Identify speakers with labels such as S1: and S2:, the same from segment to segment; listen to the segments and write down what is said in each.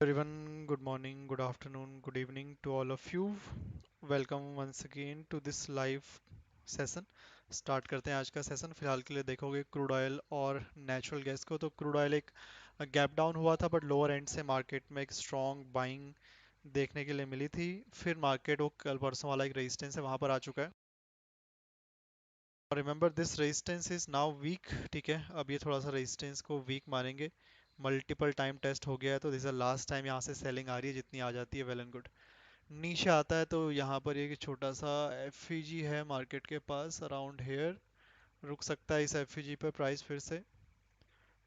S1: Everyone, good morning, good afternoon, good evening to all of you. Welcome once again to this live session. Start करते हैं आज का session. फिलहाल के लिए देखोगे क्रूड ऑयल और नेचुरल गैस को। तो क्रूड ऑयल एक गैप डाउन हुआ था, बट लोअर एंड से मार्केट में एक स्ट्रॉन्ग बाइंग देखने के लिए मिली थी। फिर मार्केट वो कल परसों वाला एक रेजिस्टेंस है वहां पर आ चुका है। और remember this resistance is now weak. ठीक है, अब ये थोड़ा सा रेजिस्टेंस को वीक मानेंगे। मल्टीपल टाइम टेस्ट हो गया है, तो दिस इज लास्ट टाइम यहाँ से सेलिंग आ रही है। जितनी आ जाती है वेल एंड गुड। नीचे आता है तो यहाँ पर एक छोटा सा एफईजी है मार्केट के पास, अराउंड हेयर रुक सकता है इस एफईजी पे प्राइस फिर से।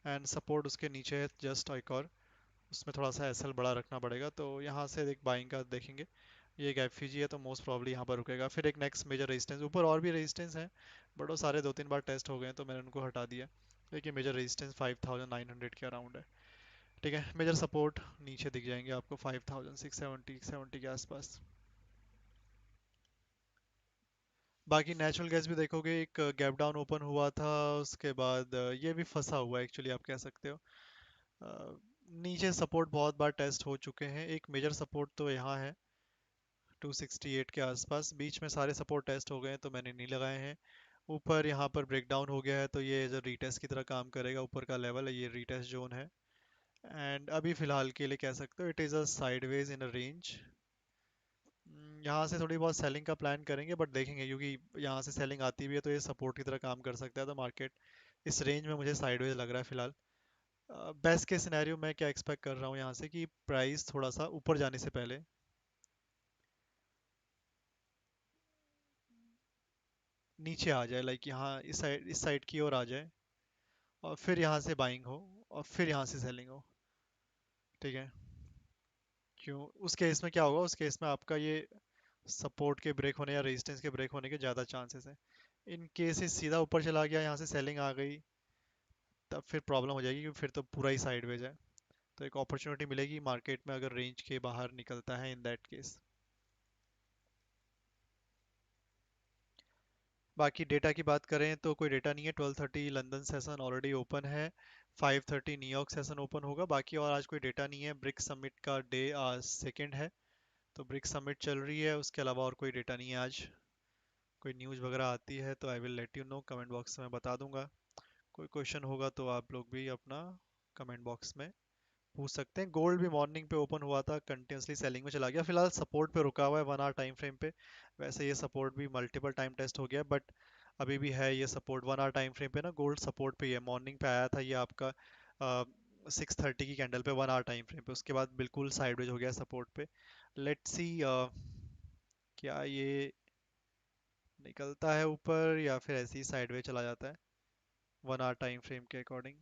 S1: एंड सपोर्ट उसके नीचे है जस्ट एक और, उसमें थोड़ा सा एसएल बड़ा रखना पड़ेगा। तो यहाँ से एक बाइंग का देखेंगे। ये एक एफईजी है तो मोस्ट प्रॉब्ली यहाँ पर रुकेगा। फिर एक नेक्स्ट मेजर रेजिस्टेंस, ऊपर और भी रेजिस्टेंस हैं बट वो सारे दो तीन बार टेस्ट हो गए हैं तो मैंने उनको हटा दिया। देखिए मेजर रेजिस्टेंस 5900 के अराउंड है। ठीक है, मेजर सपोर्ट नीचे दिख जाएंगे आपको 5670 के आसपास। बाकी नेचुरल गैस भी देखोगे, एक गैप डाउन ओपन हुआ था, उसके बाद ये भी फंसा हुआ है एक्चुअली, आप कह सकते हो। अ, नीचे सपोर्ट बहुत बार टेस्ट हो चुके हैं। एक मेजर सपोर्ट तो यहाँ है 268 के आसपास। बीच में सारे सपोर्ट टेस्ट हो गए हैं तो मैंने नहीं लगाए हैं। ऊपर यहाँ पर ब्रेकडाउन हो गया है तो ये जो रीटेस्ट की तरह काम करेगा। ऊपर का लेवल है, ये रीटेस्ट जोन है। एंड अभी फिलहाल के लिए कह सकते हो it is a sideways in a range. यहाँ से थोड़ी बहुत सेलिंग का प्लान करेंगे बट देखेंगे, क्योंकि यहाँ से सेलिंग आती भी है तो ये सपोर्ट की तरह काम कर सकता है। तो मार्केट इस रेंज में मुझे साइडवेज लग रहा है फिलहाल। बेस्ट के सिनेरियो मैं क्या एक्सपेक्ट कर रहा हूँ यहाँ से कि प्राइस थोड़ा सा ऊपर जाने से पहले नीचे आ जाए, लाइक यहाँ इस साइड की ओर आ जाए, और फिर यहाँ से बाइंग हो और फिर यहाँ से सेलिंग हो। ठीक है, क्यों? उस केस में क्या होगा, उस केस में आपका ये सपोर्ट के ब्रेक होने या रेजिस्टेंस के ब्रेक होने के ज़्यादा चांसेस हैं। इन केसेस सीधा ऊपर चला गया, यहाँ से सेलिंग आ गई, तब फिर प्रॉब्लम हो जाएगी क्योंकि फिर तो पूरा ही साइडवेज है। तो एक अपॉर्चुनिटी मिलेगी मार्केट में अगर रेंज के बाहर निकलता है इन दैट केस। बाकी डेटा की बात करें तो कोई डेटा नहीं है। 12:30 लंदन सेशन ऑलरेडी ओपन है, 5:30 न्यूयॉर्क सेशन ओपन होगा। बाकी और आज कोई डेटा नहीं है। ब्रिक्स समिट का डे आज सेकेंड है, तो ब्रिक्स समिट चल रही है, उसके अलावा और कोई डेटा नहीं है आज। कोई न्यूज़ वगैरह आती है तो I will let you know, comment box में बता दूंगा। कोई क्वेश्चन होगा तो आप लोग भी अपना कमेंट बॉक्स में पूछ सकते हैं। गोल्ड भी मॉर्निंग पे ओपन हुआ था, कंटिन्यूसली सेलिंग में चला गया, फिलहाल सपोर्ट पे रुका हुआ है 1 आवर टाइम फ्रेम पे। वैसे ये सपोर्ट भी मल्टीपल टाइम टेस्ट हो गया, बट अभी भी है ये सपोर्ट 1 आवर टाइम फ्रेम पे ना। गोल्ड सपोर्ट पे ही है। मॉर्निंग पे आया था ये आपका 6:30 की कैंडल पे 1 आवर टाइम फ्रेम पे, उसके बाद बिल्कुल साइडवेज हो गया सपोर्ट पे। लेट्स सी क्या ये निकलता है ऊपर या फिर ऐसे ही साइडवेज चला जाता है 1 आवर टाइम फ्रेम के अकॉर्डिंग।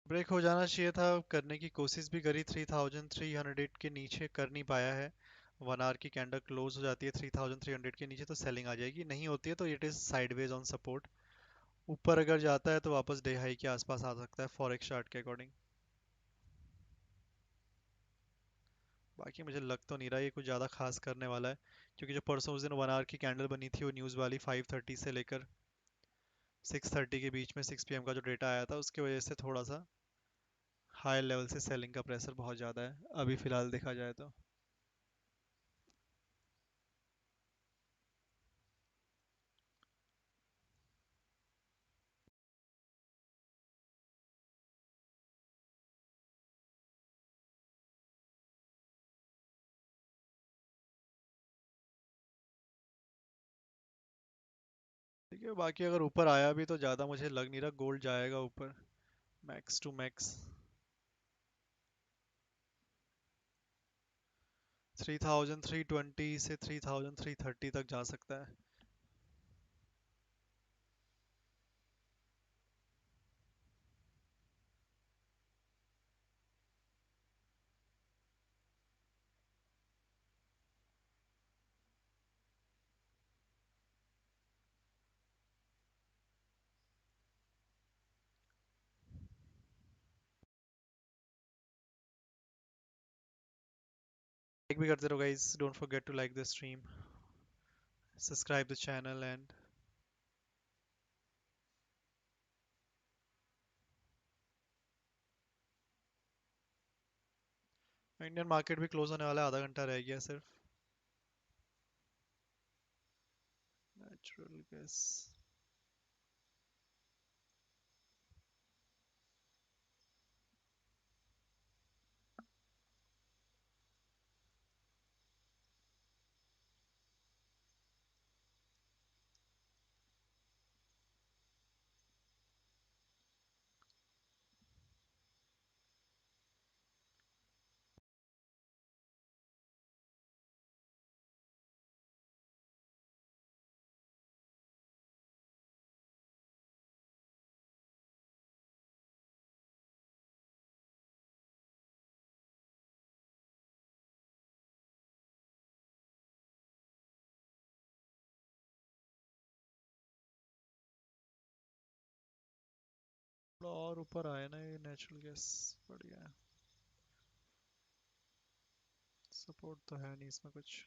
S1: ब्रेक हो जाना चाहिए था, करने की कोशिश भी करी, 3300 के नीचे कर नहीं पाया है। 1 आवर की कैंडल क्लोज हो जाती है 3300 के नीचे तो सेलिंग आ जाएगी, नहीं होती है तो it is sideways on support. ऊपर अगर जाता है तो वापस डे हाई के आसपास आ सकता है फॉरेक्स चार्ट के अकॉर्डिंग। बाकी मुझे लग तो नहीं रहा ये कुछ ज़्यादा खास करने वाला है, क्योंकि जो परसों उस दिन 1 आवर की कैंडल बनी थी वो न्यूज़ वाली 5:30 से लेकर 6:30 के बीच में 6 PM का जो डेटा आया था उसकी वजह से थोड़ा सा हाई लेवल से सेलिंग का प्रेशर बहुत ज़्यादा है अभी फ़िलहाल देखा जाए तो। ठीक है, बाकी अगर ऊपर आया भी तो ज़्यादा मुझे लग नहीं रहा गोल्ड जाएगा ऊपर। मैक्स टू मैक्स 3320 से 3330 तक जा सकता है। भी करते रहो guys. Don't forget to like the stream, subscribe the channel, and Indian market भी क्लोज होने वाला है, आधा घंटा रह गया सिर्फ. Natural gas. थोड़ा और ऊपर आया ना ये नेचुरल गैस, बढ़िया है. सपोर्ट तो है नहीं इसमें कुछ.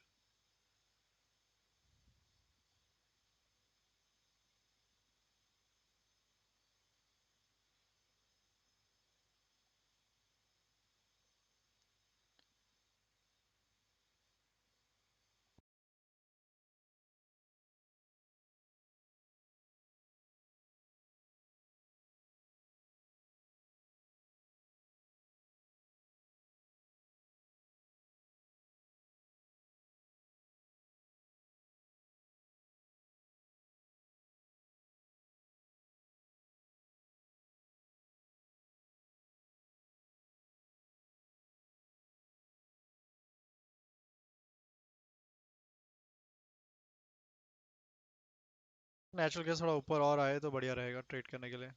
S1: नेचुरल गैस थोड़ा ऊपर और आए तो बढ़िया रहेगा ट्रेड करने के लिए.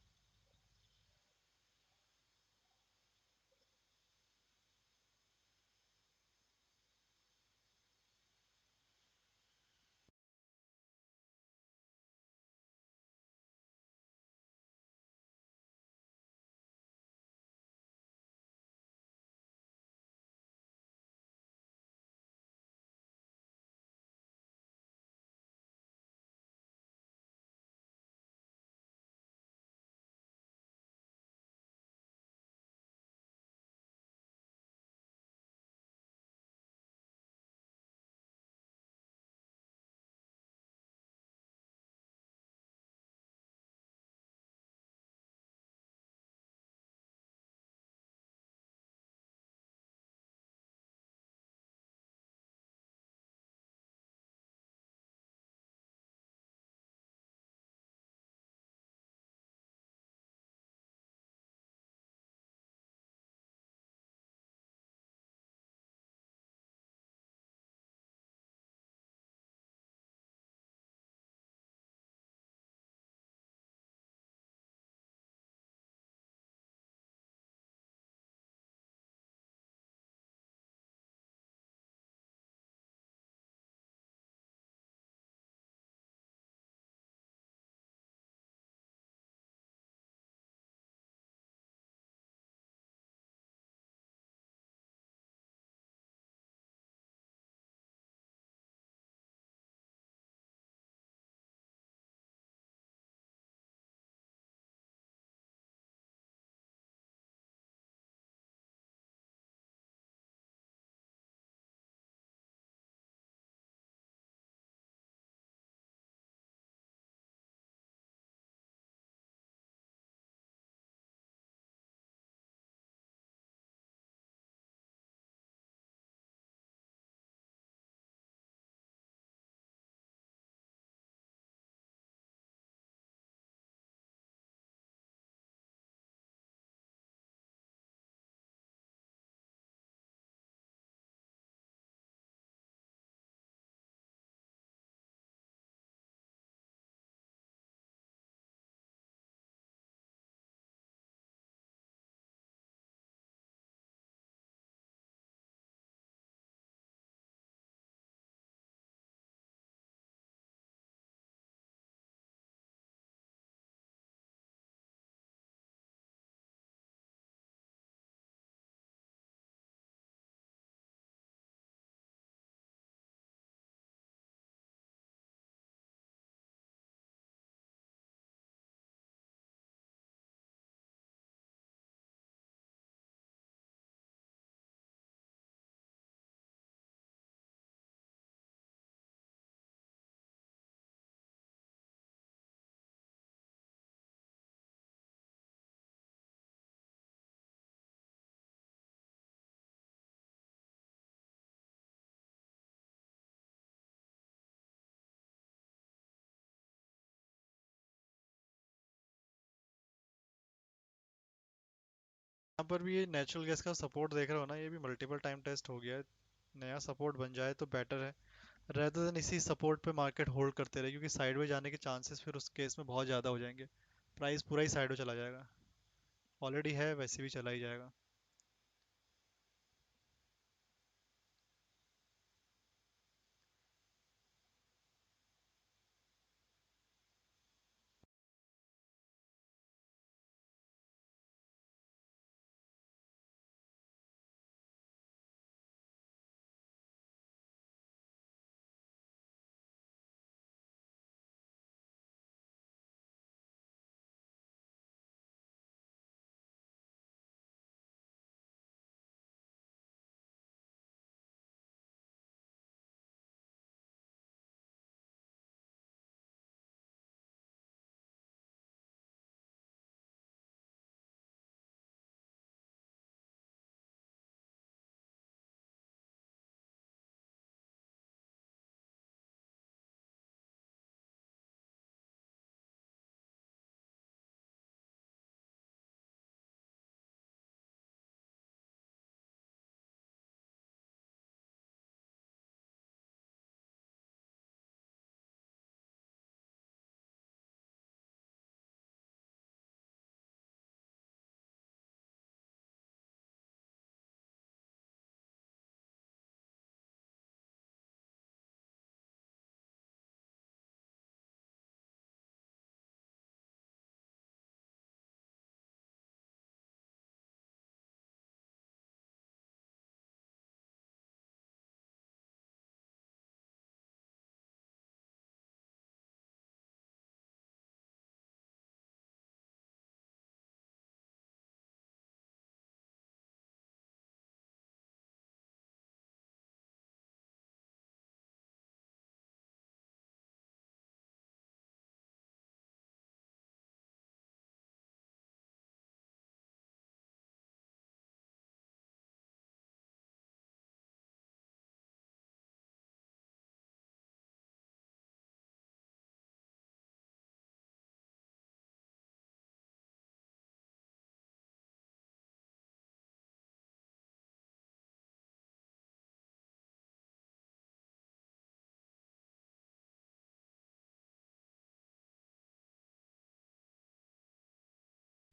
S1: यहाँ पर भी ये नेचुरल गैस का सपोर्ट देख रहे हो ना, ये भी मल्टीपल टाइम टेस्ट हो गया है। नया सपोर्ट बन जाए तो बेटर है, रेदर देन इसी सपोर्ट पे मार्केट होल्ड करते रहे, क्योंकि साइडवेज जाने के चांसेस फिर उस केस में बहुत ज़्यादा हो जाएंगे। प्राइस पूरा ही साइड में चला जाएगा, ऑलरेडी है वैसे भी चला ही जाएगा।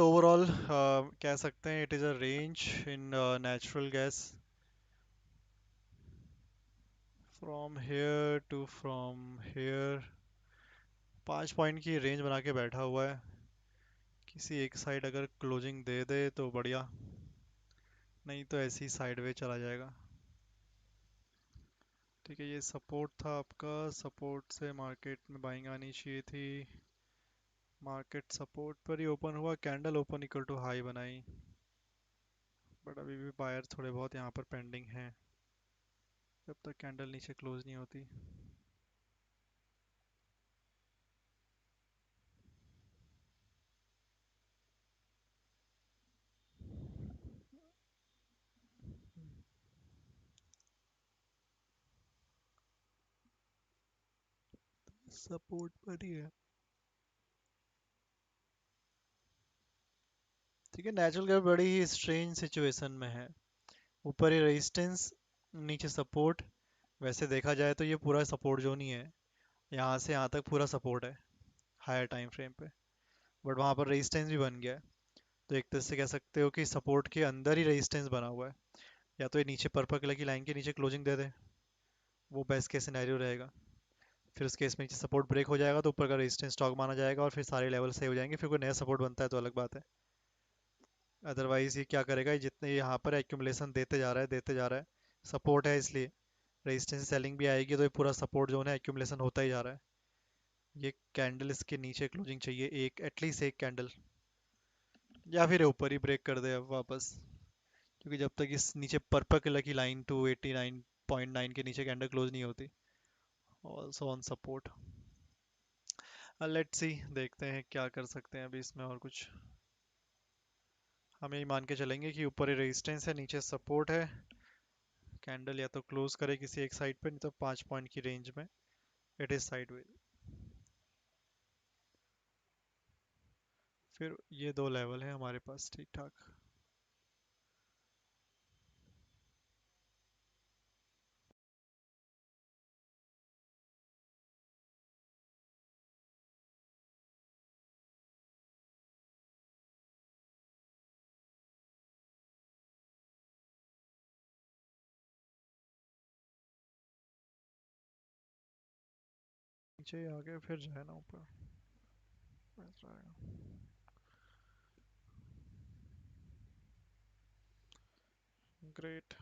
S1: तो ओवरऑल कह सकते हैं it is a range in natural gas from here 5 point की रेंज बना के बैठा हुआ है। किसी एक साइड अगर क्लोजिंग दे दे तो बढ़िया, नहीं तो ऐसे ही साइडवे चला जाएगा। ठीक है, ये सपोर्ट था आपका, सपोर्ट से मार्केट में बाइंग आनी चाहिए थी। मार्केट सपोर्ट पर ही ओपन हुआ, candle open equal to high बनाई, बट अभी भी बायर थोड़े बहुत यहाँ पर पेंडिंग हैं जब तक कैंडल नीचे क्लोज नहीं होती। सपोर्ट पर ही है। ठीक है, नेचुरल गैस बड़ी ही स्ट्रेंज सिचुएशन में है, ऊपर ही रेजिस्टेंस, नीचे सपोर्ट। वैसे देखा जाए तो ये पूरा सपोर्ट जोन ही है, यहाँ से यहाँ तक पूरा सपोर्ट है हायर टाइम फ्रेम पे, बट वहाँ पर रेजिस्टेंस भी बन गया है। तो एक तरह से कह सकते हो कि सपोर्ट के अंदर ही रेजिस्टेंस बना हुआ है। या तो ये नीचे पर्पल कलर की लाइन के नीचे क्लोजिंग दे दे, वो बेस्ट केस सिनेरियो रहेगा। फिर उस केस में नीचे सपोर्ट ब्रेक हो जाएगा तो ऊपर का रेजिस्टेंस स्टॉक माना जाएगा और फिर सारे लेवल सही हो जाएंगे, फिर कोई नया सपोर्ट बनता है तो अलग बात है। अदरवाइज ये क्या करेगा, ये जितने यहाँ पर एक्यूमुलेशन देते जा रहा है देते जा रहा है, सपोर्ट है इसलिए रेजिस्टेंस सेलिंग भी आएगी तो ये पूरा सपोर्ट जो है एक्यूमुलेशन होता ही जा रहा है। ये कैंडल इसके नीचे क्लोजिंग चाहिए, एक एटलीस्ट एक कैंडल, या फिर ऊपर ही ब्रेक कर दे अब वापस, क्योंकि जब तक इस नीचे पर्पल कलर की लाइन 289.9 के नीचे कैंडल क्लोज नहीं होती। Also on support. Let's see, देखते हैं क्या कर सकते हैं अभी इसमें और कुछ। हम यही मान के चलेंगे कि ऊपर ही रेजिस्टेंस है, नीचे सपोर्ट है, कैंडल या तो क्लोज करे किसी एक साइड पे, नहीं तो 5 पॉइंट की रेंज में इट इज साइडवेज। फिर ये दो लेवल है हमारे पास ठीक ठाक। नीचे ही आके फिर जाए ना ऊपर, ऐसा आएगा। ग्रेट।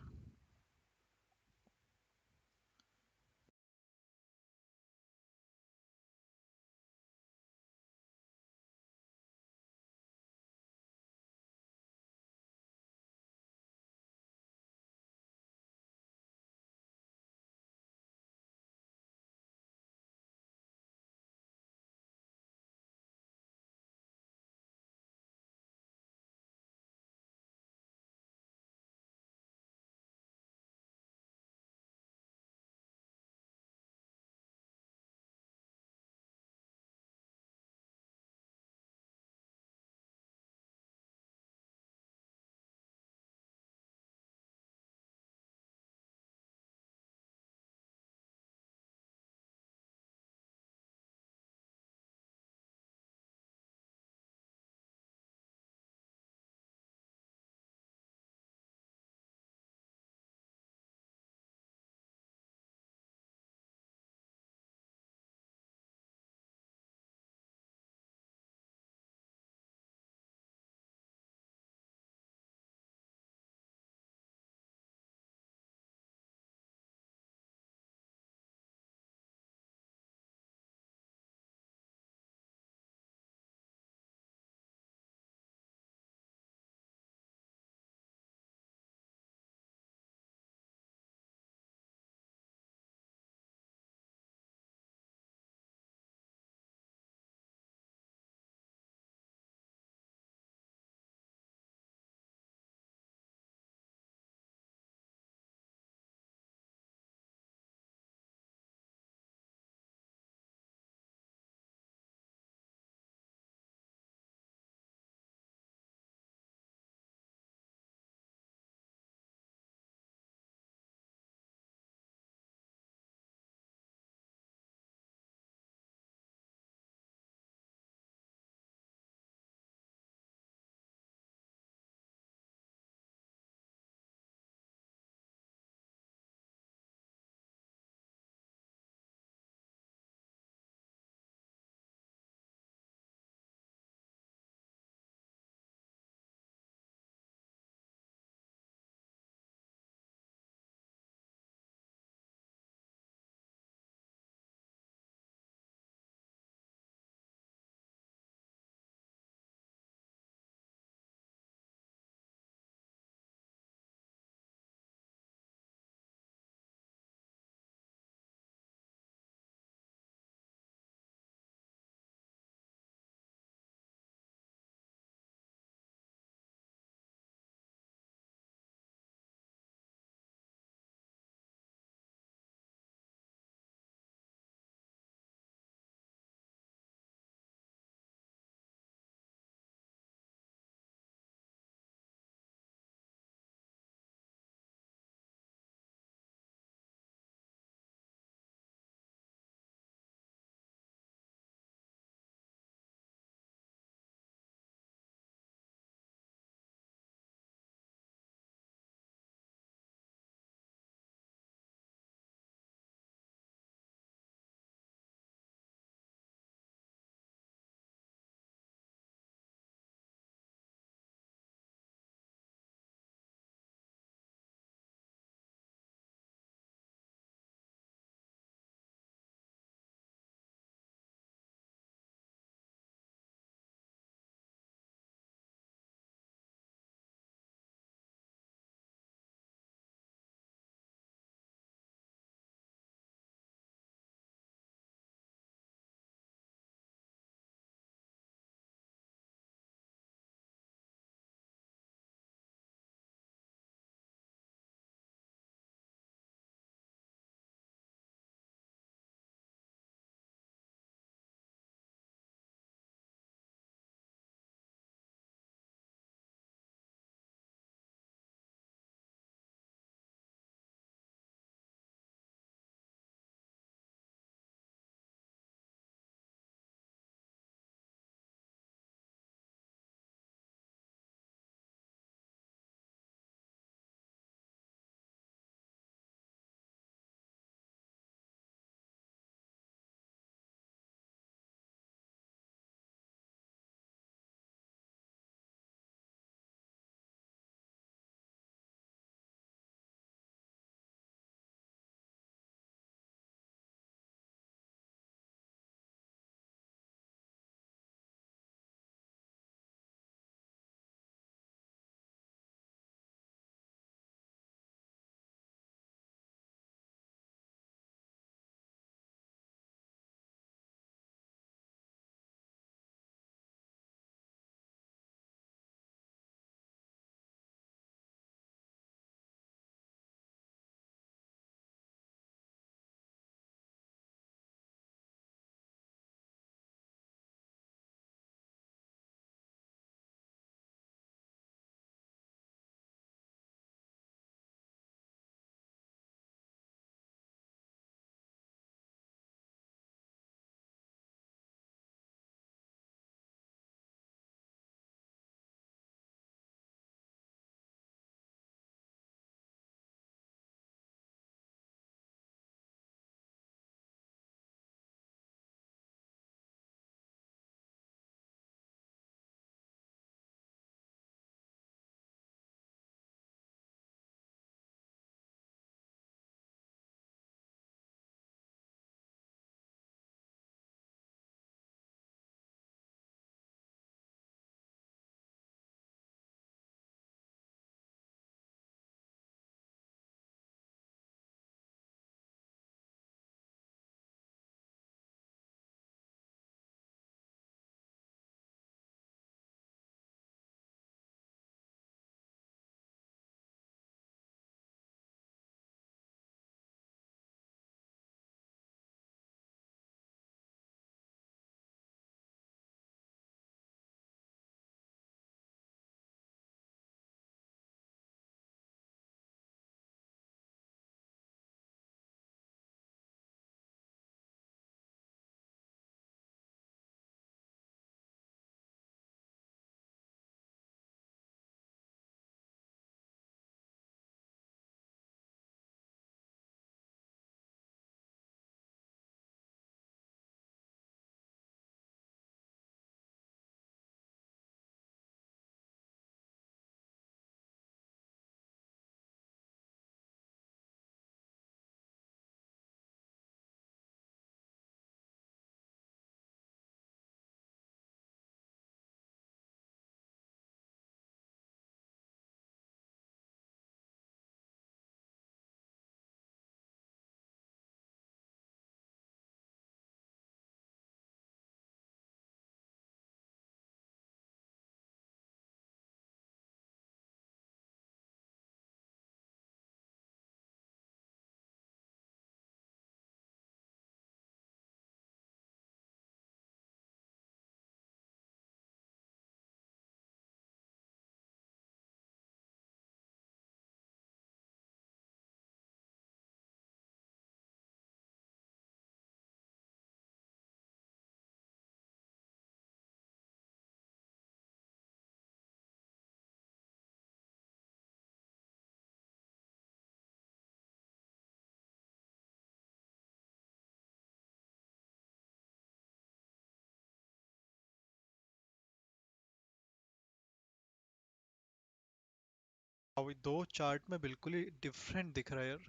S1: अब दो चार्ट में बिल्कुल ही डिफरेंट दिख रहा है यार।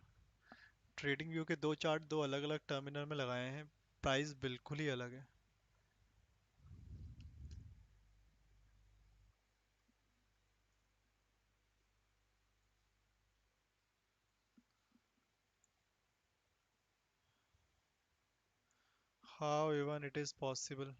S1: ट्रेडिंग व्यू के दो चार्ट दो अलग अलग टर्मिनल में लगाए हैं, प्राइस बिल्कुल ही अलग है। How even it is possible?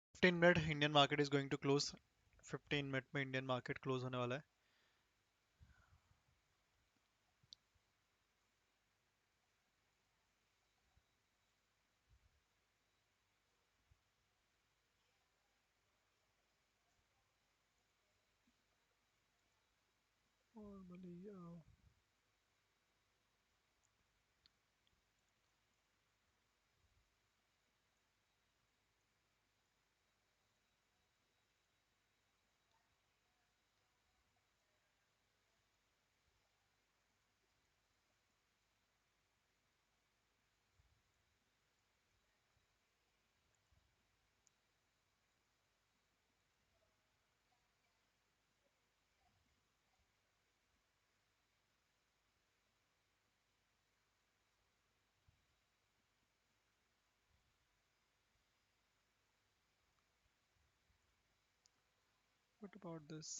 S1: Fifteen minute Indian market is going to close. 15 minute में इंडियन मार्केट क्लोज होने वाला है। Normally what about this?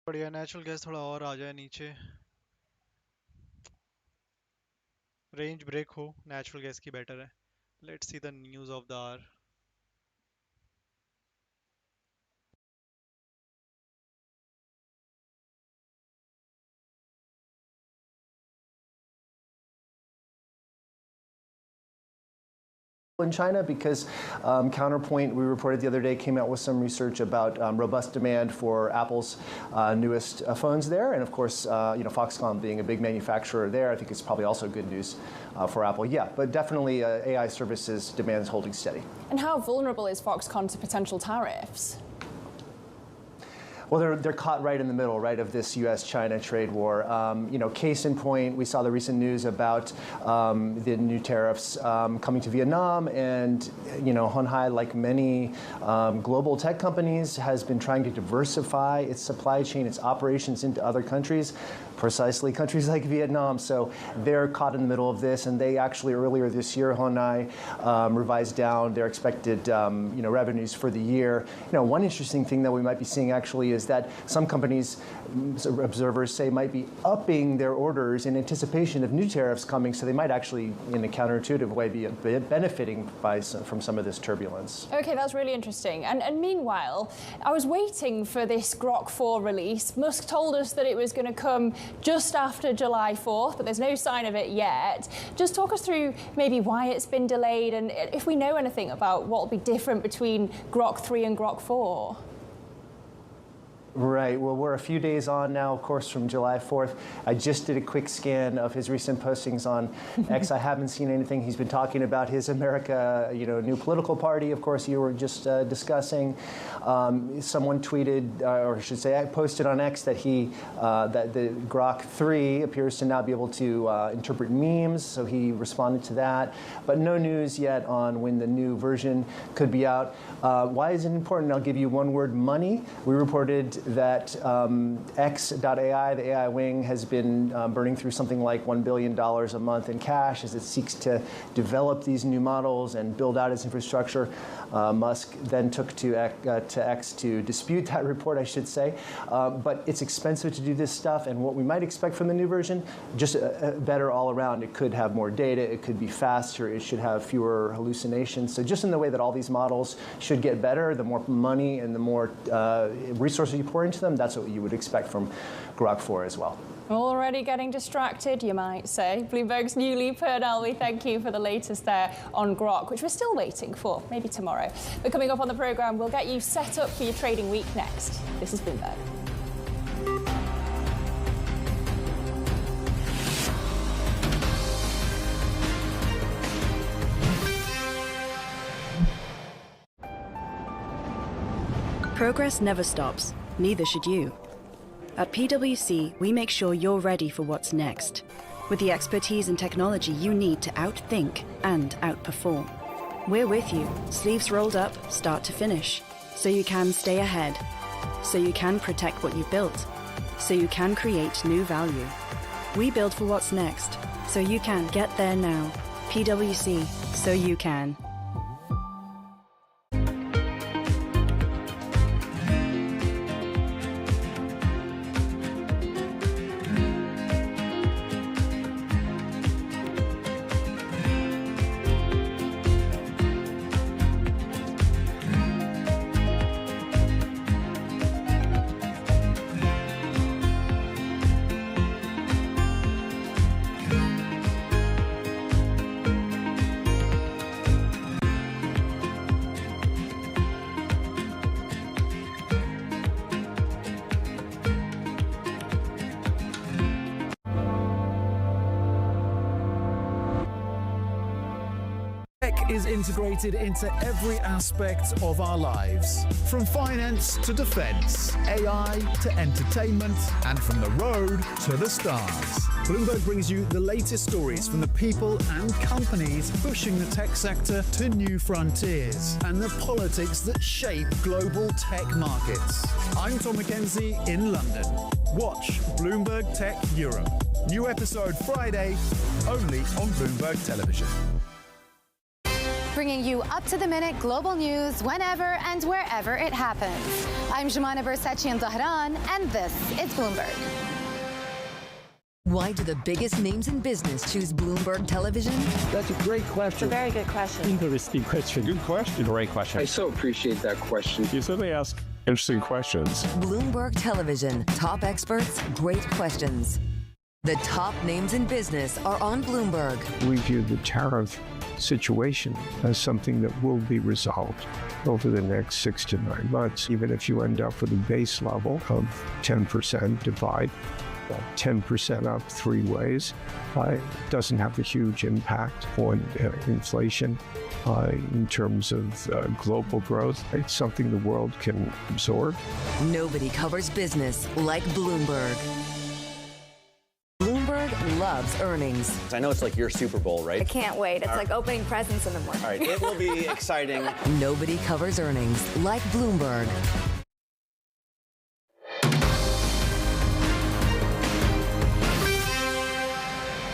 S1: बढ़िया, नेचुरल गैस थोड़ा और आ जाए नीचे, रेंज ब्रेक हो नेचुरल गैस की बेटर है। Let's see the news of the hour.
S2: in China because Counterpoint, we reported the other day, came out with some research about robust demand for Apple's newest phones there. And of course, Foxconn being a big manufacturer there, I think it's probably also good news for Apple. Yeah, but definitely AI services demand is holding steady.
S3: And how vulnerable is Foxconn to potential tariffs?
S2: Well, they're caught right in the middle, right, of this U.S.-China trade war. Case in point, we saw the recent news about the new tariffs coming to Vietnam, and Honhai, like many global tech companies, has been trying to diversify its supply chain, its operations into other countries, precisely countries like Vietnam. So they're caught in the middle of this, and they actually earlier this year, Honhai revised down their expected revenues for the year. One interesting thing that we might be seeing actually is that some companies, observers say, might be upping their orders in anticipation of new tariffs coming, so they might actually, in a counterintuitive way, be benefiting from some of this turbulence.
S3: Okay, that's really interesting. And meanwhile, I was waiting for this Grok 4 release. Musk told us that it was going to come just after July 4th, but there's no sign of it yet. Just talk us through maybe why it's been delayed, and if we know anything about what will be different between Grok 3 and Grok 4.
S2: Right. Well, we're a few days on now, of course, from July 4th. I just did a quick scan of his recent postings on X. I haven't seen anything. He's been talking about his America, new political party, of course, you were just discussing. Someone tweeted, or I should say, I posted on X that that the Grok 3 appears to now be able to interpret memes, so he responded to that. But no news yet on when the new version could be out. Why is it important? I'll give you one word: money. We reported that X.AI, the AI wing, has been burning through something like $1 billion a month in cash as it seeks to develop these new models and build out its infrastructure. Musk then took to X to dispute that report, I should say. But it's expensive to do this stuff, and what we might expect from the new version, just better all around. It could have more data, it could be faster, it should have fewer hallucinations. So just in the way that all these models should get better, the more money and the more resources you pour into them, that's what you would expect from Grok 4 as well.
S3: Already getting distracted, you might say. Bloomberg's Newly Purnell, we thank you for the latest there on Grok, which we're still waiting for, maybe tomorrow. But coming up on the programme, we'll get you set up for your trading week next. This is Bloomberg.
S4: Progress never stops, neither should you. At PwC, we make sure you're ready for what's next, with the expertise and technology you need to outthink and outperform. We're with you, sleeves rolled up, start to finish, so you can stay ahead, so you can protect what you built, so you can create new value. We build for what's next, so you can get there now. PwC, so you can.
S5: Tech is integrated into every aspect of our lives, from finance to defense, AI to entertainment, and from the road to the stars. Bloomberg brings you the latest stories from the people and companies pushing the tech sector to new frontiers and the politics that shape global tech markets. I'm Tom Mackenzie in London. Watch Bloomberg Tech Europe. New episode Friday, only on Bloomberg Television.
S6: bringing you up-to-the-minute global news whenever and wherever it happens. I'm Jumana Bersachi in Tehran, and this is Bloomberg.
S7: Why do the biggest names in business choose Bloomberg Television?
S8: That's a great question.
S9: It's a very good question.
S8: Interesting question.
S10: Good question.
S8: Great question.
S10: I so appreciate that question.
S8: You certainly ask interesting questions.
S7: Bloomberg Television. Top experts, great questions. The top names in business are on Bloomberg.
S11: We view the tariff situation as something that will be resolved over the next 6 to 9 months. Even if you end up with a base level of 10%, divide 10% up 3 ways, it doesn't have a huge impact on inflation in terms of global growth. It's something the world can absorb.
S7: Nobody covers business like Bloomberg. Bloomberg loves earnings.
S12: I know it's like your Super Bowl, right?
S9: I can't wait. It's like opening presents in the morning.
S12: All right, it will be exciting.
S7: Nobody covers earnings like Bloomberg.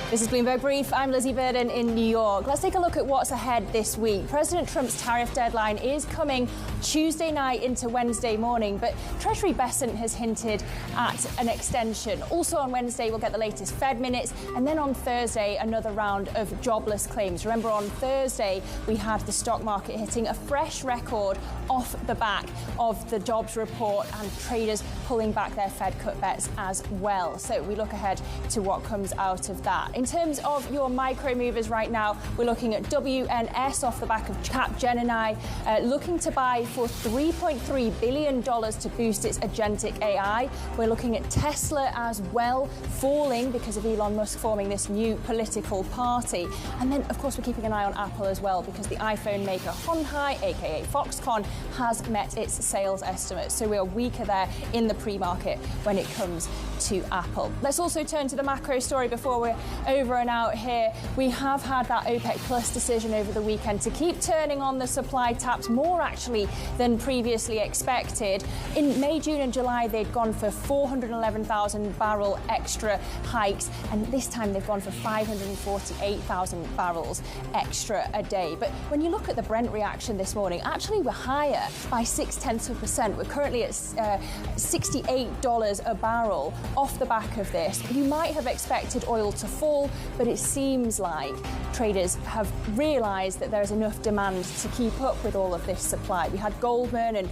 S3: This is Bloomberg Brief. I'm Lizzie Burden in New York. Let's take a look at what's ahead this week. President Trump's tariff deadline is coming Tuesday night into Wednesday morning, but Treasury Besant has hinted at an extension. Also on Wednesday, we'll get the latest Fed minutes, and then on Thursday, another round of jobless claims. Remember, on Thursday, we had the stock market hitting a fresh record off the back of the jobs report and traders pulling back their Fed cut bets as well. So we look ahead to what comes out of that. In terms of your micro movers right now, we're looking at WNS off the back of Capgemini, looking to buy for $3.3 billion to boost its agentic AI. We're looking at Tesla as well, falling because of Elon Musk forming this new political party. And then, of course, we're keeping an eye on Apple as well because the iPhone maker Honhai, aka Foxconn, has met its sales estimates. So we are weaker there in the pre-market when it comes to Apple. Let's also turn to the macro story before we're over and out here. We have had that OPEC Plus decision over the weekend to keep turning on the supply taps, more actually than previously expected. In May, June and July, they'd gone for 411,000 barrel extra hikes, and this time they've gone for 548,000 barrels extra a day. But when you look at the Brent reaction this morning, actually we're higher by 0.6%. We're currently at $68 a barrel off the back of this. You might have expected oil to fall, but it seems like traders have realised that there's enough demand to keep up with all of this supply. We had Goldman and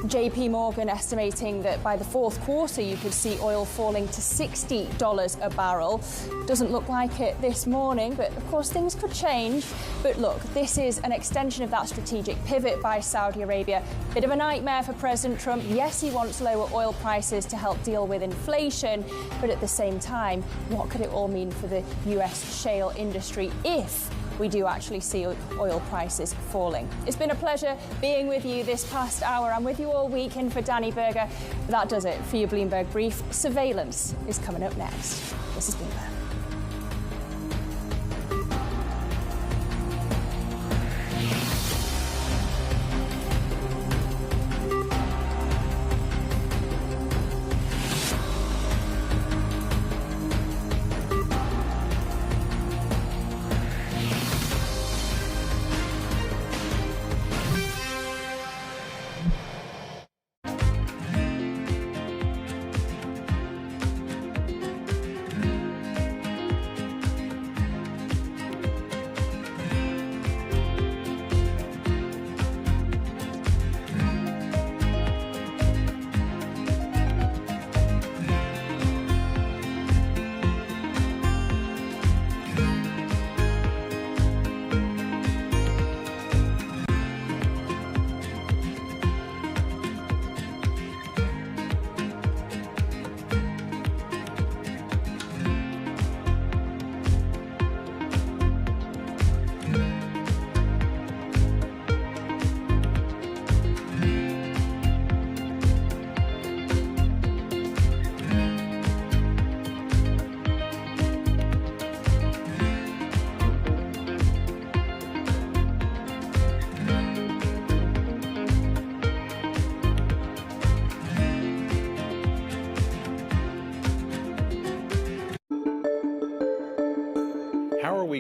S3: JP Morgan estimating that by the fourth quarter you could see oil falling to $60 a barrel. Doesn't look like it this morning, but of course things could change. But look, this is an extension of that strategic pivot by Saudi Arabia. Bit of a nightmare for President Trump. Yes, he wants lower oil prices to help deal with inflation, but at the same time, what could it all mean for the US shale industry if we do actually see oil prices falling? It's been a pleasure being with you this past hour. I'm with you all week in for Danny Berger. That does it for your Bloomberg Brief. Surveillance is coming up next. This is Bloomberg.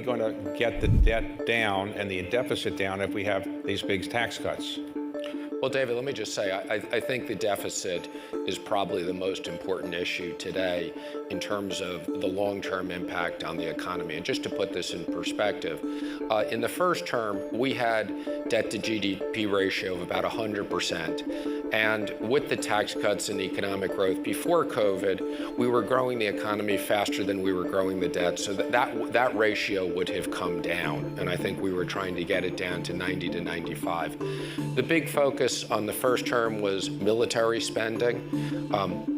S13: going to get the debt down and the deficit down if we have these big tax cuts?
S14: Well, David, let me just say, I think the deficit is probably the most important issue today in terms of the long-term impact on the economy. And just to put this in perspective, in the first term, we had debt to GDP ratio of about 100%. And with the tax cuts and economic growth before COVID, we were growing the economy faster than we were growing the debt. So that ratio would have come down. And I think we were trying to get it down to 90 to 95. The big focus on the first term was military spending.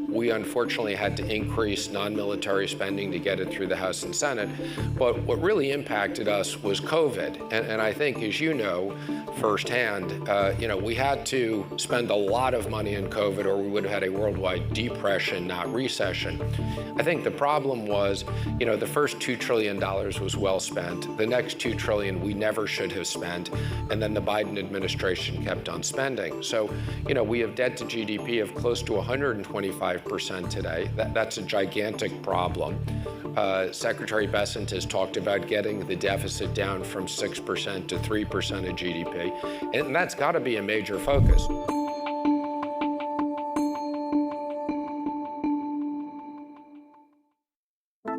S14: We unfortunately had to increase non-military spending to get it through the House and Senate. But what really impacted us was COVID. And I think, as you know firsthand, we had to spend a lot of money in COVID or we would have had a worldwide depression, not recession. I think the problem was, the first $2 trillion was well spent. The next $2 trillion we never should have spent. And then the Biden administration kept on spending. So, we have debt to GDP of close to 125% today. That's a gigantic problem. Secretary Bessent has talked about getting the deficit down from 6% to 3% of GDP, and that's got to be a major focus.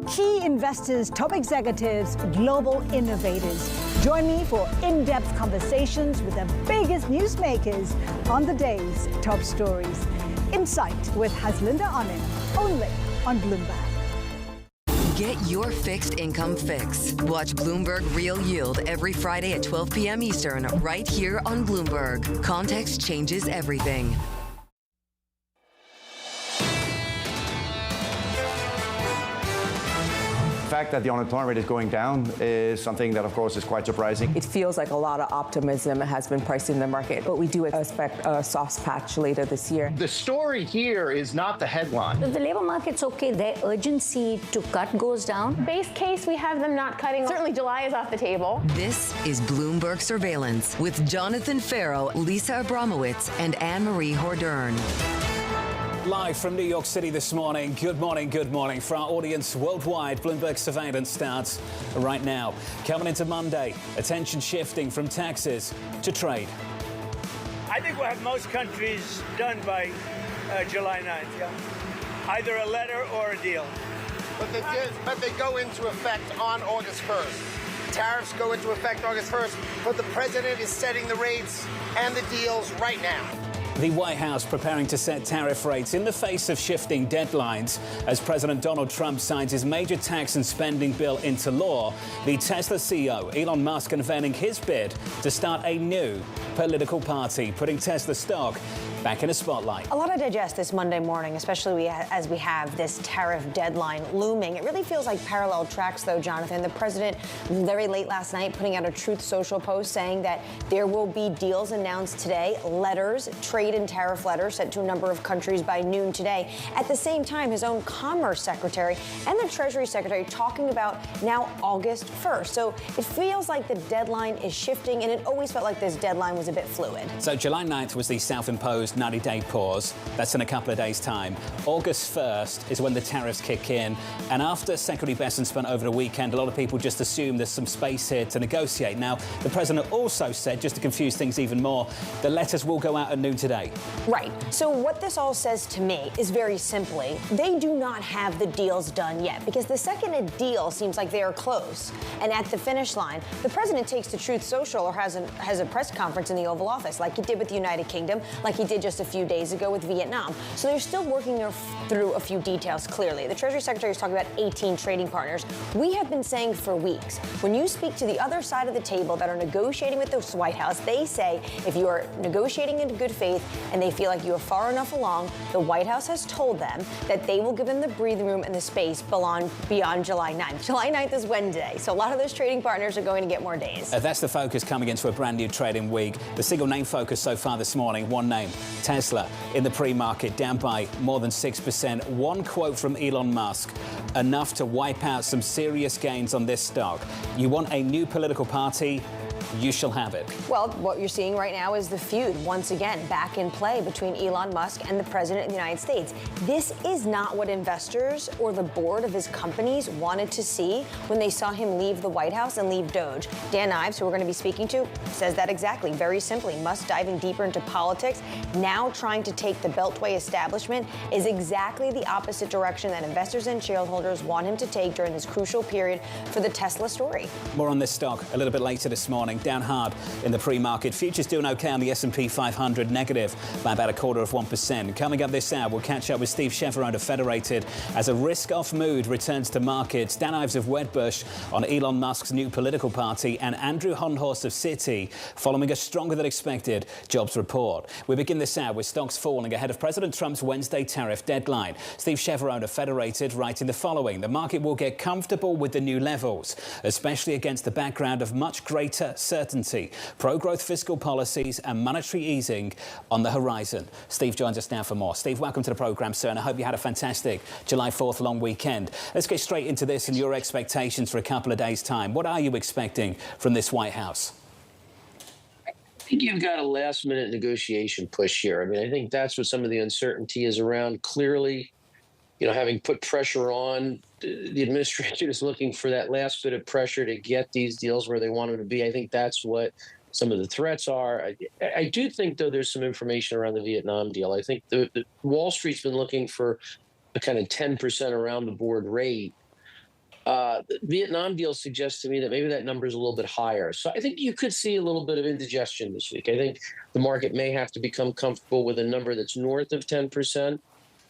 S15: Key investors, top executives, global innovators. Join me for in-depth conversations with the biggest newsmakers on the day's top stories. Insight with Haslinda Onim, only on Bloomberg.
S7: Get your fixed income fix. Watch Bloomberg Real Yield every Friday at 12 p.m. Eastern, right here on Bloomberg. Context changes everything.
S12: The fact that the unemployment rate is going down is something that, of course, is quite surprising.
S16: It feels like a lot of optimism has been priced in the market, but we do expect a soft patch later this year.
S17: The story here is not the headline.
S18: If the labor market's okay, their urgency to cut goes down.
S9: Base case, we have them not cutting. Certainly July is off the table.
S7: This is Bloomberg Surveillance with Jonathan Farrow, Lisa Abramowitz, and Anne-Marie Hordern.
S19: Live from New York City this morning. Good morning, good morning. For our audience worldwide, Bloomberg Surveillance starts right now. Coming into Monday, attention shifting from taxes to trade.
S20: I think we'll have most countries done by July 9th, yeah? Either a letter or a deal.
S21: But they go into effect on August 1st. Tariffs go into effect August 1st, but the president is setting the rates and the deals right now.
S19: The White House preparing to set tariff rates in the face of shifting deadlines. As President Donald Trump signs his major tax and spending bill into law, the Tesla CEO, Elon Musk, unveiling his bid to start a new political party, putting Tesla stock back in a spotlight.
S22: A lot to digest this Monday morning, especially as we have this tariff deadline looming. It really feels like parallel tracks, though, Jonathan. The president, very late last night, putting out a Truth Social post saying that there will be deals announced today, letters, trade and tariff letters sent to a number of countries by noon today. At the same time, his own Commerce Secretary and the Treasury Secretary talking about now August 1st. So it feels like the deadline is shifting, and it always felt like this deadline was a bit fluid.
S19: So July 9th was the self-imposed 90-day pause. That's in a couple of days' time. August 1st is when the tariffs kick in. And after Secretary Bessent spent over the weekend, a lot of people just assume there's some space here to negotiate. Now, the president also said, just to confuse things even more, the letters will go out at noon today.
S22: Right. So what this all says to me is very simply, they do not have the deals done yet, because the second a deal seems like they are close and at the finish line, the president takes to Truth Social or has a press conference in the Oval Office, like he did with the United Kingdom, like he did just a few days ago with Vietnam. So they're still working through a few details, clearly. The Treasury Secretary is talking about 18 trading partners. We have been saying for weeks, when you speak to the other side of the table that are negotiating with the White House, they say if you are negotiating in good faith and they feel like you are far enough along, the White House has told them that they will give them the breathing room and the space beyond July 9th. July 9th is Wednesday, so a lot of those trading partners are going to get more days.
S19: That's the focus coming into a brand new trading week. The single name focus so far this morning, one name, Tesla, in the pre-market, down by more than 6%. One quote from Elon Musk, enough to wipe out some serious gains on this stock. You want a new political party? You shall have it.
S22: Well, what you're seeing right now is the feud, once again, back in play between Elon Musk and the president of the United States. This is not what investors or the board of his companies wanted to see when they saw him leave the White House and leave Doge. Dan Ives, who we're going to be speaking to, says that exactly, very simply. Musk diving deeper into politics, now trying to take the Beltway establishment, is exactly the opposite direction that investors and shareholders want him to take during this crucial period for the Tesla story.
S19: More on this stock a little bit later this morning. Down hard in the pre-market. Futures doing okay on the S&P 500, negative by about 0.25%. Coming up this hour, we'll catch up with Steve Chevron of Federated as a risk-off mood returns to markets. Dan Ives of Wedbush on Elon Musk's new political party, and Andrew Honhorst of Citi following a stronger than expected jobs report. We begin this hour with stocks falling ahead of President Trump's Wednesday tariff deadline. Steve Chevron of Federated writing the following: the market will get comfortable with the new levels, especially against the background of much greater certainty, pro-growth fiscal policies and monetary easing on the horizon. Steve joins us now for more. Steve, welcome to the programme, sir, and I hope you had a fantastic July 4th long weekend. Let's get straight into this and your expectations for a couple of days' time. What are you expecting from this White House?
S1: I think you've got a last-minute negotiation push here. I mean, I think that's what some of the uncertainty is around. Clearly, having put pressure on, the administration is looking for that last bit of pressure to get these deals where they want them to be. I think that's what some of the threats are. I do think, though, there's some information around the Vietnam deal. I think the Wall Street's been looking for a kind of 10% around the board rate. The Vietnam deal suggests to me that maybe that number is a little bit higher. So I think you could see a little bit of indigestion this week. I think the market may have to become comfortable with a number that's north of 10%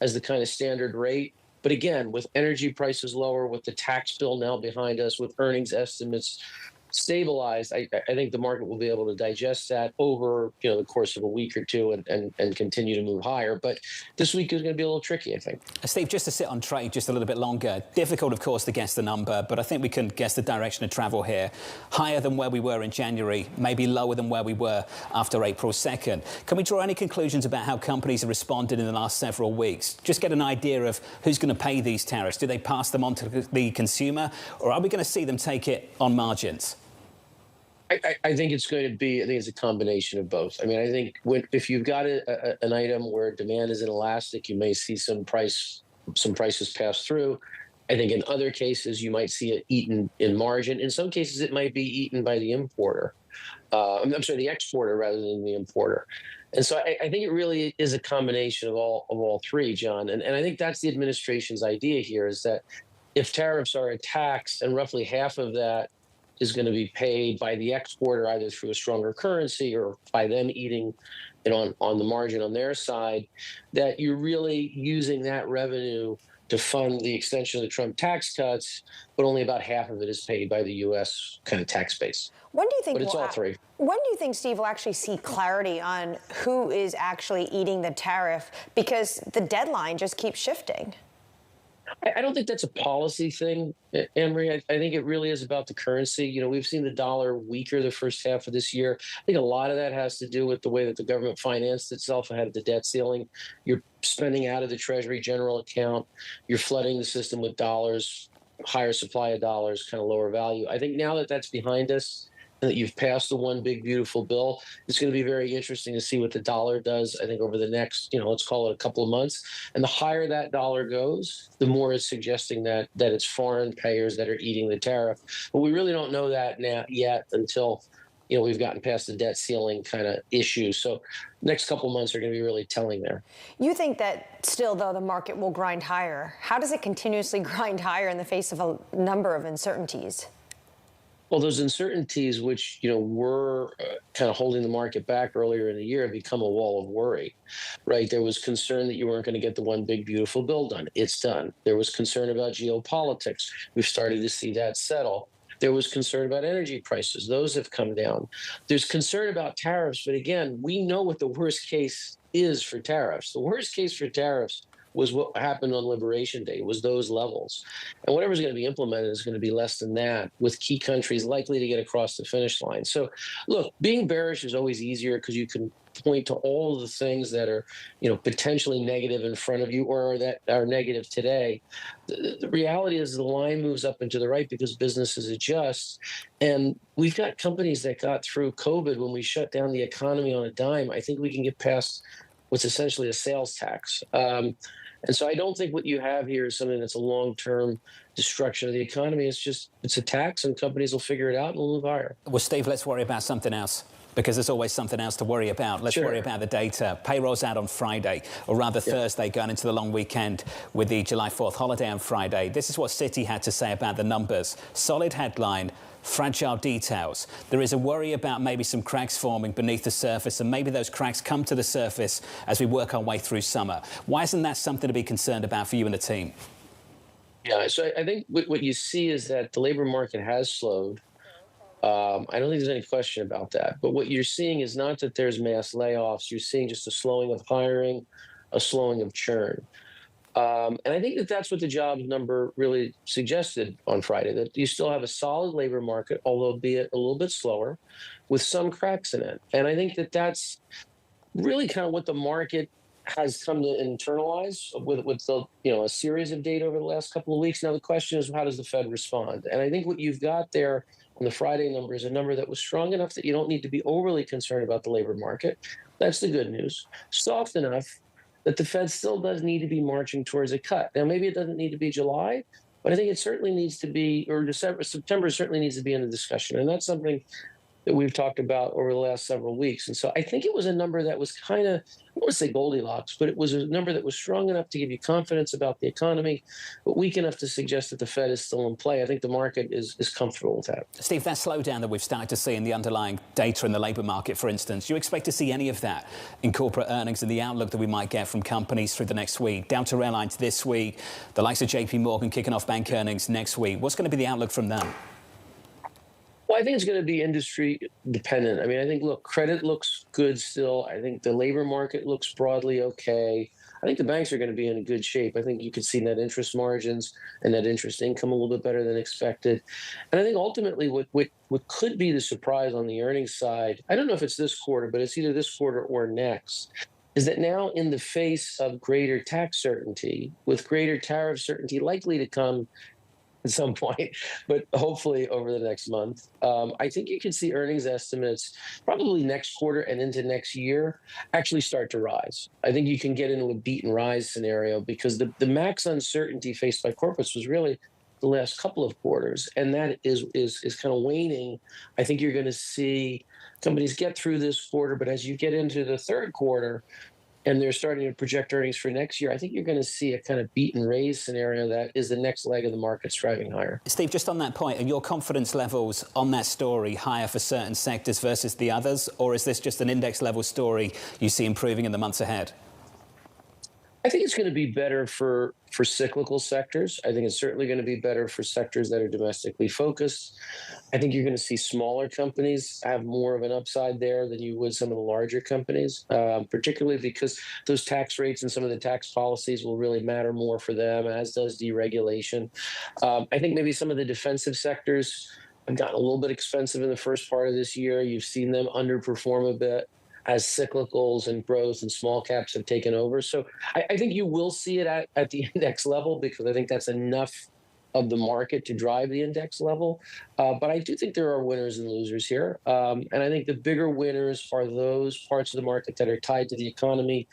S1: as the kind of standard rate. But again, with energy prices lower, with the tax bill now behind us, with earnings estimates stabilized, I think the market will be able to digest that over the course of a week or two and continue to move higher. But this week is going to be a little tricky, I think.
S19: Steve, just to sit on trade just a little bit longer, difficult, of course, to guess the number, but I think we can guess the direction of travel here. Higher than where we were in January, maybe lower than where we were after April 2nd. Can we draw any conclusions about how companies have responded in the last several weeks? Just get an idea of who's going to pay these tariffs. Do they pass them on to the consumer, or are we going to see them take it on margins?
S1: I think it's going to be, I think it's a combination of both. I mean, I think if you've got an item where demand is inelastic, you may see some prices pass through. I think in other cases, you might see it eaten in margin. In some cases, it might be eaten by the importer. I'm sorry, the exporter rather than the importer. And so I think it really is a combination of all three, John. And I think that's the administration's idea here, is that if tariffs are a tax and roughly half of that is going to be paid by the exporter either through a stronger currency or by them eating it on the margin on their side, that you're really using that revenue to fund the extension of the Trump tax cuts, but only about half of it is paid by the U.S. kind of tax base.
S22: When do you think?
S1: But it's all three.
S22: When do you think, Steve, will actually see clarity on who is actually eating the tariff? Because the deadline just keeps shifting.
S1: I don't think that's a policy thing, Anne-Marie. I think it really is about the currency. We've seen the dollar weaker the first half of this year. I think a lot of that has to do with the way that the government financed itself ahead of the debt ceiling. You're spending out of the Treasury general account. You're flooding the system with dollars, higher supply of dollars, kind of lower value. I think now that that's behind us, and that you've passed the one big beautiful bill, it's going to be very interesting to see what the dollar does, I think, over the next, let's call it a couple of months. And the higher that dollar goes, the more it's suggesting that it's foreign payers that are eating the tariff. But we really don't know that now yet until, we've gotten past the debt ceiling kind of issue. So next couple of months are going to be really telling there.
S22: You think that still, though, the market will grind higher. How does it continuously grind higher in the face of a number of uncertainties?
S1: Well, those uncertainties, which were kind of holding the market back earlier in the year, have become a wall of worry, right? There was concern that you weren't going to get the one big beautiful bill done. It's done. There was concern about geopolitics. We've started to see that settle. There was concern about energy prices. Those have come down. There's concern about tariffs, but again, we know what the worst case is for tariffs. The worst case for tariffs was what happened on Liberation Day, was those levels. And whatever's going to be implemented is going to be less than that, with key countries likely to get across the finish line. So, look, being bearish is always easier because you can point to all of the things that are, potentially negative in front of you or that are negative today. The reality is the line moves up and to the right because businesses adjust. And we've got companies that got through COVID when we shut down the economy on a dime. I think we can get past what's essentially a sales tax. And so I don't think what you have here is something that's a long-term destruction of the economy. It's a tax, and companies will figure it out and will move higher.
S19: Well, Steve, let's worry about something else, because there's always something else to worry about. Let's worry about the data. Payroll's out on Friday, or rather Thursday, going into the long weekend with the July 4th holiday on Friday. This is what Citi had to say about the numbers. Solid headline, fragile details. There is a worry about maybe some cracks forming beneath the surface, and maybe those cracks come to the surface as we work our way through summer. Why isn't that something to be concerned about for you and the team?
S1: Yeah, so I think what you see is that the labor market has slowed. I don't think there's any question about that. But what you're seeing is not that there's mass layoffs. You're seeing just a slowing of hiring, a slowing of churn. And I think that's what the jobs number really suggested on Friday, that you still have a solid labor market, although be it a little bit slower, with some cracks in it. And I think that's really kind of what the market has come to internalize with the, a series of data over the last couple of weeks. Now, the question is, how does the Fed respond? And I think what you've got there on the Friday number is a number that was strong enough that you don't need to be overly concerned about the labor market. That's the good news. Soft enough that the Fed still does need to be marching towards a cut. Now, maybe it doesn't need to be July, but I think it certainly needs to be, or September certainly needs to be in the discussion. And that's something that we've talked about over the last several weeks. And so I think it was a number that was kind of, I don't want to say Goldilocks, but it was a number that was strong enough to give you confidence about the economy, but weak enough to suggest that the Fed is still in play. I think the market is comfortable with that.
S19: Steve, that slowdown that we've started to see in the underlying data in the labour market, for instance, do you expect to see any of that in corporate earnings and the outlook that we might get from companies through the next week? Delta Airlines this week, the likes of JP Morgan kicking off bank earnings next week. What's going to be the outlook from them?
S1: Well, I think it's going to be industry dependent. I mean, I think, look, credit looks good still. I think the labor market looks broadly okay. I think the banks are going to be in good shape. I think you could see net interest margins and net interest income a little bit better than expected. And I think ultimately what could be the surprise on the earnings side, I don't know if it's this quarter, but it's either this quarter or next, is that now in the face of greater tax certainty, with greater tariff certainty likely to come at some point, but hopefully over the next month, I think you can see earnings estimates probably next quarter and into next year actually start to rise. I think you can get into a beat and rise scenario because the max uncertainty faced by corporates was really the last couple of quarters, and that is kind of waning. I think you're going to see companies get through this quarter, but as you get into the third quarter, and they're starting to project earnings for next year, I think you're going to see a kind of beat and raise scenario that is the next leg of the market driving higher.
S19: Steve, just on that point, are your confidence levels on that story higher for certain sectors versus the others, or is this just an index level story you see improving in the months ahead?
S1: I think it's going to be better for cyclical sectors. I think it's certainly going to be better for sectors that are domestically focused. I think you're going to see smaller companies have more of an upside there than you would some of the larger companies, particularly because those tax rates and some of the tax policies will really matter more for them, as does deregulation. I think maybe some of the defensive sectors have gotten a little bit expensive in the first part of this year. You've seen them underperform a bit as cyclicals and growth and small caps have taken over. So I think you will see it at the index level, because I think that's enough of the market to drive the index level. But I do think there are winners and losers here. And I think the bigger winners are those parts of the market that are tied to the economy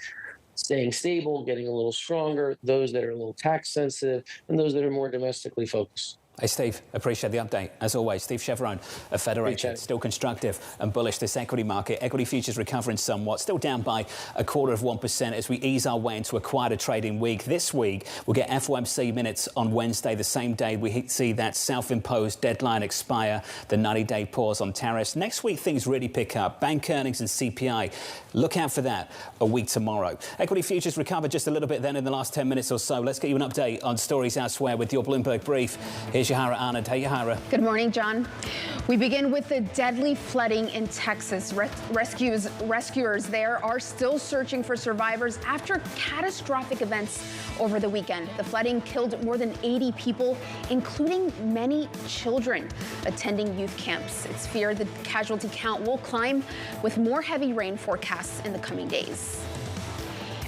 S1: staying stable, getting a little stronger, those that are a little tax sensitive, and those that are more domestically focused.
S19: Hey, Steve, appreciate the update. As always, Steve Chevron of Federated, still constructive and bullish this equity market. Equity futures recovering somewhat, still down by 0.25% as we ease our way into a quieter trading week. This week, we'll get FOMC minutes on Wednesday, the same day we see that self-imposed deadline expire, the 90-day pause on tariffs. Next week, things really pick up. Bank earnings and CPI. Look out for that a week tomorrow. Equity futures recovered just a little bit then in the last 10 minutes or so. Let's get you an update on stories elsewhere with your Bloomberg Brief. Here's Here's Yahara Anand. Hey, Yahara.
S2: Good morning, John. We begin with the deadly flooding in Texas. Rescuers there are still searching for survivors after catastrophic events over the weekend. The flooding killed more than 80 people, including many children attending youth camps. It's feared the casualty count will climb with more heavy rain forecasts in the coming days.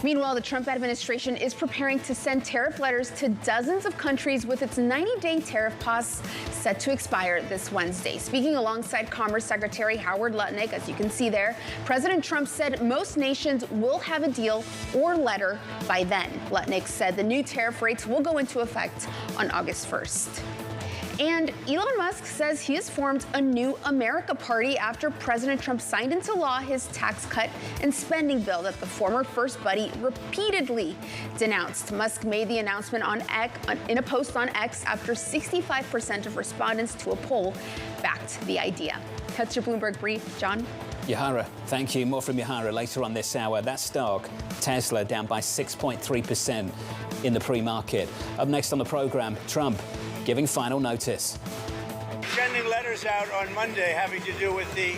S2: Meanwhile, the Trump administration is preparing to send tariff letters to dozens of countries with its 90-day tariff pause set to expire this Wednesday. Speaking alongside Commerce Secretary Howard Lutnick, as you can see there, President Trump said most nations will have a deal or letter by then. Lutnick said the new tariff rates will go into effect on August 1st. And Elon Musk says he has formed a new America party after President Trump signed into law his tax cut and spending bill that the former First Buddy repeatedly denounced. Musk made the announcement in a post on X after 65% of respondents to a poll backed the idea. That's your Bloomberg Brief. John?
S19: Yahara, thank you. More from Yahara later on this hour. That stock, Tesla, down by 6.3% in the pre-market. Up next on the program, Trump giving final notice.
S20: Sending letters out on Monday having to do with the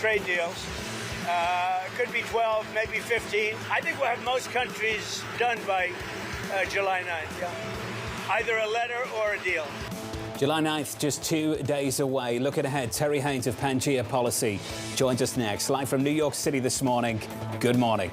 S20: trade deals. Could be 12, maybe 15. I think we'll have most countries done by July 9th, yeah. Either a letter or a deal.
S19: July 9th, just 2 days away. Looking ahead, Terry Haynes of Pangea Policy joins us next. Live from New York City this morning. Good morning.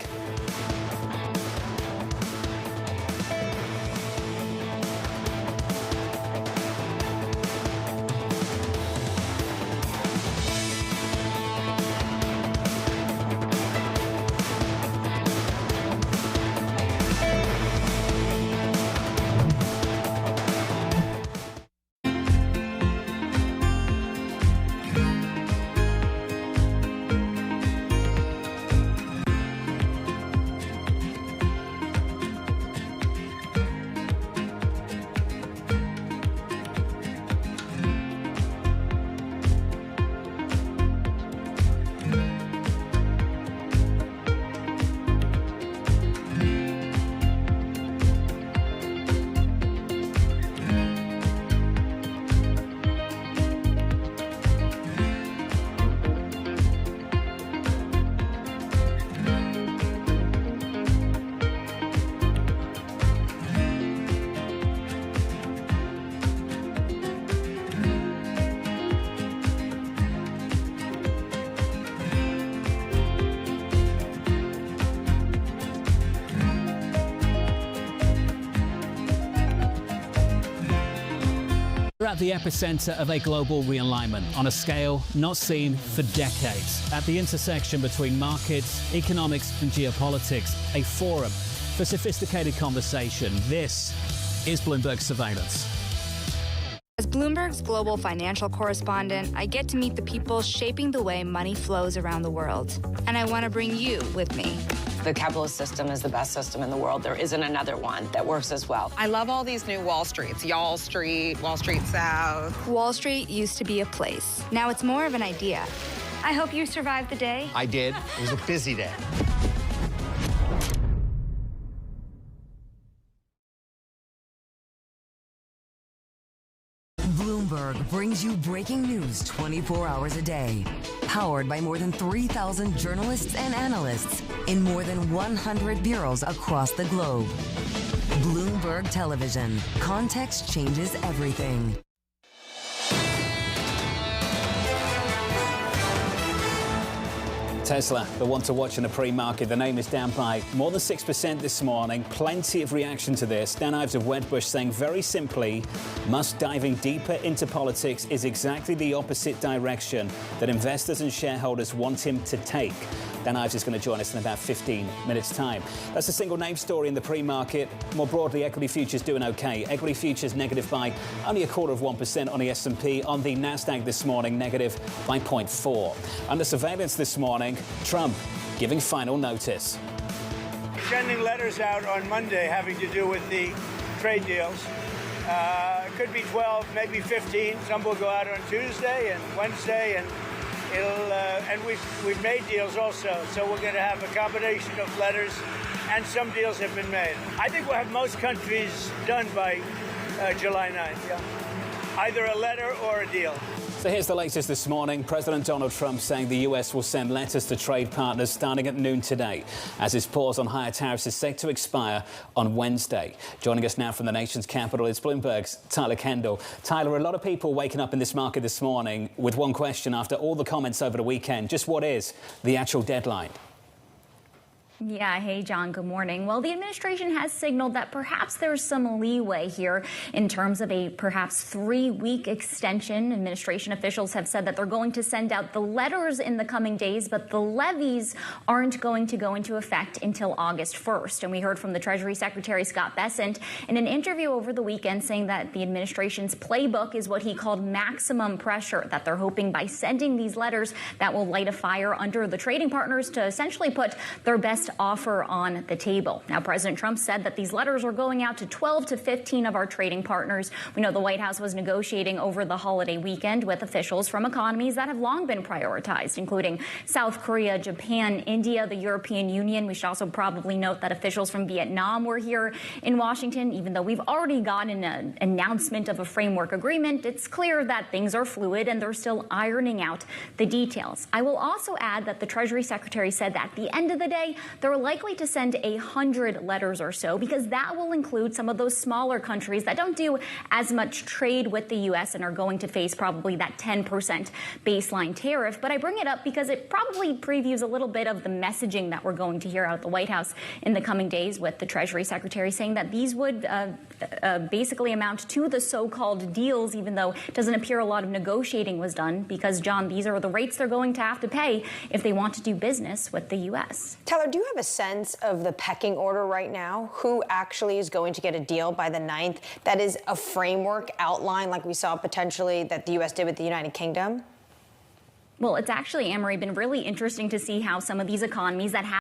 S4: We're at the epicenter of a global realignment on a scale not seen for decades. At the intersection between markets, economics and geopolitics, a forum for sophisticated conversation. This is Bloomberg Surveillance.
S23: As Bloomberg's global financial correspondent, I get to meet the people shaping the way money flows around the world. And I want to bring you with me.
S24: The capitalist system is the best system in the world. There isn't another one that works as well.
S25: I love all these new Wall Streets. Y'all Street, Wall Street South.
S23: Wall Street used to be a place. Now it's more of an idea. I hope you survived the day.
S26: I did. It was a busy day.
S7: Bloomberg brings you breaking news 24 hours a day. Powered by more than 3,000 journalists and analysts in more than 100 bureaus across the globe. Bloomberg Television. Context changes everything.
S19: Tesla, the one to watch in the pre-market. The name is down by more than 6% this morning. Plenty of reaction to this. Dan Ives of Wedbush saying very simply, Musk diving deeper into politics is exactly the opposite direction that investors and shareholders want him to take. Dan Ives is going to join us in about 15 minutes' time. That's a single name story in the pre-market. More broadly, equity futures doing okay. Equity futures negative by only 0.25% on the S&P. On the Nasdaq this morning, negative by 0.4. Under surveillance this morning, Trump giving final notice.
S20: Sending letters out on Monday having to do with the trade deals. Could be 12, maybe 15. Some will go out on Tuesday and Wednesday, and and we've made deals also. So we're going to have a combination of letters, and some deals have been made. I think we'll have most countries done by July 9th. Yeah. either a letter or a deal.
S19: So here's the latest this morning. President Donald Trump saying the U.S. will send letters to trade partners starting at noon today, as his pause on higher tariffs is set to expire on Wednesday. Joining us now from the nation's capital is Bloomberg's Tyler Kendall. Tyler, a lot of people waking up in this market this morning with one question after all the comments over the weekend. Just what is the actual deadline?
S5: Yeah, hey, John, good morning. Well, the administration has signaled that perhaps there's some leeway here in terms of a perhaps 3-week extension. Administration officials have said that they're going to send out the letters in the coming days, but the levies aren't going to go into effect until August 1st. And we heard from the Treasury Secretary, Scott Bessent, in an interview over the weekend saying that the administration's playbook is what he called maximum pressure, that they're hoping by sending these letters that will light a fire under the trading partners to essentially put their best offer on the table. Now, President Trump said that these letters are going out to 12 to 15 of our trading partners. We know the White House was negotiating over the holiday weekend with officials from economies that have long been prioritized, including South Korea, Japan, India, the European Union. We should also probably note that officials from Vietnam were here in Washington. Even though we've already gotten an announcement of a framework agreement, it's clear that things are fluid and they're still ironing out the details. I will also add that the Treasury Secretary said that at the end of the day, they're likely to send 100 letters or so, because that will include some of those smaller countries that don't do as much trade with the U.S. and are going to face probably that 10% baseline tariff. But I bring it up because it probably previews a little bit of the messaging that we're going to hear out of the White House in the coming days, with the Treasury Secretary saying that these would basically amount to the so-called deals, even though it doesn't appear a lot of negotiating was done, because, John, these are the rates they're going to have to pay if they want to do business with the U.S.
S22: Tyler, do you have a sense of the pecking order right now? Who actually is going to get a deal by the 9th? That is a framework outline like we saw potentially that the U.S. did with the United Kingdom?
S5: Well, it's actually, Anne-Marie, been really interesting to see how some of these economies that have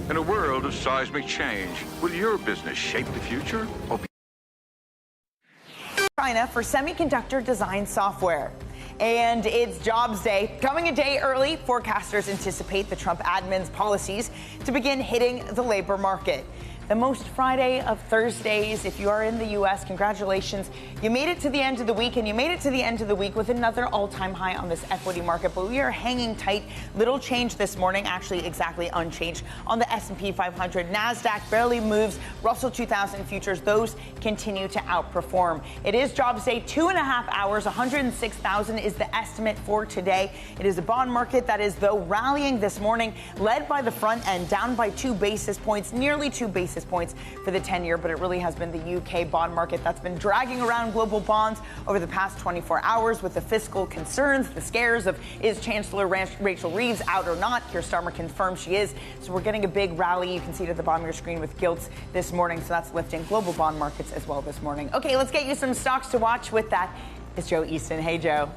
S3: In a world of seismic change, will your business shape the future or be
S6: China for semiconductor design software? And it's Jobs Day. Coming a day early, forecasters anticipate the Trump admin's policies to begin hitting the labor market. The most Friday of Thursdays. If you are in the U.S., congratulations. You made it to the end of the week, and you made it to the end of the week with another all-time high on this equity market. But we are hanging tight. Little change this morning, actually exactly unchanged on the S&P 500. NASDAQ barely moves. Russell 2000 futures, those continue to outperform. It is Jobs Day, 2.5 hours. 106,000 is the estimate for today. It is a bond market that is, though, rallying this morning, led by the front end, down by 2 basis points, nearly 2 basis points for the 10-year, but it really has been the UK bond market that's been dragging around global bonds over the past 24 hours with the fiscal concerns, the scares of is Chancellor Rachel Reeves out or not. Keir Starmer confirmed she is. So we're getting a big rally. You can see it at the bottom of your screen with gilts this morning. So that's lifting global bond markets as well this morning. Okay, let's get you some stocks to watch. With that is Joe Easton. Hey, Joe.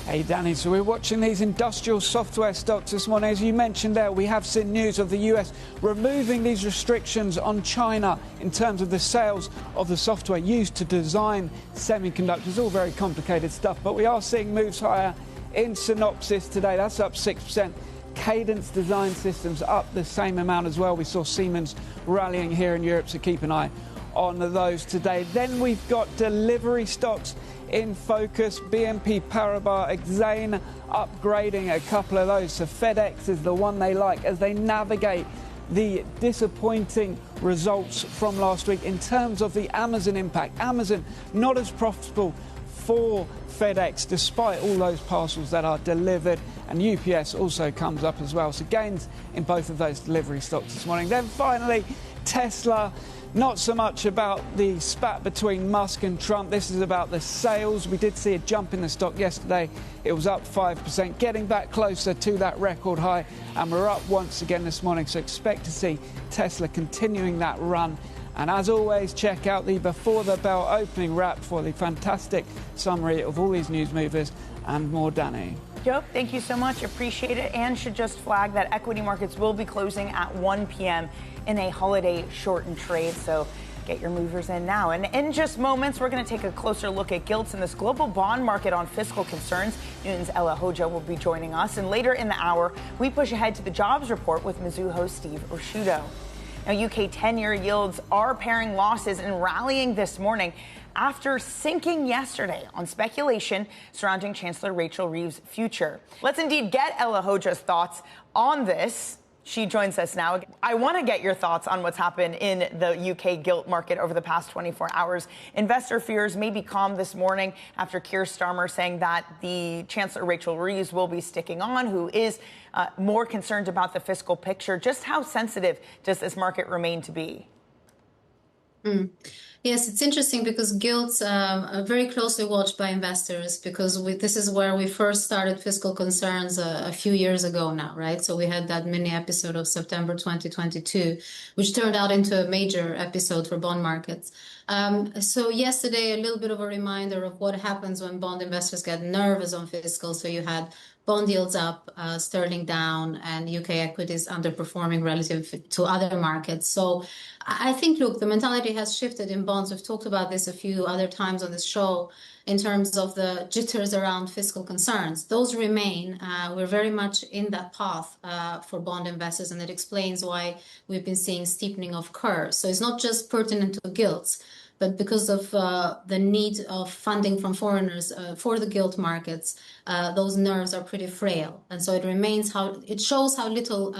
S8: Hey, Danny. So we're watching these industrial software stocks this morning. As you mentioned there, we have seen news of the US removing these restrictions on China in terms of the sales of the software used to design semiconductors. All very complicated stuff, but we are seeing moves higher in Synopsys today. That's up 6%. Cadence Design Systems up the same amount as well. We saw Siemens rallying here in Europe, so keep an eye on those today. Then we've got delivery stocks in focus. BNP Paribas, Exane upgrading a couple of those. So FedEx is the one they like as they navigate the disappointing results from last week in terms of the Amazon impact. Amazon not as profitable for FedEx despite all those parcels that are delivered, and UPS also comes up as well. So gains in both of those delivery stocks this morning. Then finally, Tesla. Not so much about the spat between Musk and Trump. This is about the sales. We did see a jump in the stock yesterday. It was up 5%, getting back closer to that record high. And we're up once again this morning. So expect to see Tesla continuing that run. And as always, check out the Before the Bell opening wrap for the fantastic summary of all these news movers and more, Danny.
S6: Joe, thank you so much. Appreciate it. And should just flag that equity markets will be closing at 1 p.m. in a holiday shortened trade. So get your movers in now. And in just moments, we're going to take a closer look at gilts in this global bond market on fiscal concerns. Noon's Ella Hoja will be joining us. And later in the hour, we push ahead to the jobs report with Mizuho's Steve Oshudo. Now, UK 10-year yields are pairing losses and rallying this morning after sinking yesterday on speculation surrounding Chancellor Rachel Reeves' future. Let's indeed get Ella Hoja's thoughts on this. She joins us now. I want to get your thoughts on what's happened in the UK gilt market over the past 24 hours. Investor fears may be calm this morning after Keir Starmer saying that the Chancellor Rachel Reeves will be sticking on, who is more concerned about the fiscal picture. Just how sensitive does this market remain to be?
S10: Yes, it's interesting because gilts are very closely watched by investors because this is where we first started fiscal concerns a few years ago now, right? So we had that mini episode of September 2022, which turned out into a major episode for bond markets. So yesterday, a little bit of a reminder of what happens when bond investors get nervous on fiscal. So you had bond yields up, sterling down, and UK equities underperforming relative to other markets. So I think, look, the mentality has shifted in bonds. We've talked about this a few other times on this show in terms of the jitters around fiscal concerns. Those remain. We're very much in that path for bond investors, and it explains why we've been seeing steepening of curves. So it's not just pertinent to gilts, but because of the need of funding from foreigners for the gilt markets, those nerves are pretty frail. And so it shows how little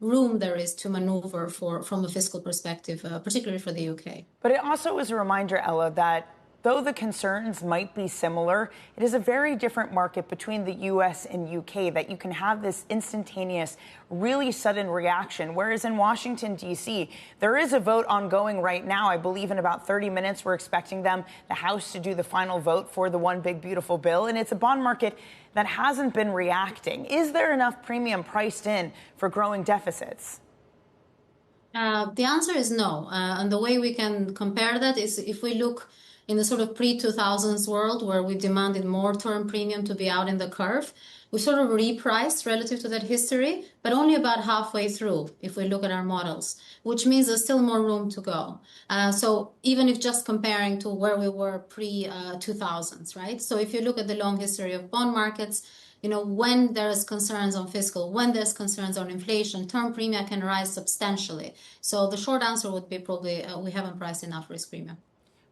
S10: room there is to maneuver from a fiscal perspective, particularly for the UK.
S6: But it also is a reminder, Ella, that though the concerns might be similar, it is a very different market between the US and UK, that you can have this instantaneous, really sudden reaction. Whereas in Washington, D.C., there is a vote ongoing right now. I believe in about 30 minutes, we're expecting the House to do the final vote for the One Big Beautiful Bill. And it's a bond market that hasn't been reacting. Is there enough premium priced in for growing deficits?
S10: The answer is no. And the way we can compare that is if we look in the sort of pre-2000s world where we demanded more term premium to be out in the curve, we sort of repriced relative to that history, but only about halfway through if we look at our models, which means there's still more room to go. So even if just comparing to where we were pre-2000s, right? So if you look at the long history of bond markets, you know, when there's concerns on fiscal, when there's concerns on inflation, term premium can rise substantially. So the short answer would be probably we haven't priced enough risk premium.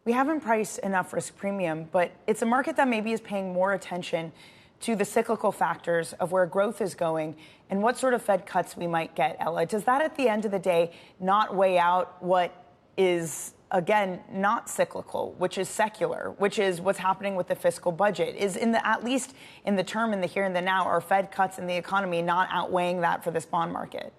S6: We haven't priced enough risk premium, but it's a market that maybe is paying more attention to the cyclical factors of where growth is going and what sort of Fed cuts we might get, Ella. Does that at the end of the day not weigh out what is, again, not cyclical, which is secular, which is what's happening with the fiscal budget? Is at least in the term, in the here and the now, are Fed cuts in the economy not outweighing that for this bond market?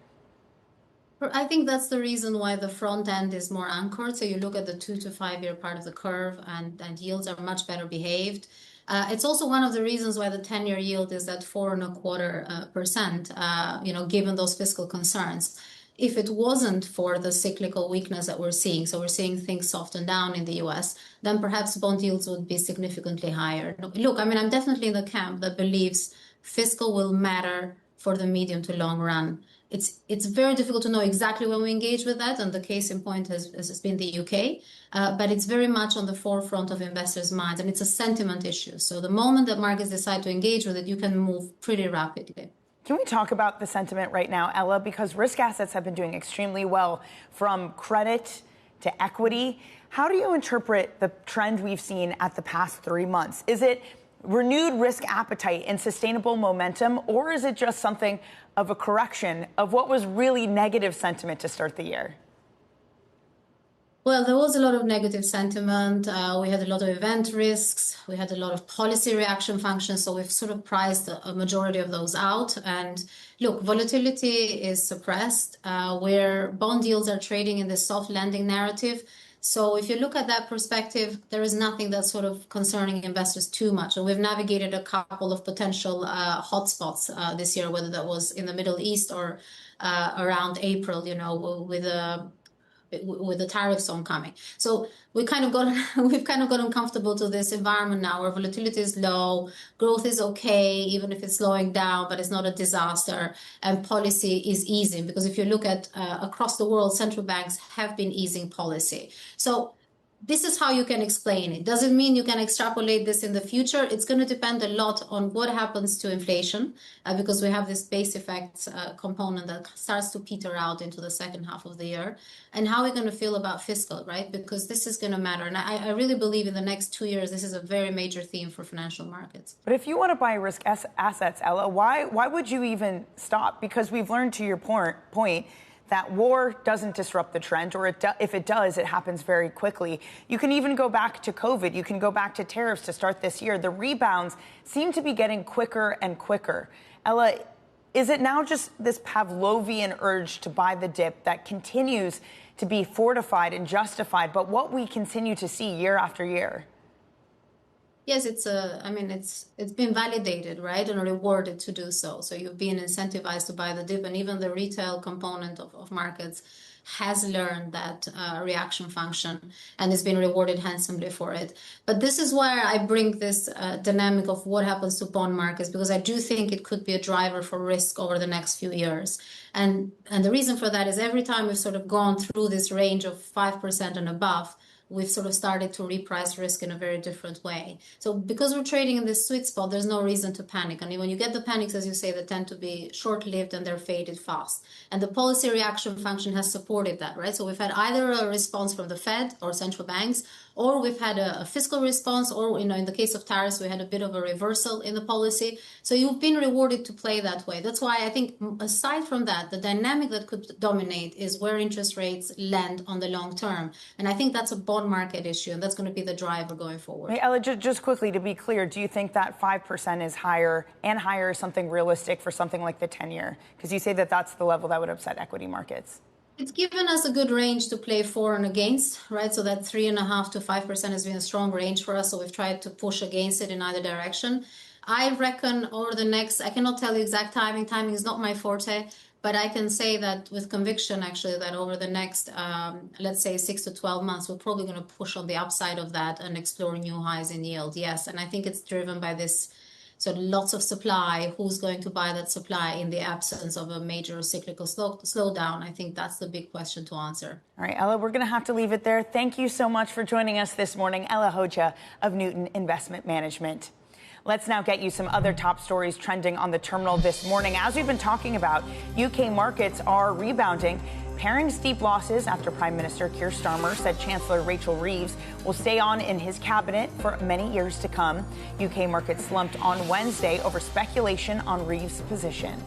S10: I think that's the reason why the front end is more anchored. So you look at the 2 to 5 year part of the curve and yields are much better behaved. It's also one of the reasons why the 10-year yield is at 4.25%, given those fiscal concerns. If it wasn't for the cyclical weakness that we're seeing, so we're seeing things soften down in the US, then perhaps bond yields would be significantly higher. Look, I mean, I'm definitely in the camp that believes fiscal will matter for the medium to long run. It's very difficult to know exactly when we engage with that, and the case in point has been the UK, but it's very much on the forefront of investors' minds, and it's a sentiment issue. So the moment that markets decide to engage with it, you can move pretty rapidly.
S6: Can we talk about the sentiment right now, Ella? Because risk assets have been doing extremely well, from credit to equity. How do you interpret the trend we've seen at the past 3 months? Is it renewed risk appetite and sustainable momentum, or is it just something of a correction of what was really negative sentiment to start the year?
S10: Well, there was a lot of negative sentiment. We had a lot of event risks. We had a lot of policy reaction functions. So we've sort of priced a majority of those out. And look, volatility is suppressed, where bond yields are trading in the soft landing narrative. So if you look at that perspective, there is nothing that's sort of concerning investors too much. And we've navigated a couple of potential hotspots this year, whether that was in the Middle East or around April, with the tariffs oncoming. So we've kind of gotten comfortable to this environment now where volatility is low, growth is okay, even if it's slowing down, but it's not a disaster, and policy is easing. Because if you look at across the world, central banks have been easing policy. So this is how you can explain it. Doesn't mean you can extrapolate this in the future. It's going to depend a lot on what happens to inflation, because we have this base effects component that starts to peter out into the second half of the year, and how we're going to feel about fiscal, right? Because this is going to matter. And I really believe in the next 2 years, this is a very major theme for financial markets.
S6: But if you want to buy risk assets, Ella, why would you even stop? Because we've learned, to your point, that war doesn't disrupt the trend, or if it does, it happens very quickly. You can even go back to COVID. You can go back to tariffs to start this year. The rebounds seem to be getting quicker and quicker. Ella, is it now just this Pavlovian urge to buy the dip that continues to be fortified and justified, but what we continue to see year after year?
S10: Yes, it's been validated, right, and rewarded to do so. So you've been incentivized to buy the dip, and even the retail component of markets has learned that reaction function and has been rewarded handsomely for it. But this is where I bring this dynamic of what happens to bond markets, because I do think it could be a driver for risk over the next few years. And the reason for that is every time we've sort of gone through this range of 5% and above, we've sort of started to reprice risk in a very different way. So because we're trading in this sweet spot, there's no reason to panic. And when you get the panics, as you say, they tend to be short-lived and they're faded fast. And the policy reaction function has supported that, right? So we've had either a response from the Fed or central banks, or we've had a fiscal response, or in the case of tariffs, we had a bit of a reversal in the policy. So you've been rewarded to play that way. That's why I think, aside from that, the dynamic that could dominate is where interest rates land on the long term. And I think that's a bond market issue, and that's going to be the driver going forward.
S6: Hey, Ella, just quickly, to be clear, do you think that 5% is higher, and higher is something realistic for something like the 10-year? Because you say that that's the level that would upset equity markets.
S10: It's given us a good range to play for and against, right? So that 3.5% to 5% has been a strong range for us. So we've tried to push against it in either direction. I reckon over the next, I cannot tell you exact timing. Timing is not my forte, But I can say that with conviction, actually, that over the next, let's say 6 to 12 months, we're probably going to push on the upside of that and explore new highs in yield. Yes, and I think it's driven by this sort of lots of supply. Who's going to buy that supply in the absence of a major cyclical slowdown? I think that's the big question to answer.
S6: All right, Ella, we're going to have to leave it there. Thank you so much for joining us this morning. Ella Hoja of Newton Investment Management. Let's now get you some other top stories trending on the terminal this morning. As we've been talking about, UK markets are rebounding, paring steep losses after Prime Minister Keir Starmer said Chancellor Rachel Reeves will stay on in his cabinet for many years to come. UK markets slumped on Wednesday over speculation on Reeves' position.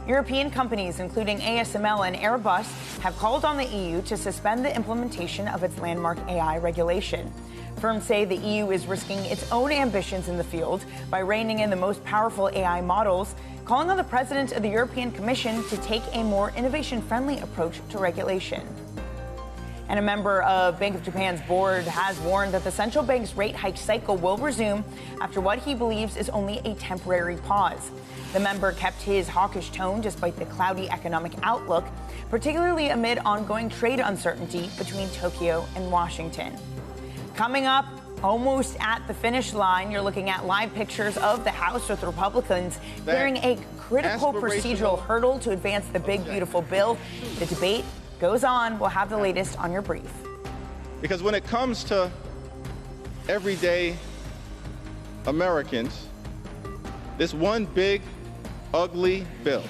S6: European companies, including ASML and Airbus, have called on the EU to suspend the implementation of its landmark AI regulation. Firms say the EU is risking its own ambitions in the field by reining in the most powerful AI models, calling on the president of the European Commission to take a more innovation-friendly approach to regulation. And a member of Bank of Japan's board has warned that the central bank's rate hike cycle will resume after what he believes is only a temporary pause. The member kept his hawkish tone despite the cloudy economic outlook, particularly amid ongoing trade uncertainty between Tokyo and Washington. Coming up, almost at the finish line, you're looking at live pictures of the House with Republicans clearing a critical procedural hurdle to advance the big, beautiful bill. The debate goes on. We'll have the latest on your brief.
S11: Because when it comes to everyday Americans, this one big, ugly bill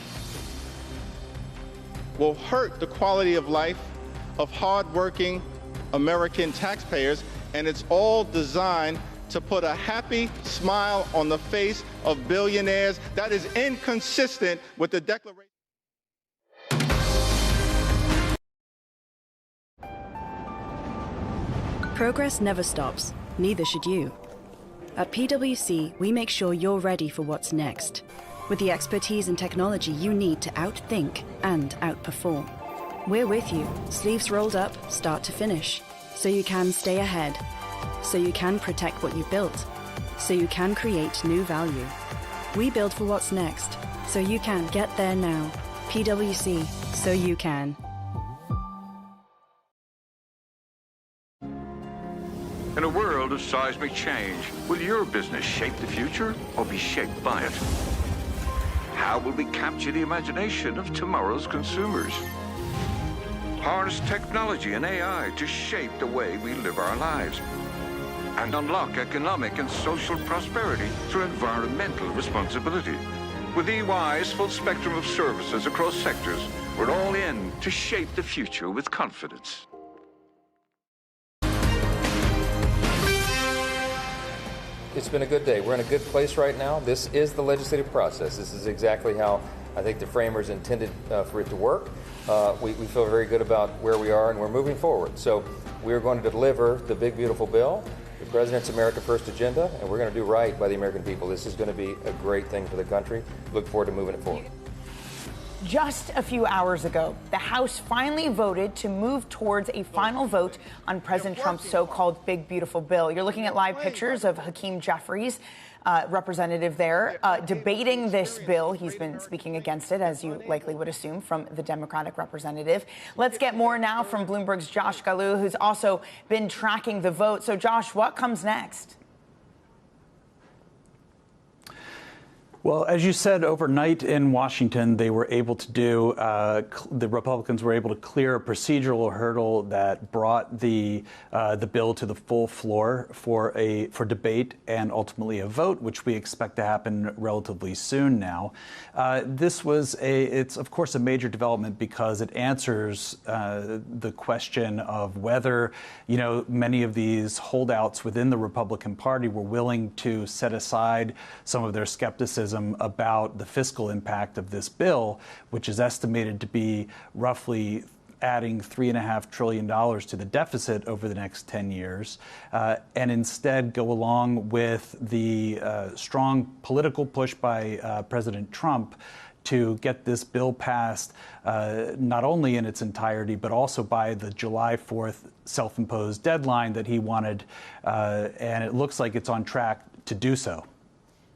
S11: will hurt the quality of life of hardworking American taxpayers. And it's all designed to put a happy smile on the face of billionaires. That is inconsistent with the declaration.
S12: Progress never stops, neither should you. At PwC, we make sure you're ready for what's next, with the expertise and technology you need to outthink and outperform. We're with you, sleeves rolled up, start to finish, so you can stay ahead, so you can protect what you built, so you can create new value. We build for what's next, so you can get there now. PwC, so you can.
S3: In a world of seismic change, will your business shape the future or be shaped by it? How will we capture the imagination of tomorrow's consumers? Harness technology and AI to shape the way we live our lives, and unlock economic and social prosperity through environmental responsibility. With EY's full spectrum of services across sectors, we're all in to shape the future with confidence.
S13: It's been a good day. We're in a good place right now. This is the legislative process. This is exactly how I think the framers intended for it to work. We feel very good about where we are, and we're moving forward. So we're going to deliver the big, beautiful bill, the President's America First agenda, and we're going to do right by the American people. This is going to be a great thing for the country. Look forward to moving it forward.
S6: Just a few hours ago, the House finally voted to move towards a final vote on President Trump's so-called big, beautiful bill. You're looking at live pictures of Hakeem Jeffries, representative there, debating this bill. He's been speaking against it, as you likely would assume, from the Democratic representative. Let's get more now from Bloomberg's Josh Galou, who's also been tracking the vote. So, Josh, what comes next?
S14: Well, as you said, overnight in Washington, they were able to do, the Republicans were able to clear a procedural hurdle that brought the bill to the full floor for debate and ultimately a vote, which we expect to happen relatively soon now. It's of course a major development because it answers the question of whether, many of these holdouts within the Republican Party were willing to set aside some of their skepticism about the fiscal impact of this bill, which is estimated to be roughly adding $3.5 trillion to the deficit over the next 10 years, and instead go along with the strong political push by President Trump to get this bill passed not only in its entirety, but also by the July 4th self-imposed deadline that he wanted, and it looks like it's on track to do so.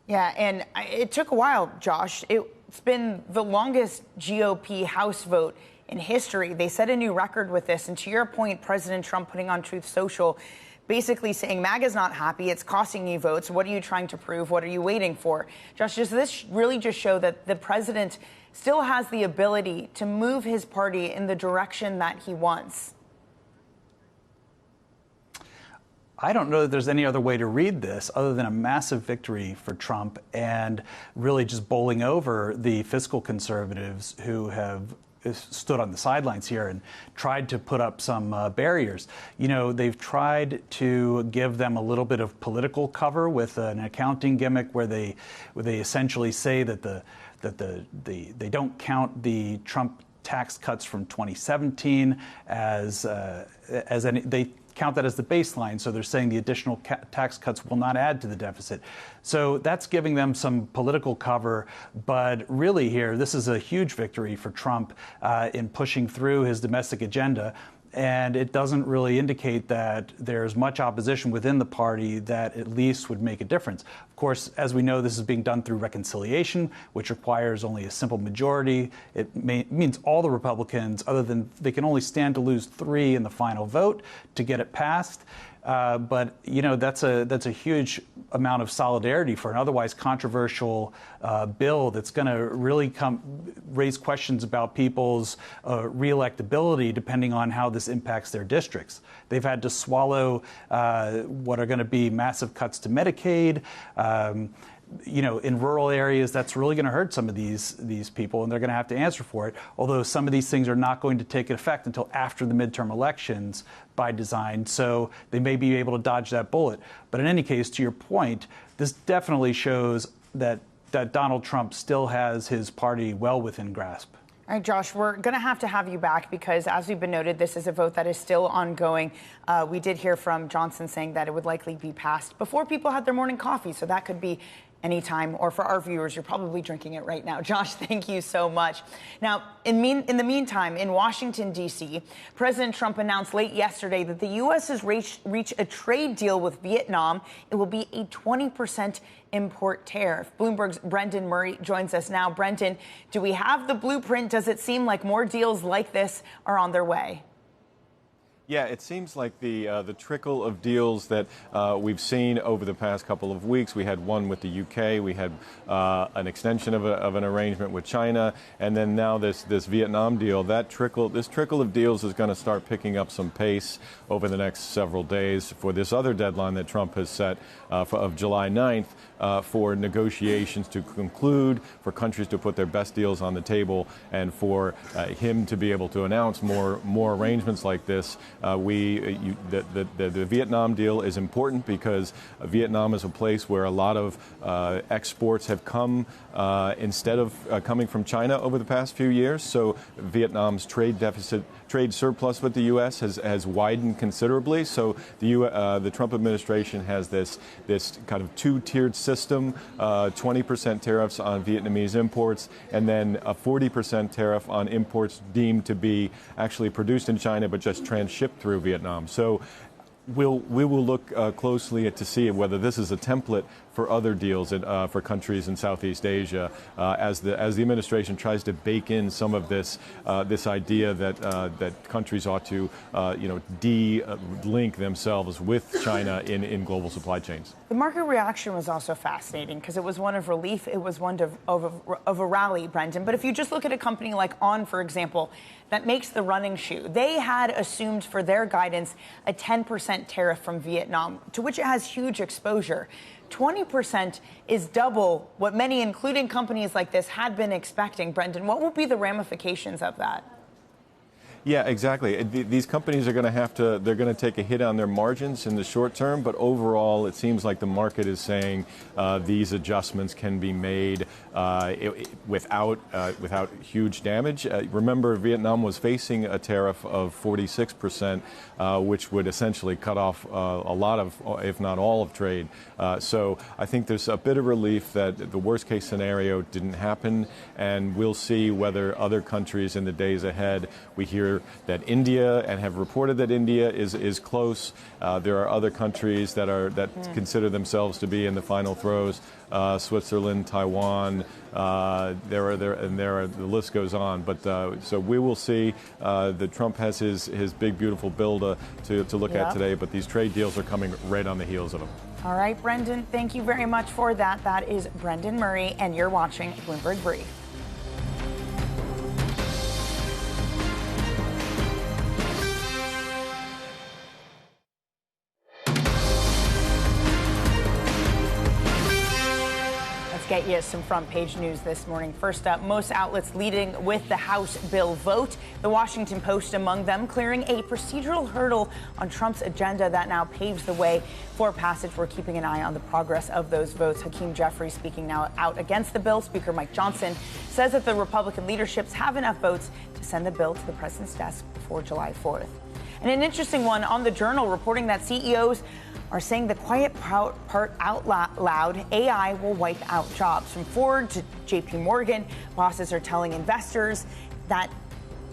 S6: Yeah, and it took a while, Josh. It's been the longest GOP House vote in history. They set a new record with this. And to your point, President Trump putting on Truth Social, basically saying MAGA's not happy. It's costing you votes. What are you trying to prove? What are you waiting for? Josh, does this really just show that the president still has the ability to move his party in the direction that he wants?
S14: I don't know that there's any other way to read this other than a massive victory for Trump and really just bowling over the fiscal conservatives who have stood on the sidelines here and tried to put up some barriers. You know, they've tried to give them a little bit of political cover with an accounting gimmick where they essentially say that they don't count the Trump tax cuts from 2017 as any. They count that as the baseline, so they're saying the additional tax cuts will not add to the deficit. So that's giving them some political cover, but really here, this is a huge victory for Trump in pushing through his domestic agenda. And it doesn't really indicate that there's much opposition within the party that at least would make a difference. Of course, as we know, this is being done through reconciliation, which requires only a simple majority. It means all the Republicans, other than they can only stand to lose 3 in the final vote to get it passed. But, you know, that's a huge amount of solidarity for an otherwise controversial bill that's going to really raise questions about people's reelectability depending on how this impacts their districts. They've had to swallow what are going to be massive cuts to Medicaid. You know, in rural areas, that's really going to hurt some of these people, and they're going to have to answer for it, although some of these things are not going to take effect until after the midterm elections by design, so they may be able to dodge that bullet. But in any case, to your point, this definitely shows that Donald Trump still has his party well within grasp.
S6: All right, Josh, we're going to have you back because, as we've been noted, this is a vote that is still ongoing. We did hear from Johnson saying that it would likely be passed before people had their morning coffee, so that could be anytime, or for our viewers, you're probably drinking it right now. Josh, thank you so much. Now, in the meantime, in Washington, D.C., President Trump announced late yesterday that the U.S. has reached a trade deal with Vietnam. It will be a 20% import tariff. Bloomberg's Brendan Murray joins us now. Brendan, do we have the blueprint? Does it seem like more deals like this are on their way?
S9: Yeah, it seems like the trickle of deals that we've seen over the past couple of weeks. We had one with the UK. We had an extension of an arrangement with China, and then now this Vietnam deal. This trickle of deals is going to start picking up some pace over the next several days for this other deadline that Trump has set of July 9th for negotiations to conclude, for countries to put their best deals on the table, and for him to be able to announce more arrangements like this. The Vietnam deal is important because Vietnam is a place where a lot of exports have come instead of coming from China over the past few years. So Vietnam's trade surplus with the U.S. has widened considerably. So the Trump administration has this kind of two-tiered system: 20% tariffs on Vietnamese imports, and then a 40% tariff on imports deemed to be actually produced in China but just transshipped through Vietnam. So we will look closely to see whether this is a template for other deals for countries in Southeast Asia, as the administration tries to bake in some of this idea that countries ought to de-link themselves with China in global supply chains.
S6: The market reaction was also fascinating because it was one of relief. It was one of a rally, Brendan. But if you just look at a company like On, for example, that makes the running shoe, they had assumed for their guidance a 10% tariff from Vietnam, to which it has huge exposure. 20% is double what many, including companies like this, had been expecting. Brendan, what will be the ramifications of that?
S9: Yeah, exactly. These companies are going to they're going to take a hit on their margins in the short term, but overall it seems like the market is saying these adjustments can be made without huge damage. Remember, Vietnam was facing a tariff of 46%, which would essentially cut off a lot of, if not all of trade. So I think there's a bit of relief that the worst case scenario didn't happen, and we'll see whether other countries in the days ahead, we hear hear that India, and have reported that India is close. There are other countries that consider themselves to be in the final throes. Switzerland, Taiwan, the list goes on. But so we will see that Trump has his big, beautiful bill to look at today. But these trade deals are coming right on the heels of him.
S6: All right, Brendan, thank you very much for that. That is Brendan Murray, and you're watching Bloomberg Brief. Get you some front page news this morning. First up, most outlets leading with the House bill vote. The Washington Post among them, clearing a procedural hurdle on Trump's agenda that now paves the way for passage. We're keeping an eye on the progress of those votes. Hakeem Jeffries speaking now out against the bill. Speaker Mike Johnson says that the Republican leaderships have enough votes to send the bill to the president's desk before July 4th. And an interesting one on the Journal reporting that CEOs are saying the quiet part out loud, AI will wipe out jobs. From Ford to JP Morgan, bosses are telling investors that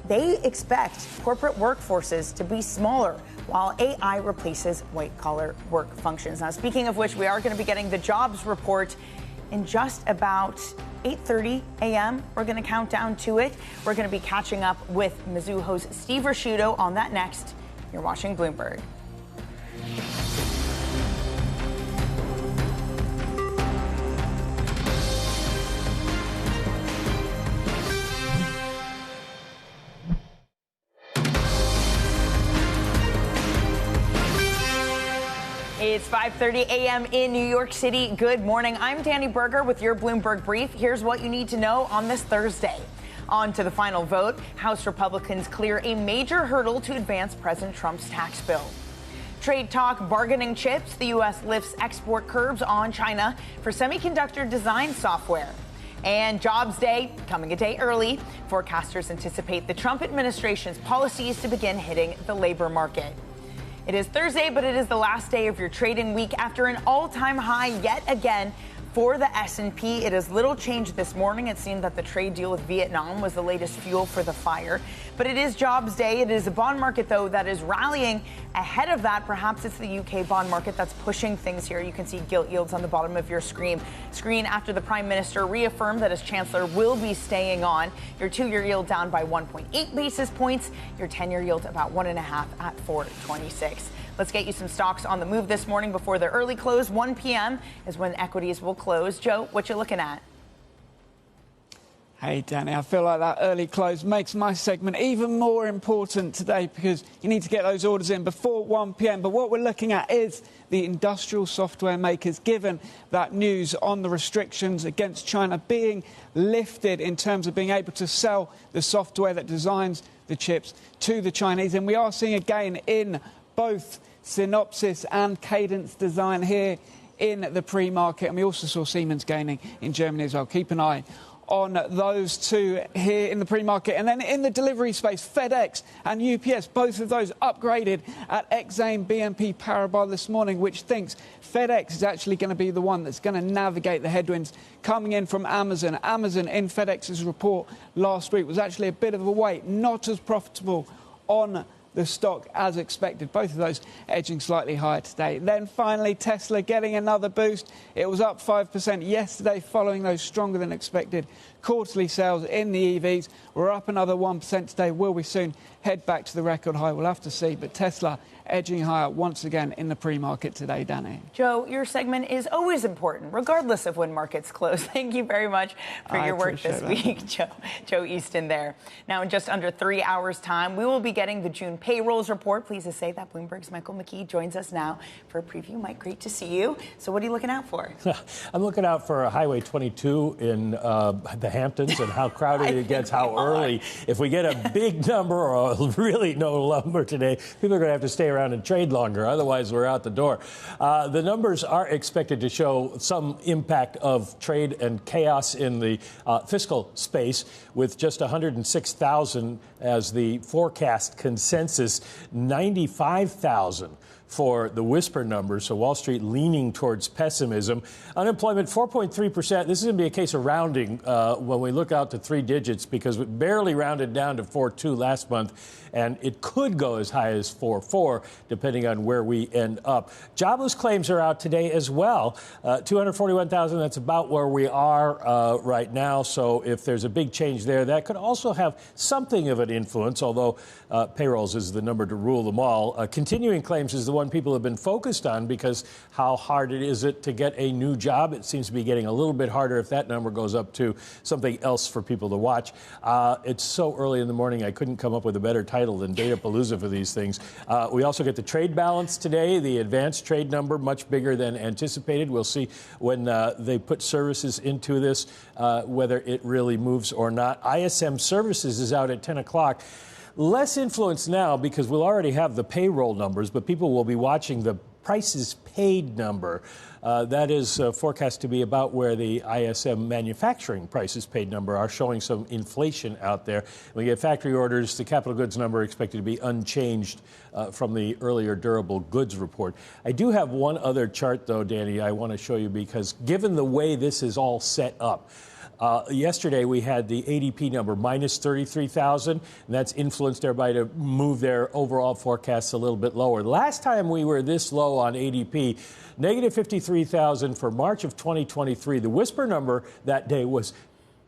S6: they expect corporate workforces to be smaller while AI replaces white-collar work functions. Now, speaking of which, we are going to be getting the jobs report in just about 8:30 a.m. We're going to count down to it. We're going to be catching up with Mizuho's Steve Rasciuto on that next. You're watching Bloomberg. It's 5:30 a.m. in New York City. Good morning. I'm Danny Berger with your Bloomberg Brief. Here's what you need to know on this Thursday. On to the final vote. House Republicans clear a major hurdle to advance President Trump's tax bill. Trade talk, bargaining chips. The U.S. lifts export curbs on China for semiconductor design software. And Jobs Day coming a day early. Forecasters anticipate the Trump administration's policies to begin hitting the labor market. It is Thursday, but it is the last day of your trading week after an all-time high yet again for the S&P. It is little change this morning. It seemed that the trade deal with Vietnam was the latest fuel for the fire. But it is Jobs Day. It is a bond market, though, that is rallying ahead of that. Perhaps it's the UK bond market that's pushing things here. You can see gilt yields on the bottom of your screen after the Prime Minister reaffirmed that his Chancellor will be staying on. Your 2-year yield down by 1.8 basis points. Your 10-year yield about 1.5 at 4.26. Let's get you some stocks on the move this morning before the early close. 1 p.m. is when equities will close. Joe, what you looking at?
S8: Hey, Danny, I feel like that early close makes my segment even more important today because you need to get those orders in before 1 p.m. But what we're looking at is the industrial software makers, given that news on the restrictions against China being lifted in terms of being able to sell the software that designs the chips to the Chinese. And we are seeing a gain in both Synopsys and Cadence Design here in the pre-market. And we also saw Siemens gaining in Germany as well. Keep an eye on those two here in the pre-market. And then in the delivery space, FedEx and UPS, both of those upgraded at Exane BNP Paribas this morning, which thinks FedEx is actually going to be the one that's going to navigate the headwinds coming in from Amazon. Amazon, in FedEx's report last week, was actually a bit of a wait, not as profitable on the stock as expected. Both of those edging slightly higher today. Then finally, Tesla getting another boost. It was up 5% yesterday following those stronger than expected quarterly sales in the EVs. We're up another 1% today. Will we soon head back to the record high? We'll have to see. But Tesla edging higher once again in the pre-market today, Danny.
S6: Joe, your segment is always important, regardless of when markets close. Thank you very much for your work this week, Joe Easton there. Now, in just under 3 hours' time, we will be getting the June payrolls report. Pleased to say that Bloomberg's Michael McKee joins us now for a preview. Mike, great to see you. So what are you looking out for?
S15: I'm looking out for Highway 22 in the Hamptons and how crowded it gets, how early. If we get a big number or really no number today, people are going to have to stay around and trade longer. Otherwise, we're out the door. The numbers are expected to show some impact of trade and chaos in the fiscal space, with just 106,000 as the forecast consensus, 95,000 for the whisper numbers. So Wall Street leaning towards pessimism. Unemployment 4.3%. This is going to be a case of rounding when we look out to 3 digits, because we barely rounded down to 4.2 last month, and it could go as high as 4.4 depending on where we end up. Jobless claims are out today as well. 241,000. That's about where we are right now. So if there's a big change there, that could also have something of an influence, although payrolls is the number to rule them all. Continuing claims is the one people have been focused on, because how hard is it to get a new job? It seems to be getting a little bit harder. If that number goes up to something else for people to watch. It's so early in the morning, I couldn't come up with a better title than Data Palooza for these things. We also get the trade balance today, the advanced trade number, much bigger than anticipated. We'll see when they put services into this, whether it really moves or not. ISM Services is out at 10 o'clock. Less influence now because we'll already have the payroll numbers, but people will be watching the prices paid number. That is forecast to be about where the ISM manufacturing prices paid number are, showing some inflation out there. We get factory orders, the capital goods number expected to be unchanged from the earlier durable goods report. I do have one other chart, though, Danny, I want to show you, because given the way this is all set up, yesterday we had the ADP number minus 33,000, and that's influenced everybody to move their overall forecasts a little bit lower. Last time we were this low on ADP, negative 53,000 for March of 2023. The whisper number that day was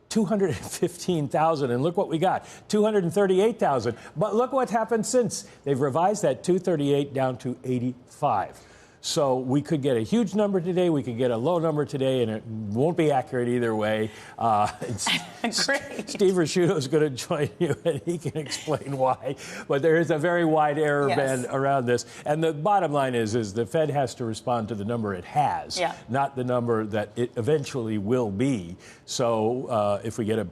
S15: 215,000, and look what we got, 238,000. But look what happened since. They've revised that 238 down to 85. So we could get a huge number today, we could get a low number today, and it won't be accurate either way.
S6: Great.
S15: Steve Rasciuto is going to join you, and he can explain why. But there is a very wide error band around this. And the bottom line is the Fed has to respond to the number it has, not the number that it eventually will be. So if we get a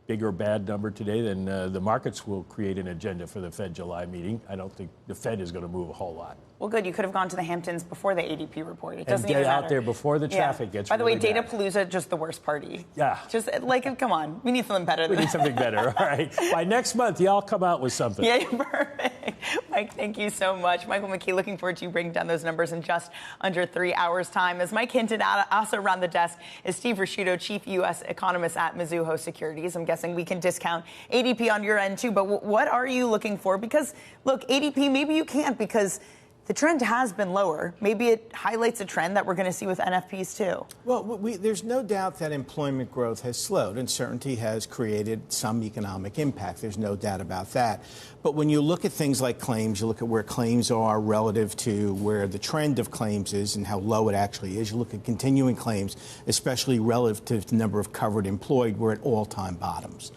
S15: big or bad number today, then the markets will create an agenda for the Fed July meeting. I don't think the Fed is going to move a whole lot.
S6: Well, good. You could have gone to the Hamptons before the ADP report. It doesn't
S15: and get
S6: even matter.
S15: out there before the traffic gets
S6: By the
S15: really
S6: way, Data
S15: bad.
S6: Palooza, just the worst party.
S15: Yeah.
S6: Just like, come on. We need something better than
S15: We need something better. All right. By next month, y'all come out with something.
S6: Yeah, perfect. Mike, thank you so much. Michael McKee, looking forward to you breaking down those numbers in just under 3 hours' time. As Mike hinted at, also around the desk is Steve Rasciuto, Chief U.S. Economist at Mizuho Securities. I'm guessing we can discount ADP on your end, too. But what are you looking for? Because, look, ADP, maybe you can't, because the trend has been lower. Maybe it highlights a trend that we're going to see with NFPs, too.
S1: Well, there's no doubt that employment growth has slowed. Uncertainty has created some economic impact. There's no doubt about that. But when you look at things like claims, you look at where claims are relative to where the trend of claims is and how low it actually is. You look at continuing claims, especially relative to the number of covered employed, we're at all-time bottoms.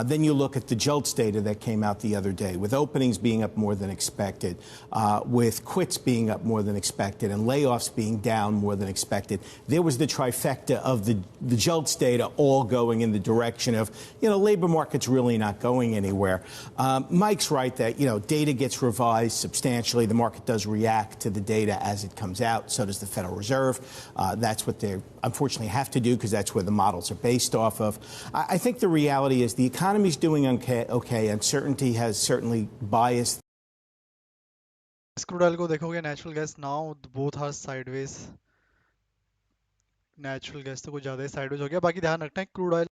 S1: Then you look at the JOLTS data that came out the other day, with openings being up more than expected, with quits being up more than expected, and layoffs being down more than expected. There was the trifecta of the JOLTS data all going in the direction of, labor market's really not going anywhere. Mike's right that, data gets revised substantially. The market does react to the data as it comes out. So does the Federal Reserve. That's what they unfortunately have to do, because that's where the models are based off of. I think the reality is the economy's doing okay. Uncertainty has certainly biased.
S16: CrudeOil को देखोगे, natural gas now both are sideways. Natural gas तो कुछ ज़्यादा ही sideways हो गया. बाकी ध्यान रखना है, crude oil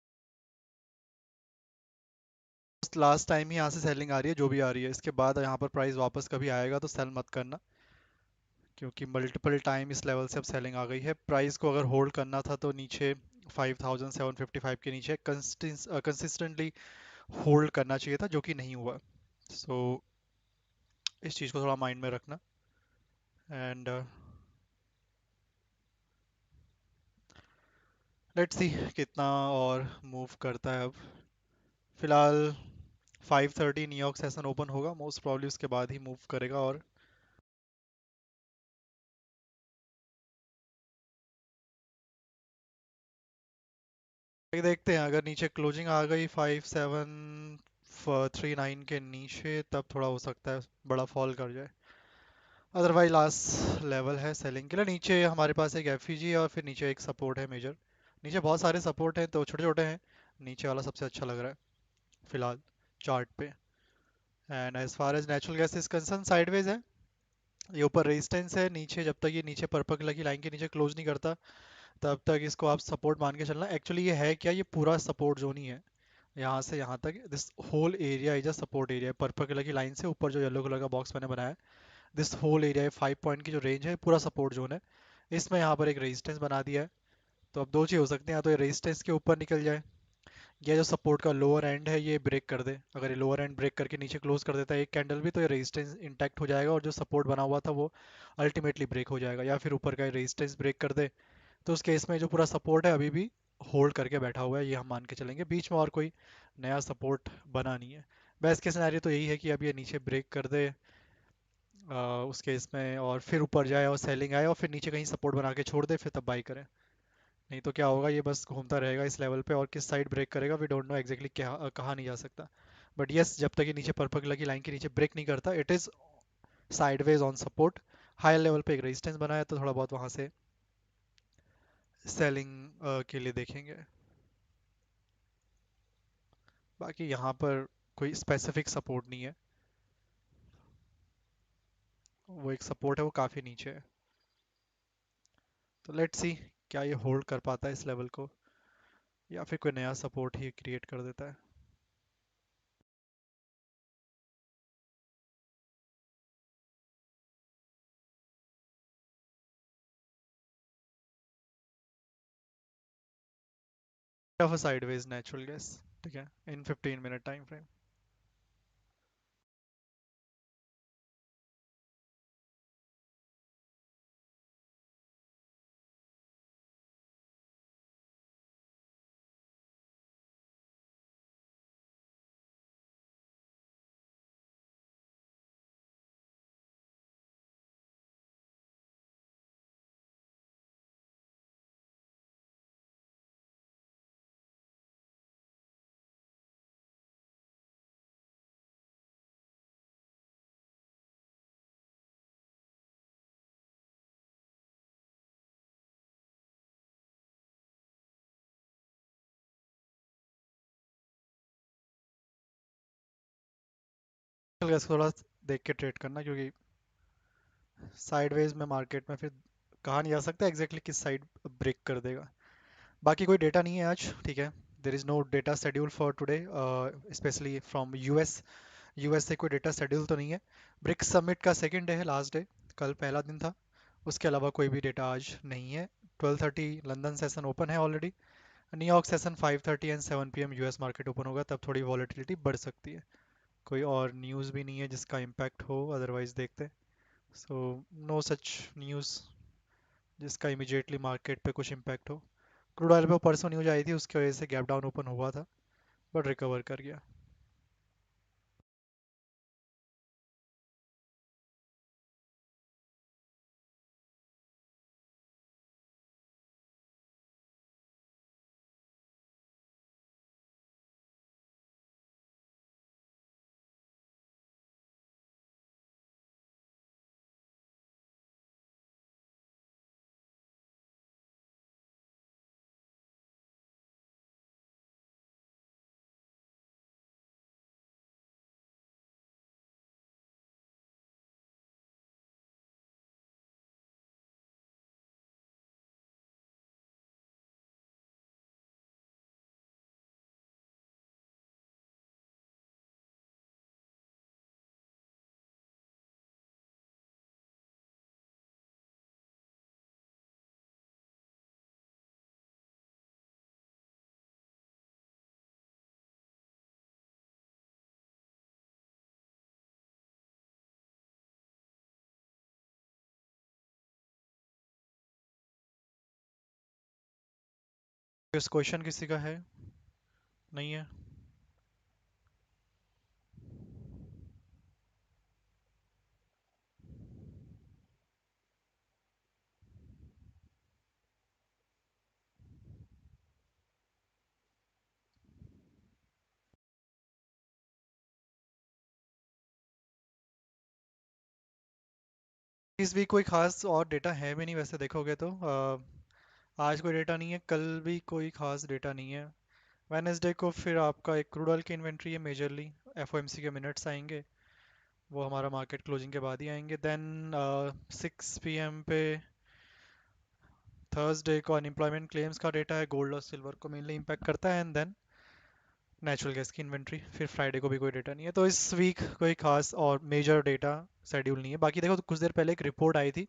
S16: लास्ट टाइम ही यहाँ से सेलिंग आ रही है, जो भी आ रही है. इसके बाद यहाँ पर प्राइस वापस कभी आएगा तो सेल मत करना, क्योंकि मल्टीपल टाइम इस लेवल से अब सेलिंग आ गई है. प्राइस को अगर होल्ड करना था तो नीचे 5755 के नीचे कंसिस्टेंटली होल्ड करना चाहिए था, जो कि नहीं हुआ. सो इस चीज़ को थोड़ा माइंड में रखना. एंड लेट्स सी कितना और मूव करता है. अब फिलहाल 5:30 न्यूयॉर्क सेशन ओपन होगा, मोस्ट प्रॉब्ली उसके बाद ही मूव करेगा. और देखते हैं, अगर नीचे क्लोजिंग आ गई 5739 के नीचे, तब थोड़ा हो सकता है बड़ा फॉल कर जाए. अदरवाइज लास्ट लेवल है सेलिंग के लिए. नीचे हमारे पास एक एफईजी है और फिर नीचे एक सपोर्ट है मेजर. नीचे बहुत सारे सपोर्ट हैं, तो छोटे छोटे हैं. नीचे वाला सबसे अच्छा लग रहा है फिलहाल चार्ट पे. And as far as natural gas is concern, sideways है. ये ऊपर रेजिस्टेंस है, नीचे जब तक ये नीचे पर्पल कलर की लाइन के नीचे क्लोज नहीं करता तब तक इसको आप सपोर्ट मान के चलना। एक्चुअली ये है क्या, ये पूरा सपोर्ट जोन ही है, यहाँ से यहाँ तक this whole area is a support area. Purple colour की लाइन से ऊपर जो येलो कलर का बॉक्स मैंने बनाया है, दिस होल एरिया 5 पॉइंट की जो रेंज है पूरा सपोर्ट जोन है। इसमें यहाँ पर एक रेजिस्टेंस बना दिया है, तो अब दो चीज़ हो सकती हैं, या तो ये रेजिस्टेंस के ऊपर निकल जाए या जो सपोर्ट का लोअर एंड है ये ब्रेक कर दे। अगर ये लोअर एंड ब्रेक करके नीचे क्लोज कर देता है एक कैंडल भी, तो ये रेजिस्टेंस इंटैक्ट हो जाएगा और जो सपोर्ट बना हुआ था वो अल्टीमेटली ब्रेक हो जाएगा। या फिर ऊपर का रेजिस्टेंस ब्रेक कर दे तो उस केस में जो पूरा सपोर्ट है अभी भी होल्ड करके बैठा हुआ है, ये हम मान के चलेंगे। बीच में और कोई नया सपोर्ट बना नहीं है। बेस्ट के सिनेरियो तो यही है कि अब ये नीचे ब्रेक कर दे उस केस में, और फिर ऊपर जाए और सेलिंग आए और फिर नीचे कहीं सपोर्ट बना के छोड़ दे, फिर तब बाई करें। नहीं तो क्या होगा, ये बस घूमता रहेगा इस लेवल पे और किस साइड ब्रेक करेगा वी डोंट नो एग्जैक्टली, क्या कहा नहीं जा सकता। बट यस, जब तक ये नीचे पर्पल कलर की लाइन के नीचे ब्रेक नहीं करता it is sideways on support. Higher level पे एक रेजिस्टेंस बना है तो थोड़ा बहुत वहाँ से सेलिंग के लिए देखेंगे। बाकी यहाँ पर कोई स्पेसिफिक सपोर्ट नहीं है, वो एक सपोर्ट है वो काफ़ी नीचे है। तो लेट्स सी क्या ये होल्ड कर पाता है इस लेवल को या फिर कोई नया सपोर्ट ही क्रिएट कर देता है। Of a sideways natural gas, ठीक है, इन 15 मिनट टाइम फ्रेम। गैस थोड़ा देख के ट्रेड करना, क्योंकि साइडवेज में मार्केट में फिर कहा नहीं जा सकता एग्जैक्टली किस साइड ब्रेक कर देगा। बाकी कोई डेटा नहीं है आज, ठीक है, there is no data schedule for today specially from US. US से कोई डेटा शेड्यूल तो नहीं है। ब्रिक्स समिट का सेकंड डे है, लास्ट डे, कल पहला दिन था। उसके अलावा कोई भी डेटा आज नहीं है। 12:30 लंदन सेशन ओपन है already. New York session 5:30 and 7 PM US market open होगा, तब थोड़ी वॉलेटिलिटी बढ़ सकती है। कोई और न्यूज़ भी नहीं है जिसका इम्पैक्ट हो, अदरवाइज देखते। सो नो सच न्यूज़ जिसका इमिजिएटली मार्केट पे कुछ इम्पैक्ट हो। क्रूड ऑयल पे परसों न्यूज आई थी, उसकी वजह से गैप डाउन ओपन हुआ था बट रिकवर कर गया। इस क्वेश्चन किसी का है? नहीं है? इस वीक कोई खास और डेटा है भी नहीं वैसे देखोगे तो। आज कोई डेटा नहीं है, कल भी कोई खास डेटा नहीं है। वेनेसडे को फिर आपका एक क्रूड ऑयल की इन्वेंट्री है मेजरली, एफओएमसी के मिनट्स आएंगे। वो हमारा मार्केट क्लोजिंग के बाद ही आएंगे। देन 6 PM पे थर्सडे को अनएम्प्लॉयमेंट क्लेम्स का डेटा है, गोल्ड और सिल्वर को मेनली इम्पैक्ट करता है, एंड देन नेचुरल गैस की इन्वेंट्री। फिर फ्राइडे को भी कोई डेटा नहीं है, तो इस वीक कोई खास और मेजर डेटा शेड्यूल नहीं है। बाकी देखो, तो कुछ देर पहले एक रिपोर्ट आई थी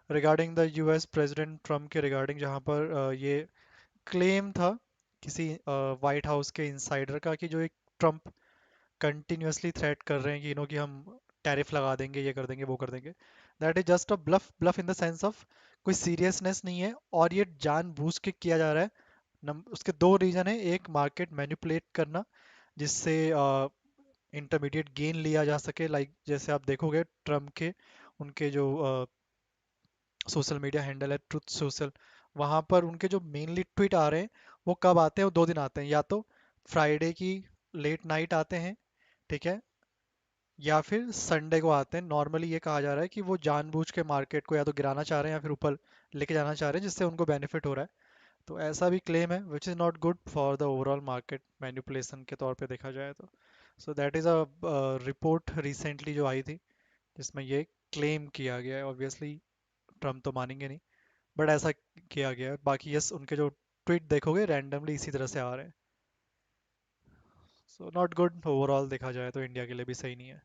S16: regarding the US president Trump के रिगार्डिंग, जहां पर ये क्लेम था किसी वाइट हाउस के इंसाइडर का कि जो एक ट्रम्प कंटिन्यूसली थ्रेट कर रहे हैं कि कि हम टैरिफ लगा देंगे, ये कर देंगे, वो कर देंगे। That is just a bluff, bluff in the sense of कोई सीरियसनेस नहीं है, और ये जानबूझ के किया जा रहा है। उसके दो रीजन है, एक मार्केट मैनिपुलेट करना जिससे इंटरमीडिएट गेन लिया जा सके, लाइक जैसे आप देखोगे ट्रम्प के उनके जो सोशल मीडिया हैंडल है ट्रुथ सोशल, वहां पर उनके जो मेनली ट्वीट आ रहे हैं वो कब आते हैं, वो 2 दिन आते हैं, या तो फ्राइडे की लेट नाइट आते हैं, ठीक है, या फिर संडे को आते हैं। नॉर्मली ये कहा जा रहा है कि वो जानबूझ के मार्केट को या तो गिराना चाह रहे हैं या फिर ऊपर लेके जाना चाह रहे हैं, जिससे उनको बेनिफिट हो रहा है। तो ऐसा भी क्लेम है, which is not good for the overall market manipulation के तौर पे देखा जाए तो। So that is a report recently जो आई थी, जिसमें ये क्लेम किया गया है। ऑब्वियसली ट्रम्प तो मानेंगे नहीं, बट ऐसा किया गया है। बाकी यस, उनके जो ट्वीट देखोगे रैंडमली इसी तरह से आ रहे हैं। सो नॉट गुड ओवरऑल, देखा जाए तो इंडिया के लिए भी सही नहीं है।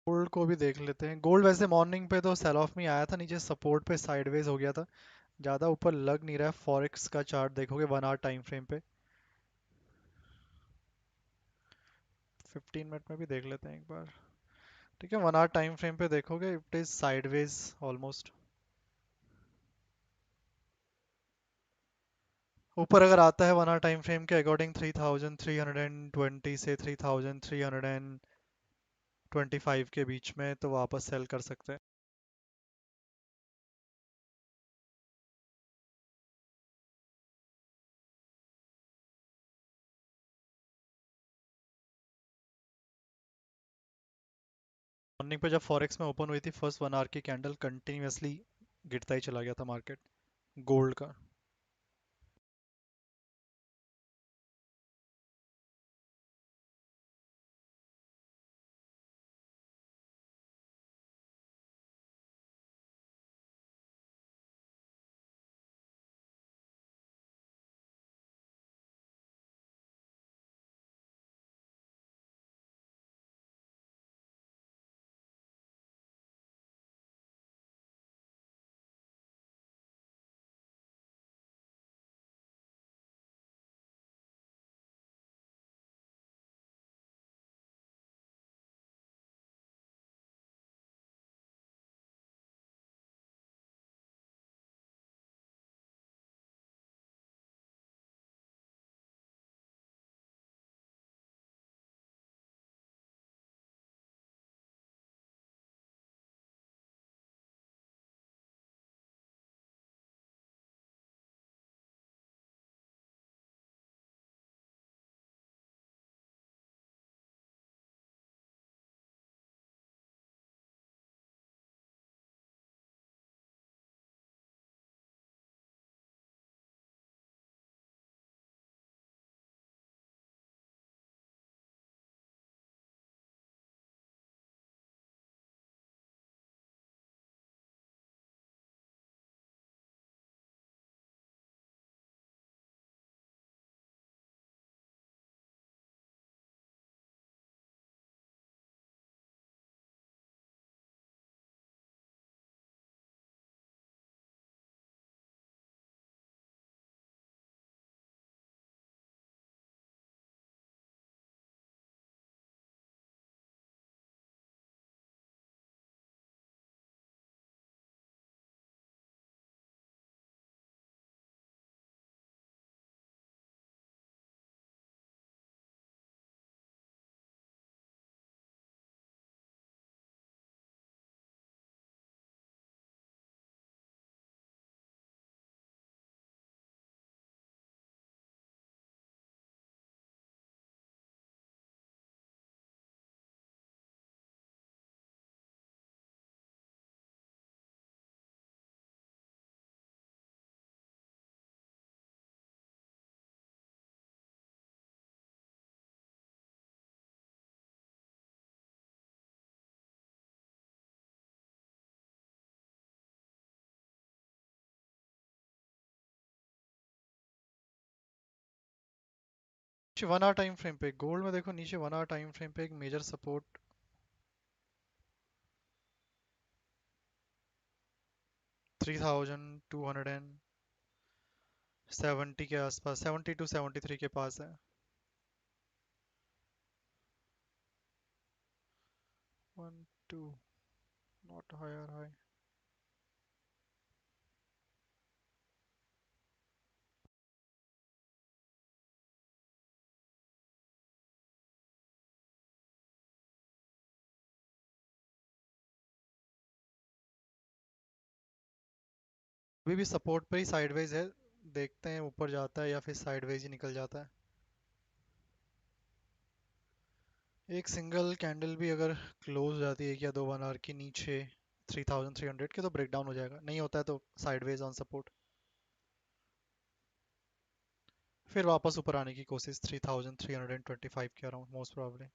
S16: गोल्ड को भी देख लेते हैं। गोल्ड वैसे मॉर्निंग पे तो सेल ऑफ में आया था, नीचे सपोर्ट पे साइडवेज हो गया था, ज़्यादा ऊपर लग नहीं रहा है। फॉरेक्स का चार्ट देखोगे 1 आवर टाइम फ्रेम पे, 15 मिनट में भी देख लेते हैं एक बार, ठीक है। 1 आवर टाइम फ्रेम पे देखोगे इट इज साइडवेज ऑलमोस्ट। ऊपर अगर आता है 1 आवर टाइम फ्रेम के अकॉर्डिंग 3320 से 3325 के बीच में, तो वापस सेल कर सकते हैं। मॉर्निंग पे जब फॉरेक्स में ओपन हुई थी, फर्स्ट 1 आवर की कैंडल कंटिन्यूअसली गिरता ही चला गया था मार्केट गोल्ड का। नीचे 1 आवर टाइम फ्रेम पे गोल्ड में देखो, नीचे 1 आवर टाइम फ्रेम पे एक मेजर सपोर्ट 3270 के आसपास, 70 टू 73 के पास है। 1 2 नॉट हायर हाई। अभी भी सपोर्ट पे ही साइडवेज है, देखते हैं ऊपर जाता है या फिर साइडवेज ही निकल जाता है। एक सिंगल कैंडल भी अगर क्लोज हो जाती है 1 या 2 आवर की नीचे 3300 के, तो ब्रेकडाउन हो जाएगा, नहीं होता है तो साइडवेज ऑन सपोर्ट, फिर वापस ऊपर आने की कोशिश 3325 के अराउंड मोस्ट प्रोबेबली।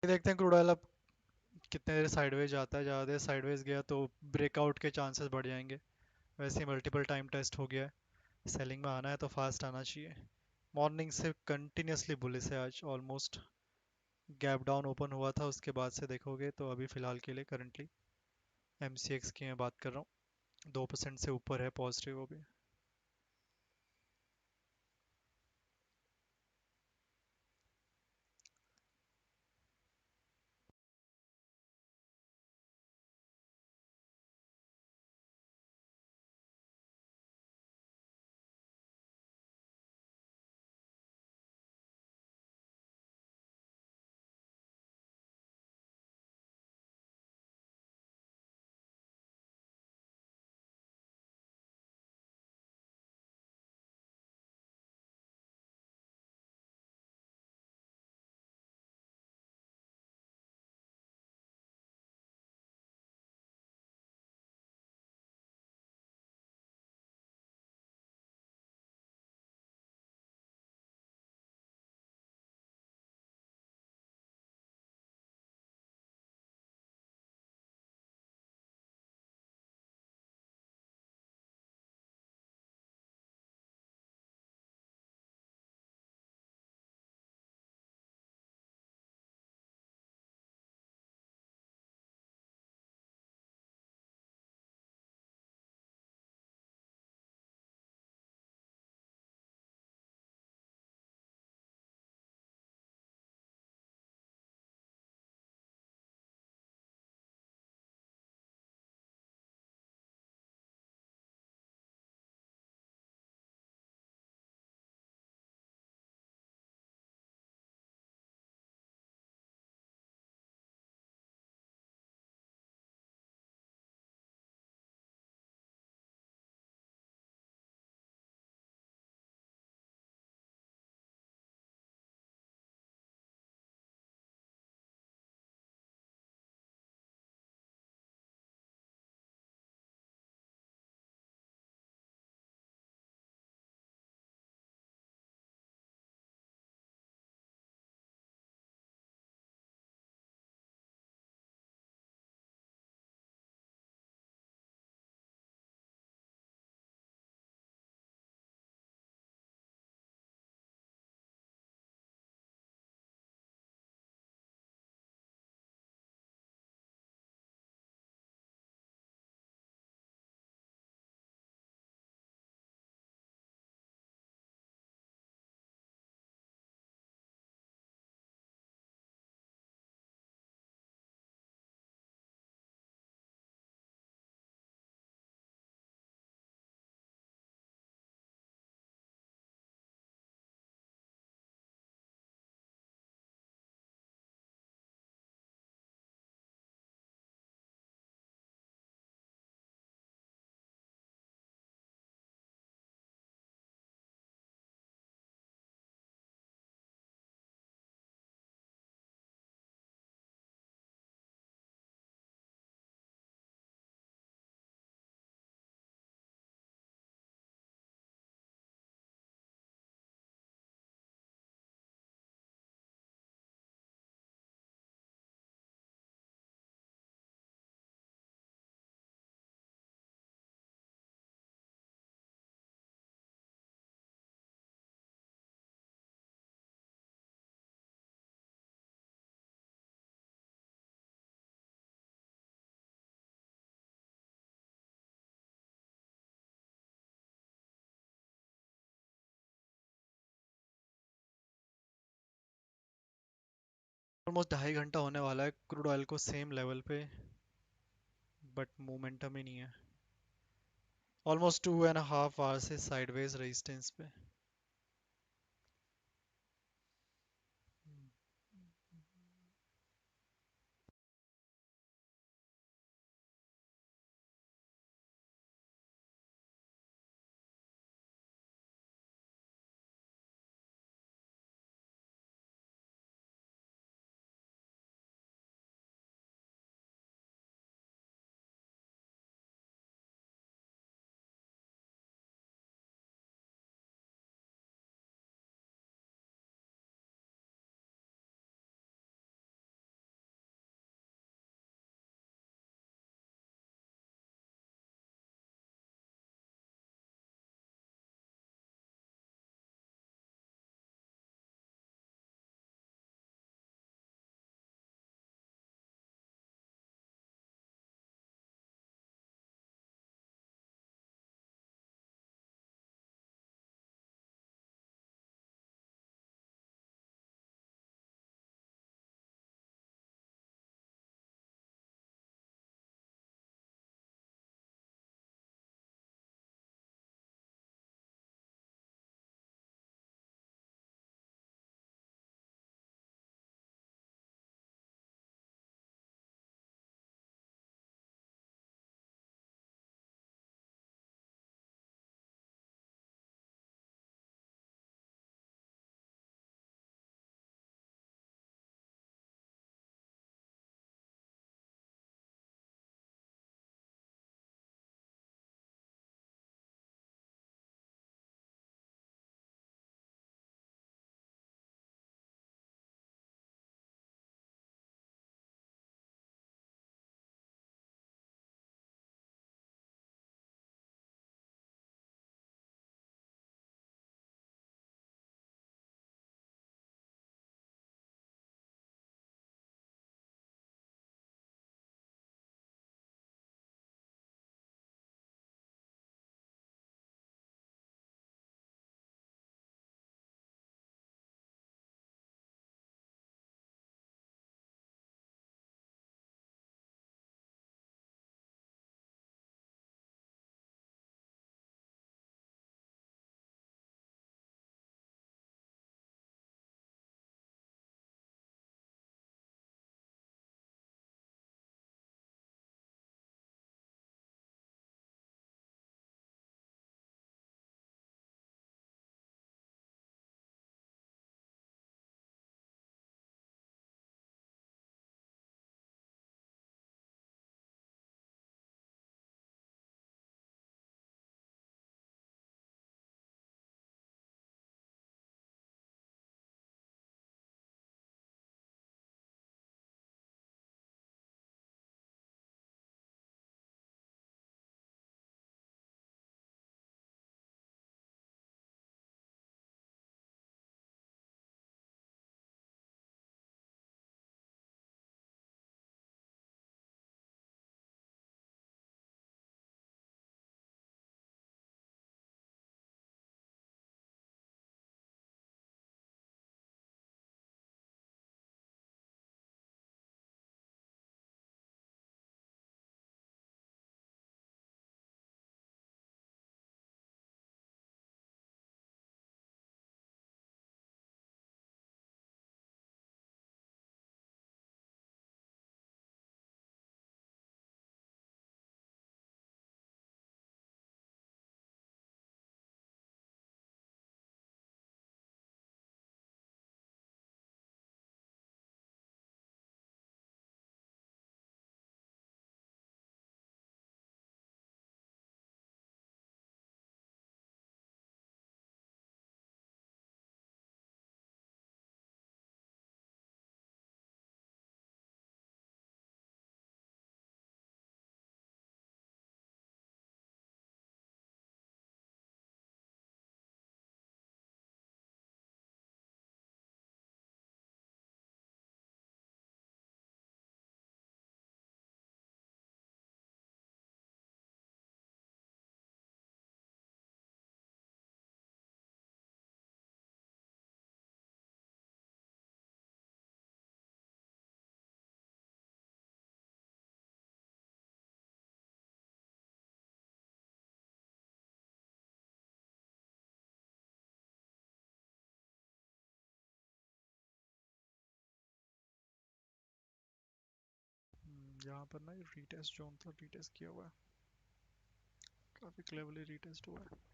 S16: देखते हैं क्रूड ऑयल अब कितने देर साइडवेज जाता है। ज़्यादा देर साइडवेज गया तो ब्रेकआउट के चांसेस बढ़ जाएंगे। वैसे ही मल्टीपल टाइम टेस्ट हो गया है, सेलिंग में आना है तो फास्ट आना चाहिए। मॉर्निंग से कंटिन्यूसली बुलिश है आज, ऑलमोस्ट गैप डाउन ओपन हुआ था उसके बाद से देखोगे तो अभी फ़िलहाल के लिए करंटली MCX की मैं बात कर रहा हूँ 2% से ऊपर है पॉजिटिव वो भी। ऑलमोस्ट 2.5 घंटा होने वाला है क्रूड ऑयल को सेम लेवल पे, बट मोमेंटम ही नहीं है। ऑलमोस्ट 2.5 आवर्स से साइडवेज रेजिस्टेंस पे। यहाँ पर ना रीटेस्ट जोन था, रीटेस्ट किया हुआ है, काफी क्लेवरली रीटेस्ट हुआ है।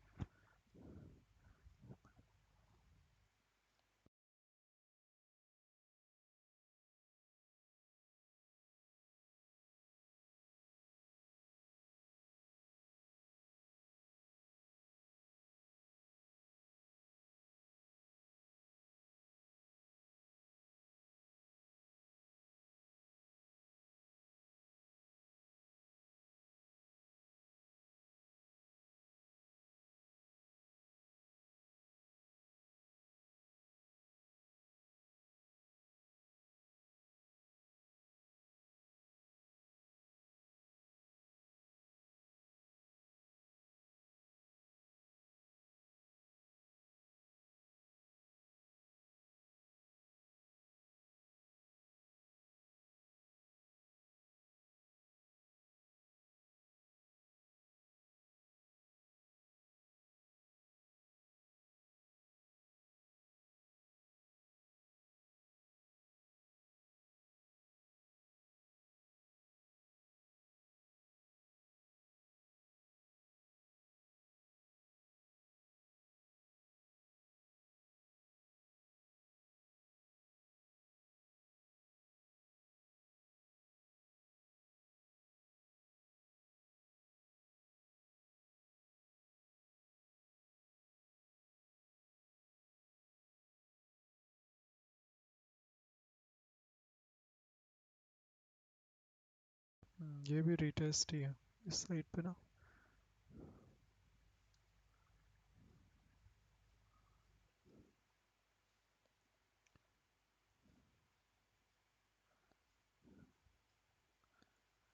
S16: ये भी रीटेस्ट ही है इस साइड पे ना।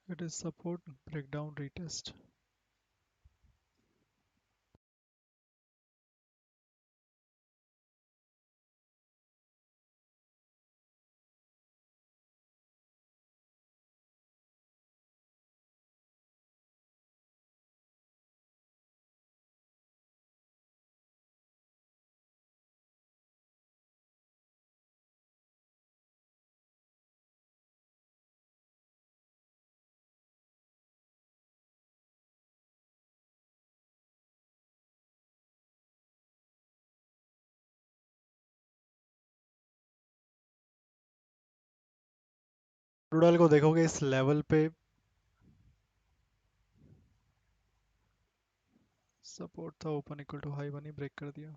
S16: It is support breakdown retest. Crude oil को देखोगे इस लेवल पे सपोर्ट था, ओपन इक्वल टू हाई बनी, ब्रेक कर दिया।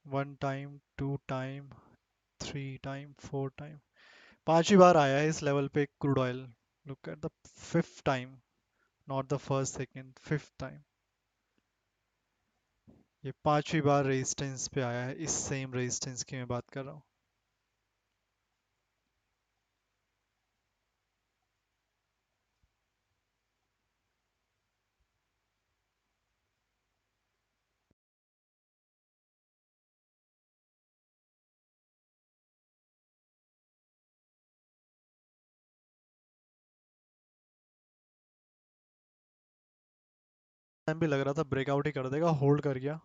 S16: One time, two time, three time, four time, पांचवी बार आया है इस लेवल पे crude oil. Look at the fifth time, not the first second, fifth time. ये पांचवी बार रेजिस्टेंस पे आया है, इस सेम रेजिस्टेंस की मैं बात कर रहा हूँ। टाइम भी लग रहा था ब्रेकआउट ही कर देगा, होल्ड कर गया।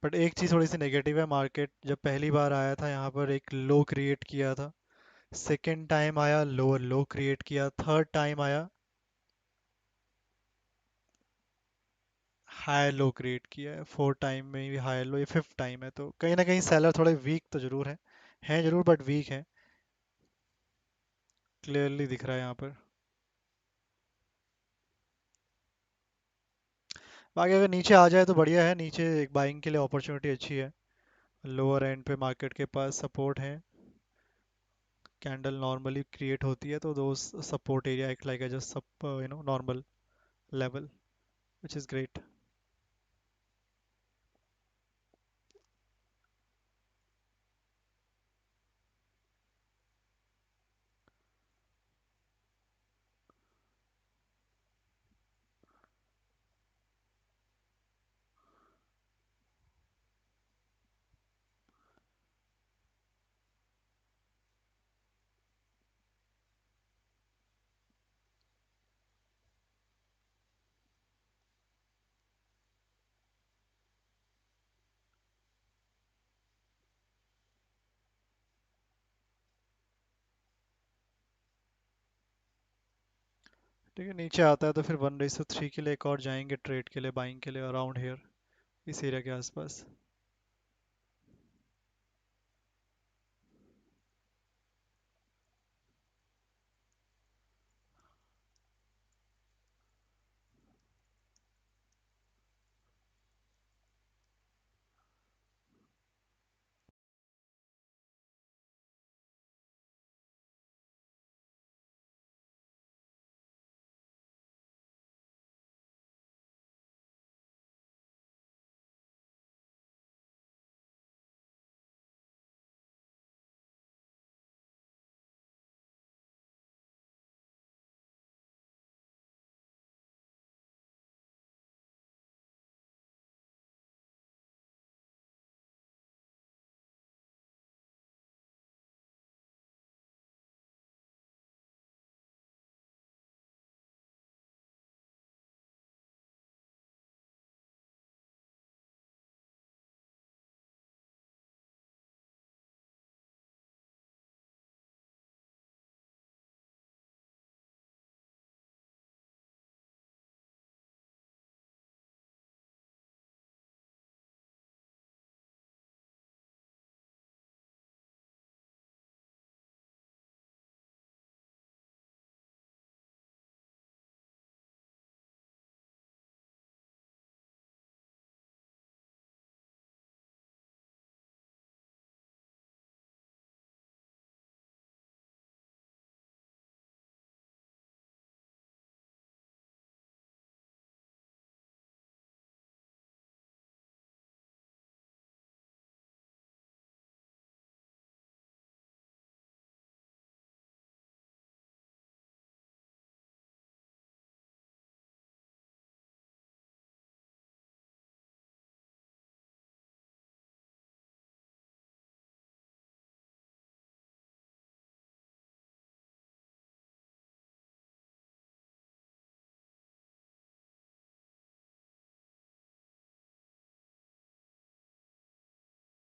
S16: बट एक चीज़ थोड़ी सी नेगेटिव है, मार्केट जब पहली बार आया था यहाँ पर एक लो क्रिएट किया था, सेकेंड टाइम आया लोअर लो क्रिएट किया, थर्ड टाइम आया हाई लो क्रिएट किया है, फोर टाइम में भी हाई लो, ये फिफ्थ टाइम है। तो कहीं ना कहीं सेलर थोड़े वीक तो जरूर हैं जरूर, बट वीक हैं, क्लियरली दिख रहा है यहाँ पर। बाकी अगर नीचे आ जाए तो बढ़िया है, नीचे एक बाइंग के लिए अपॉर्चुनिटी अच्छी है। लोअर एंड पे मार्केट के पास सपोर्ट है, कैंडल नॉर्मली क्रिएट होती है तो दो support area act like just सब normal level, which is great. ठीक है, नीचे आता है तो फिर 1:3 के लिए एक और जाएंगे ट्रेड के लिए, बाइंग के लिए अराउंड हेयर, इस एरिया के आसपास।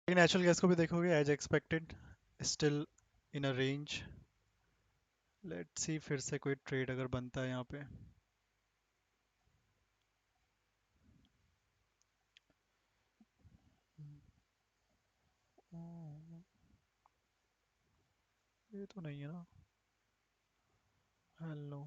S16: नेचुरल गैस को भी देखोगे as expected, still in a range. Let's see फिर से कोई ट्रेड अगर बनता है यहाँ पे। ये तो नहीं है ना, हेलो।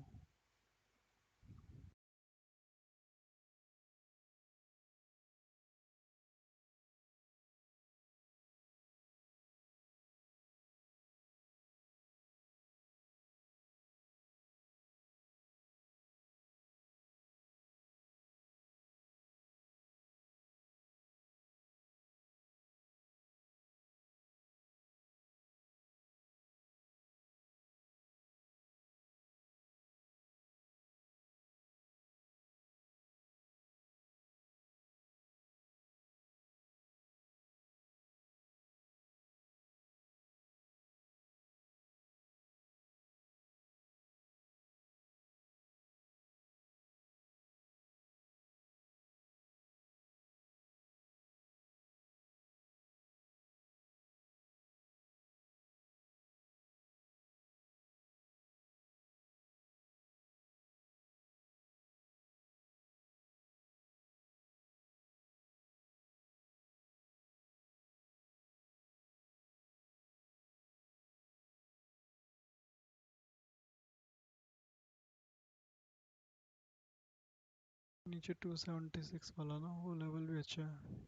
S16: नीचे 276 वाला ना, वो लेवल भी अच्छा है।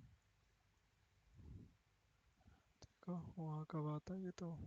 S16: देखो वहाँ कब आता है ये तो।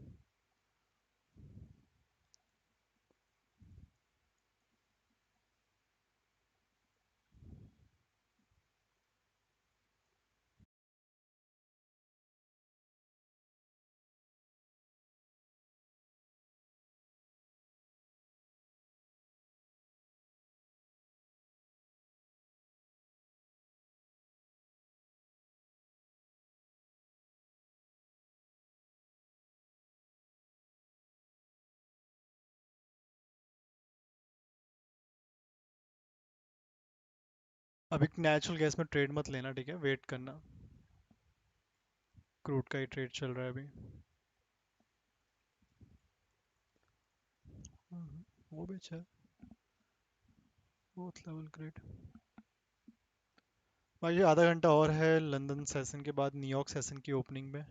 S16: अभी नेचुरल गैस में ट्रेड मत लेना, ठीक है, वेट करना। क्रूड का ही ट्रेड चल रहा है अभी। वो भी अच्छा है। फोर्थ लेवल ग्रिड भाई आधा घंटा और है लंदन सेशन के बाद न्यूयॉर्क सेशन की ओपनिंग में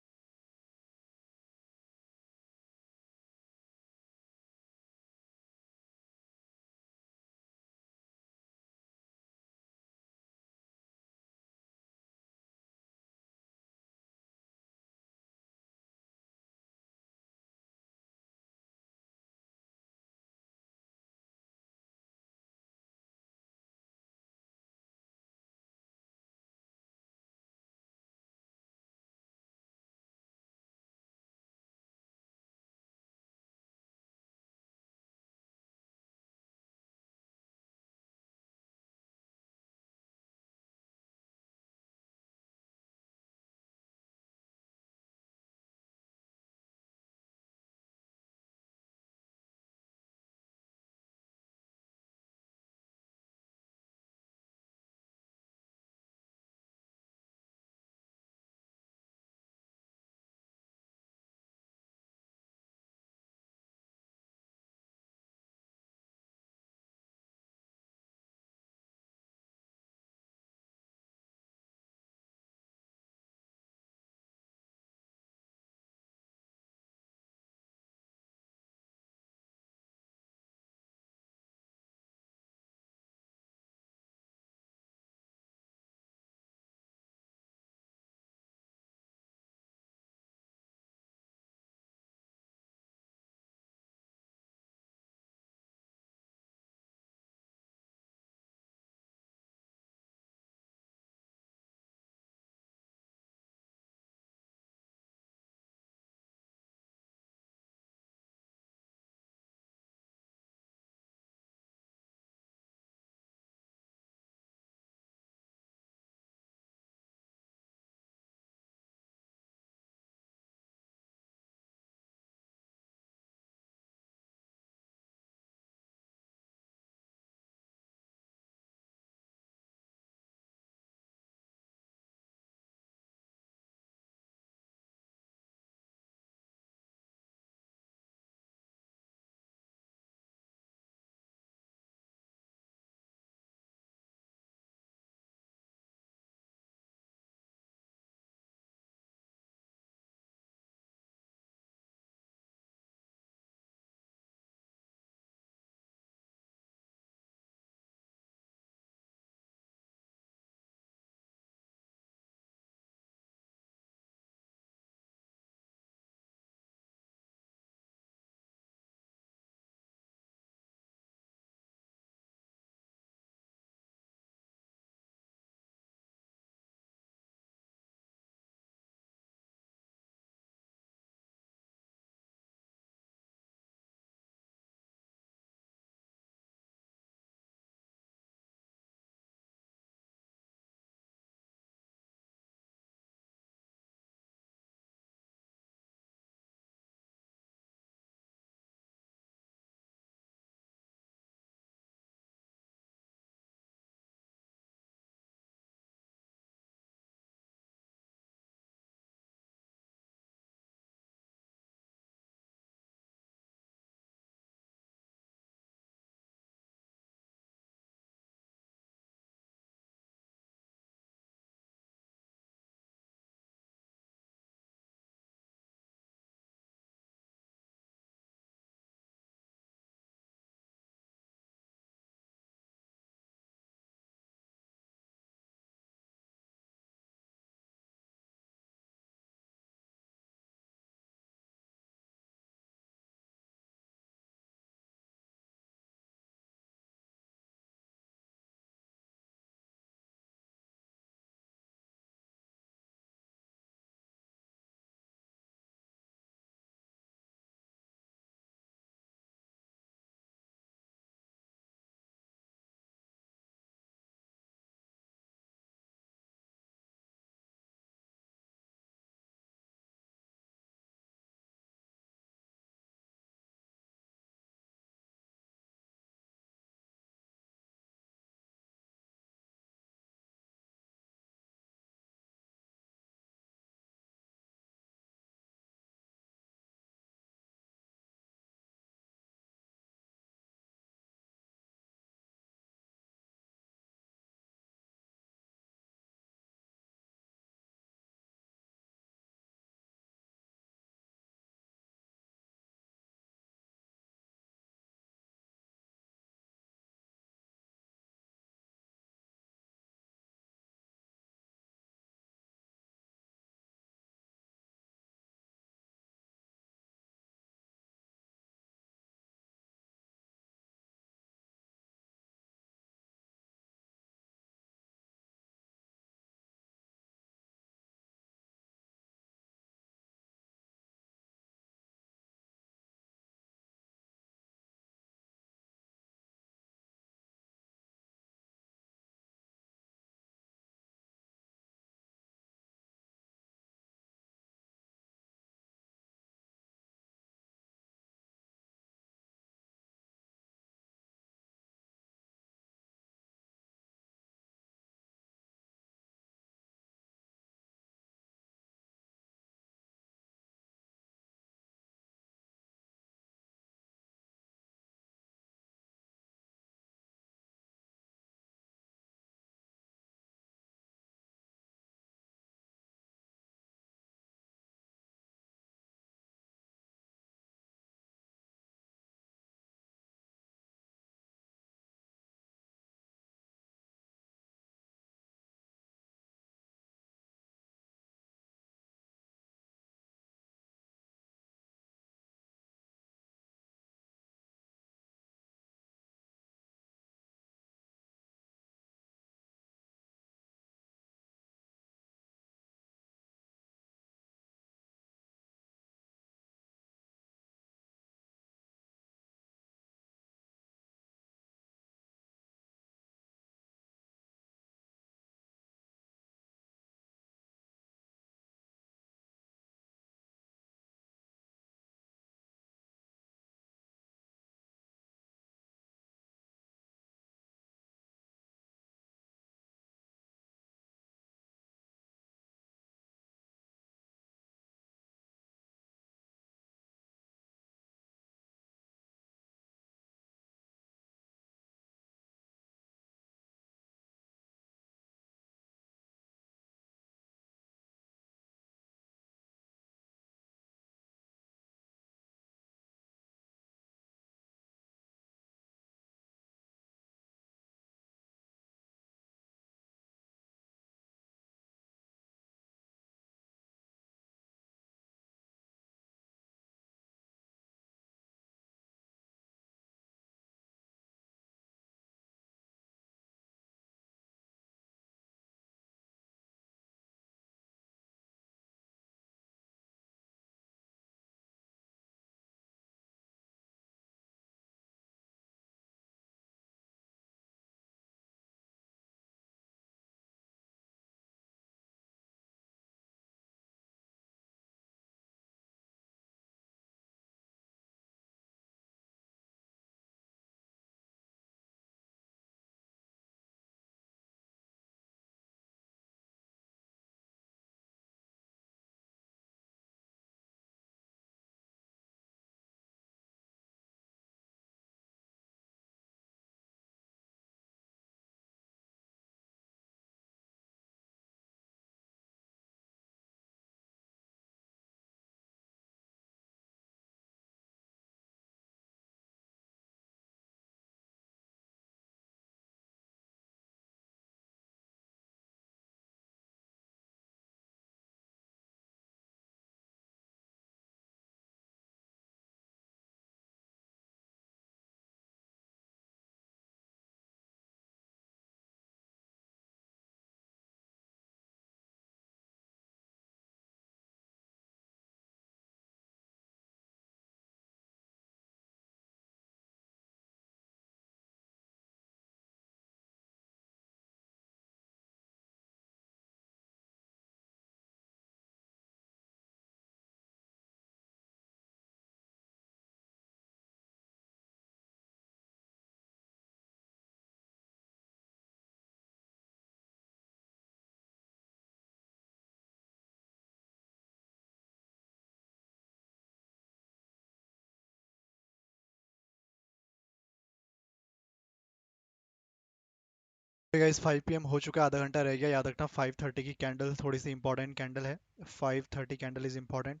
S16: गाइस 5 PM हो चुका है, आधा घंटा रह गया। याद रखना 5:30 की कैंडल थोड़ी सी इंपॉर्टेंट कैंडल है। 5:30 candle is important.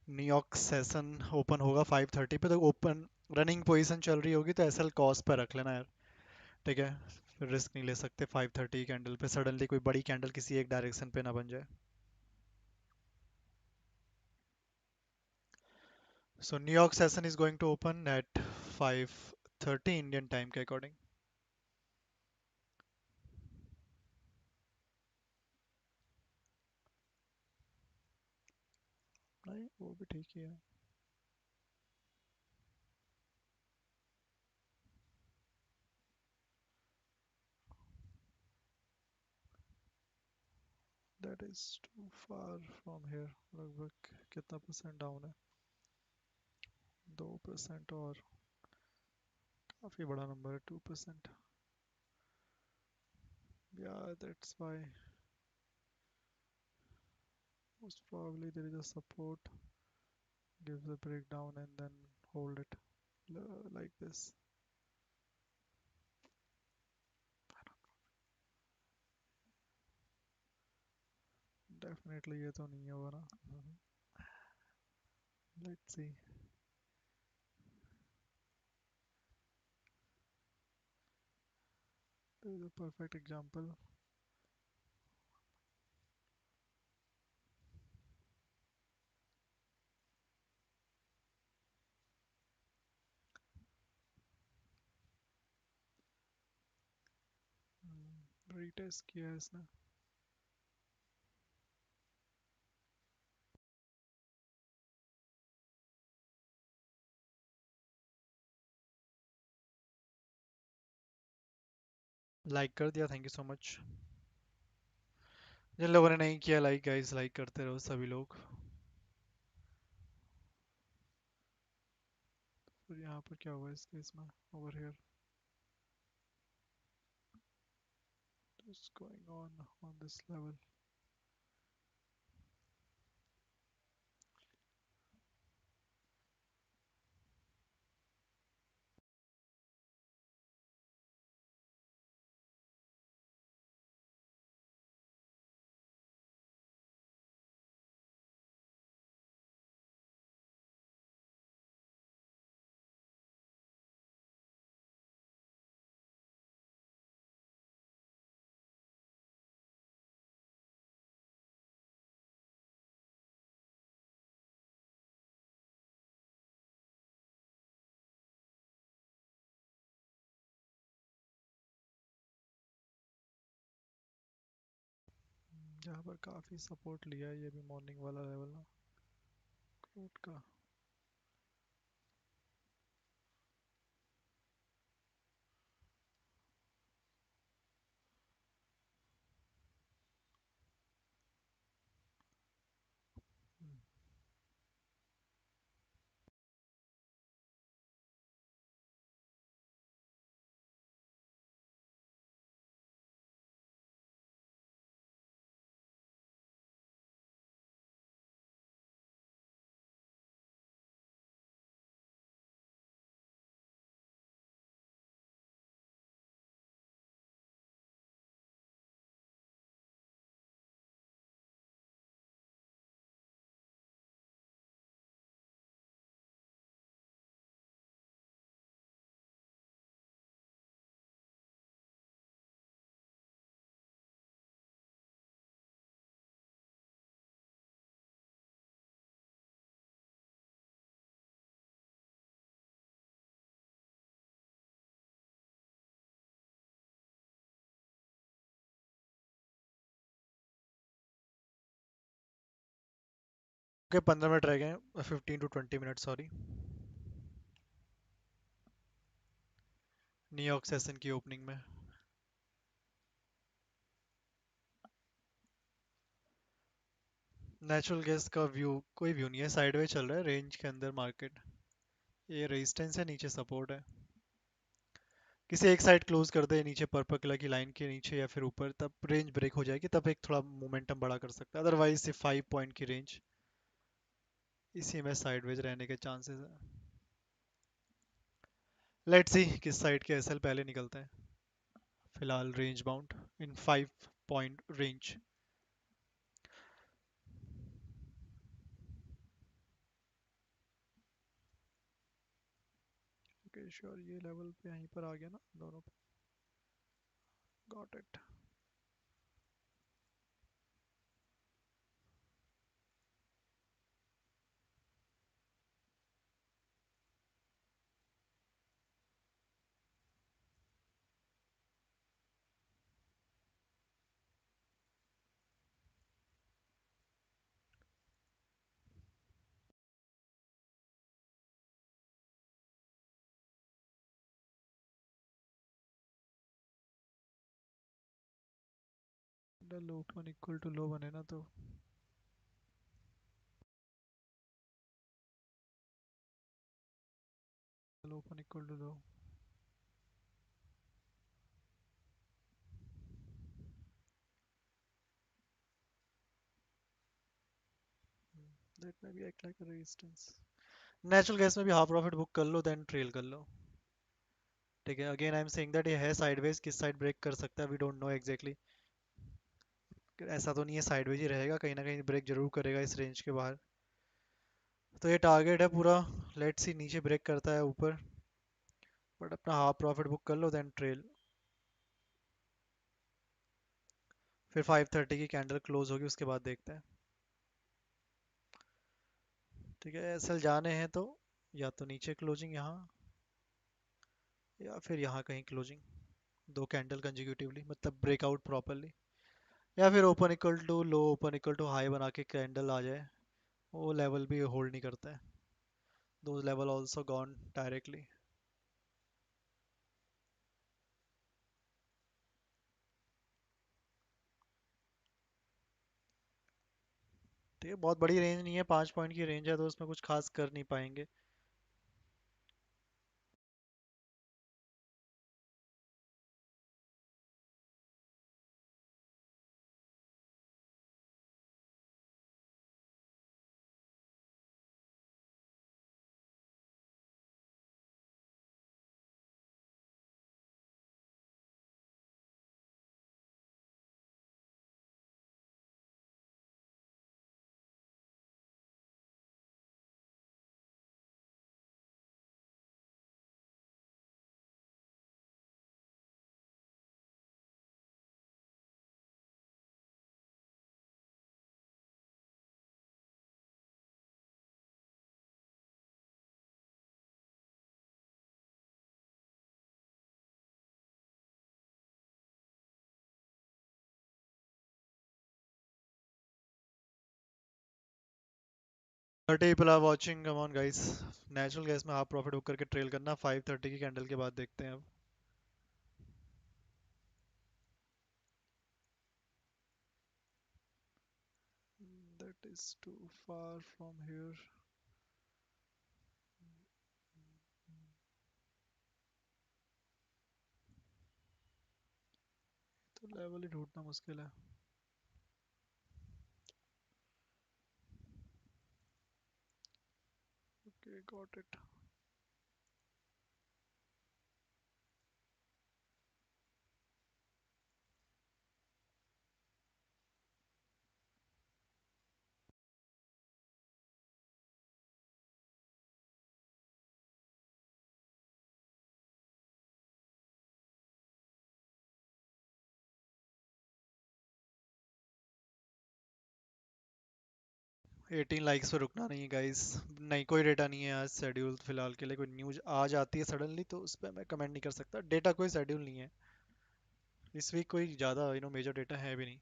S16: New York session open होगा 5:30 पे, तो ओपन रनिंग पोजीशन चल रही होगी तो एसएल कॉस्ट पर रख लेना यार, ठीक है। फिर रिस्क नहीं ले सकते 5:30 कैंडल पे सडनली कोई बड़ी कैंडल किसी एक डायरेक्शन पे ना बन जाए। So New York session is going to open at 5:30 Indian time के अकॉर्डिंग। नहीं वो भी ठीक ही है। That is too far from here. लगभग कितना परसेंट डाउन है? 2% और काफी बड़ा नंबर है 2%। Yeah, that's why most probably there is a support, gives a breakdown and then hold it like this. Definitely ये तो नहीं होगा ना। Let's see. This is a perfect example. Retest किया है इसने। लाइक कर दिया, थैंक यू सो मच। जिन लोगों ने नहीं किया लाइक, गाइस लाइक करते रहो सभी लोग। फिर यहाँ पर क्या हुआ इस केस में? Over here what's going on this level? यहाँ पर काफी सपोर्ट लिया है ये भी मॉर्निंग वाला लेवल ना क्रूड का। ओके 15 मिनट रह गए, 15 to 20 minute sorry. New York session की ओपनिंग में नेचुरल गैस का व्यू कोई व्यू नहीं है, साइडवे चल रहा है रेंज के अंदर मार्केट। ये रेजिस्टेंस है, नीचे सपोर्ट है। किसी एक साइड क्लोज कर दे नीचे पर्पल कलर की लाइन के नीचे या फिर ऊपर, तब रेंज ब्रेक हो जाएगी, तब एक थोड़ा मोमेंटम बड़ा कर सकता है। अदरवाइज सिर्फ 5 पॉइंट की रेंज, इसी में साइडवेज रहने के चांसेस है। लेट्स सी किस साइड के एसएल पहले निकलते हैं, फिलहाल range bound in 5 point range. Okay sure, ये लेवल पे यहीं पर आ गया ना दोनों पे। Got it. Low open equal to low बने ना तो low open equal to low. That may be act like a resistance. Natural gas में भी हाफ प्रॉफिट बुक कर लो देन ट्रेल कर लो। ठीक है, again I am saying that ये है साइडवेज, किस साइड ब्रेक कर सकता है वी डोंट नो एग्जैक्टली। ऐसा तो नहीं है साइडवेज ही रहेगा, कहीं ना कहीं ब्रेक जरूर करेगा इस रेंज के बाहर। तो ये टारगेट है पूरा, लेट्स सी नीचे ब्रेक करता है ऊपर, बट अपना हाफ प्रॉफिट बुक कर लो देन ट्रेल। फिर 5:30 की कैंडल क्लोज होगी उसके बाद देखते हैं। ठीक है, एसएल जाने हैं तो या तो नीचे क्लोजिंग यहाँ या फिर यहाँ कहीं क्लोजिंग, 2 कैंडल कंजिक्यूटिवली मतलब ब्रेकआउट प्रॉपरली, या फिर open equal to low open equal to high बना के कैंडल आ जाए। वो लेवल भी होल्ड नहीं करता है, दो लेवल ऑल्सो गॉन डायरेक्टली। ठीक है, बहुत बड़ी रेंज नहीं है, 5 पॉइंट की रेंज है तो उसमें कुछ खास कर नहीं पाएंगे। people are watching, come on guys, natural gas में हाफ प्रॉफिट बुक करके ट्रेल करना, 5:30 की कैंडल के बाद देखते हैं अब। That is too far from here. तो लेवल ही ढूंढना मुश्किल है। Okay, got it. Eighteen likes पे रुकना नहीं है गाइस। नहीं, कोई डेटा नहीं है आज शेड्यूल फिलहाल के लिए, कोई न्यूज आ जाती है सडनली तो उस पर मैं कमेंट नहीं कर सकता। डेटा कोई शेड्यूल नहीं है इस वीक, कोई ज़्यादा मेजर डेटा है भी नहीं।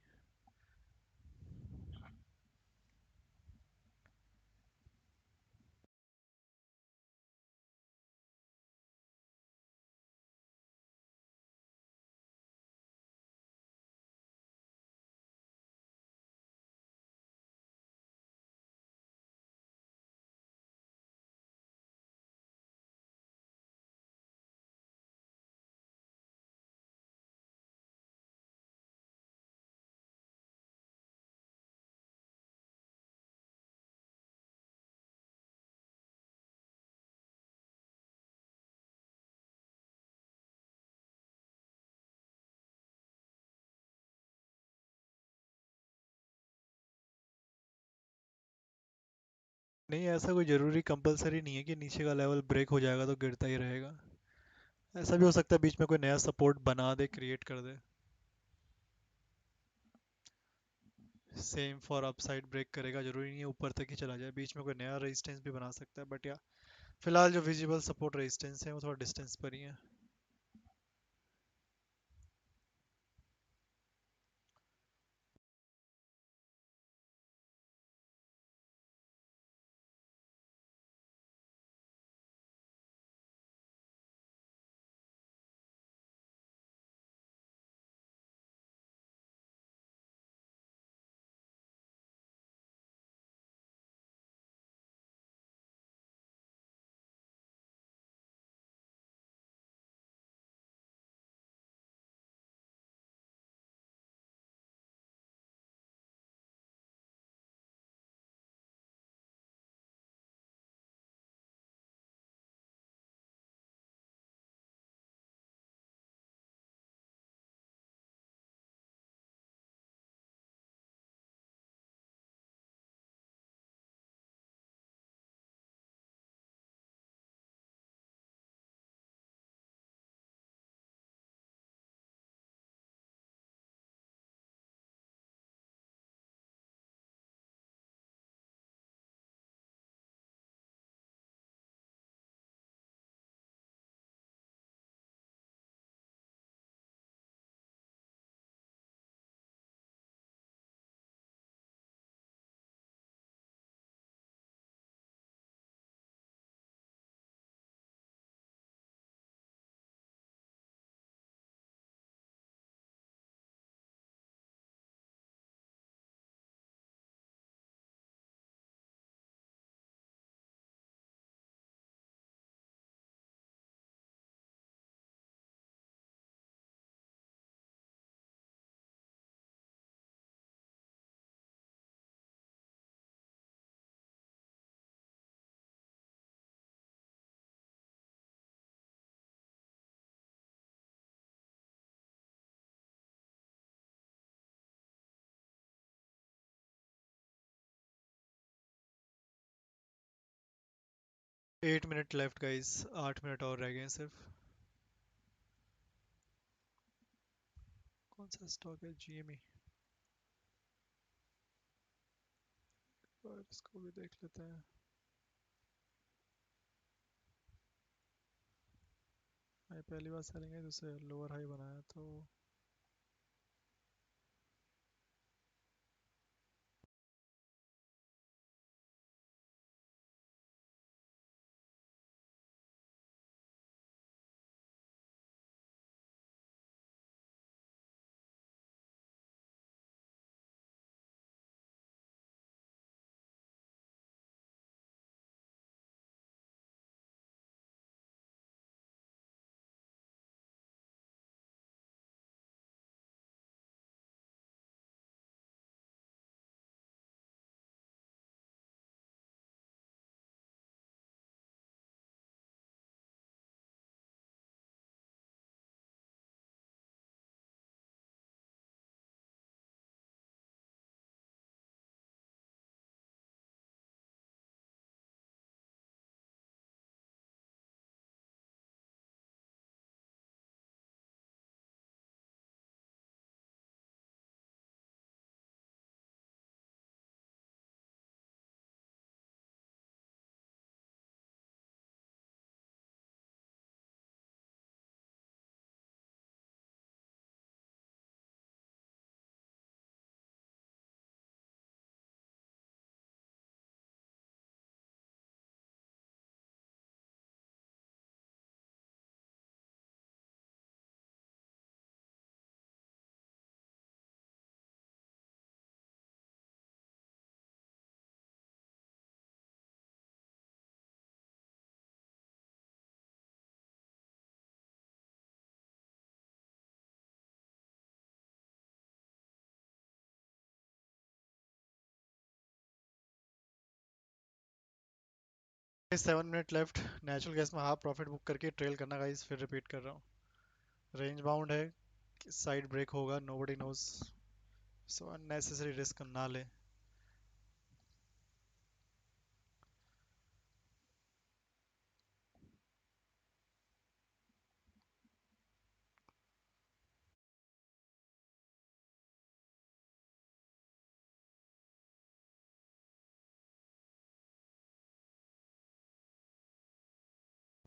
S16: नहीं, ऐसा कोई ज़रूरी कंपलसरी नहीं है कि नीचे का लेवल ब्रेक हो जाएगा तो गिरता ही रहेगा। ऐसा भी हो सकता है बीच में कोई नया सपोर्ट बना दे, क्रिएट कर दे। सेम फॉर अपसाइड ब्रेक करेगा, जरूरी नहीं है ऊपर तक ही चला जाए, बीच में कोई नया रेजिस्टेंस भी बना सकता है, बट या फिलहाल जो विजिबल सपोर्ट रेजिस्टेंस है वो थोड़ा डिस्टेंस पर ही है। Eight minute left guys, 8 minute और रह गए हैं सिर्फ। कौन सा स्टॉक है? जीएमई, और इसको भी देख लेते हैं। हाई पहली बार सेलिंग है, दूसरे लोअर हाई बनाया तो seven minute left. Natural gas में हाफ प्रॉफिट बुक करके ट्रेल करना गाइस, फिर रिपीट कर रहा हूँ। रेंज बाउंड है, साइड ब्रेक होगा, नोबडी नोज, सो अननेसेसरी रिस्क ना ले।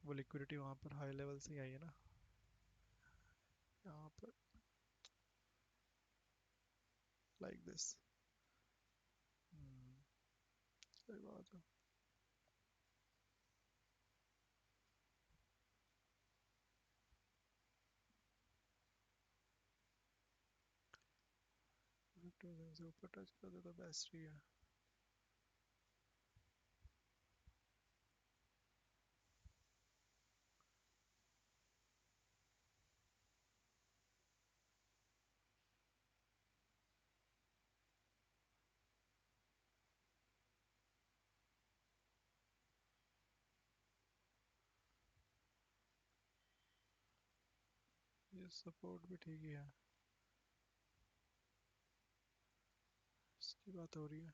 S16: वो लिक्विडिटी वहाँ पर हाई लेवल से ही आई है ना, यहाँ पर लाइक दिस। सही बात है। से ऊपर टच कर दे तो बेस्ट ही है। ये सपोर्ट भी ठीक ही है, इसकी बात हो रही है।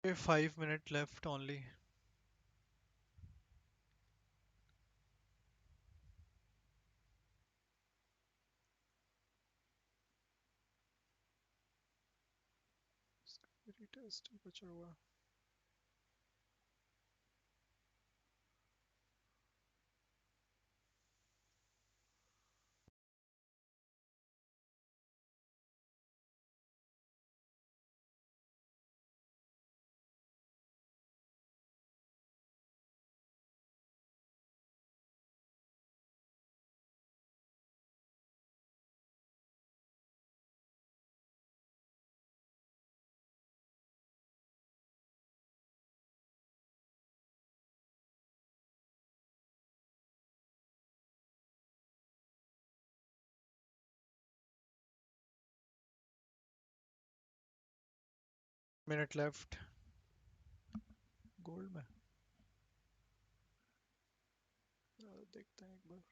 S16: Okay, 5 minutes left only. Retest बचा हुआ। Minute left. गोल्ड में देखते हैं एक बार।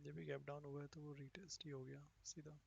S16: ये भी गैप डाउन हुआ है तो वो रीटेस्ट ही हो गया सीधा।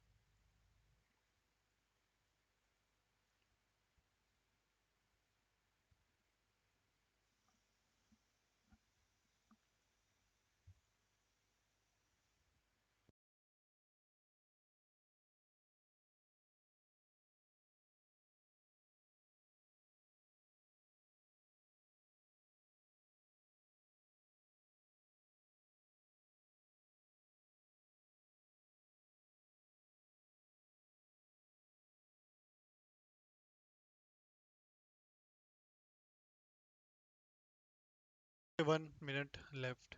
S16: 1 minute left.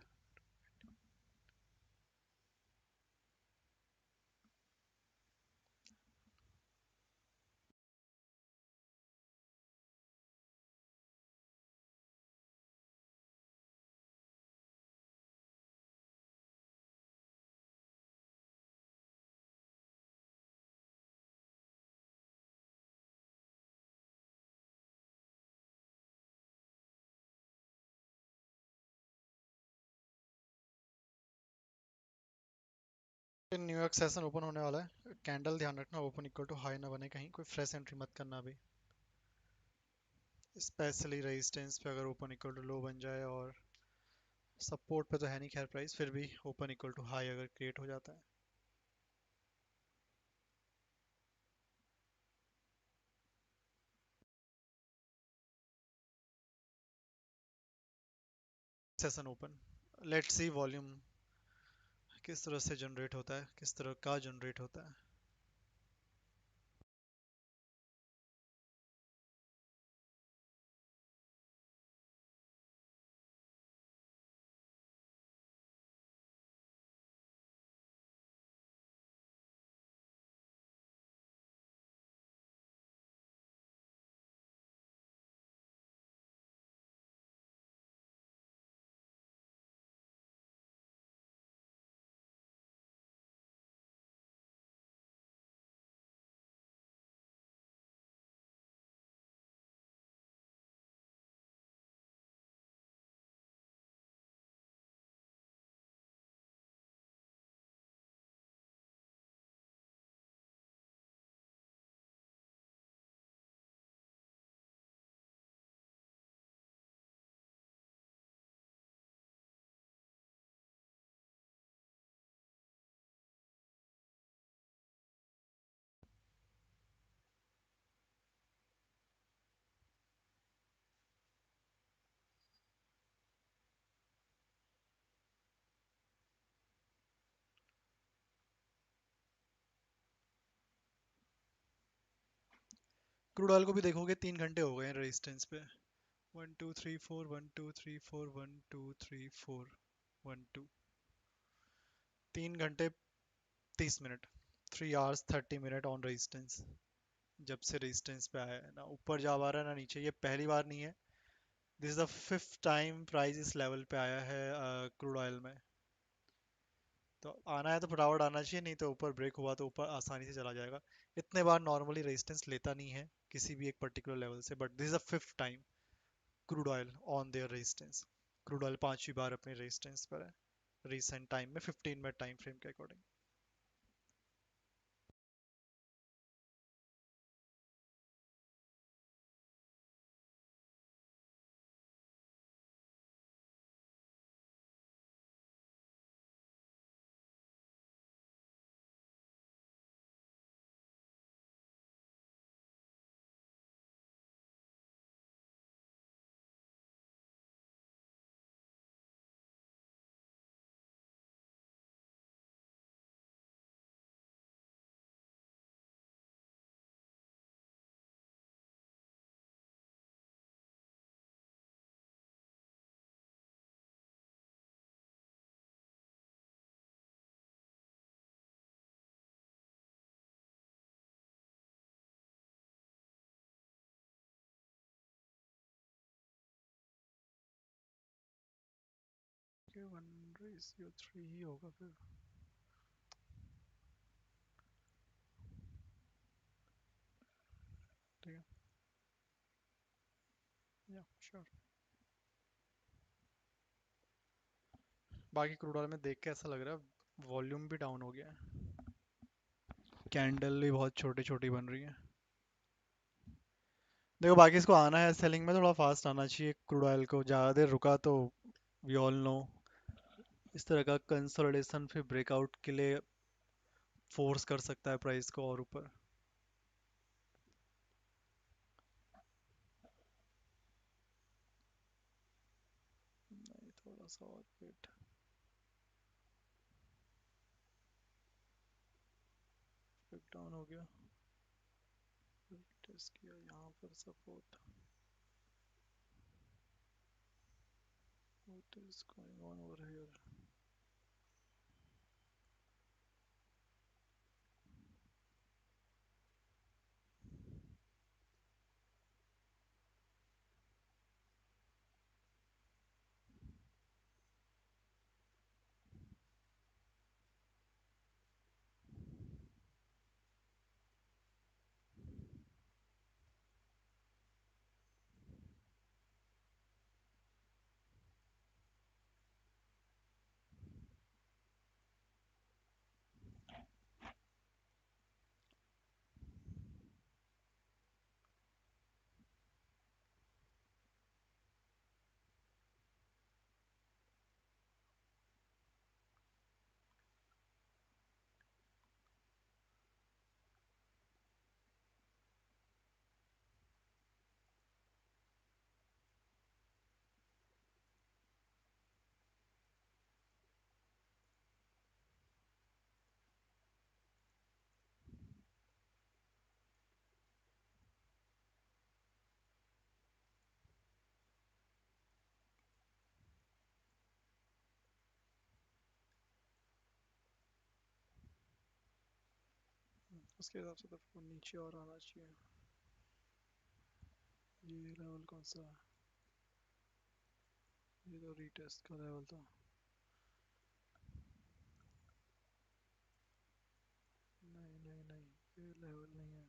S16: New York session open होने वाला है, कैंडल ध्यान रखना ओपन इक्वल टू हाई ना बने कहीं, कोई फ्रेश एंट्री मत करना अभी, स्पेशली रेजिस्टेंस पे अगर ओपन इक्वल टू लो बन जाए, और सपोर्ट पे तो है नहीं खैर प्राइस, फिर भी ओपन इक्वल टू हाई अगर क्रिएट हो जाता है। Session open, let's see volume किस तरह से जनरेट होता है, किस तरह का जनरेट होता है। क्रूड ऑयल को भी देखोगे 3 घंटे हो गए हैं रेजिस्टेंस पे, 1 2 3 4 1 2 3 4 1 2 3 4 1 2, 3 घंटे 30 minute, 3 hours 30 minutes on resistance. जब से रेजिस्टेंस पे आया है ना ऊपर जा पा रहा है ना नीचे, ये पहली बार नहीं है, this is the 5th time price इस लेवल पे आया है क्रूड ऑयल में। तो आना है तो फटाफट आना चाहिए, नहीं तो ऊपर ब्रेक हुआ तो ऊपर आसानी से चला जाएगा। इतने बार नॉर्मली रेजिस्टेंस लेता नहीं है किसी भी एक पर्टिकुलर लेवल से, but this is the 5th time crude oil on their resistance. Crude oil 5वीं बार अपने रेजिस्टेंस पर है रिसेंट टाइम में, 15 मिनट टाइम फ्रेम के अकॉर्डिंग। Okay, 1 ratio 3 ही होगा फिर, ठीक है, या श्योर। बाकी क्रूड ऑयल में देख के ऐसा लग रहा है वॉल्यूम भी डाउन हो गया है, कैंडल भी बहुत छोटी छोटी बन रही है। देखो बाकी इसको आना है सेलिंग में, थोड़ा फास्ट आना चाहिए क्रूड ऑयल को, ज़्यादा देर रुका तो वी ऑल नो इस तरह का कंसोलिडेशन फिर ब्रेकआउट के लिए फोर्स कर सकता है प्राइस को और ऊपर। नहीं थोड़ा सा और वेट, ब्रेक डाउन हो गया, टेस्ट किया यहाँ पर support, What is going on over here? उसके हिसाब से तो नीचे और आना चाहिए ये लेवल कौन सा है ये तो रीटेस्ट का लेवल था नहीं नहीं नहीं ये लेवल नहीं है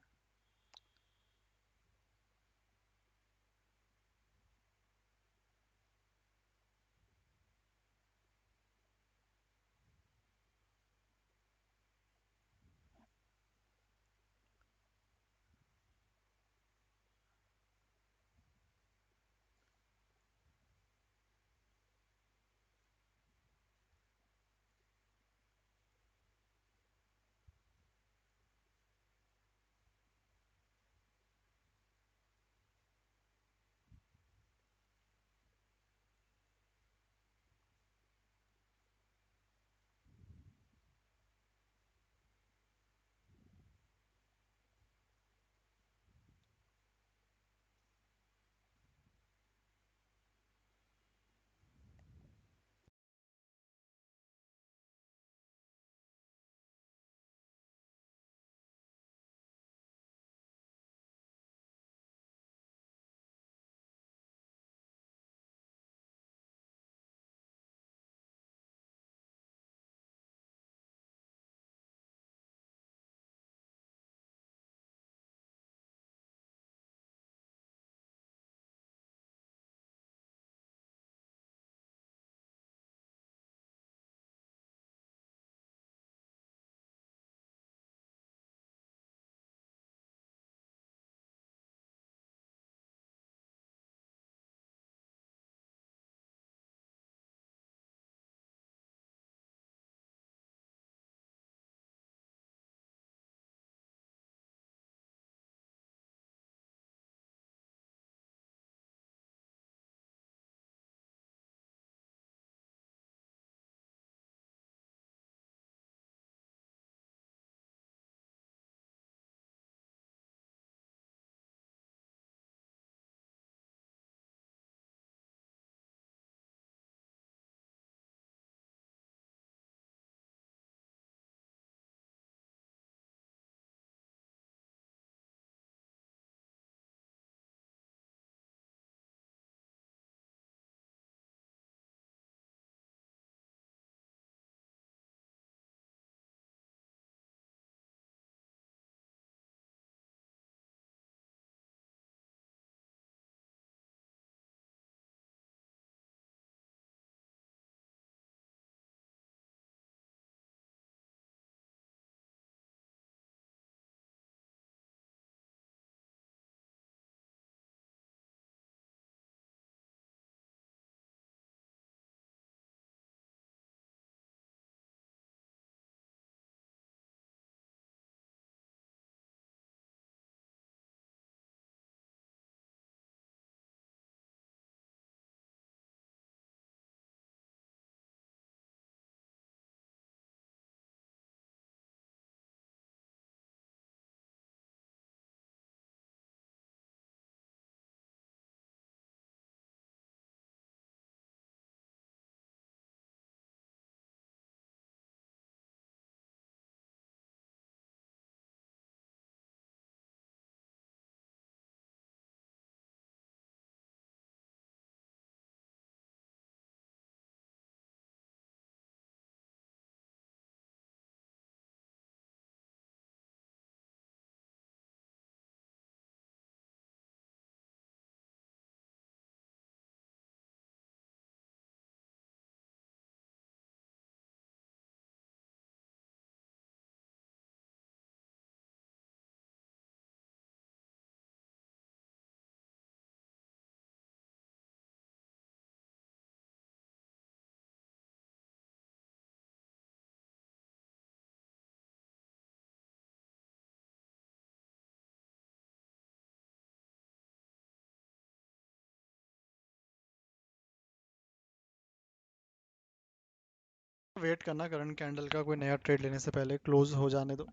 S16: वेट करना करंट कैंडल का, कोई नया ट्रेड लेने से पहले क्लोज हो जाने दो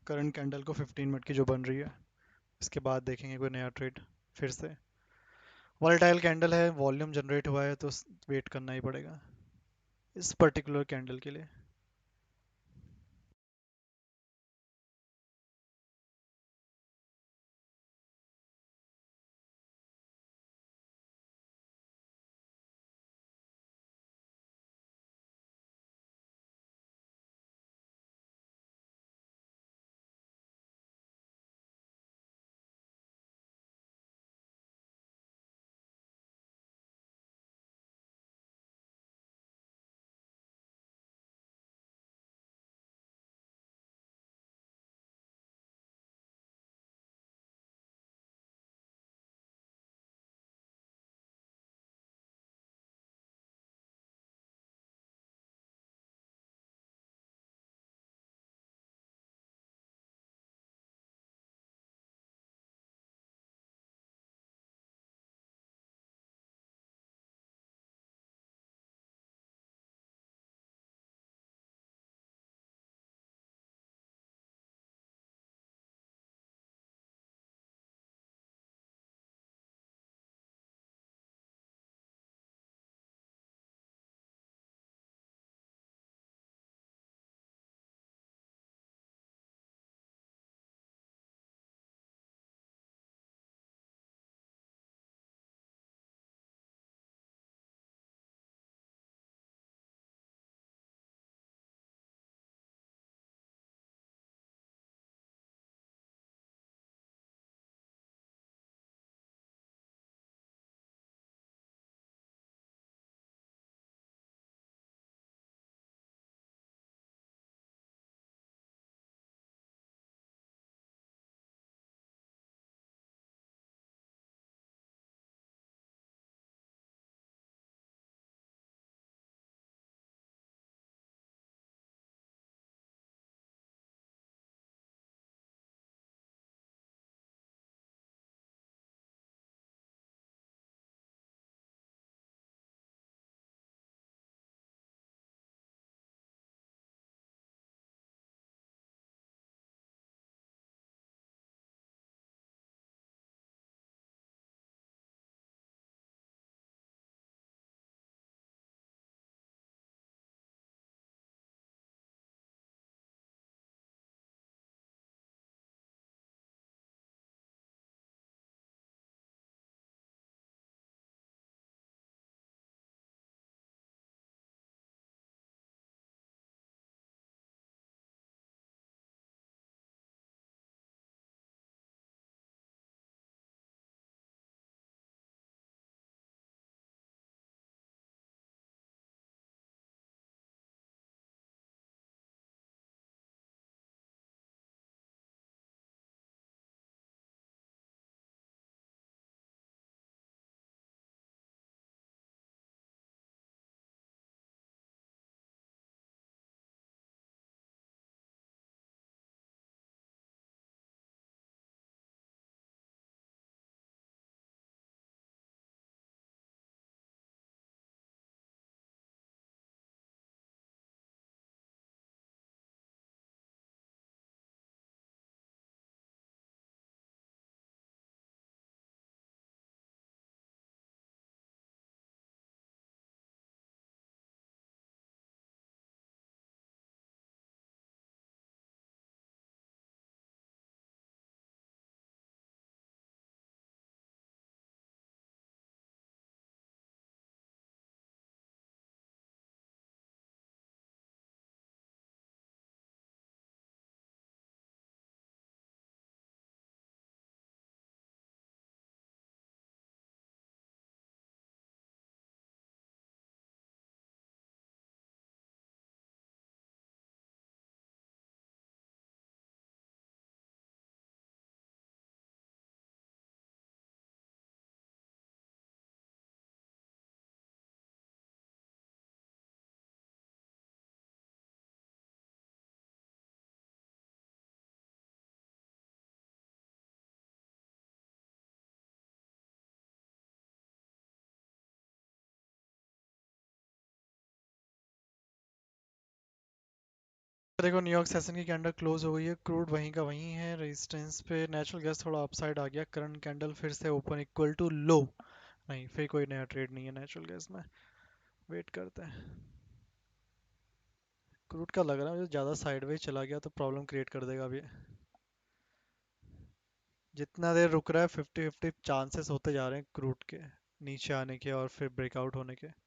S16: करंट कैंडल को 15 मिनट की जो बन रही है, इसके बाद देखेंगे कोई नया ट्रेड फिर से। वॉलेटाइल कैंडल है, वॉल्यूम जनरेट हुआ है तो वेट करना ही पड़ेगा इस पर्टिकुलर कैंडल के लिए। देखो न्यूयॉर्क सेशन की कैंडल क्लोज हो गई है, क्रूड वहीं का वहीं है, रेजिस्टेंस पे नेचुरल गैस थोड़ा अपसाइड आ गया, करंट कैंडल फिर से ओपन इक्वल टू लो, नहीं फिर कोई नया ट्रेड नहीं है नेचुरल गैस में, वेट करते हैं। क्रूड का लग रहा है मुझे ज़्यादा साइडवेज चला गया तो प्रॉब्लम क्रिएट कर देगा अभी, जितना देर रुक रहा है 50-50 चांसेस होते जा रहे हैं क्रूड के नीचे आने के और फिर ब्रेकआउट होने के।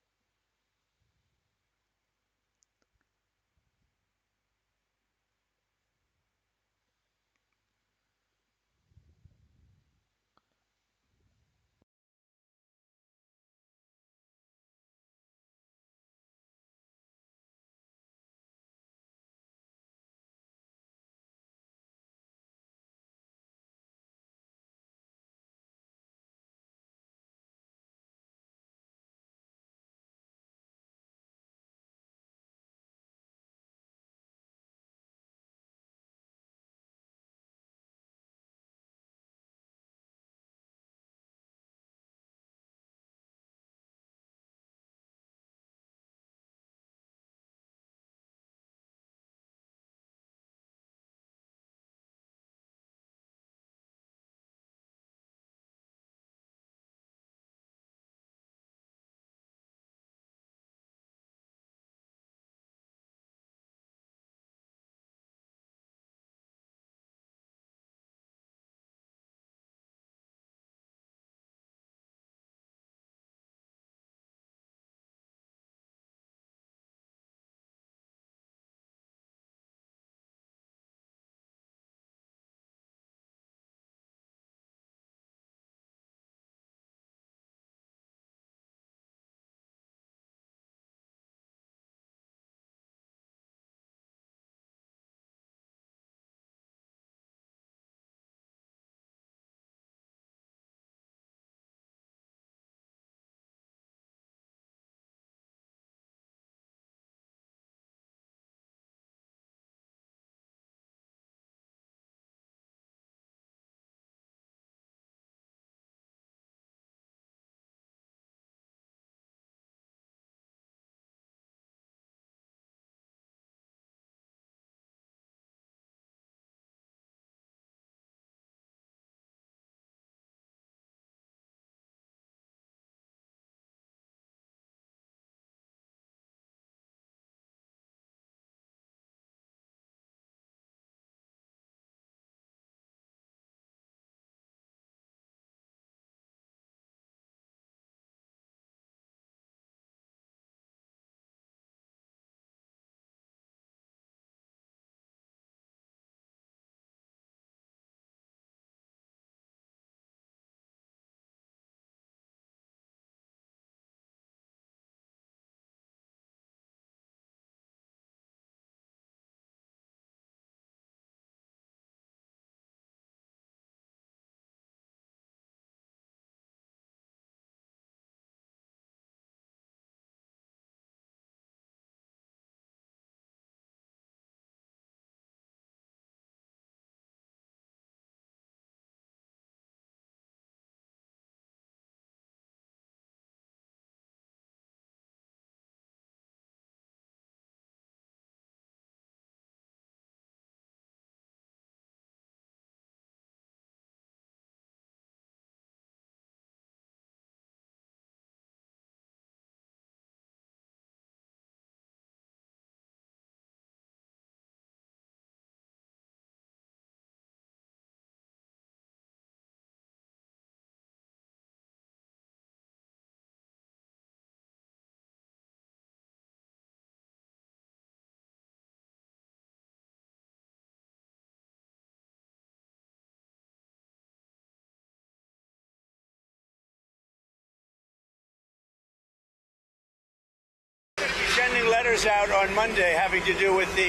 S20: Sending letters out on Monday having to do with the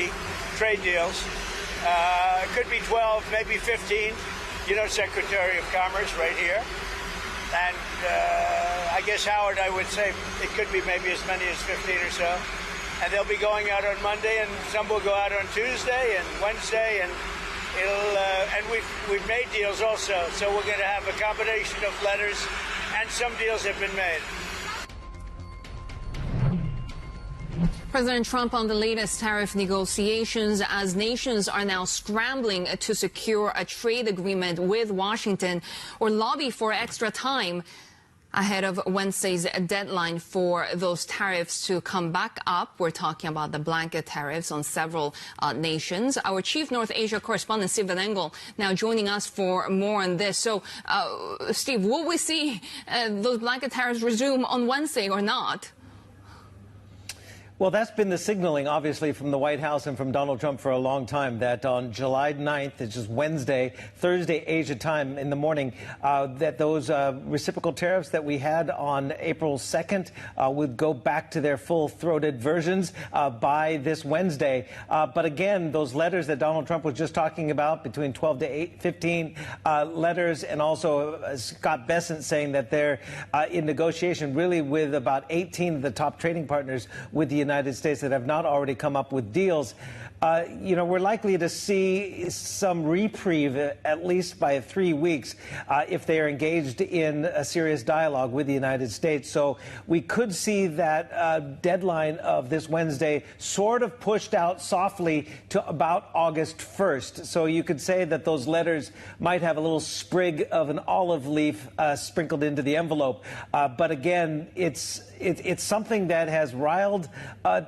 S20: trade deals. It could be 12, maybe 15. You know, Secretary of Commerce right here. And I guess, Howard, I would say it could be maybe as many as 15 or so. And they'll be going out on Monday, and some will go out on Tuesday and Wednesday, and and we've made deals also. So we're going to have a combination of letters, and some deals have been made.
S2: President Trump on the latest tariff negotiations as nations are now scrambling to secure a trade agreement with Washington or lobby for extra time ahead of Wednesday's deadline for those tariffs to come back up. We're talking about the blanket tariffs on several nations. Our chief North Asia correspondent, Steve Van Engel, now joining us for more on this. So, Steve, will we see those blanket tariffs resume on Wednesday or not?
S4: Well, that's been the signaling, obviously, from the White House and from Donald Trump for a long time, that on July 9th, which is Wednesday, Thursday, Asia time in the morning, that those reciprocal tariffs that we had on April 2nd would go back to their full-throated versions by this Wednesday. But again, those letters that Donald Trump was just talking about, between 12 to 15 letters, and also Scott Bessent saying that they're in negotiation really with about 18 of the top trading partners with the United States that have not already come up with deals. We're likely to see some reprieve, at least by 3 weeks, if they are engaged in a serious dialogue with the United States. So we could see that deadline of this Wednesday sort of pushed out softly to about August 1st. So you could say that those letters might have a little sprig of an olive leaf sprinkled into the envelope. But again, it's something that has riled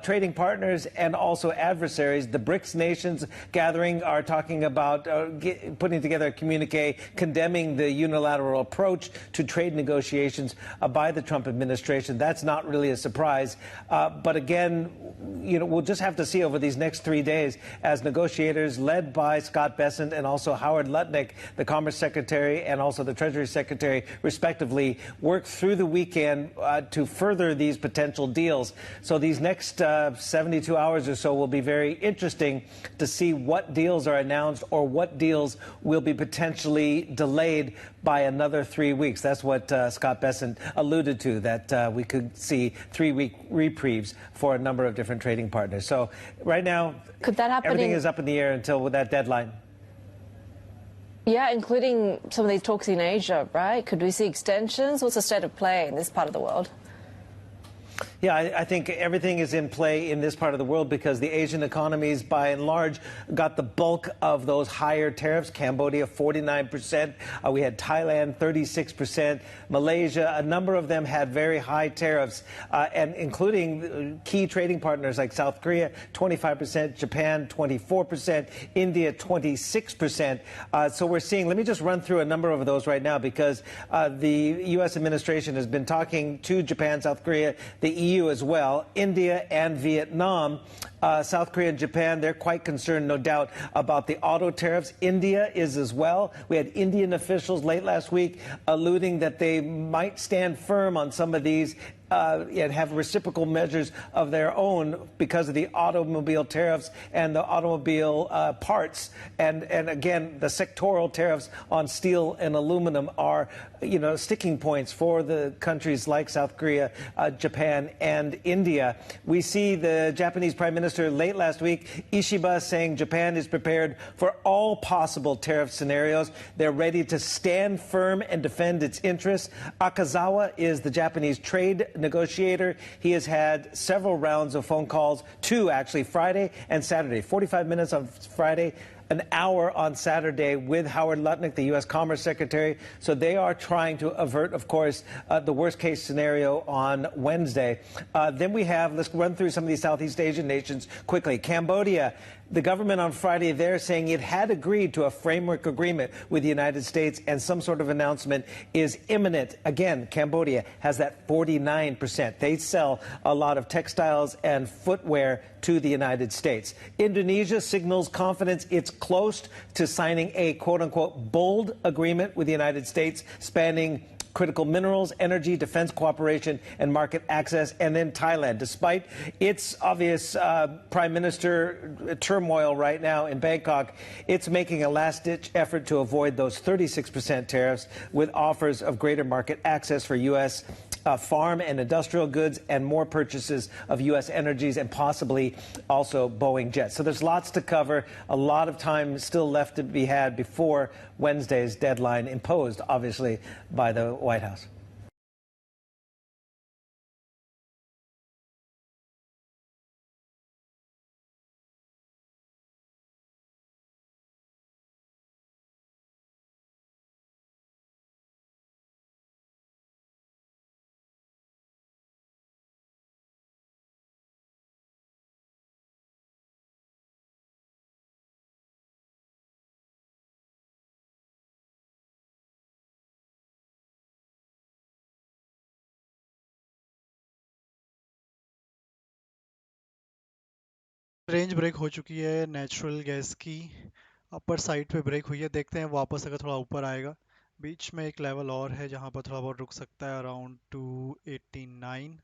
S4: trading partners and also adversaries. The BRICS nations gathering are talking about putting together a communique condemning the unilateral approach to trade negotiations by the Trump administration. That's not really a surprise. But again, we'll just have to see over these next 3 days as negotiators led by Scott Bessent and also Howard Lutnick, the Commerce Secretary, and also the Treasury Secretary, respectively, work through the weekend to further these potential deals. So these next 72 hours or so will be very interesting to see what deals are announced or what deals will be potentially delayed by another 3 weeks. That's what Scott Bessent alluded to, that we could see 3-week reprieves for a number of different trading partners. So right now,
S22: could that happen?
S4: Everything is up in the air until that deadline.
S22: Yeah, including some of these talks in Asia, right? Could we see extensions? What's the state of play in this part of the world?
S4: Yeah, I think everything is in play in this part of the world because the Asian economies, by and large, got the bulk of those higher tariffs. Cambodia, 49%. We had Thailand, 36%. Malaysia, a number of them had very high tariffs, and including key trading partners like South Korea, 25%, Japan, 24%, India, 26%. So we're seeing, let me just run through a number of those right now because the U.S. administration has been talking to Japan, South Korea, the EU as well, India and Vietnam. South Korea and Japan, they're quite concerned, no doubt, about the auto tariffs. India is as well. We had Indian officials late last week alluding that they might stand firm on some of these and have reciprocal measures of their own because of the automobile tariffs and the automobile parts. And again, the sectoral tariffs on steel and aluminum are, sticking points for the countries like South Korea, Japan, and India. We see the Japanese Prime Minister late last week, Ishiba, saying Japan is prepared for all possible tariff scenarios. They're ready to stand firm and defend its interests. Akazawa is the Japanese trade negotiator. He has had several rounds of phone calls, 2 actually, Friday and Saturday, 45 minutes on Friday, an hour on Saturday with Howard Lutnick, the U.S. Commerce Secretary. So they are trying to avert, of course, the worst-case scenario on Wednesday. Then we have, let's run through some of these Southeast Asian nations quickly. Cambodia, the government on Friday, they're saying it had agreed to a framework agreement with the United States, and some sort of announcement is imminent. Again, Cambodia has that 49%. They sell a lot of textiles and footwear to the United States. Indonesia signals confidence it's close to signing a quote-unquote bold agreement with the United States spanning critical minerals, energy, defense cooperation, and market access. And then Thailand, despite its obvious prime minister turmoil right now in Bangkok, it's making a last-ditch effort to avoid those 36% tariffs with offers of greater market access for U.S. Farm and industrial goods and more purchases of U.S. energies and possibly also Boeing jets. So there's lots to cover, a lot of time still left to be had before Wednesday's deadline imposed, obviously, by the White House.
S16: Range break हो चुकी है natural gas की, upper side पे break हुई है, देखते हैं वापस अगर थोड़ा ऊपर आएगा। बीच में एक लेवल और है जहां पर थोड़ा बहुत रुक सकता है around 289।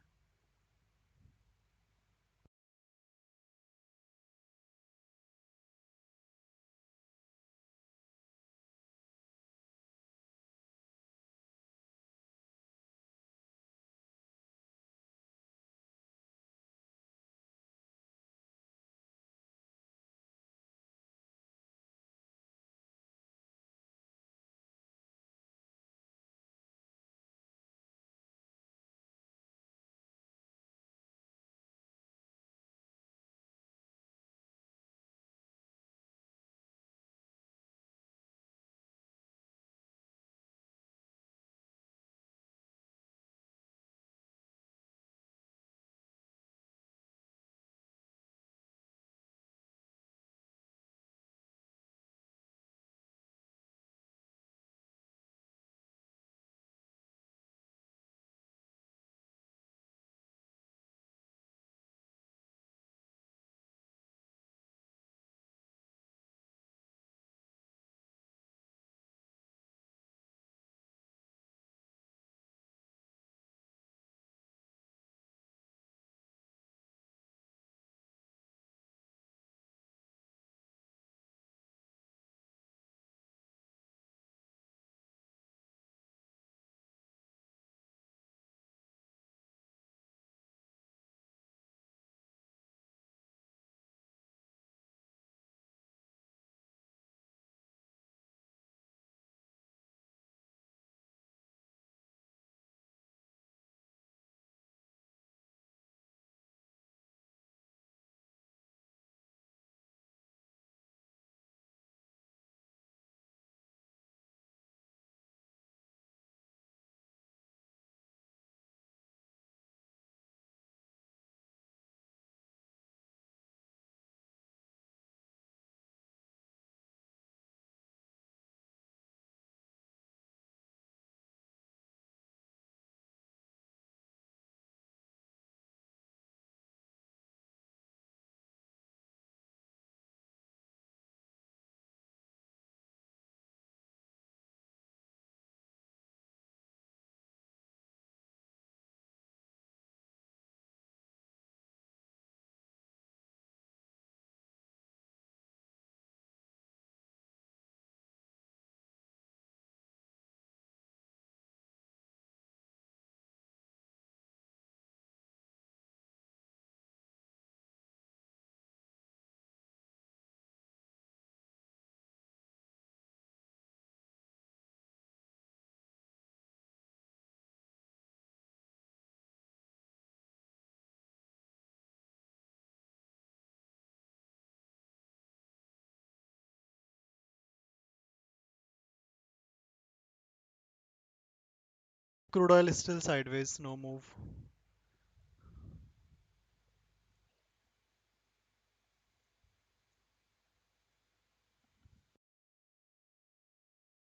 S16: Crude oil is still sideways, no move.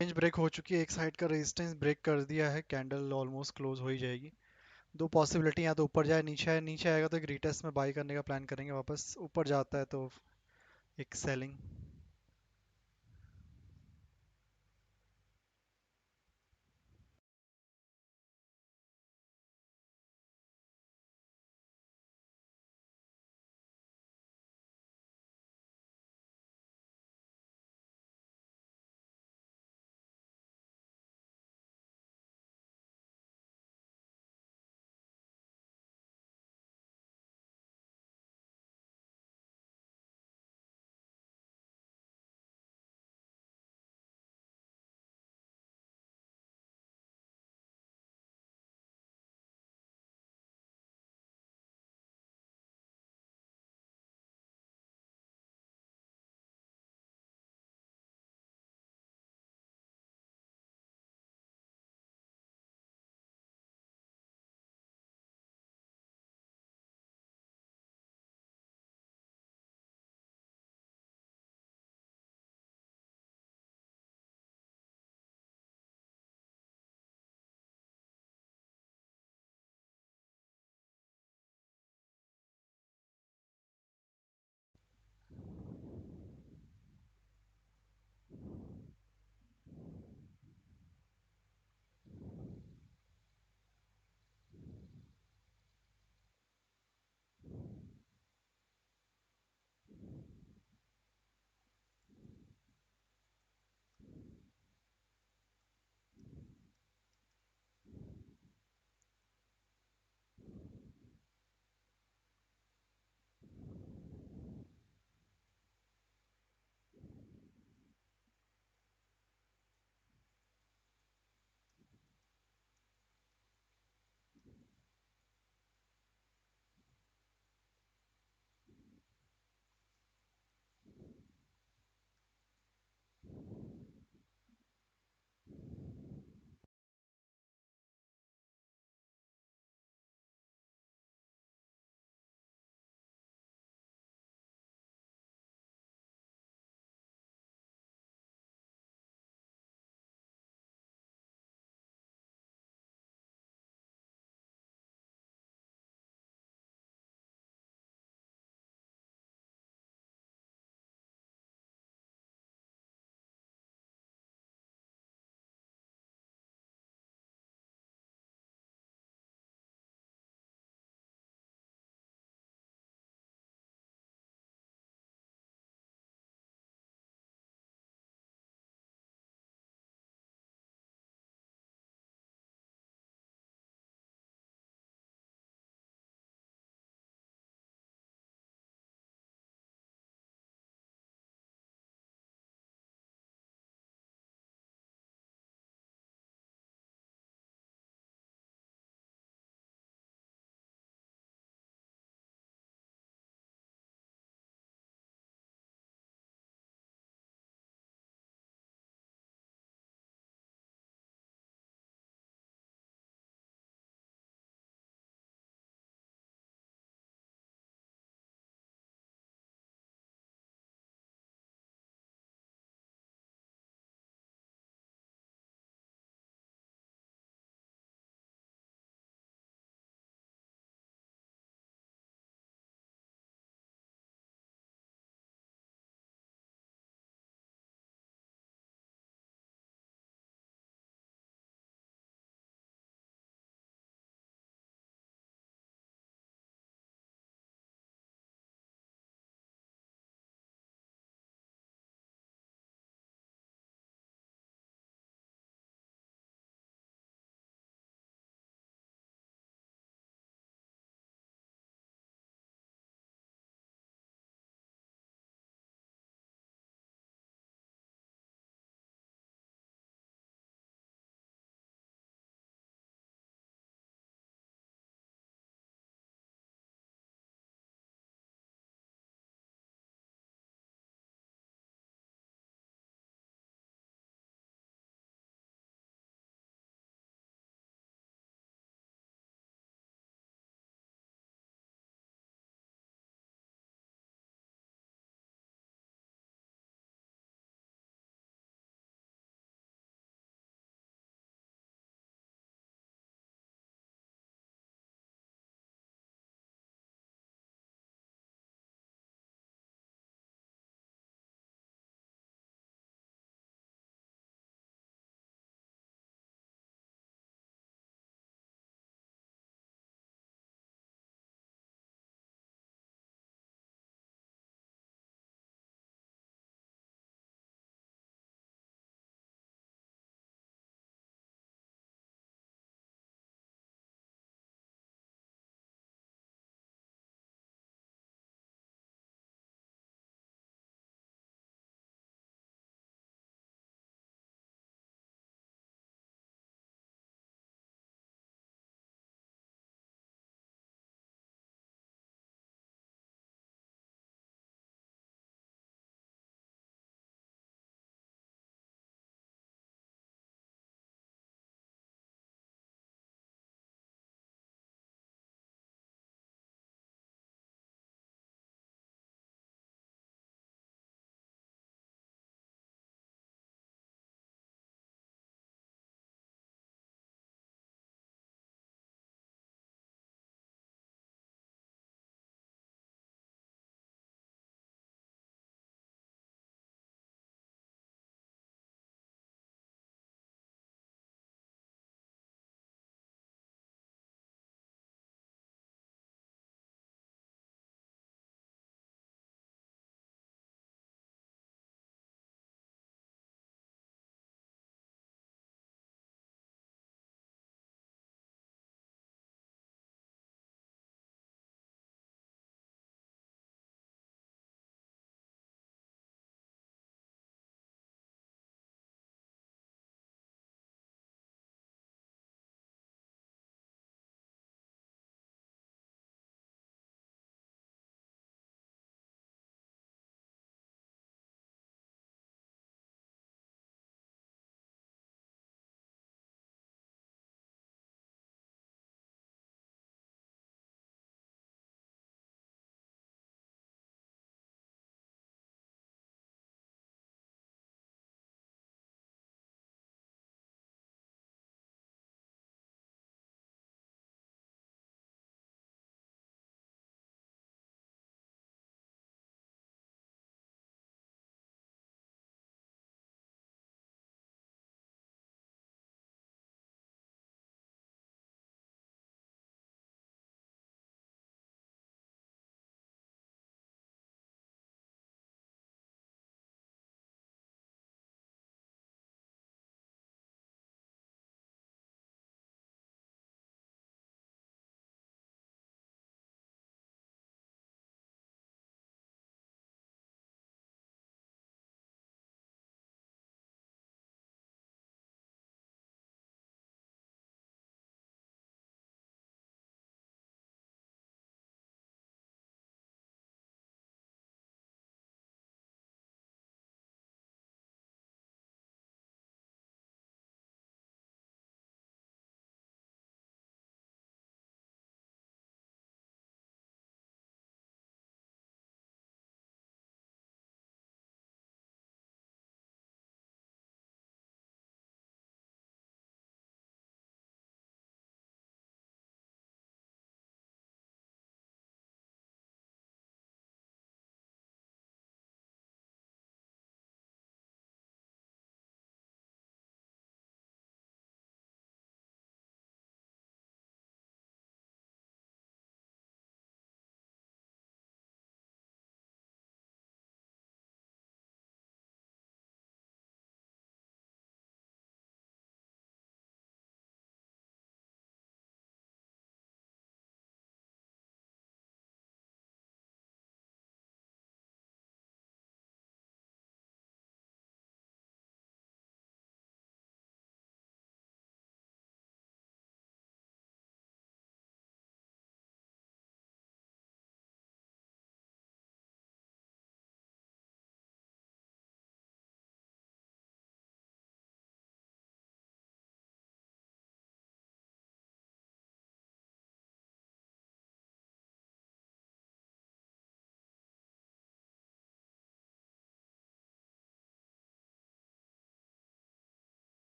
S16: Range break हो चुकी है, एक साइड का रेजिस्टेंस ब्रेक कर दिया है, कैंडल ऑलमोस्ट क्लोज हो ही जाएगी। दो पॉसिबिलिटी, या तो ऊपर जाए नीचे आए, नीचे आएगा तो एक रीटेस्ट में बाई करने का प्लान करेंगे, वापस ऊपर जाता है तो एक सेलिंग।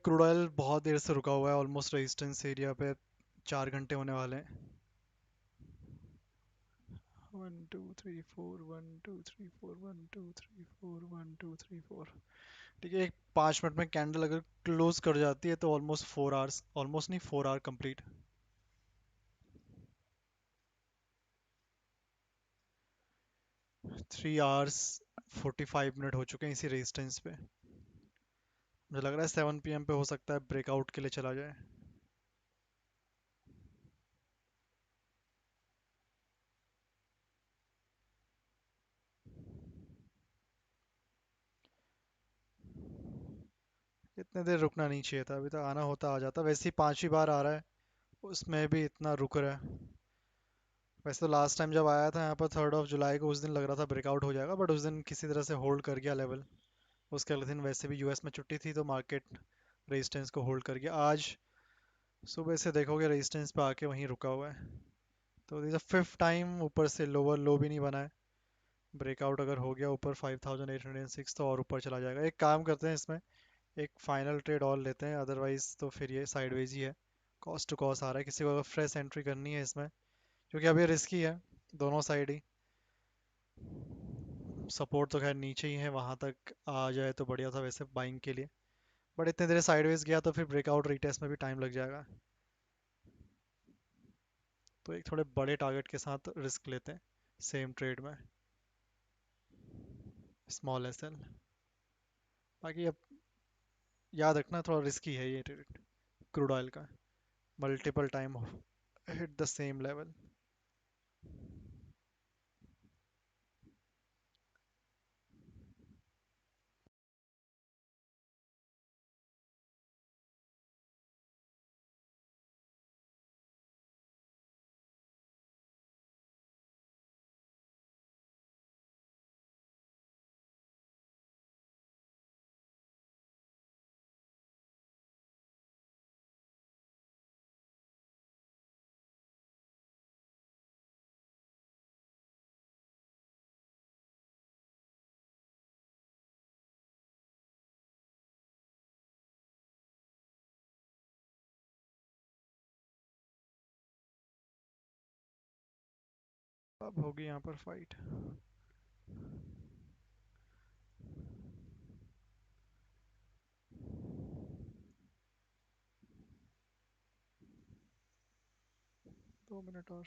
S16: क्रूड ऑयल बहुत देर से रुका हुआ है ऑलमोस्ट रेजिस्टेंस एरिया पे 4 घंटे होने वाले हैं 1 2 3 4 1 2 3 4 1 2 3 4 1 2 3 4 ठीक है 5 मिनट में कैंडल अगर क्लोज कर जाती है तो ऑलमोस्ट 4 आवर्स ऑलमोस्ट नहीं 4 आवर कंप्लीट 3 आवर्स 45 मिनट हो चुके हैं इसी रेजिस्टेंस पे मुझे लग रहा है 7 PM पे हो सकता है ब्रेकआउट के लिए चला जाए इतने देर रुकना नहीं चाहिए था अभी तक आना होता आ जाता वैसे ही 5वीं बार आ रहा है उसमें भी इतना रुक रहा है वैसे तो लास्ट टाइम जब आया था यहाँ पर 3rd of July को उस दिन लग रहा था ब्रेकआउट हो जाएगा बट उस दिन किसी तरह से होल्ड कर गया लेवल उसके अगले दिन वैसे भी यूएस में छुट्टी थी तो मार्केट रेजिस्टेंस को होल्ड कर गया आज सुबह से देखोगे रेजिस्टेंस पे आके वहीं रुका हुआ है तो दिस 5th टाइम ऊपर से लोअर लो भी नहीं बना है ब्रेकआउट अगर हो गया ऊपर 5806 तो और ऊपर चला जाएगा एक काम करते हैं इसमें एक फाइनल ट्रेड और लेते हैं अदरवाइज तो फिर ये साइडवेज ही है कॉस्ट टू कॉस्ट आ रहा है किसी को अगर फ्रेश एंट्री करनी है इसमें क्योंकि अब ये रिस्की है दोनों साइड ही सपोर्ट तो खैर नीचे ही है वहां तक आ जाए तो बढ़िया था वैसे बाइंग के लिए बट इतने देर साइडवेज गया तो फिर ब्रेकआउट रीटेस्ट में भी टाइम लग जाएगा तो एक थोड़े बड़े टारगेट के साथ रिस्क लेते हैं सेम ट्रेड में स्मॉल एसएल बाकी अब याद रखना थोड़ा रिस्की है ये ट्रेड क्रूड ऑयल का multiple time hit the same level अब होगी यहाँ पर फाइट दो मिनट और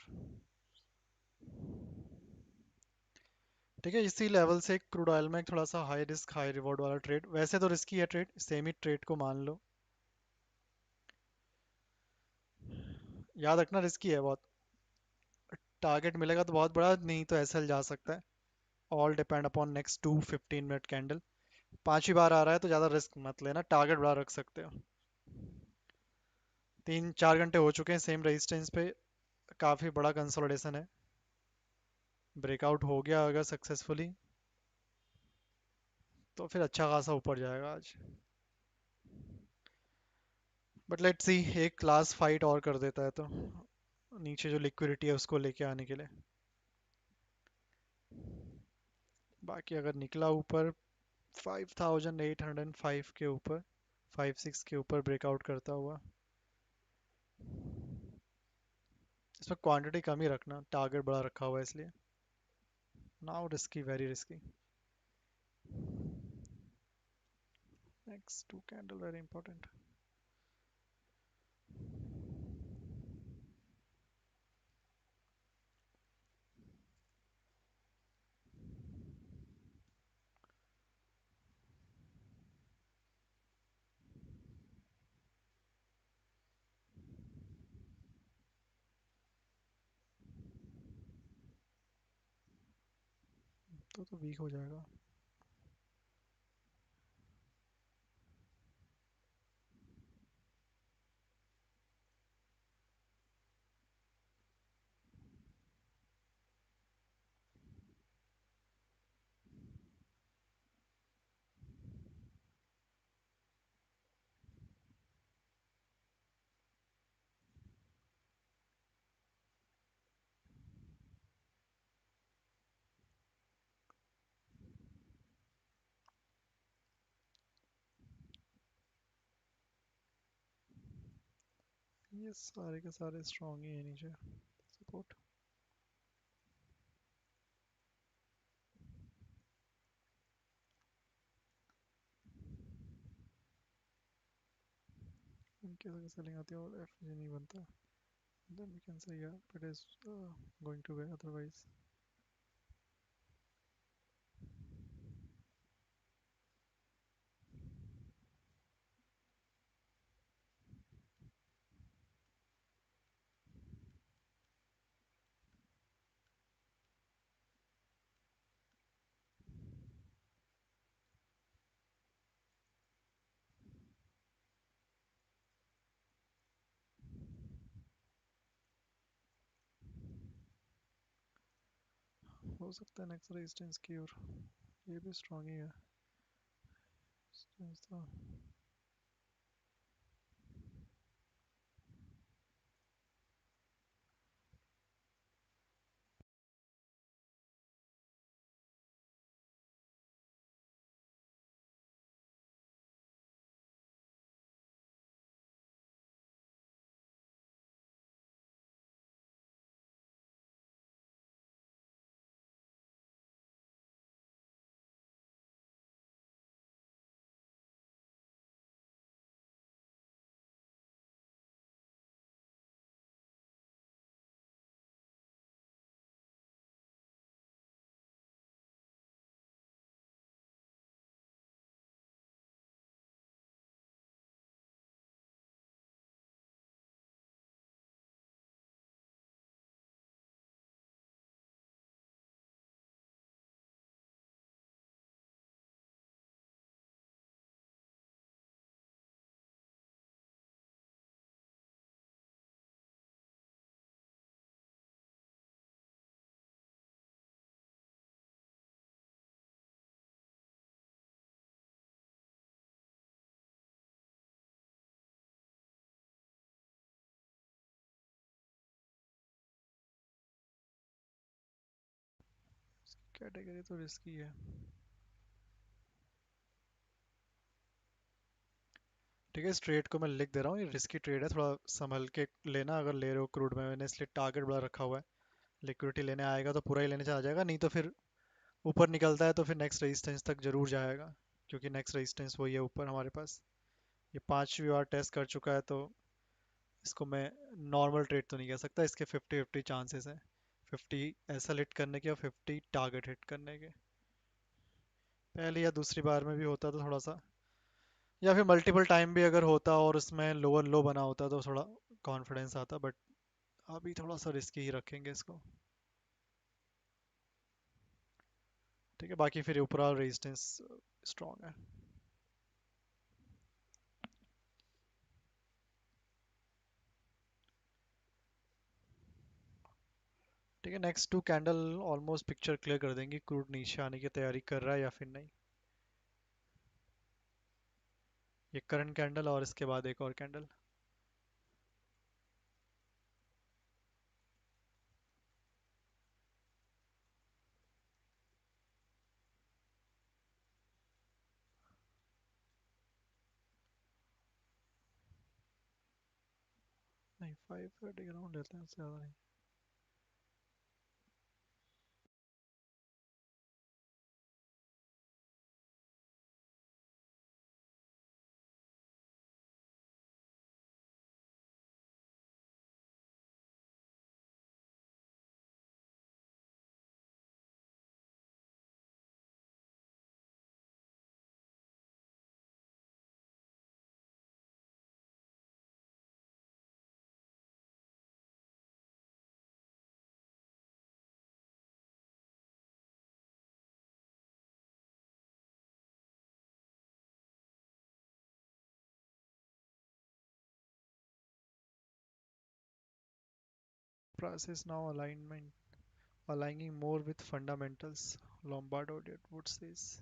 S16: ठीक है इसी लेवल से क्रूड ऑयल में एक थोड़ा सा हाई रिस्क हाई रिवॉर्ड वाला ट्रेड वैसे तो रिस्की है ट्रेड सेम ही ट्रेड को मान लो याद रखना रिस्की है बहुत टारगेट मिलेगा तो बहुत बड़ा नहीं तो एसएल जा सकता है all depend upon next 2 15 minute candle 5वीं बार आ रहा है तो ज़्यादा रिस्क मत लेना टारगेट बड़ा रख सकते हो 3 4 घंटे हो चुके हैं सेम रेजिस्टेंस पे काफ़ी बड़ा कंसोलिडेशन है ब्रेकआउट हो गया अगर सक्सेसफुली तो फिर अच्छा खासा ऊपर जाएगा आज बट लेट्स सी एक क्लास फाइट और कर देता है तो नीचे जो लिक्विडिटी है उसको लेके आने के लिए बाकी अगर निकला ऊपर 5805 के ऊपर 56 के ऊपर ब्रेकआउट करता हुआ इसमें क्वांटिटी कम ही रखना टारगेट बड़ा रखा हुआ है इसलिए now risky very risky next 2 candle very important तो वीक हो जाएगा ये सारे के सारे स्ट्रॉन्ग ही है नीचे सपोर्ट। इनके अगर सेलिंग आती है और एफजी नहीं बनता, then we can say yeah, it is going to be otherwise. हो सकता है नेक्स्ट रेजिस्टेंस की और ये भी स्ट्रॉन्ग ही है रेजिस्टेंस तो। कैटेगरी तो रिस्की है। ठीक है, इस ट्रेड को मैं लिख दे रहा हूँ, ये रिस्की ट्रेड है, थोड़ा संभल के लेना अगर ले रहे हो क्रूड में। मैंने इसलिए टारगेट बड़ा रखा हुआ है, लिक्विडिटी लेने आएगा तो पूरा ही लेने चला जाएगा, नहीं तो फिर ऊपर निकलता है तो फिर नेक्स्ट रेजिस्टेंस तक जरूर जाएगा, क्योंकि नेक्स्ट रेजिस्टेंस वही है ऊपर हमारे पास। ये 5वीं बार टेस्ट कर चुका है, तो इसको मैं नॉर्मल ट्रेड तो नहीं कह सकता, इसके 50-50 चांसेस हैं, 50 ऐसा हिट करने के और 50 टारगेट हिट करने के। पहली या दूसरी बार में भी होता तो थोड़ा सा, या फिर मल्टीपल टाइम भी अगर होता और उसमें लोअर लो बना होता तो थोड़ा कॉन्फिडेंस आता, बट अभी थोड़ा सा रिस्की ही रखेंगे इसको। ठीक है, बाकी फिर ऊपर रेजिस्टेंस स्ट्रॉन्ग है। ठीक है, next 2 candle almost picture clear कर देंगी क्रूड नीचे आने की तैयारी कर रहा है या फिर नहीं। ये करंट कैंडल और इसके बाद एक और कैंडल। नहीं, 530 ग्राउंड लेते हैं, उससे ज़्यादा नहीं। Price is now aligning more with fundamentals, Lombard would says.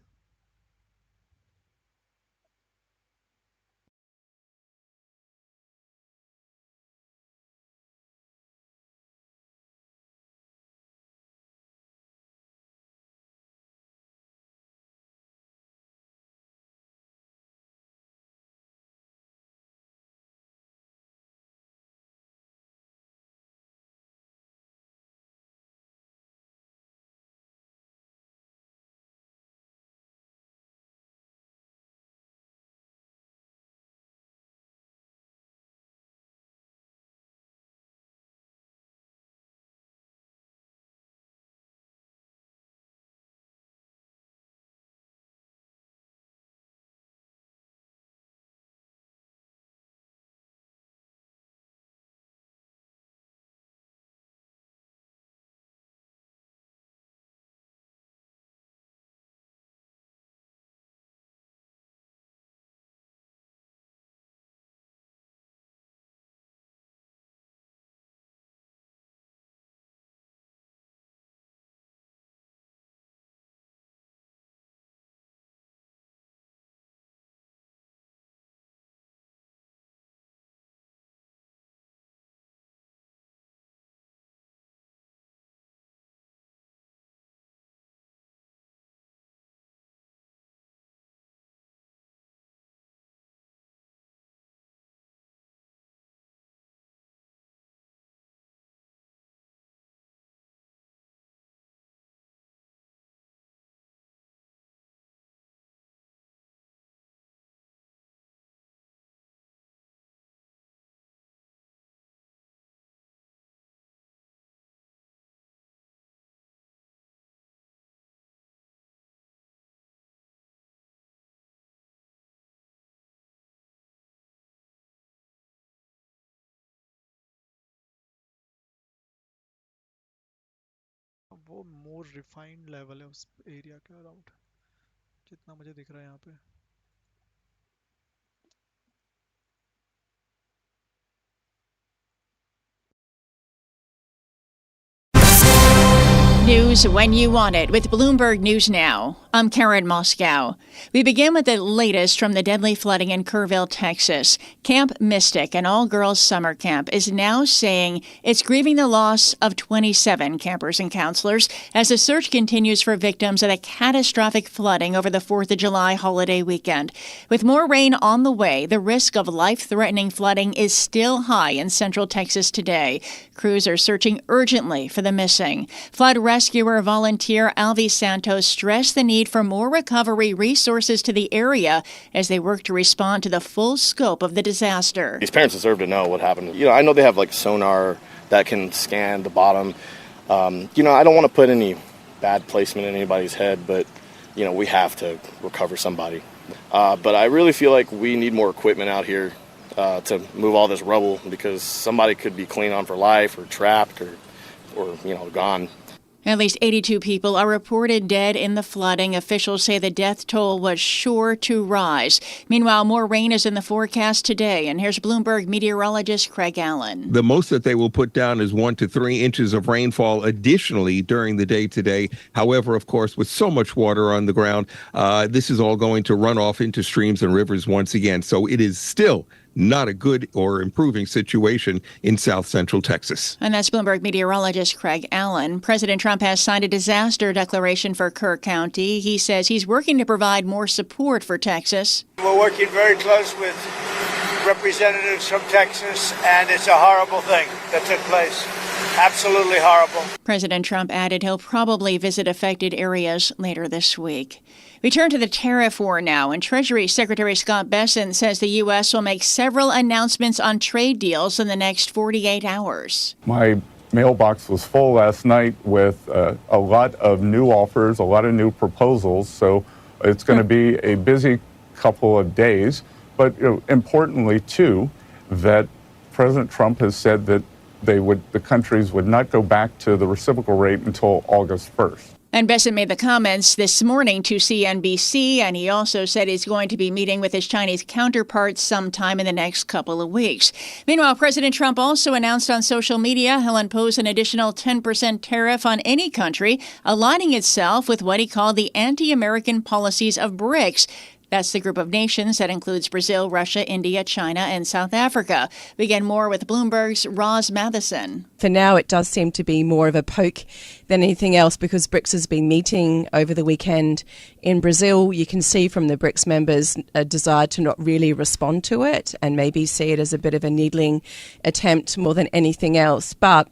S16: वो more refined level है उस area के around, जितना मुझे दिख रहा है यहाँ पे.
S17: News when you want it with Bloomberg News Now. I'm Karen Moscow. We begin with the latest from the deadly flooding in Kerrville, Texas. Camp Mystic, an all-girls summer camp, is now saying it's grieving the loss of 27 campers and counselors as the search continues for victims of the catastrophic flooding over the 4th of July holiday weekend. With more rain on the way, the risk of life-threatening flooding is still high in central Texas today. Crews are searching urgently for the missing. Flood rescuer volunteer Alvi Santos stressed the need for more recovery resources to the area as they work to respond to the full scope of the disaster.
S18: These parents deserve to know what happened. I know they have like sonar that can scan the bottom. I don't want to put any bad placement in anybody's head, but, we have to recover somebody. But I really feel like we need more equipment out here to move all this rubble because somebody could be clinging on for life or trapped or gone.
S17: At least 82 people are reported dead in the flooding. Officials say the death toll was sure to rise. Meanwhile, more rain is in the forecast today. And here's Bloomberg meteorologist Craig Allen.
S21: The most that they will put down is 1 to 3 inches of rainfall additionally during the day today. However, of course, with so much water on the ground, this is all going to run off into streams and rivers once again. So it is still not a good or improving situation in south central Texas.
S17: And that's Bloomberg meteorologist Craig Allen. President Trump has signed a disaster declaration for Kerr County. He says he's working to provide more support for Texas.
S20: We're working very close with representatives from Texas, and it's a horrible thing that took place. Absolutely horrible.
S17: President Trump added he'll probably visit affected areas later this week. We turn to the tariff war now, and Treasury Secretary Scott Bessent says the U.S. will make several announcements on trade deals in the next 48 hours.
S24: My mailbox was full last night with a lot of new offers, a lot of new proposals, so it's going to be a busy couple of days. But importantly, too, that President Trump has said that the countries would not go back to the reciprocal rate until August 1st.
S17: And Bessent made the comments this morning to CNBC, and he also said he's going to be meeting with his Chinese counterparts sometime in the next couple of weeks. Meanwhile, President Trump also announced on social media he'll impose an additional 10% tariff on any country, aligning itself with what he called the anti-American policies of BRICS. That's the group of nations that includes Brazil, Russia, India, China, and South Africa. We get more with Bloomberg's Roz Matheson.
S25: For now, it does seem to be more of a poke than anything else because BRICS has been meeting over the weekend in Brazil. You can see from the BRICS members a desire to not really respond to it and maybe see it as a bit of a needling attempt more than anything else. But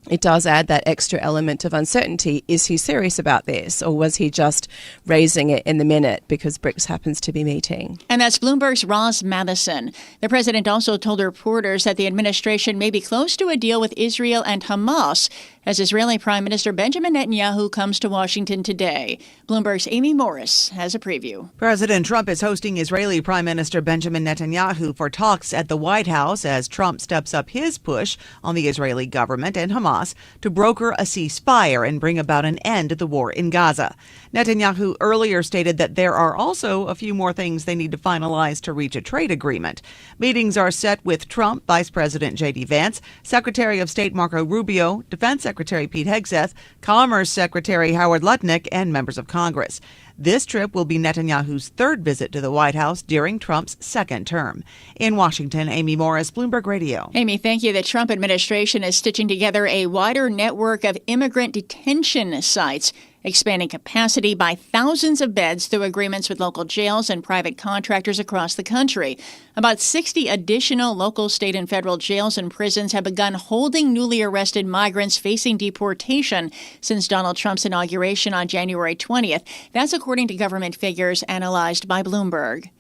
S25: it does add that extra element of uncertainty. Is he serious about this, or was he just raising it in the minute because BRICS happens to be meeting?
S17: And that's Bloomberg's Roz Matheson. The president also told reporters that the administration may be close to a deal with Israel and Hamas as Israeli Prime Minister Benjamin Netanyahu comes to Washington today. Bloomberg's Amy Morris has a preview.
S26: President Trump is hosting Israeli Prime Minister Benjamin Netanyahu for talks at the White House as Trump steps up his push on the Israeli government and Hamas to broker a ceasefire and bring about an end to the war in Gaza. Netanyahu earlier stated that there are also a few more things they need to finalize to reach a trade agreement. Meetings are set with Trump, Vice President J.D. Vance, Secretary of State Marco Rubio, Defense Secretary Pete Hegseth, Commerce Secretary Howard Lutnick, and members of Congress. This trip will be Netanyahu's third visit to the White House during Trump's second term. In Washington, Amy Morris, Bloomberg Radio.
S17: Amy, thank you. The Trump administration is stitching together a wider network of immigrant detention sites, expanding capacity by thousands of beds through agreements with local jails and private contractors across the country. About 60 additional local, state, and federal jails and prisons have begun holding newly arrested migrants facing deportation since Donald Trump's inauguration on January 20th. That's according to government figures analyzed by Bloomberg.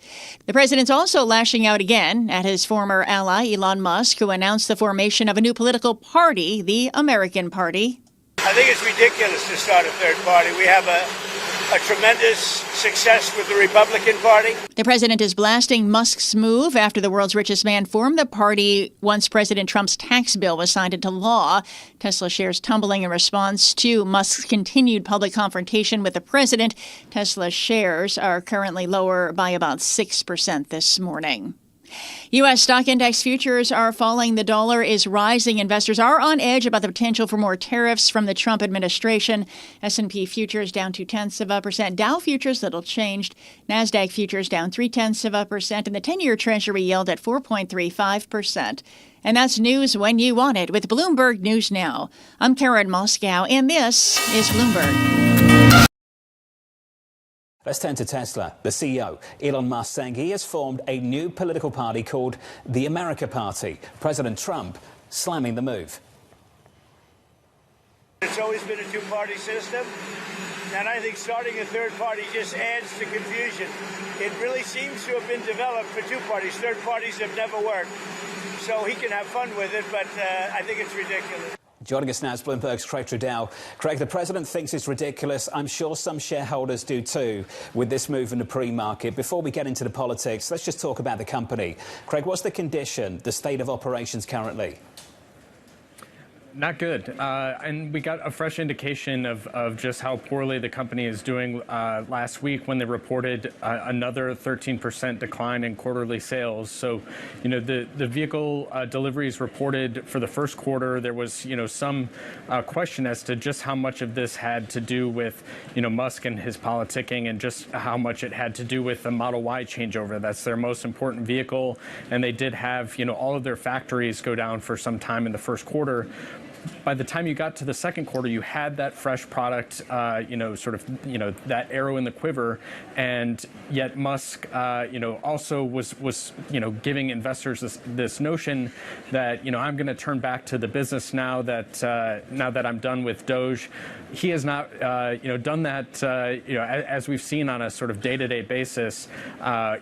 S17: The president's also lashing out again at his former ally, Elon Musk, who announced the formation of a new political party, the American Party.
S20: I think it's ridiculous to start a third party. We have a tremendous success with the Republican Party.
S17: The president is blasting Musk's move after the world's richest man formed the party once President Trump's tax bill was signed into law. Tesla shares tumbling in response to Musk's continued public confrontation with the president. Tesla shares are currently lower by about 6% this morning. U.S. stock index futures are falling. The dollar is rising. Investors are on edge about the potential for more tariffs from the Trump administration. S&P futures down 0.2%. Dow futures little changed. NASDAQ futures down 0.3%. And the 10-year Treasury yield at 4.35%. And that's news when you want it with Bloomberg News Now. I'm Karen Moscow, and this is Bloomberg.
S5: Let's turn to Tesla. The CEO, Elon Musk, saying he has formed a new political party called the America Party. President Trump slamming the move.
S20: It's always been a two-party system, and I think starting a third party just adds to confusion. It really seems to have been developed for two parties. Third parties have never worked, so he can have fun with it, but I think it's ridiculous.
S5: Joining us now is Bloomberg's Craig Trudell. Craig, the president thinks it's ridiculous. I'm sure some shareholders do too with this move in the pre-market. Before we get into the politics, let's just talk about the company. Craig, what's the condition, the state of operations currently?
S7: Not good. And we got a fresh indication of just how poorly the company is doing last week when they reported another 13% decline in quarterly sales. So, the vehicle deliveries reported for the first quarter, there was, some question as to just how much of this had to do with, Musk and his politicking and just how much it had to do with the Model Y changeover. That's their most important vehicle. And they did have, all of their factories go down for some time in the first quarter. By the time you got to the second quarter, you had that fresh product, that arrow in the quiver, and yet Musk, also was giving investors this notion that, I'm going to turn back to the business now that I'm done with Doge. He has not, done that, as we've seen on a sort of day-to-day basis.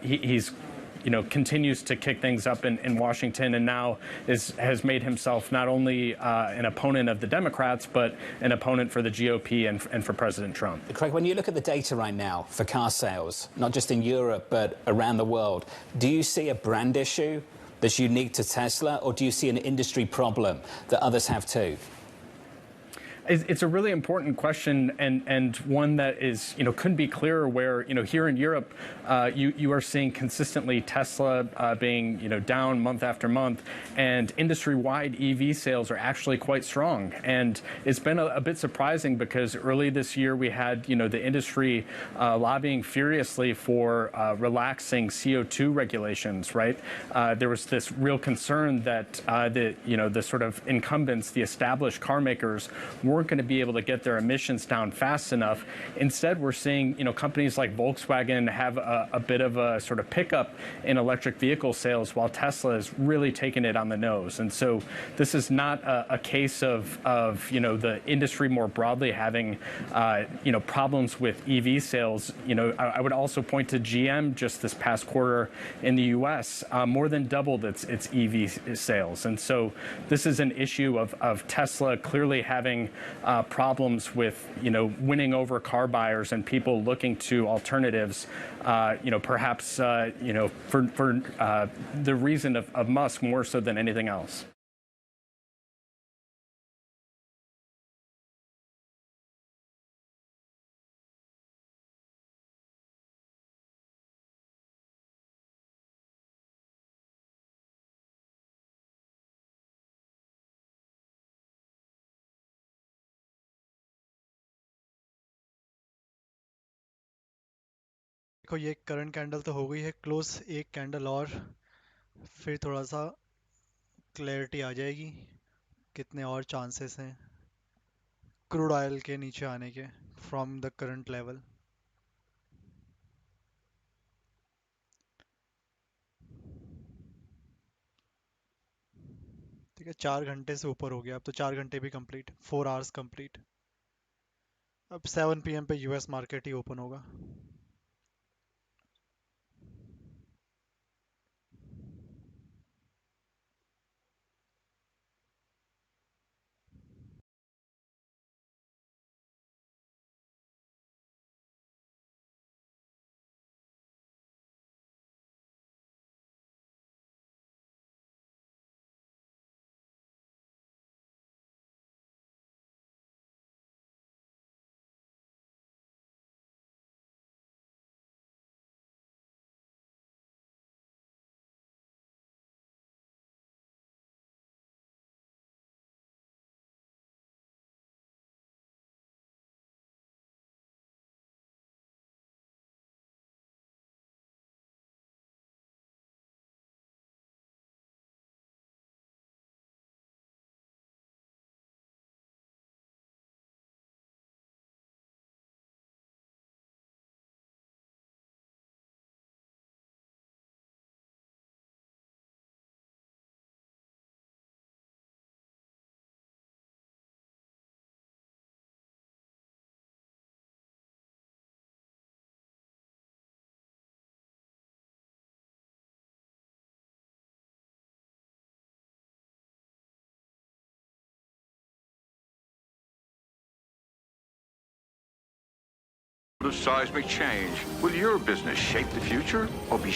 S7: He's continues to kick things up in Washington, and now has made himself not only an opponent of the Democrats, but an opponent for the GOP and for President Trump.
S5: Craig, when you look at the data right now for car sales, not just in Europe, but around the world, do you see a brand issue that's unique to Tesla, or do you see an industry problem that others have too?
S7: It's a really important question, and one that is, couldn't be clearer, where, here in Europe, you are seeing consistently Tesla being, down month after month, and industry-wide EV sales are actually quite strong. And it's been a bit surprising because early this year we had, the industry lobbying furiously for relaxing CO2 regulations, right? There was this real concern that the sort of incumbents, the established car makers, weren't going to be able to get their emissions down fast enough. Instead, we're seeing, companies like Volkswagen have a bit of a sort of pickup in electric vehicle sales, while Tesla is really taking it on the nose. And so this is not a case of the industry more broadly having, problems with EV sales. I would also point to GM just this past quarter in the U.S., more than doubled its EV sales. And so this is an issue of Tesla clearly having problems with, winning over car buyers and people looking to alternatives, perhaps, for the reason of Musk more so than anything else.
S16: देखो ये current candle तो हो गई है close, एक candle और फिर थोड़ा सा क्लैरिटी आ जाएगी कितने और चांसेस हैं क्रूड ऑयल के नीचे आने के फ्रॉम द करंट लेवल। ठीक है, 4 घंटे से ऊपर हो गया, अब तो 4 घंटे भी कंप्लीट, 4 आवर्स कंप्लीट। अब 7 PM पे यूएस मार्केट ही ओपन होगा।
S3: of seismic change. Will your business shape the future or be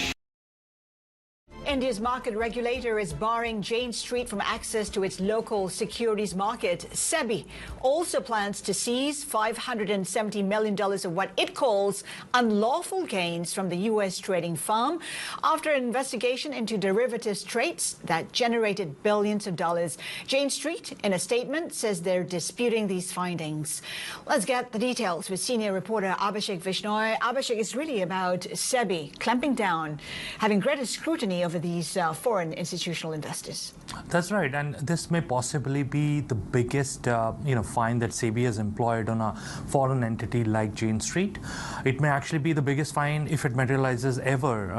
S10: India's market regulator is barring Jane Street from access to its local securities market. SEBI also plans to seize $570 million of what it calls unlawful gains from the U.S. trading firm after an investigation into derivatives trades that generated billions of dollars. Jane Street, in a statement, says they're disputing these findings. Let's get the details with senior reporter Abhishek Vishnoy. Abhishek, it's really about SEBI clamping down, having greater scrutiny over these foreign institutional investors.
S11: That's right, and this may possibly be the biggest, fine that SEBI has employed on a foreign entity like Jane Street. It may actually be the biggest fine if it materializes ever,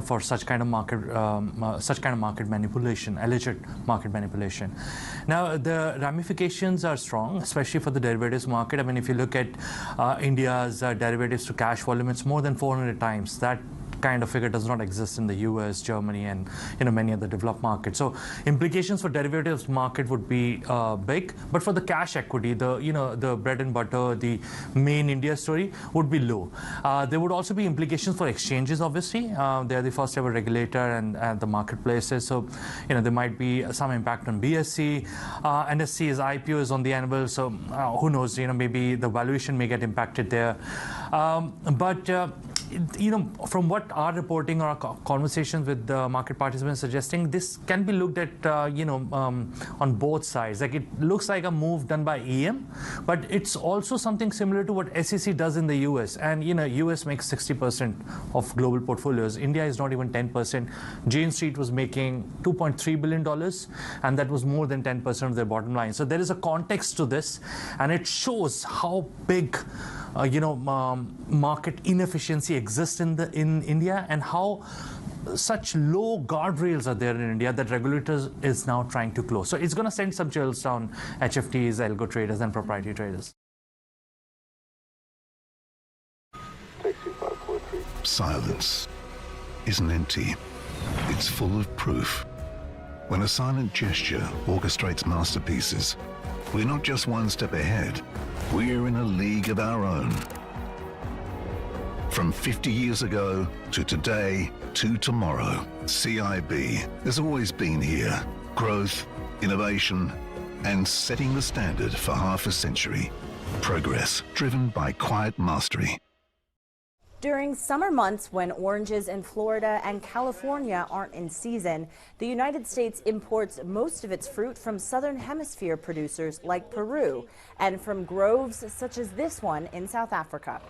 S11: for such kind of market manipulation, alleged market manipulation. Now, the ramifications are strong, especially for the derivatives market. I mean, if you look at India's derivatives to cash volume, it's more than 400 times. That kind of figure does not exist in the US, Germany, and many other developed markets. So implications for derivatives market would be big, but for the cash equity, the bread and butter, the main India story would be low. There would also be implications for exchanges. Obviously, they're the first ever regulator and the marketplaces. So there might be some impact on BSE. NSE's IPO is on the anvil, so who knows? Maybe the valuation may get impacted there. From what our reporting or our conversations with the market participants suggesting, this can be looked at, on both sides. Like, it looks like a move done by EM, but it's also something similar to what SEC does in the US. And, US makes 60% of global portfolios. India is not even 10%. Jane Street was making $2.3 billion, and that was more than 10% of their bottom line. So there is a context to this, and it shows how big market inefficiency exists in India, and how such low guardrails are there in India that regulators is now trying to close. So it's going to send some chills down HFTs, algo traders, and proprietary traders.
S12: Silence isn't empty. It's full of proof. When a silent gesture orchestrates masterpieces, we're not just one step ahead. We're in a league of our own. From 50 years ago to today to tomorrow, CIB has always been here. Growth, innovation, and setting the standard for half a century. Progress driven by quiet mastery.
S19: During summer months when oranges in Florida and California aren't in season, the United States imports most of its fruit from Southern Hemisphere producers like Peru and from groves such as this one in South Africa.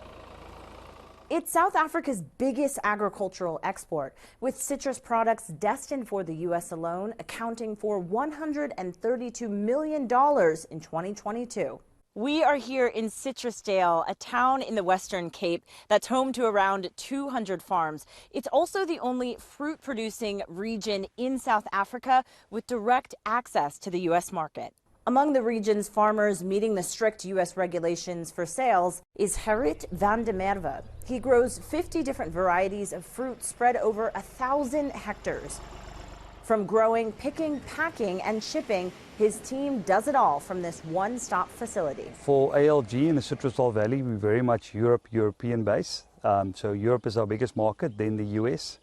S19: It's South Africa's biggest agricultural export, with citrus products destined for the U.S. alone accounting for $132 million in 2022. We are here in Citrusdale, a town in the Western Cape that's home to around 200 farms. It's also the only fruit-producing region in South Africa with direct access to the U.S. market. Among the region's farmers meeting the strict U.S. regulations for sales is Gerrit van der Merwe. He grows 50 different varieties of fruit spread over 1,000 hectares. From growing, picking, packing, and shipping, his team does it all from this one-stop facility.
S23: For ALG in the Citrusdale Valley, we're very much European based. So Europe is our biggest market, then the US,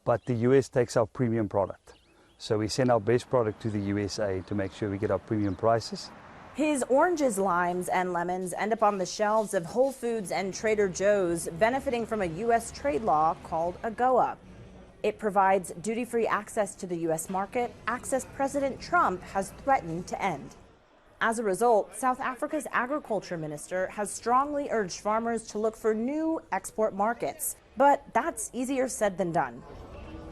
S23: but the US takes our premium product. So we send our best product to the USA to make sure we get our premium prices.
S19: His oranges, limes, and lemons end up on the shelves of Whole Foods and Trader Joe's, benefiting from a U.S. trade law called AGOA. It provides duty-free access to the U.S. market, access President Trump has threatened to end. As a result, South Africa's agriculture minister has strongly urged farmers to look for new export markets. But that's easier said than done.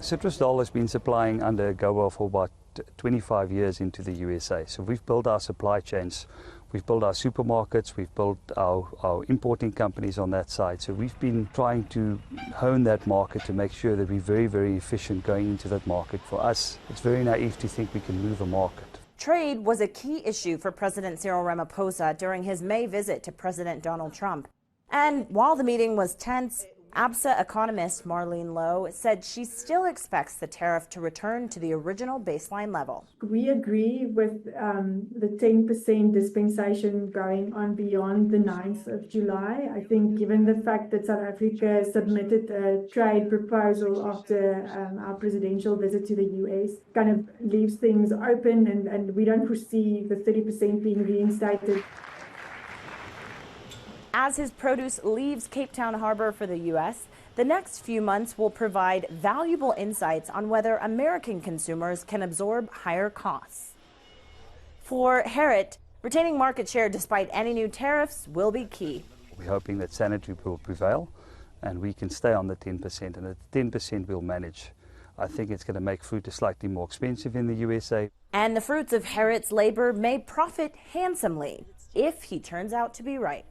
S23: Citrusdale has been supplying under AGOA for about 25 years into the USA. So we've built our supply chains. We've built our supermarkets, we've built our importing companies on that side. So we've been trying to hone that market to make sure that we're very, very efficient going into that market. For us, it's very naive to think we can move a market.
S19: Trade was a key issue for President Cyril Ramaphosa during his May visit to President Donald Trump. And while the meeting was tense, ABSA economist Marlene Lowe said she still expects the tariff to return to the original baseline level.
S6: We agree with the 10% dispensation going on beyond the 9th of July. I think given the fact that South Africa submitted a trade proposal after our presidential visit to the US, kind of leaves things open and we don't foresee the 30% being reinstated.
S19: As his produce leaves Cape Town Harbor for the U.S., the next few months will provide valuable insights on whether American consumers can absorb higher costs. For Herritt, retaining market share despite any new tariffs will be key.
S23: We're hoping that sanity will prevail and we can stay on the 10%, and at 10% we'll manage. I think it's going to make fruit slightly more expensive in the USA.
S19: And the fruits of Herritt's labor may profit handsomely if he turns out to be right.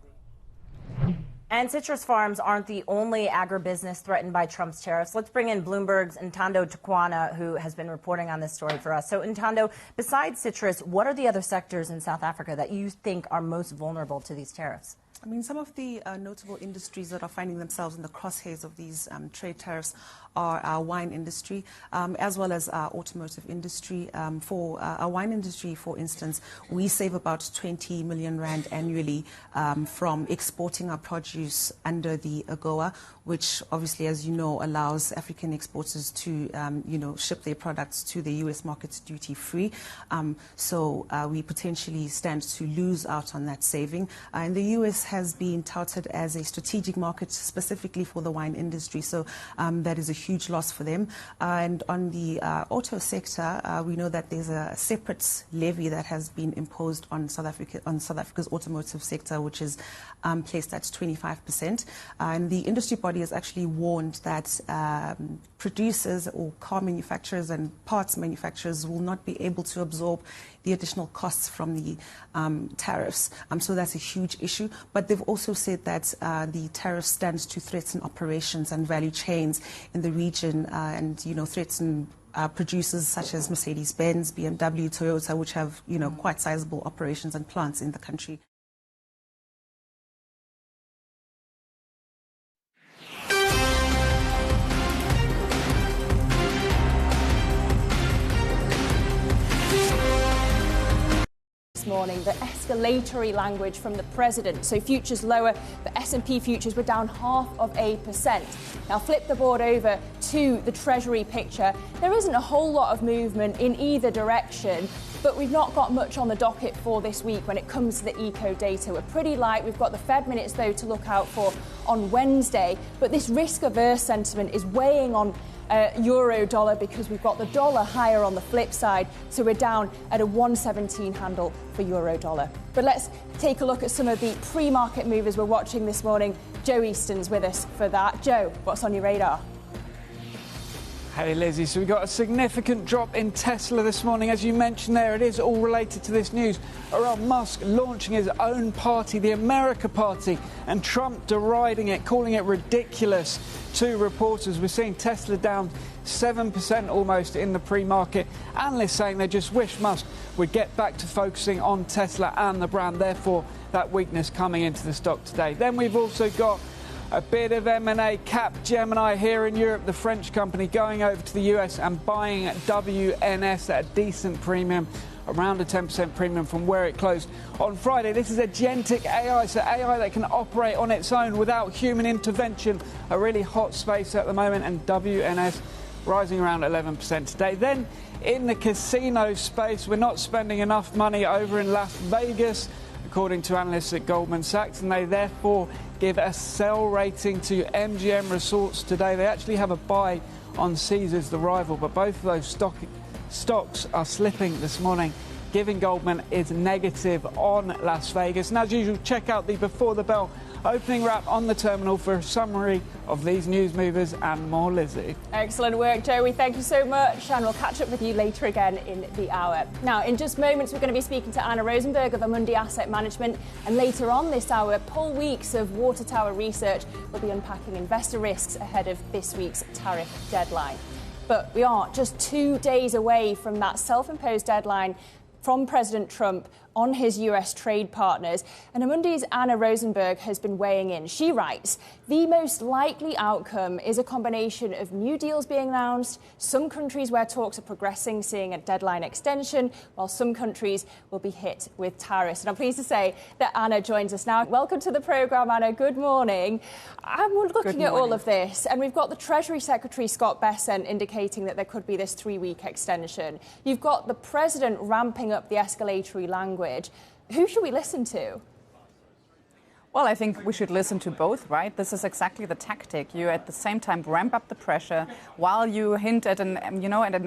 S19: And citrus farms aren't the only agribusiness threatened by Trump's tariffs. Let's bring in Bloomberg's Ntando Tukwana, who has been reporting on this story for us. So, Ntando, besides citrus, what are the other sectors in South Africa that you think are most vulnerable to these tariffs?
S8: I mean, some of the notable industries that are finding themselves in the crosshairs of these trade tariffs are our wine industry, as well as our automotive industry. For our wine industry, for instance, we save about 20 million rand annually from exporting our produce under the AGOA, which obviously, as you know, allows African exporters to, ship their products to the U.S. markets duty-free. So we potentially stand to lose out on that saving. And the U.S. has been touted as a strategic market specifically for the wine industry, so that is a huge loss for them. And on the auto sector, we know that there's a separate levy that has been imposed on South Africa's automotive sector, which is placed at 25%. And the industry body has actually warned that producers or car manufacturers and parts manufacturers will not be able to absorb the additional costs from the tariffs. So that's a huge issue. But they've also said that the tariff stands to threaten operations and value chains in the region and, threaten producers such as Mercedes-Benz, BMW, Toyota, which have, quite sizable operations and plants in the country.
S9: Morning, the escalatory language from the president. So futures lower, but S&P futures were down 0.5%. Now flip the board over to the Treasury picture. There isn't a whole lot of movement in either direction, but we've not got much on the docket for this week when it comes to the eco data. We're pretty light. We've got the Fed minutes, though, to look out for on Wednesday. But this risk-averse sentiment is weighing on euro dollar because we've got the dollar higher on the flip side, so we're down at a 117 handle for euro dollar. But let's take a look at some of the pre-market movers we're watching this morning. Joe Easton's with us for that. Joe, what's on your radar?
S13: Hey Lizzie, so we got a significant drop in Tesla this morning. As you mentioned there, it is all related to this news around Musk launching his own party, the America Party, and Trump deriding it, calling it ridiculous to reporters. We're seeing Tesla down 7% almost in the pre-market. Analysts saying they just wish Musk would get back to focusing on Tesla and the brand, therefore that weakness coming into the stock today. Then we've also got a bit of M&A. Capgemini here in Europe, the French company, going over to the US and buying WNS at a decent premium, around a 10% premium from where it closed on Friday. This is agentic AI, so AI that can operate on its own without human intervention, a really hot space at the moment, and WNS rising around 11% today. Then in the casino space, we're not spending enough money over in Las Vegas, according to analysts at Goldman Sachs, and they therefore give a sell rating to MGM Resorts today. They actually have a buy on Caesars, the rival, but both of those stocks are slipping this morning, giving Goldman is negative on Las Vegas. And as usual, check out the Before the Bell opening wrap on the terminal for a summary of these news movers and more, Lizzie.
S9: Excellent work, Joey. Thank you so much. And we'll catch up with you later again in the hour. Now, in just moments, we're going to be speaking to Anna Rosenberg of Amundi Asset Management. And later on this hour, Paul Weeks of Water Tower Research will be unpacking investor risks ahead of this week's tariff deadline. But we are just 2 days away from that self-imposed deadline from President Trump on his US trade partners. And Amundi's Anna Rosenberg has been weighing in. She writes, the most likely outcome is a combination of new deals being announced, some countries where talks are progressing, seeing a deadline extension, while some countries will be hit with tariffs. And I'm pleased to say that Anna joins us now. Welcome to the programme, Anna. Good morning. I'm looking at all of this, and we've got the Treasury Secretary, Scott Bessent, indicating that there could be this 3-week extension. You've got the President ramping up the escalatory language. Who should we listen to?
S1: Well, I think we should listen to both, right? This is exactly the tactic. You at the same time ramp up the pressure while you hint at an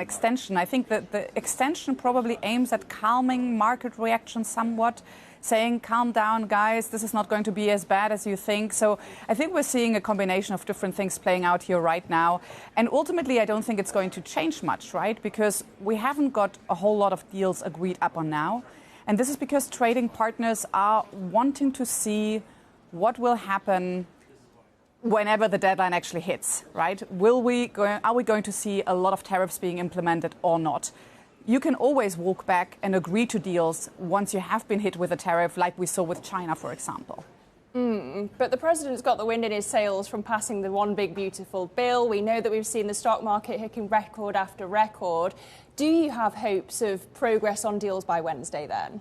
S1: extension. I think that the extension probably aims at calming market reaction somewhat, saying, calm down, guys, this is not going to be as bad as you think. So I think we're seeing a combination of different things playing out here right now. And ultimately, I don't think it's going to change much, right? Because we haven't got a whole lot of deals agreed upon now. And this is because trading partners are wanting to see what will happen whenever the deadline actually hits, right? Are we going to see a lot of tariffs being implemented or not? You can always walk back and agree to deals once you have been hit with a tariff, like we saw with China, for example.
S9: But the president's got the wind in his sails from passing the one big beautiful bill. We know that we've seen the stock market hitting record after record. Do you have hopes of progress on deals by Wednesday then?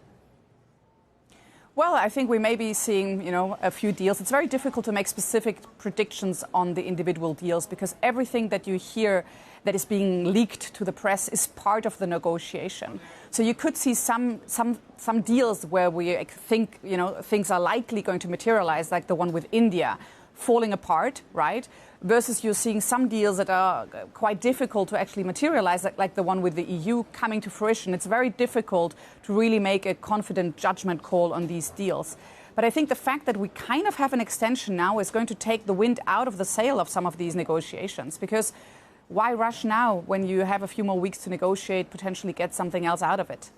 S1: Well, I think we may be seeing, a few deals. It's very difficult to make specific predictions on the individual deals because everything that you hear that is being leaked to the press is part of the negotiation. So you could see some deals where we think, things are likely going to materialize, like the one with India, falling apart, right? Versus you're seeing some deals that are quite difficult to actually materialize, like the one with the EU coming to fruition. It's very difficult to really make a confident judgment call on these deals. But I think the fact that we kind of have an extension now is going to take the wind out of the sail of some of these negotiations, because why rush now when you have a few more weeks to negotiate, potentially get something else out of it?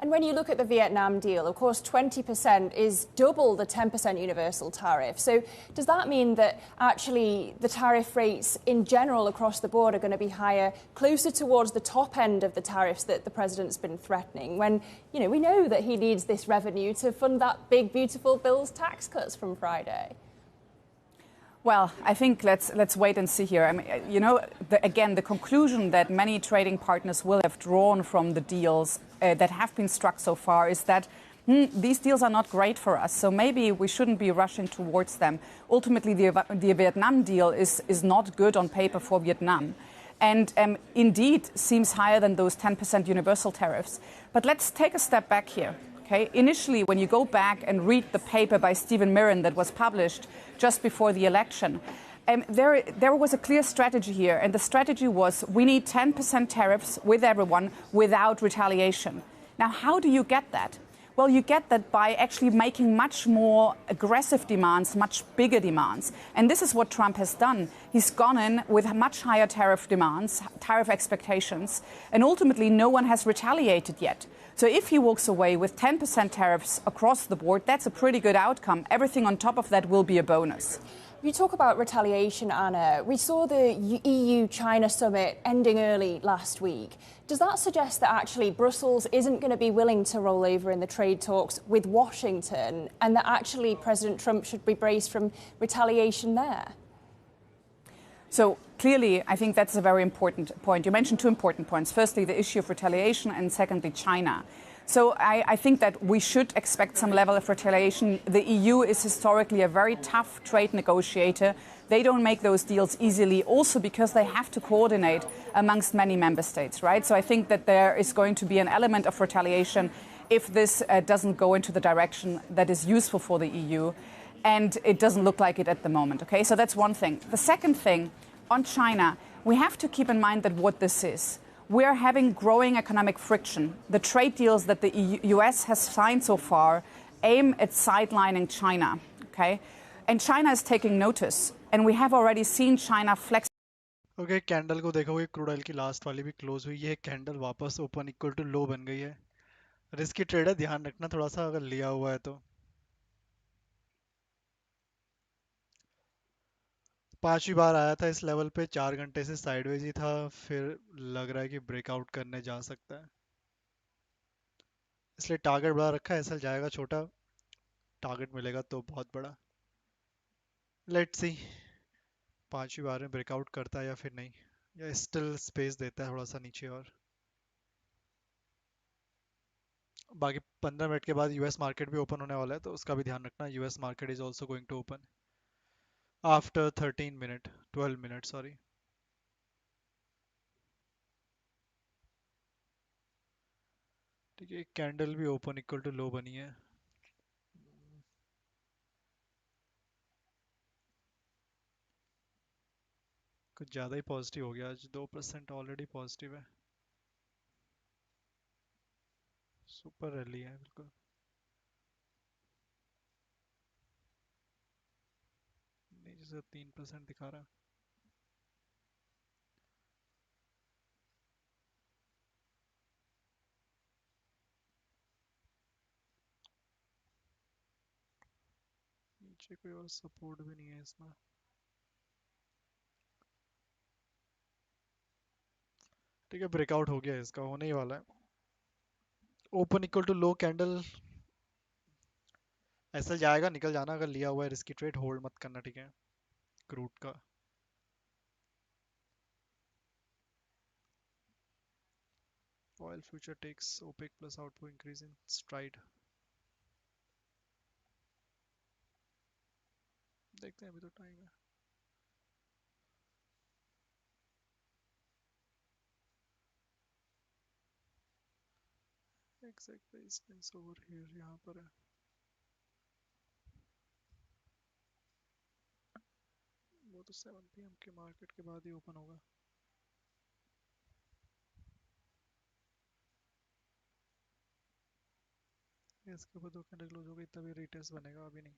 S9: And when you look at the Vietnam deal, of course, 20% is double the 10% universal tariff. So does that mean that actually the tariff rates in general across the board are going to be higher, closer towards the top end of the tariffs that the president's been threatening, when, we know that he needs this revenue to fund that big, beautiful bill's tax cuts from Friday?
S1: Well, I think let's wait and see here. I mean, the conclusion that many trading partners will have drawn from the deals that have been struck so far is that these deals are not great for us, so maybe we shouldn't be rushing towards them. Ultimately, the Vietnam deal is not good on paper for Vietnam, and indeed seems higher than those 10% universal tariffs. But let's take a step back here. Okay. Initially, when you go back and read the paper by Stephen Mirren that was published just before the election, there was a clear strategy here. And the strategy was we need 10% tariffs with everyone without retaliation. Now, how do you get that? Well, you get that by actually making much more aggressive demands, much bigger demands. And this is what Trump has done. He's gone in with much higher tariff demands, tariff expectations, and ultimately no one has retaliated yet. So if he walks away with 10% tariffs across the board, that's a pretty good outcome. Everything on top of that will be a bonus.
S9: You talk about retaliation, Anna. We saw the EU-China summit ending early last week. Does that suggest that actually Brussels isn't going to be willing to roll over in the trade talks with Washington, and that actually President Trump should be braced from retaliation there?
S1: So clearly, I think that's a very important point. You mentioned two important points. Firstly, the issue of retaliation, and secondly, China. So I think that we should expect some level of retaliation. The EU is historically a very tough trade negotiator. They don't make those deals easily, also because they have to coordinate amongst many member states, right? So I think that there is going to be an element of retaliation if this doesn't go into the direction that is useful for the EU. And it doesn't look like it at the moment, okay? So that's one thing. The second thing, on China, we have to keep in mind that what this is. We are having growing economic friction. The trade deals that the US has signed so far aim at sidelining China, okay? And China is taking notice. And we have already seen China flex.
S16: Okay, candle को देखोगे crude oil की last वाली भी close हुई है, candle वापस open equal to लो बन गई है. रिस्की ट्रेड है, ध्यान रखना थोड़ा सा अगर लिया हुआ है तो. 5वीं बार आया था इस लेवल पे, 4 घंटे से साइडवेज ही था, फिर लग रहा है कि ब्रेकआउट करने जा सकता है. इसलिए टारगेट बड़ा रखा है, एसएल जाएगा छोटा, टारगेट मिलेगा तो बहुत बड़ा। लेट्स सी 5वीं बार में ब्रेकआउट करता है या फिर नहीं, या स्टिल स्पेस देता है थोड़ा सा नीचे। और बाकी 15 मिनट के बाद यूएस मार्केट भी ओपन होने वाला है, तो उसका भी ध्यान रखना। US market is also going to open after 12 minute sorry. ठीक है, कैंडल भी ओपन इक्वल टू लो बनी है। कुछ ज़्यादा ही पॉजिटिव हो गया आज, 2% ऑलरेडी पॉजिटिव है। सुपर रैली है बिल्कुल। नीचे से 3% दिखा रहा है। नीचे कोई और सपोर्ट भी नहीं है इसमें। ठीक है, ब्रेकआउट हो गया, इसका होने ही वाला है। Open equal to low candle, ऐसा जाएगा, निकल जाना। अगर लिया हुआ है रिस्की ट्रेड होल्ड मत करना, ठीक है। क्रूड का oil future takes OPEC plus output increase in stride. देखते हैं, अभी तो टाइम है। एग्जैक्ट प्राइस ओवर हियर यहाँ पर है। वो तो 7 PM के मार्केट के बाद ही ओपन होगा। इसके ऊपर 2 कैंडल क्लोज हो गई तभी रिटेस्ट बनेगा, अभी नहीं।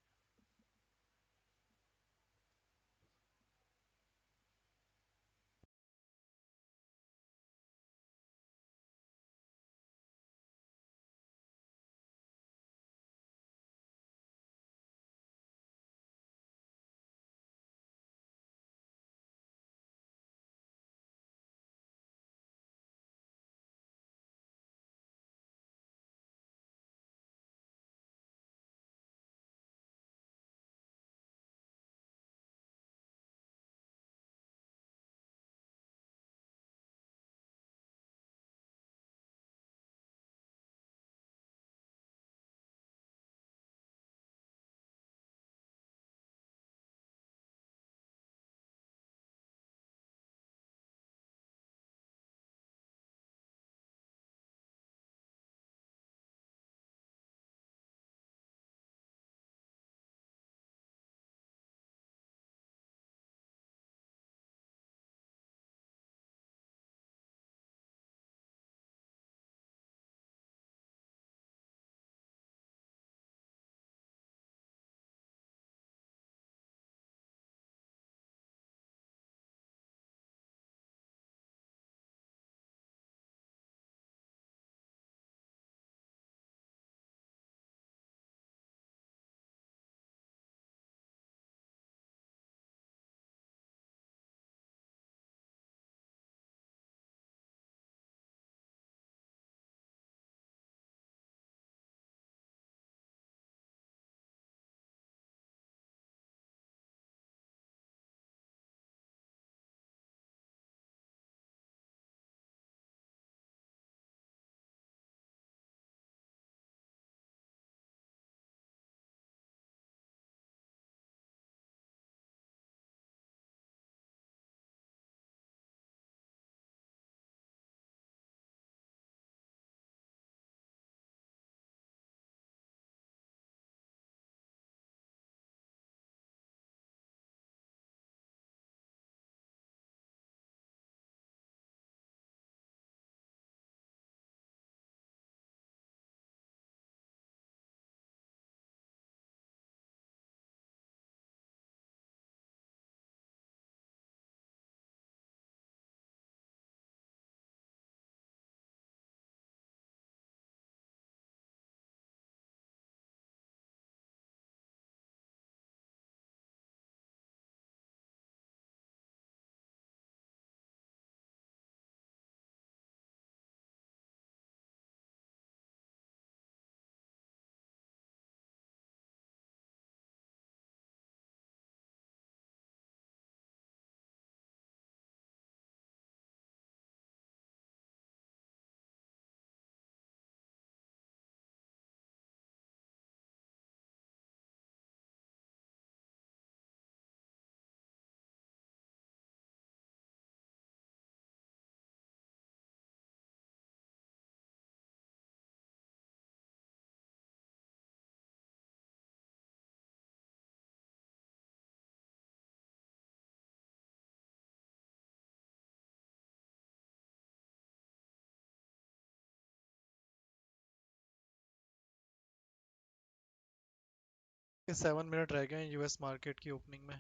S16: 7 मिनट रह गए हैं यूएस मार्केट की ओपनिंग में।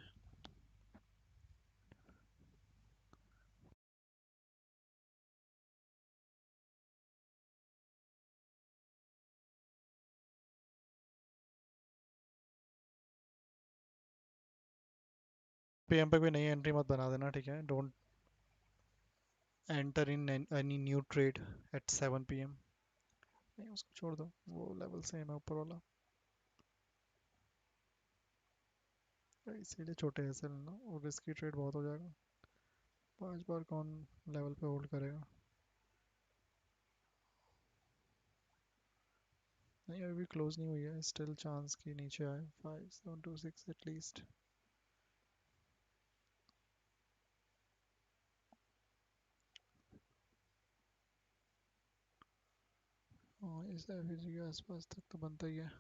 S16: पीएम पे कोई नई एंट्री मत बना देना, ठीक है? Don't enter in any new trade at 7 PM. नहीं, उसको छोड़ दो, वो लेवल सेम है ऊपर वाला। इसीलिए छोटे ऐसे लेना, और रिस्की ट्रेड बहुत हो जाएगा। 5 बार कौन लेवल पे होल्ड करेगा? नहीं, अभी क्लोज नहीं हुई है, स्टिल चांस की नीचे आए। 5726 एटलीस्ट। हाँ, इस एफजी के आसपास तक तो बनता ही है।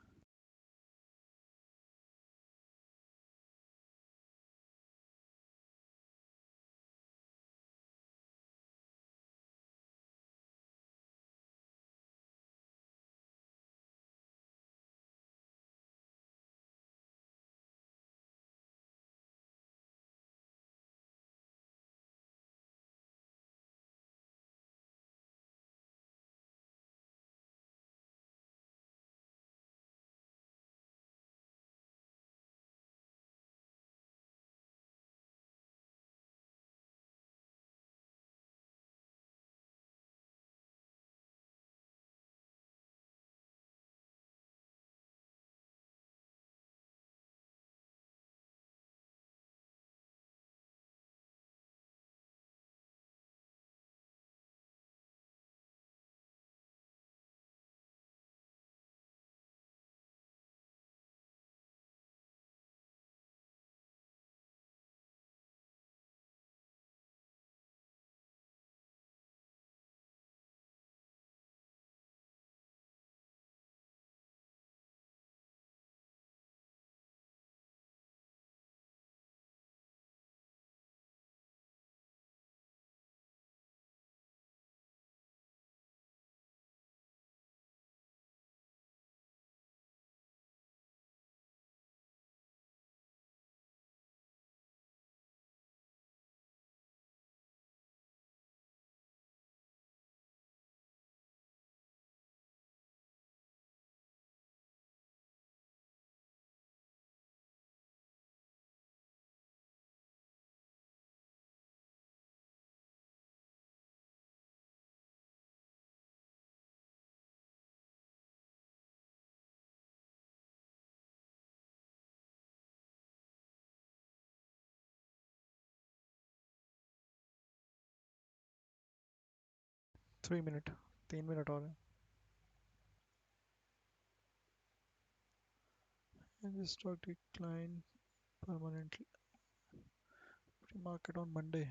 S16: थ्री मिनट, 3 मिनट और है। And the stock decline permanently. Pre-market on Monday.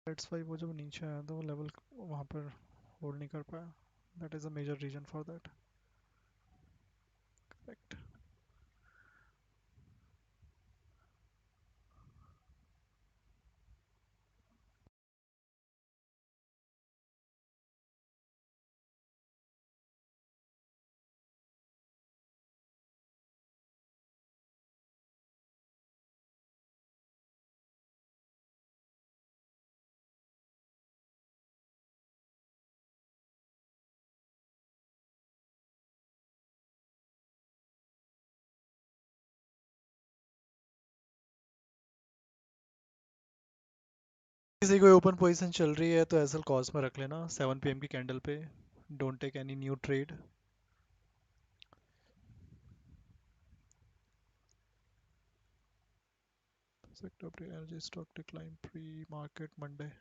S16: That's why वो जब नीचे आया तो वो लेवल वहाँ पर होल्ड नहीं कर पाया. That is a major reason for that. Correct. किसी कोई ओपन पोजीशन चल रही है तो एसएल कॉस्ट में रख लेना 7 पीएम की कैंडल पे. Don't take any new trade. Sector of energy stock decline pre-market Monday.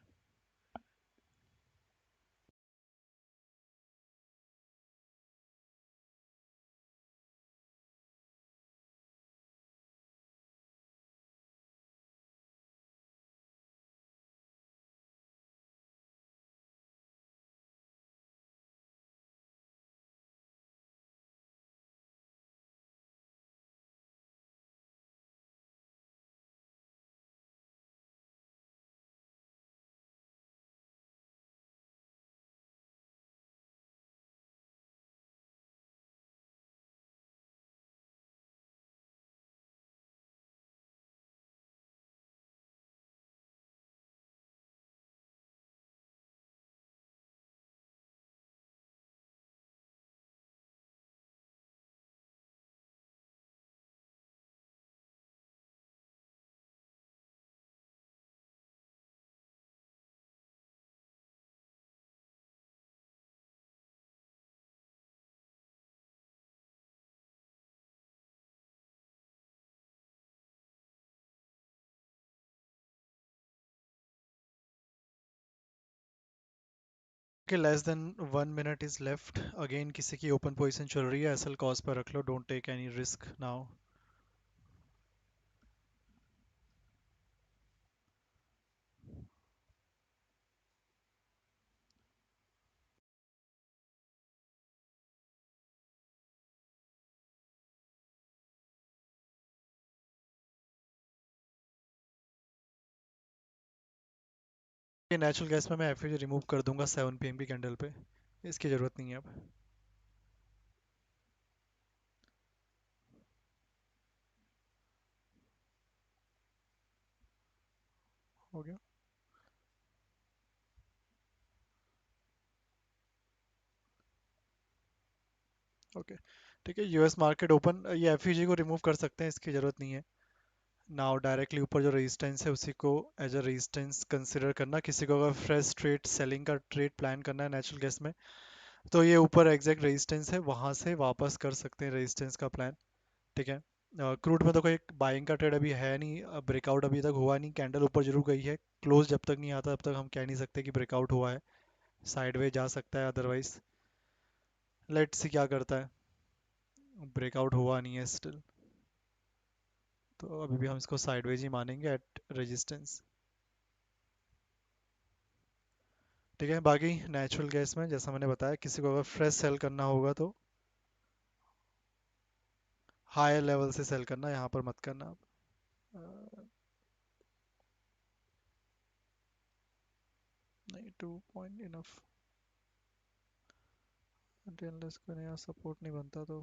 S16: Okay less than 1 minute is left again किसी की ओपन पोजीशन चल रही है एसएल कॉस्ट पर रख लो don't take any risk now natural gas में मैं एफयूजी रिमूव कर दूंगा 7 पीएम की कैंडल पे इसकी ज़रूरत नहीं है अब हो गया ओके ठीक है यूएस मार्केट ओपन ये एफयूजी को रिमूव कर सकते हैं इसकी ज़रूरत नहीं है नाउ डायरेक्टली ऊपर जो रेजिस्टेंस है उसी को एज अ रेजिस्टेंस कंसिडर करना किसी को अगर फ्रेश ट्रेड सेलिंग का ट्रेड प्लान करना है नेचुरल गैस में तो ये ऊपर एग्जैक्ट रेजिस्टेंस है वहां से वापस कर सकते हैं रेजिस्टेंस का प्लान ठीक है क्रूड में तो कोई बाइंग का ट्रेड अभी है नहीं ब्रेकआउट अभी तक हुआ नहीं कैंडल ऊपर जरूर गई है क्लोज जब तक नहीं आता तब तक हम कह नहीं सकते कि ब्रेकआउट हुआ है साइडवे जा सकता है अदरवाइज लेट्स सी क्या करता है ब्रेकआउट हुआ नहीं है स्टिल तो अभी भी हम इसको साइडवेज ही मानेंगे एट रेजिस्टेंस ठीक है बाकी नेचुरल गैस में जैसा मैंने बताया किसी को अगर फ्रेश सेल करना होगा तो हायर लेवल से सेल करना यहाँ पर मत करना आप नहीं 2 पॉइंट इनफ अनलेस कोई नया सपोर्ट नहीं बनता तो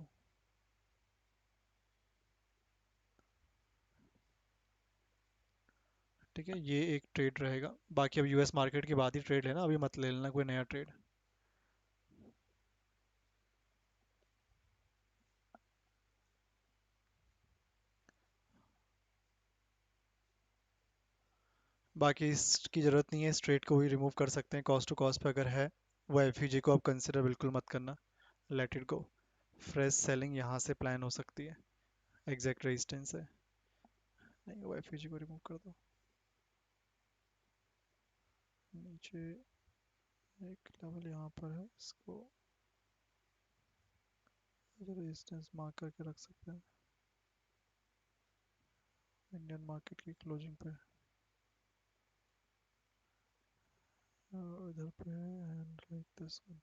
S16: ठीक है ये एक ट्रेड रहेगा बाकी अब यूएस मार्केट के बाद ही ट्रेड लेना अभी मत ले लेना कोई नया ट्रेड बाकी इसकी ज़रूरत नहीं है इस ट्रेड को भी रिमूव कर सकते हैं कॉस्ट टू कॉस्ट पे अगर है वो एफयूजी को आप कंसिडर बिल्कुल मत करना let it go fresh selling यहाँ से प्लान हो सकती है एग्जैक्ट रेजिस्टेंस है नहीं वो एफयूजी को रिमूव कर दो नीचे एक लेवल यहाँ पर है इसको रेजिस्टेंस मार्क करके रख सकते हैं इंडियन मार्केट की क्लोजिंग पे इधर पे एंड लाइक दिस वन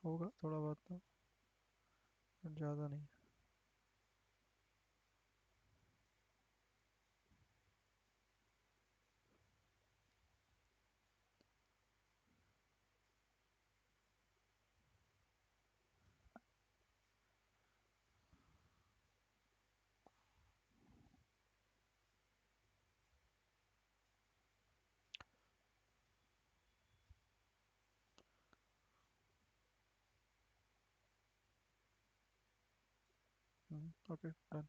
S16: होगा थोड़ा बहुत तो ज़्यादा नहीं ओके डन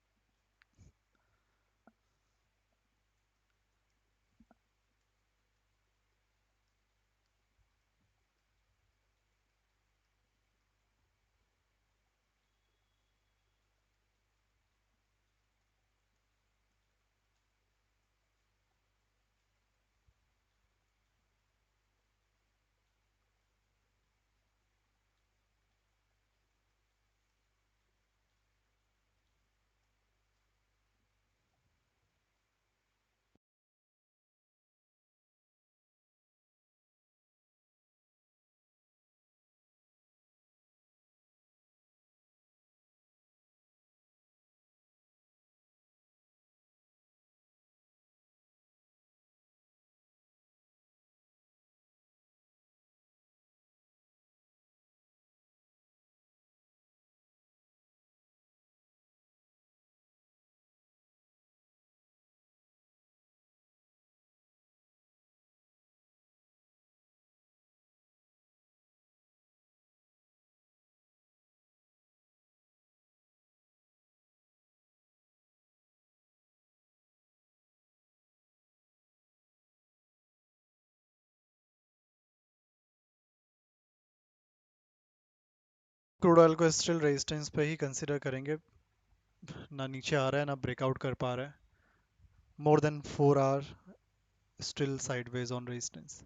S16: क्रूड ऑयल को स्टिल रेजिस्टेंस पे ही कंसिडर करेंगे ना नीचे आ रहा है ना ब्रेकआउट कर पा रहा है more than 4 hour still sideways on resistance.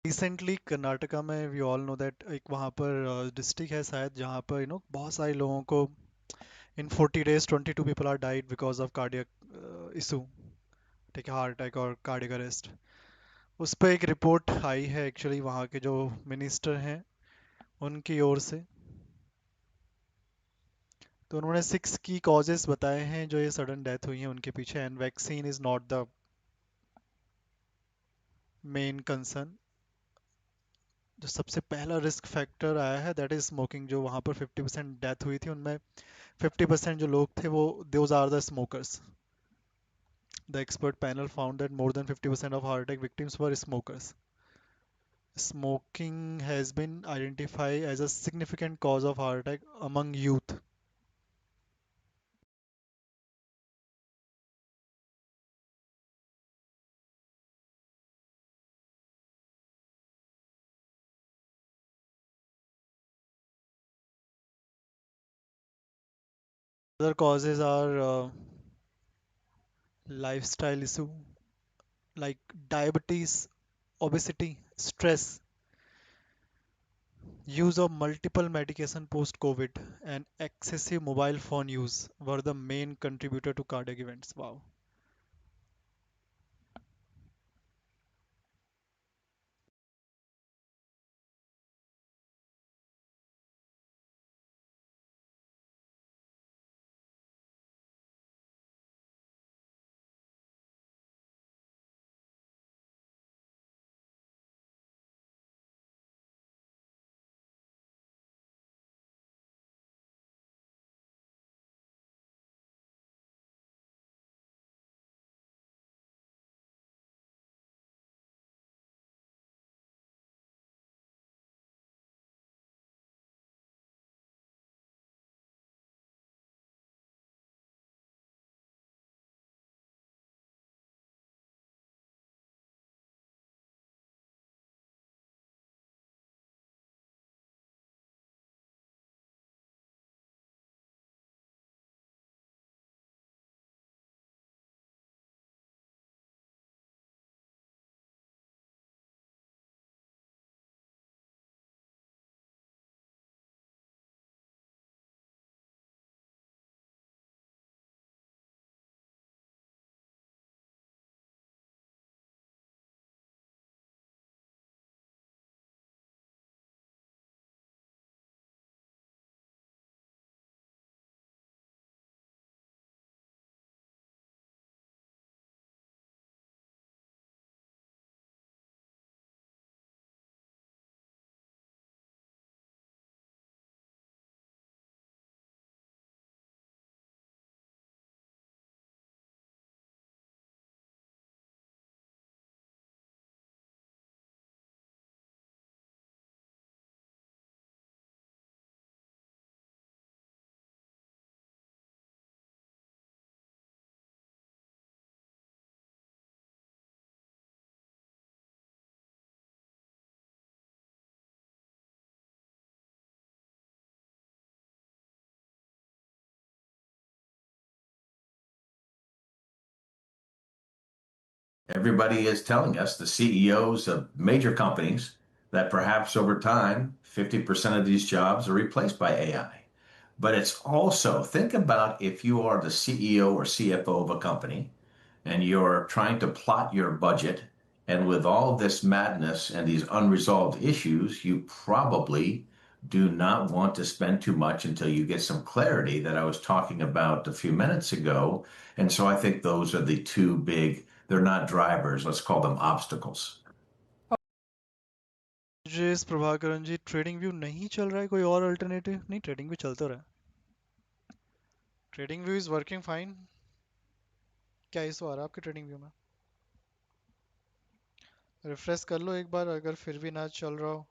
S16: Recently Karnataka में वी ऑल नो दैट एक वहाँ पर डिस्ट्रिक्ट है शायद जहाँ पर बहुत सारे लोगों को इन 40 days 22 people are died because of cardiac issue, ठीक है, हार्ट अटैक और कार्डियक अरेस्ट। उस पर एक रिपोर्ट आई है एक्चुअली वहाँ के जो मिनिस्टर हैं उनकी ओर से। तो उन्होंने 6 की कॉजेस बताए हैं जो ये सडन डेथ हुई है उनके पीछे, and vaccine is not the main concern. जो सबसे पहला रिस्क फैक्टर आया है दैट इज स्मोकिंग। जो वहाँ पर 50% डेथ हुई थी उनमें 50% जो लोग थे वो those are the smokers. The expert panel found that more than 50% of heart attack victims were smokers. Smoking has been identified as a significant cause of heart attack among youth. Other causes are lifestyle issue like diabetes, obesity, stress, use of multiple medication post-COVID, and excessive mobile phone use were the main contributor to cardiac events. Wow.
S2: Everybody is telling us, the CEOs of major companies, that perhaps over time, 50% of these jobs are replaced by AI. But it's also, think about if you are the CEO or CFO of a company and you're trying to plot your budget, and with all this madness and these unresolved issues, you probably do not want to spend too much until you get some clarity that I was talking about a few minutes ago. And so I think those are the two big, they're not drivers, let's call them obstacles.
S16: जिस प्रभाकरन जी trading view नहीं चल रहा है, कोई और alternative नहीं? Trading view चलता रहा है, trading view is working fine. क्या इशू आ रहा है आपके ट्रेडिंग व्यू में? रिफ्रेश कर लो एक बार, अगर फिर भी ना चल रहा हो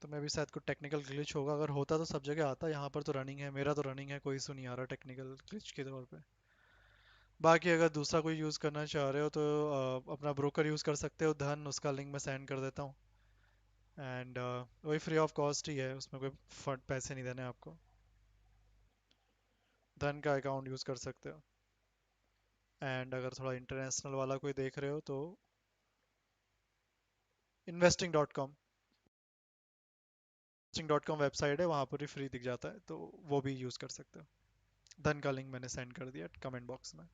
S16: तो मैं भी शायद कोई टेक्निकल ग्लिच होगा। अगर होता तो सब जगह आता, यहाँ पर तो रनिंग है, मेरा तो रनिंग है, कोई इशू नहीं आ रहा टेक्निकल ग्लिच के तौर पे। बाकी अगर दूसरा कोई यूज़ करना चाह रहे हो तो अपना ब्रोकर यूज़ कर सकते हो, धन, उसका लिंक मैं सेंड कर देता हूँ। एंड वही फ्री ऑफ कॉस्ट ही है, उसमें कोई फंड पैसे नहीं देने आपको। धन का अकाउंट यूज़ कर सकते हो। एंड अगर थोड़ा इंटरनेशनल वाला कोई देख रहे हो तो investing.com वेबसाइट है, वहाँ पर ही फ्री दिख जाता है, तो वो भी यूज़ कर सकते हो। धन का लिंक मैंने सेंड कर दिया कमेंट बॉक्स में।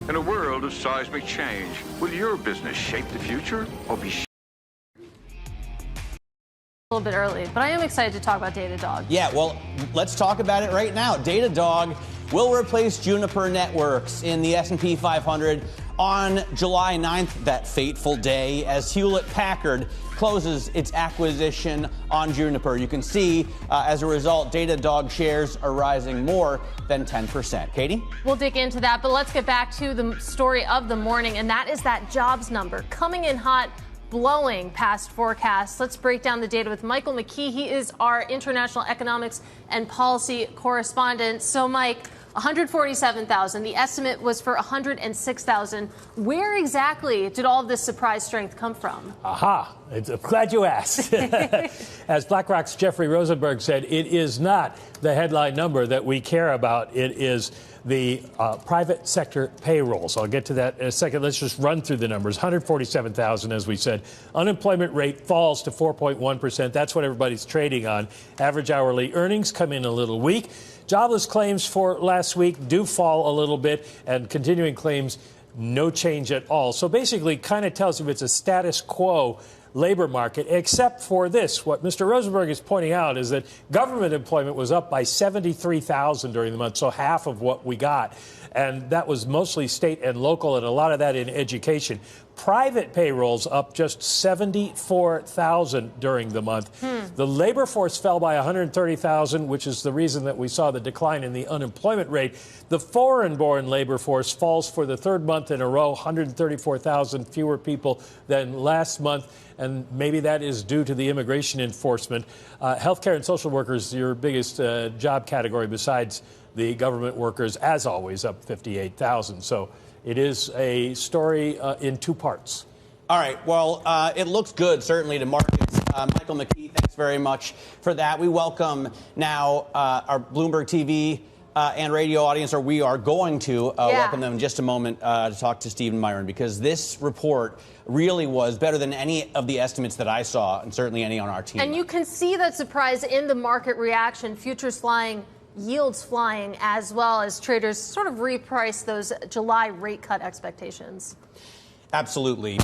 S3: In a world of seismic change, will your business shape the future or be
S4: A little bit early, but I am excited to talk about Datadog.
S14: Yeah, well, let's talk about it right now. Datadog will replace Juniper Networks in the S&P 500 on July 9th, that fateful day, as Hewlett-Packard closes its acquisition on Juniper. You can see, as a result, Datadog shares are rising more than 10%. Katie?
S4: We'll dig into that, but let's get back to the story of the morning, and that is that jobs number coming in hot, blowing past forecasts. Let's break down the data with Michael McKee. He is our international economics and policy correspondent. So, Mike, 147,000. The estimate was for 106,000. Where exactly did all of this surprise strength come from?
S15: Aha. I'm glad you asked. As BlackRock's Jeffrey Rosenberg said, it is not the headline number that we care about. It is the private sector payrolls. I'll get to that in a second. Let's just run through the numbers. 147,000, as we said. Unemployment rate falls to 4.1%. That's what everybody's trading on. Average hourly earnings come in a little weak. Jobless claims for last week do fall a little bit, and continuing claims, no change at all. So basically kind of tells you it's a status quo labor market, except for this. What Mr. Rosenberg is pointing out is that government employment was up by 73,000 during the month, so half of what we got. And that was mostly state and local, and a lot of that in education. Private payrolls up just 74,000 during the month. The labor force fell by 130,000, which is the reason that we saw the decline in the unemployment rate. The foreign-born labor force falls for the third month in a row, 134,000 fewer people than last month, and maybe that is due to the immigration enforcement. Healthcare and social workers, your biggest job category besides the government workers, as always, up 58,000. So it is a story in two parts.
S14: All right. Well, it looks good, certainly, to markets. Michael McKee, thanks very much for that. We welcome now our Bloomberg TV and radio audience, or we are going to welcome them in just a moment to talk to Stephen Myron, because this report really was better than any of the estimates that I saw, and certainly any on our team.
S4: And you can see that surprise in the market reaction. Futures flying, yields flying, as well as traders sort of reprice those July rate cut expectations.
S14: Absolutely.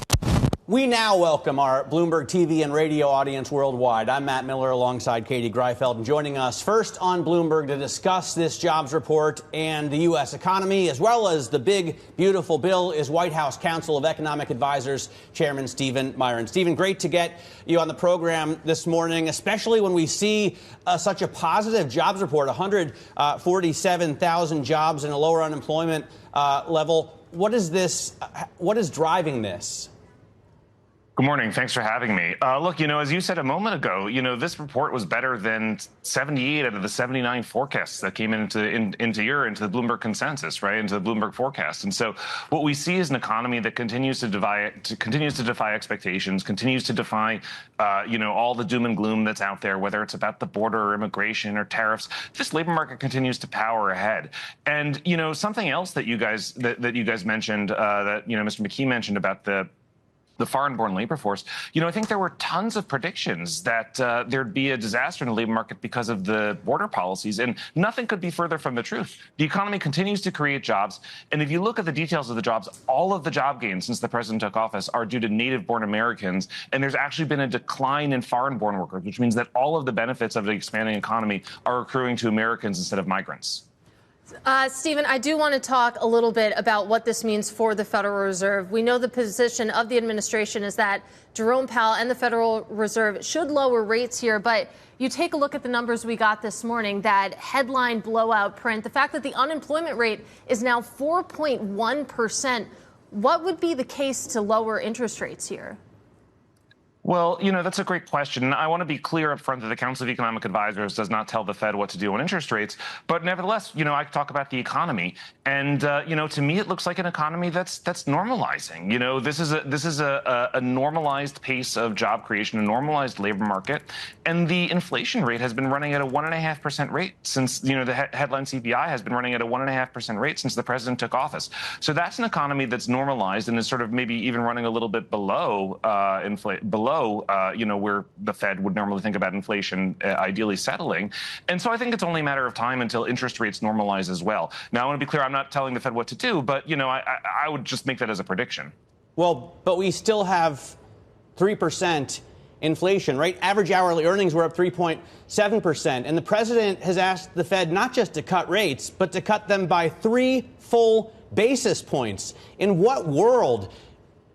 S14: We now welcome our Bloomberg TV and radio audience worldwide. I'm Matt Miller alongside Katie Greifeld, and joining us first on Bloomberg to discuss this jobs report and the U.S. economy, as well as the big, beautiful bill, is White House Council of Economic Advisors Chairman Stephen Myron. Stephen, great to get you on the program this morning, especially when we see such a positive jobs report, 147,000 jobs and a lower unemployment level. What is this? What is driving this?
S18: Good morning. Thanks for having me. Look, as you said a moment ago, this report was better than 78 out of the 79 forecasts that came into the Bloomberg consensus, right, into the Bloomberg forecast. And so what we see is an economy that continues to defy expectations, continues to defy, all the doom and gloom that's out there, whether it's about the border or immigration or tariffs. This labor market continues to power ahead. And, something else that you guys mentioned, that, Mr. McKee mentioned about the foreign-born labor force, I think there were tons of predictions that there'd be a disaster in the labor market because of the border policies, and nothing could be further from the truth. The economy continues to create jobs, and if you look at the details of the jobs, all of the job gains since the president took office are due to native-born Americans, and there's actually been a decline in foreign-born workers, which means that all of the benefits of the expanding economy are accruing to Americans instead of migrants.
S4: Stephen, I do want to talk a little bit about what this means for the Federal Reserve. We know the position of the administration is that Jerome Powell and the Federal Reserve should lower rates here, but you take a look at the numbers we got this morning, that headline blowout print, the fact that the unemployment rate is now 4.1%. What would be the case to lower interest rates here?
S18: Well, that's a great question. I want to be clear up front that the Council of Economic Advisors does not tell the Fed what to do on interest rates. But nevertheless, I talk about the economy. And, to me, it looks like an economy that's normalizing. This is a normalized pace of job creation, a normalized labor market. And the inflation rate has been running at a 1.5% rate since, the headline CPI has been running at a 1.5% rate since the president took office. So that's an economy that's normalized and is sort of maybe even running a little bit below where the Fed would normally think about inflation ideally settling. And so I think it's only a matter of time until interest rates normalize as well. Now, I want to be clear, I'm not telling the Fed what to do, but, I would just make that as a prediction.
S14: Well, but we still have 3% inflation, right? Average hourly earnings were up 3.7%. And the president has asked the Fed not just to cut rates, but to cut them by 3 full basis points. In what world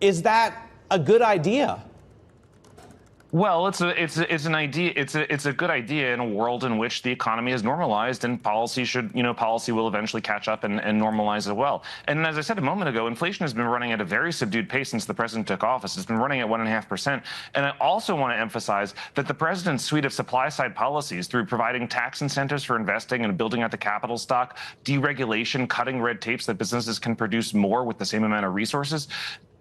S14: is that a good idea?
S18: Well, it's an idea. It's a good idea in a world in which the economy is normalized, and policy will eventually catch up and normalize as well. And as I said a moment ago, inflation has been running at a very subdued pace since the president took office. It's been running at 1.5%. And I also want to emphasize that the president's suite of supply-side policies, through providing tax incentives for investing and building out the capital stock, deregulation, cutting red tape so that businesses can produce more with the same amount of resources,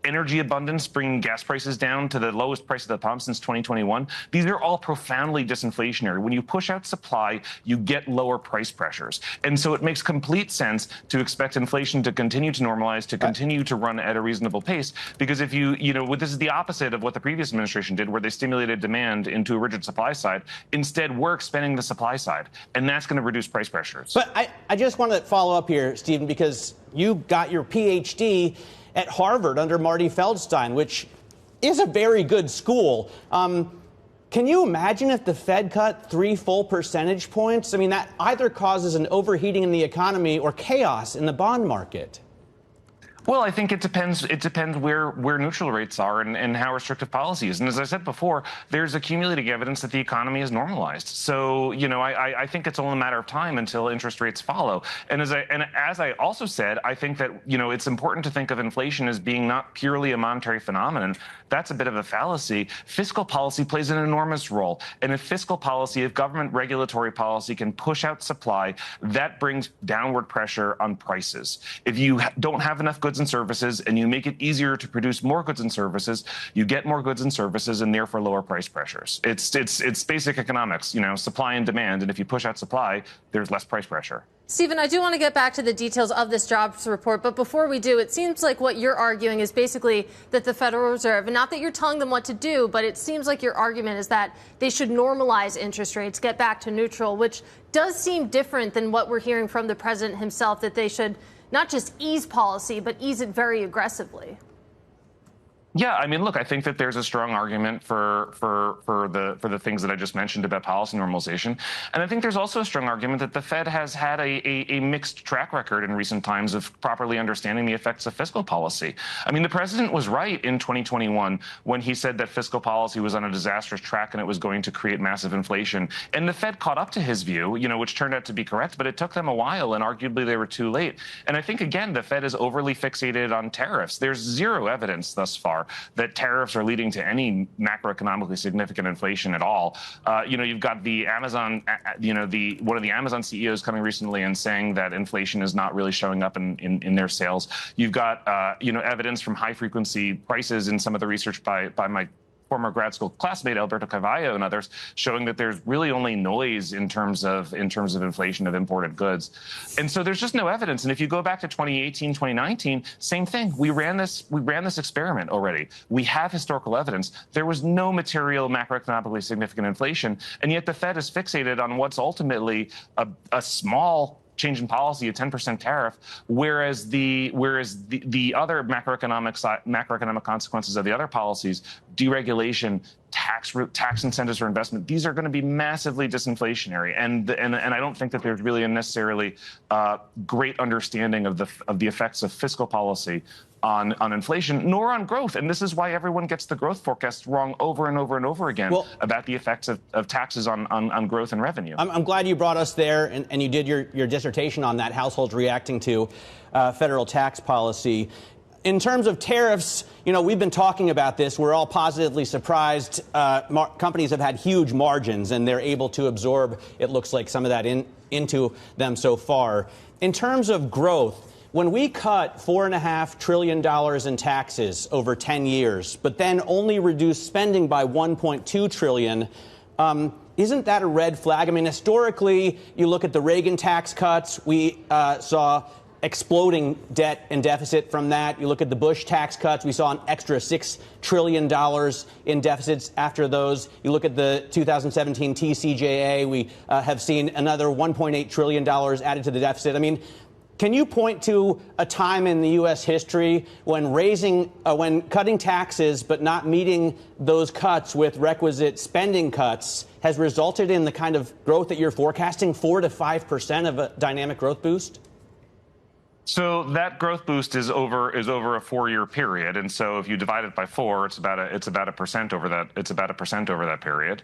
S18: energy abundance, bringing gas prices down to the lowest price at the pump since 2021. These are all profoundly disinflationary. When you push out supply, you get lower price pressures. And so it makes complete sense to expect inflation to continue to normalize, to continue to run at a reasonable pace. Because if this is the opposite of what the previous administration did, where they stimulated demand into a rigid supply side. Instead, we're expanding the supply side, and that's going to reduce price pressures.
S14: But I just want to follow up here, Stephen, because you got your PhD at Harvard under Marty Feldstein, which is a very good school. Can you imagine if the Fed cut 3 full percentage points? I mean, that either causes an overheating in the economy or chaos in the bond market.
S18: Well, I think it depends. It depends where neutral rates are and how restrictive policy is. And as I said before, there's accumulating evidence that the economy is normalized. So, I think it's only a matter of time until interest rates follow. And as I also said, I think that, it's important to think of inflation as being not purely a monetary phenomenon. That's a bit of a fallacy. Fiscal policy plays an enormous role. And if fiscal policy, if government regulatory policy can push out supply, that brings downward pressure on prices. If you don't have enough goods and services and you make it easier to produce more goods and services, you get more goods and services and therefore lower price pressures. It's basic economics, supply and demand. And if you push out supply, there's less price pressure.
S4: Stephen, I do want to get back to the details of this jobs report. But before we do, it seems like what you're arguing is basically that the Federal Reserve, and not that you're telling them what to do, but it seems like your argument is that they should normalize interest rates, get back to neutral, which does seem different than what we're hearing from the president himself, that they should not just ease policy, but ease it very aggressively.
S18: Yeah, I mean, look, I think that there's a strong argument for the things that I just mentioned about policy normalization, and I think there's also a strong argument that the Fed has had a mixed track record in recent times of properly understanding the effects of fiscal policy. I mean, the president was right in 2021 when he said that fiscal policy was on a disastrous track and it was going to create massive inflation, and the Fed caught up to his view, which turned out to be correct, but it took them a while, and arguably they were too late. And I think again, the Fed is overly fixated on tariffs. There's zero evidence thus far that tariffs are leading to any macroeconomically significant inflation at all. You've got the Amazon, one of the Amazon CEOs coming recently and saying that inflation is not really showing up in their sales. You've got, evidence from high frequency prices in some of the research by my former grad school classmate Alberto Carvalho and others, showing that there's really only noise in terms of inflation of imported goods. And so there's just no evidence. And if you go back to 2018, 2019, same thing. We ran this experiment already. We have historical evidence. There was no material macroeconomically significant inflation, and yet the Fed is fixated on what's ultimately a small change in policy, a 10% tariff, whereas the other macroeconomic consequences of the other policies, deregulation, tax incentives for investment, these are going to be massively disinflationary, and I don't think that there's really a necessarily great understanding of the effects of fiscal policy on inflation, nor on growth. And this is why everyone gets the growth forecasts wrong over and over and over again about the effects of taxes on growth and revenue.
S14: I'm glad you brought us there, and you did your dissertation on that, households reacting to federal tax policy. In terms of tariffs, we've been talking about this. We're all positively surprised. Companies have had huge margins, and they're able to absorb, it looks like, some of that into them so far. In terms of growth, when we cut $4.5 trillion in taxes over 10 years, but then only reduce spending by $1.2 trillion, isn't that a red flag? I mean, historically, you look at the Reagan tax cuts, we saw exploding debt and deficit from that. You look at the Bush tax cuts, we saw an extra $6 trillion in deficits after those. You look at the 2017 TCJA, we have seen another $1.8 trillion added to the deficit. I mean, can you point to a time in the U.S. history when cutting taxes but not meeting those cuts with requisite spending cuts has resulted in the kind of growth that you're forecasting, 4 to 5% of a dynamic growth boost?
S18: So that growth boost is over a 4-year period, and so if you divide it by 4, it's about a percent over that. It's about 1% over that period.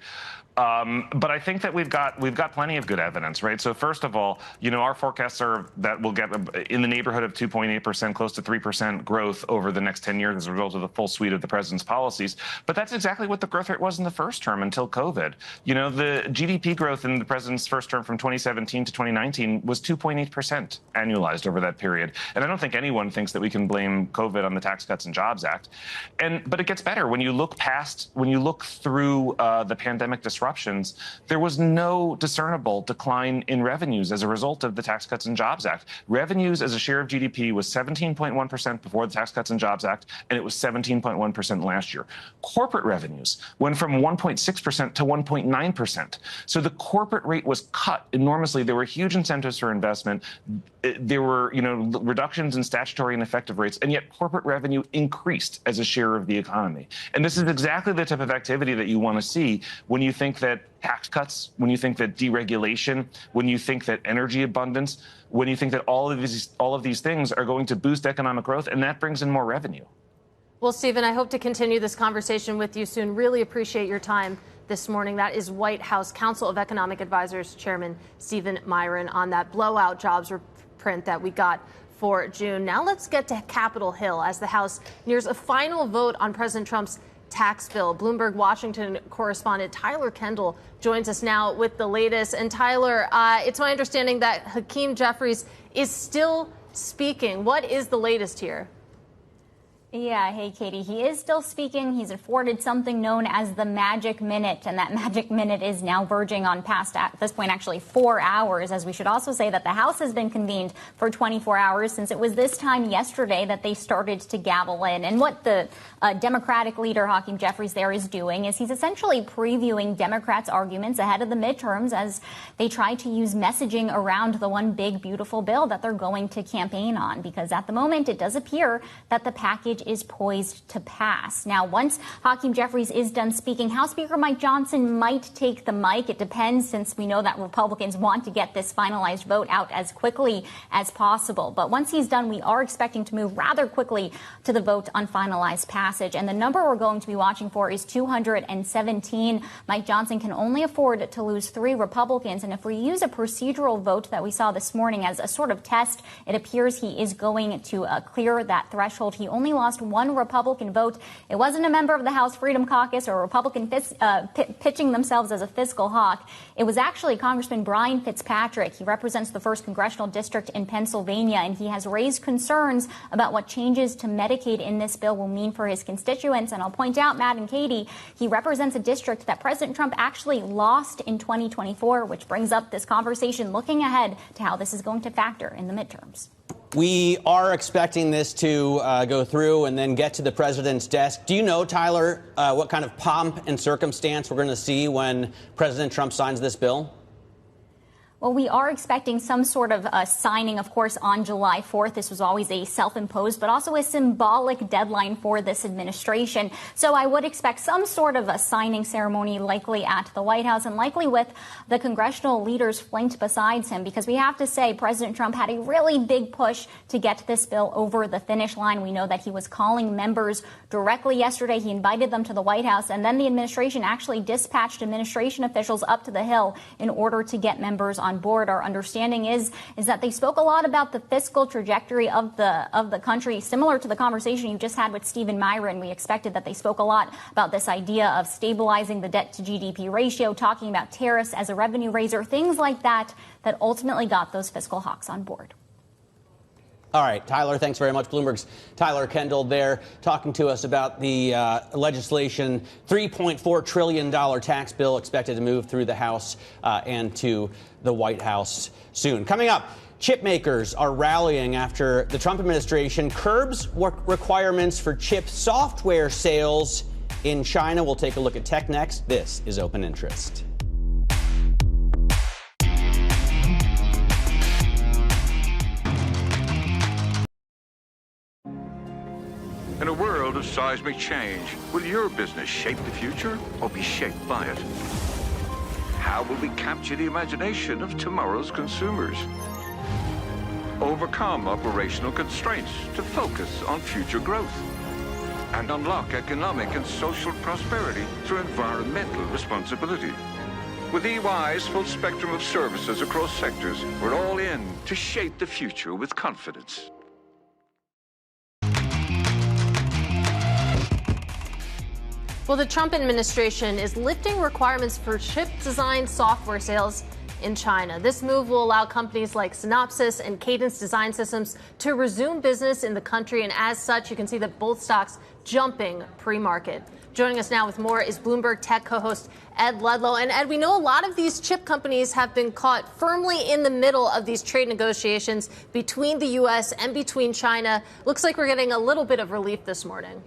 S18: But I think that we've got plenty of good evidence, right? So first of all, our forecasts are that we'll get in the neighborhood of 2.8%, close to 3% growth over the next 10 years as a result of the full suite of the president's policies. But that's exactly what the growth rate was in the first term until COVID. The GDP growth in the president's first term from 2017 to 2019 was 2.8% annualized over that period. And I don't think anyone thinks that we can blame COVID on the Tax Cuts and Jobs Act. But it gets better when you look through the pandemic disruptions. There was no discernible decline in revenues as a result of the Tax Cuts and Jobs Act. Revenues as a share of GDP was 17.1% before the Tax Cuts and Jobs Act, and it was 17.1% last year. Corporate revenues went from 1.6% to 1.9%. So the corporate rate was cut enormously. There were huge incentives for investment. There were, reductions in statutory and effective rates, and yet corporate revenue increased as a share of the economy. And this is exactly the type of activity that you want to see when you think that tax cuts, when you think that deregulation, when you think that energy abundance, when you think that all of these things are going to boost economic growth, and that brings in more revenue.
S4: Well, Stephen, I hope to continue this conversation with you soon. Really appreciate your time this morning. That is White House Council of Economic Advisors Chairman Stephen Myron on that blowout jobs print that we got for June. Now let's get to Capitol Hill as the House nears a final vote on President Trump's tax bill. Bloomberg Washington correspondent Tyler Kendall joins us now with the latest. And Tyler, it's my understanding that Hakeem Jeffries is still speaking. What is the latest here?
S17: Yeah, hey, Katie. He is still speaking. He's afforded something known as the magic minute, and that magic minute is now verging on past, at this point, actually 4 hours, as we should also say that the House has been convened for 24 hours since it was this time yesterday that they started to gavel in. And what the Democratic leader, Hakeem Jeffries, there is doing is he's essentially previewing Democrats' arguments ahead of the midterms as they try to use messaging around the one big, beautiful bill that they're going to campaign on. Because at the moment, it does appear that the package package is poised to pass. Now, once Hakeem Jeffries is done speaking, House Speaker Mike Johnson might take the mic. It depends, since we know that Republicans want to get this finalized vote out as quickly as possible. But once he's done, we are expecting to move rather quickly to the vote on finalized passage. And the number we're going to be watching for is 217. Mike Johnson can only afford to lose 3 Republicans. And if we use a procedural vote that we saw this morning as a sort of test, it appears he is going to clear that threshold. He only lost 1 Republican vote. It wasn't a member of the House Freedom Caucus or a Republican pitching themselves as a fiscal hawk. It was actually Congressman Brian Fitzpatrick. He represents the 1st Congressional District in Pennsylvania, and he has raised concerns about what changes to Medicaid in this bill will mean for his constituents. And I'll point out, Matt and Katie, he represents a district that President Trump actually lost in 2024, which brings up this conversation looking ahead to how this is going to factor in the midterms.
S14: We are expecting this to go through and then get to the president's desk. Do you know, Tyler, what kind of pomp and circumstance we're going to see when President Trump signs this bill?
S17: Well, we are expecting some sort of signing, of course, on July 4th. This was always a self-imposed, but also a symbolic deadline for this administration. So I would expect some sort of a signing ceremony, likely at the White House and likely with the congressional leaders flanked beside him, because we have to say President Trump had a really big push to get this bill over the finish line. We know that he was calling members directly yesterday. He invited them to the White House, and then the administration actually dispatched administration officials up to the Hill in order to get members on board. Our understanding is that they spoke a lot about the fiscal trajectory of the country, similar to the conversation you just had with Stephen Myron. We expected that they spoke a lot about this idea of stabilizing the debt to GDP ratio, talking about tariffs as a revenue raiser, things like that ultimately got those fiscal hawks on board.
S14: All right, Tyler, thanks very much. Bloomberg's Tyler Kendall there talking to us about the legislation, $3.4 trillion tax bill expected to move through the House and to the White House soon. Coming up, chip makers are rallying after the Trump administration curbs requirements for chip software sales in China. We'll take a look at tech next. This is Open Interest.
S3: In a world of seismic change, will your business shape the future or be shaped by it? How will we capture the imagination of tomorrow's consumers? Overcome operational constraints to focus on future growth? And unlock economic and social prosperity through environmental responsibility? With EY's full spectrum of services across sectors, we're all in to shape the future with confidence.
S4: Well, the Trump administration is lifting requirements for chip design software sales in China. This move will allow companies like Synopsys and Cadence Design Systems to resume business in the country. And as such, you can see that both stocks jumping pre-market. Joining us now with more is Bloomberg Tech co-host Ed Ludlow. And Ed, we know a lot of these chip companies have been caught firmly in the middle of these trade negotiations between the U.S. and between China. Looks like we're getting a little bit of relief this morning.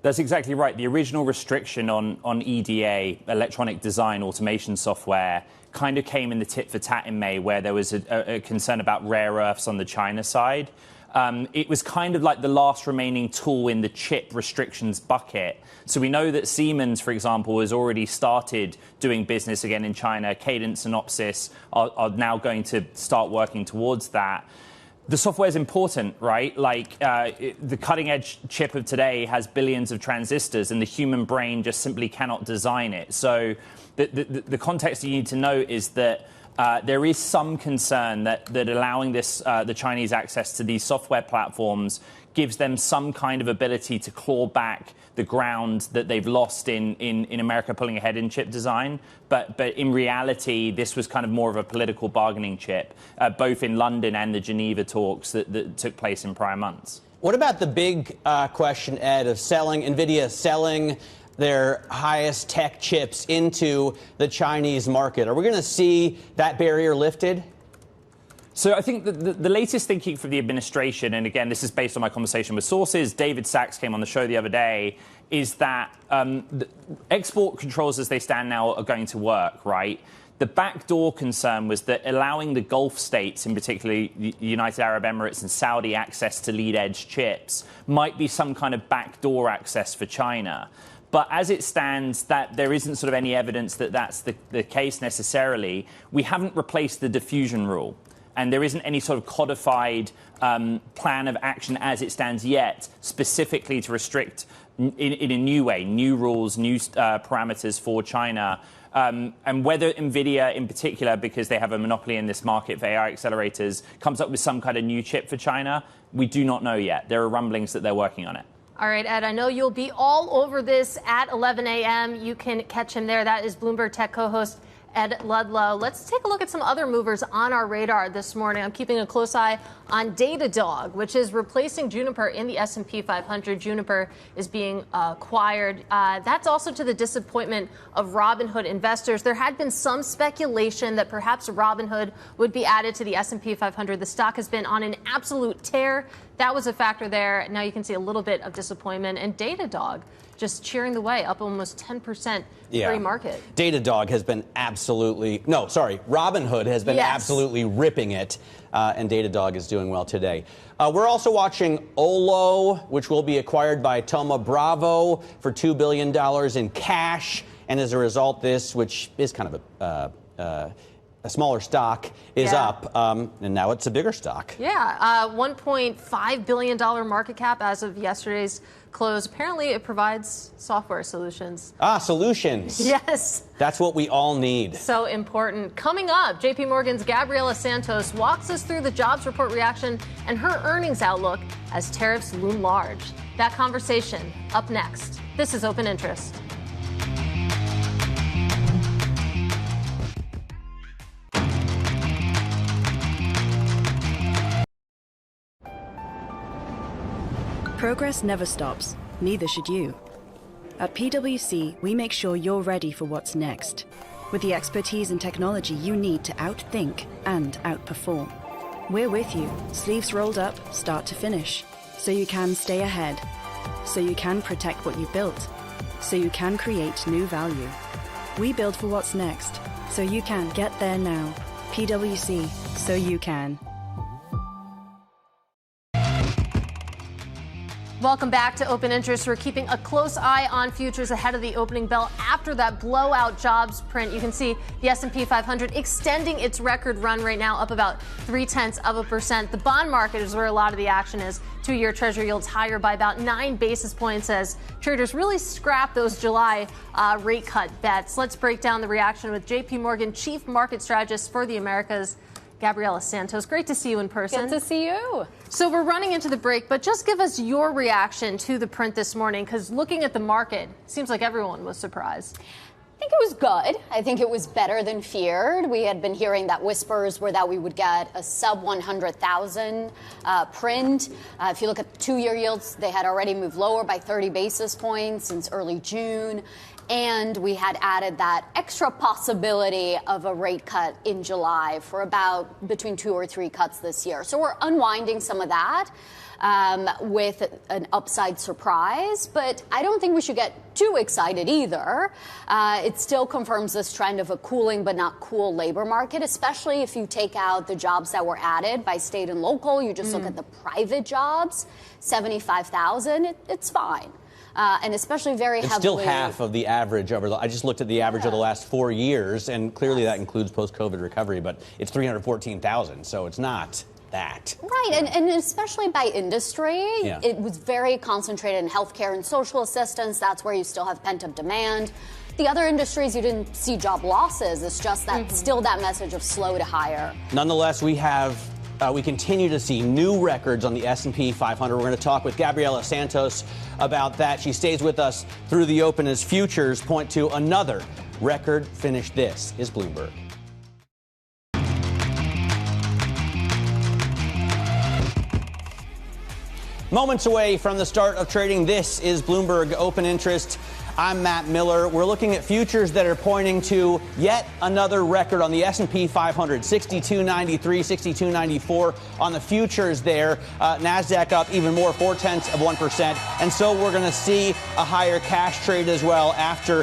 S20: That's exactly right. The original restriction on EDA, electronic design automation software, kind of came in the tit for tat in May, where there was a concern about rare earths on the China side. It was kind of like the last remaining tool in the chip restrictions bucket. So we know that Siemens, for example, has already started doing business again in China. Cadence and Synopsys are now going to start working towards that. The software is important, right? Like the cutting edge chip of today has billions of transistors and the human brain just simply cannot design it. So the context you need to know is that there is some concern that allowing the Chinese access to these software platforms gives them some kind of ability to claw back the ground that they've lost in America pulling ahead in chip design. But in reality, this was kind of more of a political bargaining chip, both in London and the Geneva talks that took place in prior months.
S14: What about the big question, Ed, of NVIDIA selling their highest tech chips into the Chinese market? Are we going to see that barrier lifted?
S20: So I think the latest thinking from the administration, and again, this is based on my conversation with sources, David Sachs came on the show the other day, is that the export controls as they stand now are going to work, right? The backdoor concern was that allowing the Gulf states, in particular the United Arab Emirates and Saudi, access to lead-edge chips might be some kind of backdoor access for China. But as it stands, that there isn't sort of any evidence that that's the case necessarily. We haven't replaced the diffusion rule, and there isn't any sort of codified plan of action as it stands yet, specifically to restrict in a new way, new rules, new parameters for China. And whether NVIDIA in particular, because they have a monopoly in this market for AI accelerators, comes up with some kind of new chip for China, we do not know yet. There are rumblings that they're working on it.
S4: All right, Ed, I know you'll be all over this at 11 a.m. You can catch him there. That is Bloomberg Tech co-host Ed Ludlow. Let's take a look at some other movers on our radar this morning. I'm keeping a close eye on Datadog, which is replacing Juniper in the S&P 500. Juniper is being acquired. That's also to the disappointment of Robinhood investors. There had been some speculation that perhaps Robinhood would be added to the S&P 500. The stock has been on an absolute tear. That was a factor there. Now you can see a little bit of disappointment. And Datadog just cheering the way, up almost 10% pre-market.
S14: Datadog has been Robinhood has been absolutely ripping it, and Datadog is doing well today. We're also watching Olo, which will be acquired by Thoma Bravo for $2 billion in cash, and as a result, this, which is kind of a smaller stock, is up, and now it's a bigger stock.
S4: Yeah, $1.5 billion market cap as of yesterday's close. Apparently, it provides software solutions.
S14: Solutions.
S4: Yes.
S14: That's what we all need.
S4: So important. Coming up, JP Morgan's Gabriela Santos walks us through the jobs report reaction and her earnings outlook as tariffs loom large. That conversation up next. This is Open Interest.
S5: Progress never stops, neither should you. At PwC, we make sure you're ready for what's next, with the expertise and technology you need to outthink and outperform. We're with you, sleeves rolled up, start to finish, so you can stay ahead, so you can protect what you built, so you can create new value. We build for what's next, so you can get there now. PwC, so you can.
S4: Welcome back to Open Interest. We're keeping a close eye on futures ahead of the opening bell after that blowout jobs print. You can see the S&P 500 extending its record run right now, up about 0.3%. The bond market is where a lot of the action is. 2-year Treasury yields higher by about 9 basis points as traders really scrap those July rate cut bets. Let's break down the reaction with JP Morgan Chief Market Strategist for the Americas, Gabriela Santos. Great to see you in person.
S21: Good to see you.
S4: So we're running into the break, but just give us your reaction to the print this morning, because looking at the market, seems like everyone was surprised.
S21: I think it was good. I think it was better than feared. We had been hearing that whispers were that we would get a sub 100,000 print. If you look at 2-year yields, they had already moved lower by 30 basis points since early June. And we had added that extra possibility of a rate cut in July for about between 2 or 3 cuts this year. So we're unwinding some of that with an upside surprise. But I don't think we should get too excited either. It still confirms this trend of a cooling but not cool labor market, especially if you take out the jobs that were added by state and local. You just look at the private jobs, 75,000, it's fine. And especially very heavily.
S14: It's still half of the average I just looked at the average of the last 4 years, and clearly that includes post-COVID recovery, but it's 314,000, so it's not that.
S21: Right, and especially by industry, it was very concentrated in healthcare and social assistance. That's where you still have pent-up demand. The other industries, you didn't see job losses. It's just that still that message of slow to higher.
S14: Nonetheless, we continue to see new records on the S&P 500. We're going to talk with Gabriela Santos about that. She stays with us through the open as futures point to another record finish. This is Bloomberg. Moments away from the start of trading, this is Bloomberg Open Interest. I'm Matt Miller. We're looking at futures that are pointing to yet another record on the S&P 500, 6293, 6294 on the futures there. NASDAQ up even more, 0.4%. And so we're going to see a higher cash trade as well after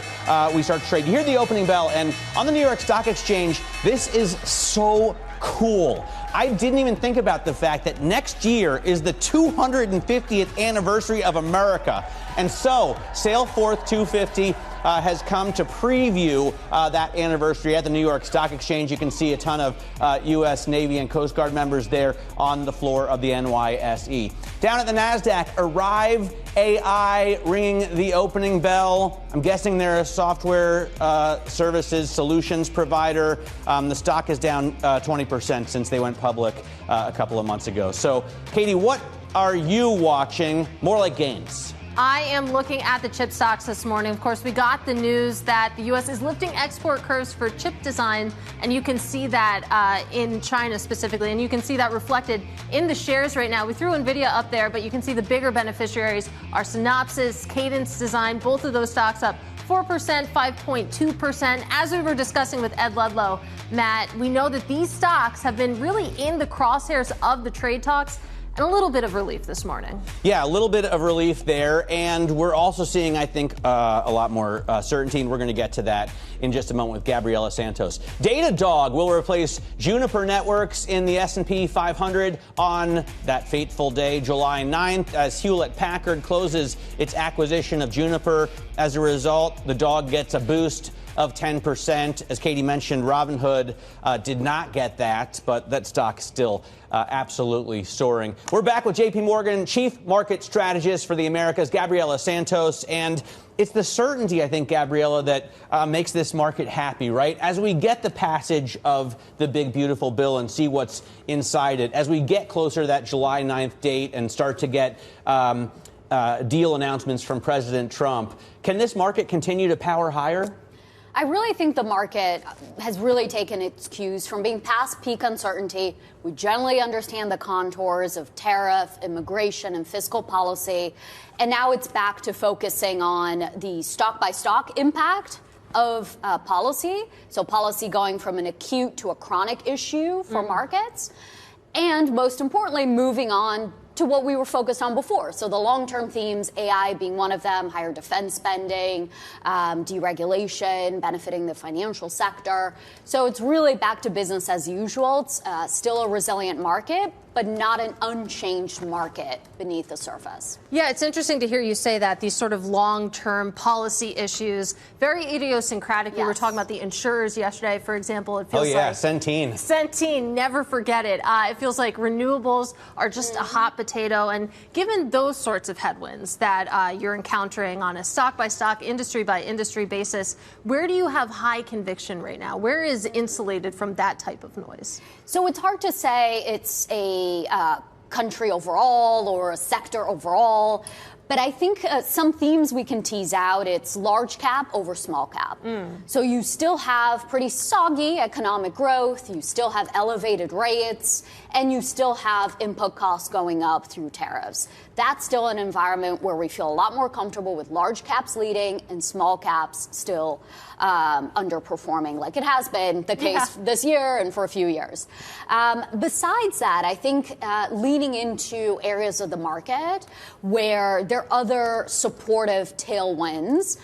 S14: we start to trade. You hear the opening bell, and on the New York Stock Exchange, this is so cool. I didn't even think about the fact that next year is the 250th anniversary of America. And so, Sailforth 250 has come to preview that anniversary at the New York Stock Exchange. You can see a ton of U.S. Navy and Coast Guard members there on the floor of the NYSE. Down at the NASDAQ, Arrive AI ringing the opening bell. I'm guessing they're a software services solutions provider. The stock is down 20% since they went public a couple of months ago. So, Katie, what are you watching? More like gains.
S4: I am looking at the chip stocks this morning. Of course, we got the news that the U.S. is lifting export curves for chip design, and you can see that in China specifically, and you can see that reflected in the shares right now. We threw NVIDIA up there, but you can see the bigger beneficiaries are Synopsys, Cadence Design, both of those stocks up 4%, 5.2%. As we were discussing with Ed Ludlow, Matt, we know that these stocks have been really in the crosshairs of the trade talks. And a little bit of relief this morning. Yeah, a little bit of relief there. And we're also seeing, I think, a lot more certainty. And we're going to get to that in just a moment with Gabriela Santos. Datadog will replace Juniper Networks in the S&P 500 on that fateful day, July 9th, as Hewlett-Packard closes its acquisition of Juniper. As a result, the dog gets a boost of 10%. As Katie mentioned, Robinhood did not get that, but that stock still absolutely soaring. We're back with JP Morgan Chief Market Strategist for the Americas, Gabriela Santos. And it's the certainty, I think, Gabriela, that makes this market happy, right? As we get the passage of the big, beautiful bill and see what's inside it, as we get closer to that July 9th date and start to get deal announcements from President Trump, can this market continue to power higher?
S21: I really think the market has really taken its cues from being past peak uncertainty. We generally understand the contours of tariff, immigration, and fiscal policy. And now it's back to focusing on the stock-by-stock impact of policy. So policy going from an acute to a chronic issue for markets. And most importantly, moving on to what we were focused on before. So the long-term themes, AI being one of them, higher defense spending, deregulation, benefiting the financial sector. So it's really back to business as usual. It's still a resilient market, but not an unchanged market beneath the surface. Yeah, it's interesting to hear you say that, these sort of long-term policy issues, very idiosyncratic. Yes. We were talking about the insurers yesterday, for example. It feels like
S14: Centene.
S21: Centene,
S4: never forget it. It feels like renewables are just a hot potato. And given those sorts of headwinds that you're encountering on a stock-by-stock, industry-by-industry basis, where do you have high conviction right now? Where is insulated from that type of noise?
S21: So it's hard to say it's a country overall or a sector overall. But I think some themes we can tease out. It's large cap over small cap. So you still have pretty soggy economic growth. You still have elevated rates. And you still have input costs going up through tariffs. That's still an environment where we feel a lot more comfortable with large caps leading and small caps still underperforming, like it has been the case this year and for a few years. Besides that, I think leaning into areas of the market where there are other supportive tailwinds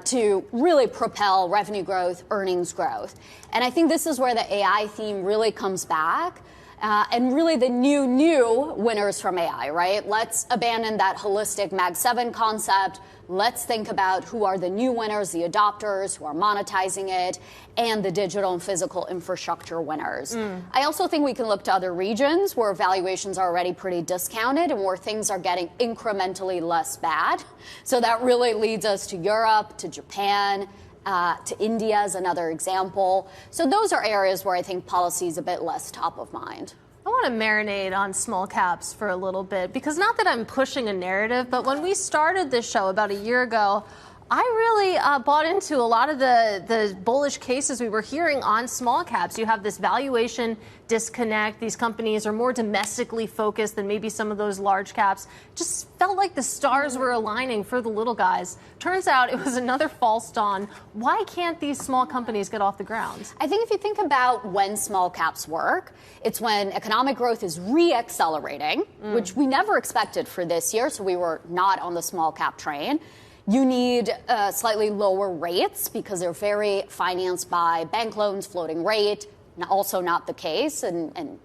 S21: to really propel revenue growth, earnings growth. And I think this is where the AI theme really comes back. And really the new winners from AI, right? Let's abandon that holistic Mag 7 concept. Let's think about who are the new winners, the adopters who are monetizing it, and the digital and physical infrastructure winners. I also think we can look to other regions where valuations are already pretty discounted and where things are getting incrementally less bad. So that really leads us to Europe, to Japan, to India as another example. So those are areas where I think policy is a bit less top of mind.
S4: I want to marinate on small caps for a little bit, because not that I'm pushing a narrative, but when we started this show about a year ago, I really bought into a lot of the bullish cases we were hearing on small caps. You have this valuation disconnect. These companies are more domestically focused than maybe some of those large caps. Just felt like the stars were aligning for the little guys. Turns out it was another false dawn. Why can't these small companies get off the ground?
S21: I think if you think about when small caps work, it's when economic growth is re-accelerating, which we never expected for this year, so we were not on the small cap train. You need slightly lower rates because they're very financed by bank loans, floating rate, also not the case, and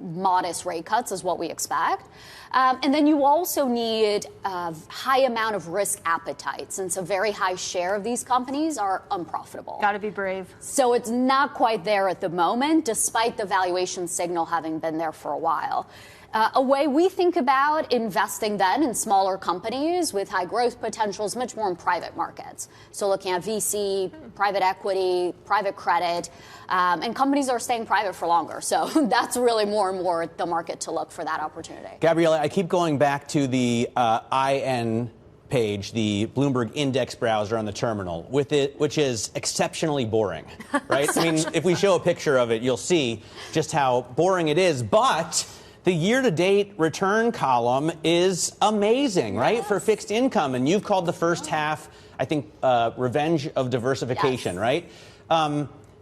S21: modest rate cuts is what we expect. And then you also need a high amount of risk appetite, since a very high share of these companies are unprofitable.
S4: Got to be brave.
S21: So it's not quite there at the moment, despite the valuation signal having been there for a while. A way we think about investing then in smaller companies with high growth potential is much more in private markets. So looking at VC, private equity, private credit, and companies are staying private for longer. So that's really more and more the market to look for that opportunity.
S14: Gabriella, I keep going back to the IN page, the Bloomberg Index browser on the terminal, which is exceptionally boring, right? I mean, if we show a picture of it, you'll see just how boring it is. But the year-to-date return column is amazing, right, for fixed income. And you've called the first half, I think, revenge of diversification, right?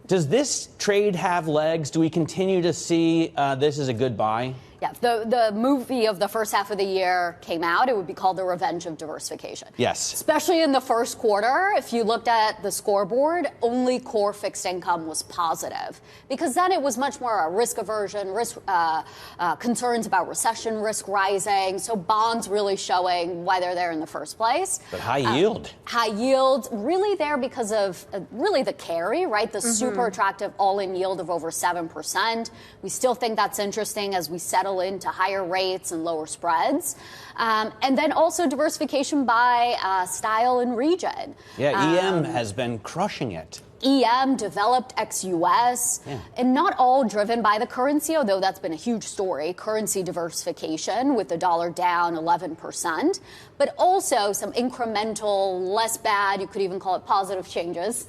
S14: Does this trade have legs? Do we continue to see this as a good buy?
S21: Yeah, the movie of the first half of the year came out. It would be called The Revenge of Diversification.
S14: Yes.
S21: Especially in the first quarter, if you looked at the scoreboard, only core fixed income was positive. Because then it was much more a risk aversion, concerns about recession risk rising. So bonds really showing why they're there in the first place.
S14: But high yield.
S21: High yield, really there because of really the carry, right? The super attractive all-in yield of over 7%. We still think that's interesting as we settle into higher rates and lower spreads. And then also diversification by style and region.
S14: Yeah, EM has been crushing it.
S21: EM, developed ex-US, and not all driven by the currency, although that's been a huge story. Currency diversification with the dollar down 11%, but also some incremental, less bad, you could even call it positive changes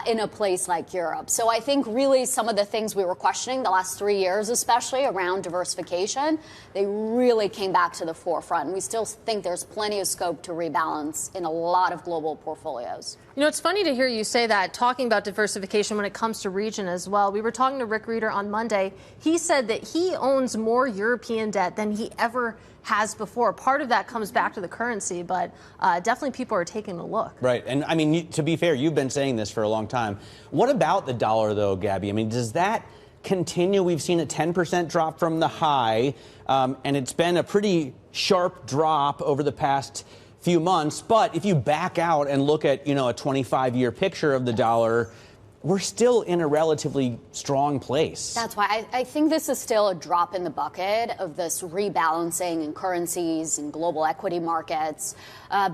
S21: in a place like Europe. So I think really some of the things we were questioning the last 3 years, especially around diversification, they really came back to the forefront. We still think there's plenty of scope to rebalance in a lot of global portfolios.
S4: You know, it's funny to hear you say that, talking about diversification when it comes to region as well. We were talking to Rick Reeder on Monday. He said that he owns more European debt than he ever has before. Part of that comes back to the currency, but definitely people are taking a look.
S14: Right. And I mean, to be fair, you've been saying this for a long time. What about the dollar, though, Gabby? I mean, does that continue? We've seen a 10% drop from the high, and it's been a pretty sharp drop over the past few months. But if you back out and look at, a 25-year picture of the dollar, we're still in a relatively strong place.
S21: That's why I think this is still a drop in the bucket of this rebalancing in currencies and global equity markets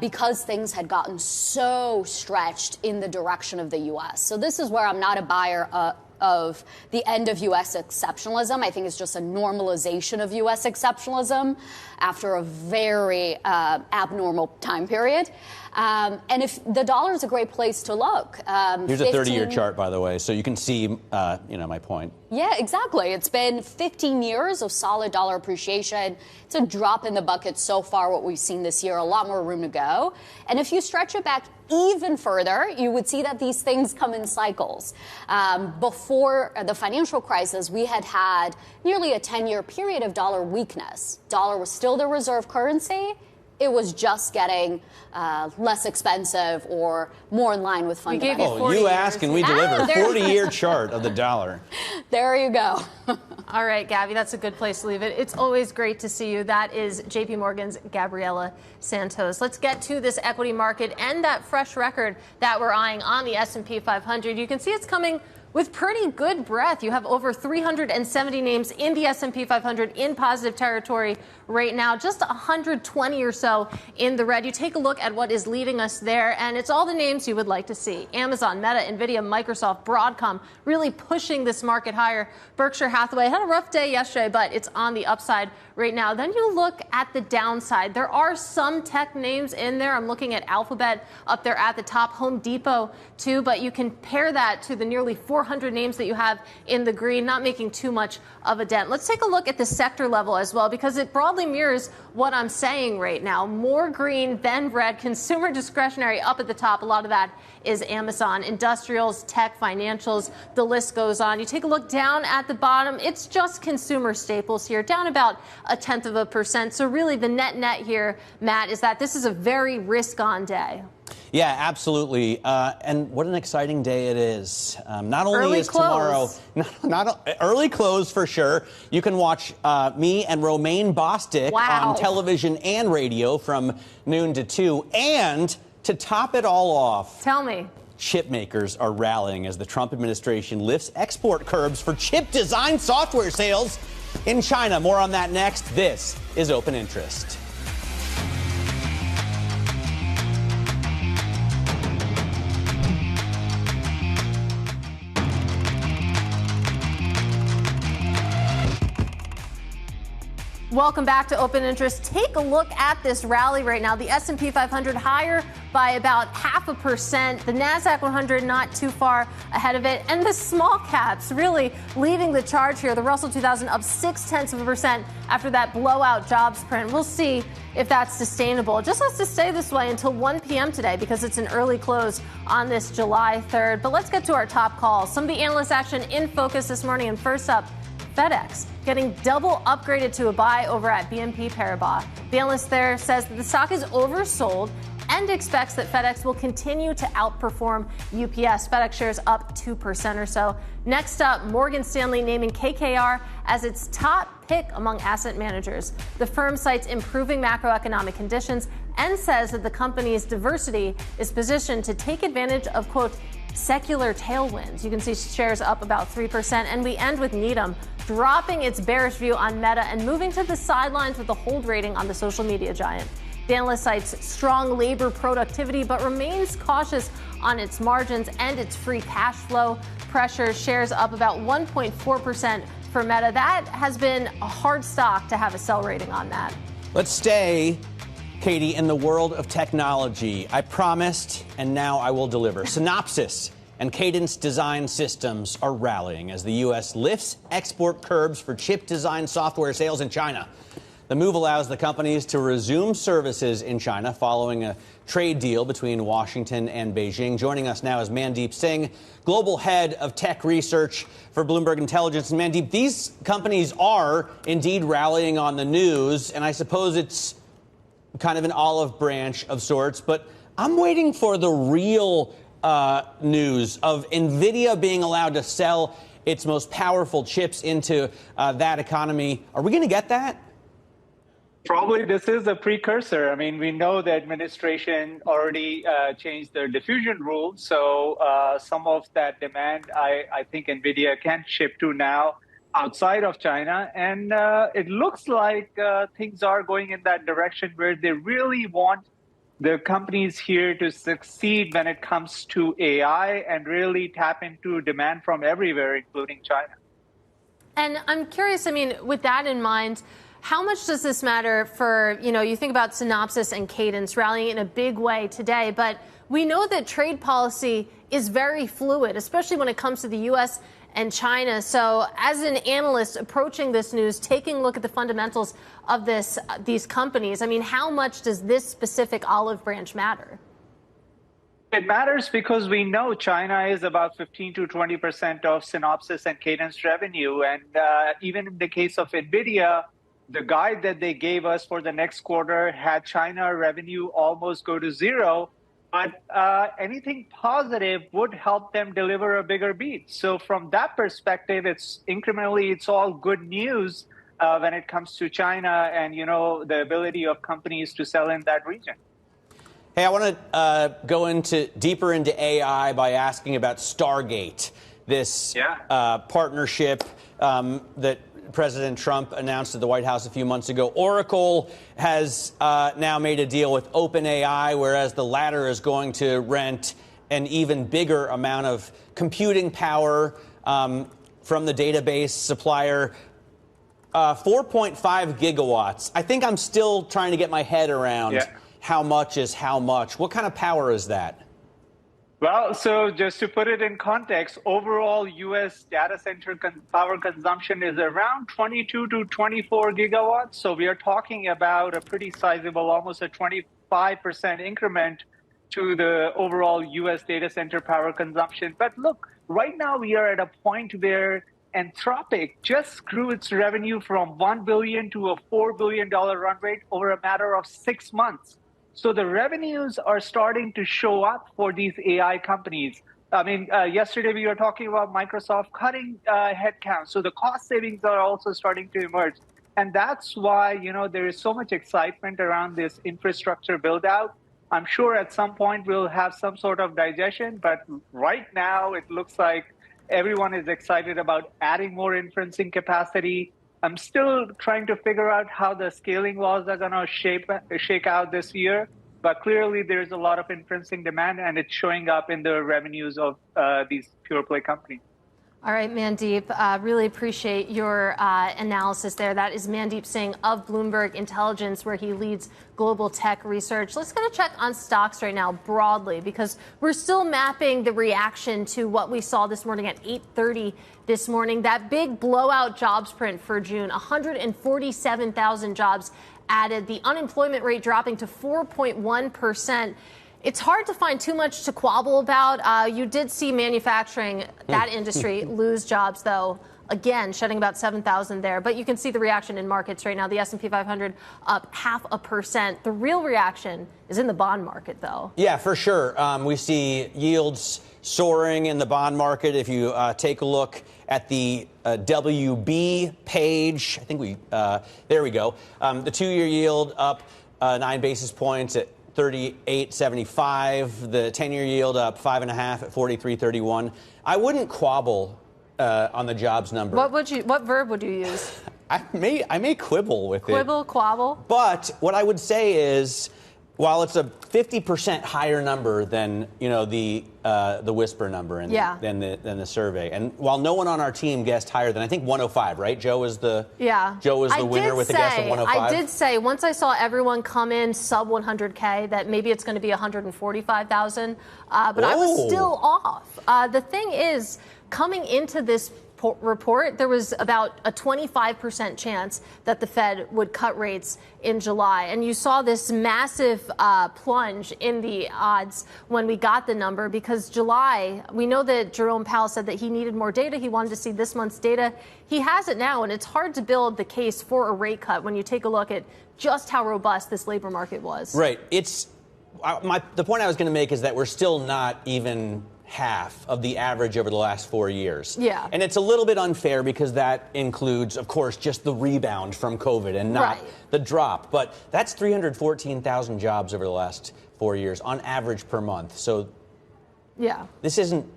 S21: because things had gotten so stretched in the direction of the U.S. So this is where I'm not a buyer of the end of U.S. exceptionalism. I think it's just a normalization of U.S. exceptionalism after a very abnormal time period. And if the dollar is a great place to look.
S14: Here's a 30-year chart, by the way, so you can see, my point.
S21: Yeah, exactly. It's been 15 years of solid dollar appreciation. It's a drop in the bucket so far, what we've seen this year, a lot more room to go. And if you stretch it back even further, you would see that these things come in cycles. Before the financial crisis, we had nearly a 10-year period of dollar weakness. Dollar was still the reserve currency. It was just getting less expensive or more in line with fundamentals.
S14: Oh, you ask and we deliver. 40-year chart of the dollar.
S21: There you go.
S4: All right, Gabby, that's a good place to leave it. It's always great to see you. That is JP Morgan's Gabriela Santos. Let's get to this equity market and that fresh record that we're eyeing on the S&P 500. You can see it's coming with pretty good breadth. You have over 370 names in the S&P 500 in positive territory right now, just 120 or so in the red. You take a look at what is leading us there, and it's all the names you would like to see. Amazon, Meta, Nvidia, Microsoft, Broadcom, really pushing this market higher. Berkshire Hathaway had a rough day yesterday, but it's on the upside right now. Then you look at the downside. There are some tech names in there. I'm looking at Alphabet up there at the top, Home Depot too, but you compare that to the nearly 400 names that you have in the green, not making too much of a dent. Let's take a look at the sector level as well, because it broadly mirrors what I'm saying right now. More green than red. Consumer discretionary up at the top. A lot of that is Amazon. Industrials, tech, financials, the list goes on. You take a look down at the bottom, it's just consumer staples here, down about 0.1%. So really the net here, Matt, is that this is a very risk-on day.
S14: Yeah, absolutely. And what an exciting day it is. Not only
S4: early
S14: is
S4: close.
S14: tomorrow, not early close for sure. You can watch me and Romaine Bostick on television and radio from noon to 2. And to top it all off,
S4: tell me,
S14: chip makers are rallying as the Trump administration lifts export curbs for chip design software sales in China. More on that next. This is Open Interest.
S4: Welcome back to Open Interest. Take a look at this rally right now. The S&P 500 higher by about 0.5%. The NASDAQ 100 not too far ahead of it. And the small caps really leading the charge here. The Russell 2000 up 0.6% after that blowout jobs print. We'll see if that's sustainable. It just has to stay this way until 1 p.m. today because it's an early close on this July 3rd. But let's get to our top calls. Some of the analyst action in focus this morning. And first up, FedEx getting double upgraded to a buy over at BNP Paribas. The analyst there says that the stock is oversold and expects that FedEx will continue to outperform UPS. FedEx shares up 2% or so. Next up, Morgan Stanley naming KKR as its top pick among asset managers. The firm cites improving macroeconomic conditions and says that the company's diversity is positioned to take advantage of, quote, secular tailwinds. You can see shares up about 3%. And we end with Needham dropping its bearish view on Meta and moving to the sidelines with a hold rating on the social media giant. The analyst cites strong labor productivity, but remains cautious on its margins and its free cash flow. Pressure shares up about 1.4% for Meta. That has been a hard stock to have a sell rating on that.
S14: Let's stay, Katie, in the world of technology. I promised, and now I will deliver. Synopsys and Cadence Design Systems are rallying as the U.S. lifts export curbs for chip design software sales in China. The move allows the companies to resume services in China following a trade deal between Washington and Beijing. Joining us now is Mandeep Singh, Global Head of Tech Research for Bloomberg Intelligence. And Mandeep, these companies are indeed rallying on the news, and I suppose it's kind of an olive branch of sorts, but I'm waiting for the real news of NVIDIA being allowed to sell its most powerful chips into that economy. Are we going to get that?
S7: Probably this is a precursor. I mean, we know the administration already changed their diffusion rules, so some of that demand, I think NVIDIA can ship to now outside of China. And it looks like things are going in that direction where they really want the companies here to succeed when it comes to AI and really tap into demand from everywhere, including China.
S4: And I'm curious, I mean, with that in mind, how much does this matter for, you think about Synopsys and Cadence rallying in a big way today, but we know that trade policy is very fluid, especially when it comes to the U.S. and China. So as an analyst approaching this news, taking a look at the fundamentals of these companies, I mean, how much does this specific olive branch matter?
S7: It matters because we know China is about 15 to 20% of Synopsys and Cadence revenue. And even in the case of NVIDIA, the guide that they gave us for the next quarter had China revenue almost go to zero. But anything positive would help them deliver a bigger beat. So from that perspective, it's all good news when it comes to China and, the ability of companies to sell in that region.
S14: Hey, I want to go deeper into AI by asking about Stargate. this partnership that President Trump announced at the White House a few months ago. Oracle has now made a deal with OpenAI, whereas the latter is going to rent an even bigger amount of computing power from the database supplier. 4.5 gigawatts. I think I'm still trying to get my head around how much is how much. What kind of power is that?
S7: Well, so just to put it in context, overall U.S. data center power consumption is around 22 to 24 gigawatts. So we are talking about a pretty sizable, almost a 25% increment to the overall U.S. data center power consumption. But look, right now we are at a point where Anthropic just grew its revenue from $1 billion to a $4 billion run rate over a matter of 6 months. So the revenues are starting to show up for these AI companies. I mean, yesterday we were talking about Microsoft cutting headcount. So the cost savings are also starting to emerge. And that's why, there is so much excitement around this infrastructure build out. I'm sure at some point we'll have some sort of digestion, but right now it looks like everyone is excited about adding more inferencing capacity. I'm still trying to figure out how the scaling laws are going to shake out this year. But clearly, there's a lot of inferencing demand, and it's showing up in the revenues of these pure play companies.
S4: All right, Mandeep, really appreciate your analysis there. That is Mandeep Singh of Bloomberg Intelligence, where he leads global tech research. Let's get a check on stocks right now broadly, because we're still mapping the reaction to what we saw this morning at 8:30 this morning. That big blowout jobs print for June, 147,000 jobs added, the unemployment rate dropping to 4.1%. It's hard to find too much to quabble about. You did see manufacturing, that industry, lose jobs, though. Again, shedding about 7,000 there. But you can see the reaction in markets right now. The S&P 500 up 0.5%. The real reaction is in the bond market, though.
S14: Yeah, for sure. We see yields soaring in the bond market. If you take a look at the WB page, I think there we go. The 2-year yield up 9 basis points at 38.75. The 10-year yield up 5.5 at 43.31. I wouldn't quabble on the jobs number.
S4: What verb would you use?
S14: I may quibble with it.
S4: Quibble, quabble.
S14: But what I would say is, while it's a 50% higher number than the whisper number than the survey, and while no one on our team guessed higher than, I think, 105, right? Joe was the winner with a guess of 105.
S4: I did say once I saw everyone come in sub 100K that maybe it's going to be 145,000, but I was still off. The thing is, coming into this report, there was about a 25% chance that the Fed would cut rates in July. And you saw this massive plunge in the odds when we got the number, because July, we know that Jerome Powell said that he needed more data. He wanted to see this month's data. He has it now, and it's hard to build the case for a rate cut when you take a look at just how robust this labor market was.
S14: Right. The point I was going to make is that we're still not even half of the average over the last 4 years.
S4: Yeah.
S14: And it's a little bit unfair because that includes, of course, just the rebound from COVID and not the drop. But that's 314,000 jobs over the last 4 years on average per month. So this isn't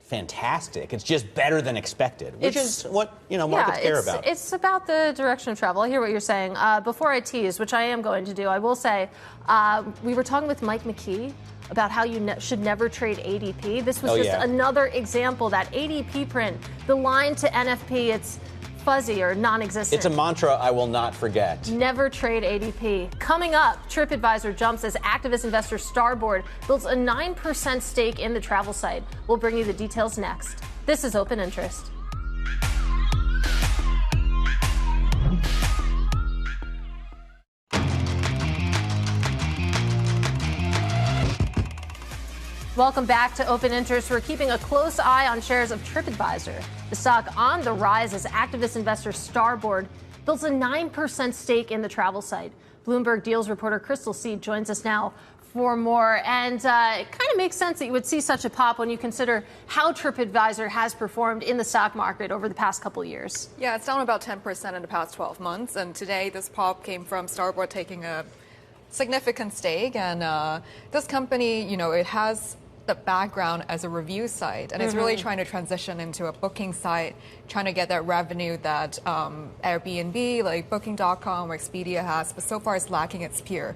S14: fantastic. It's just better than expected, which is what markets care about.
S4: It's about the direction of travel. I hear what you're saying. Before I tease, which I am going to do, I will say we were talking with Mike McKee about how you should never trade ADP. This was another example, that ADP print, the line to NFP, it's fuzzy or non-existent.
S14: It's a mantra I will not forget.
S4: Never trade ADP. Coming up, TripAdvisor jumps as activist investor Starboard builds a 9% stake in the travel site. We'll bring you the details next. This is Open Interest. Welcome back to Open Interest. We're keeping a close eye on shares of TripAdvisor. The stock on the rise as activist investor Starboard builds a 9% stake in the travel site. Bloomberg Deals reporter Crystal Seed joins us now for more. And it kind of makes sense that you would see such a pop when you consider how TripAdvisor has performed in the stock market over the past couple of years.
S10: Yeah, it's down about 10% in the past 12 months. And today, this pop came from Starboard taking a significant stake. And this company, it has the background as a review site, and it's really trying to transition into a booking site, trying to get that revenue that Airbnb, like Booking.com or Expedia has, but so far it's lacking its peer.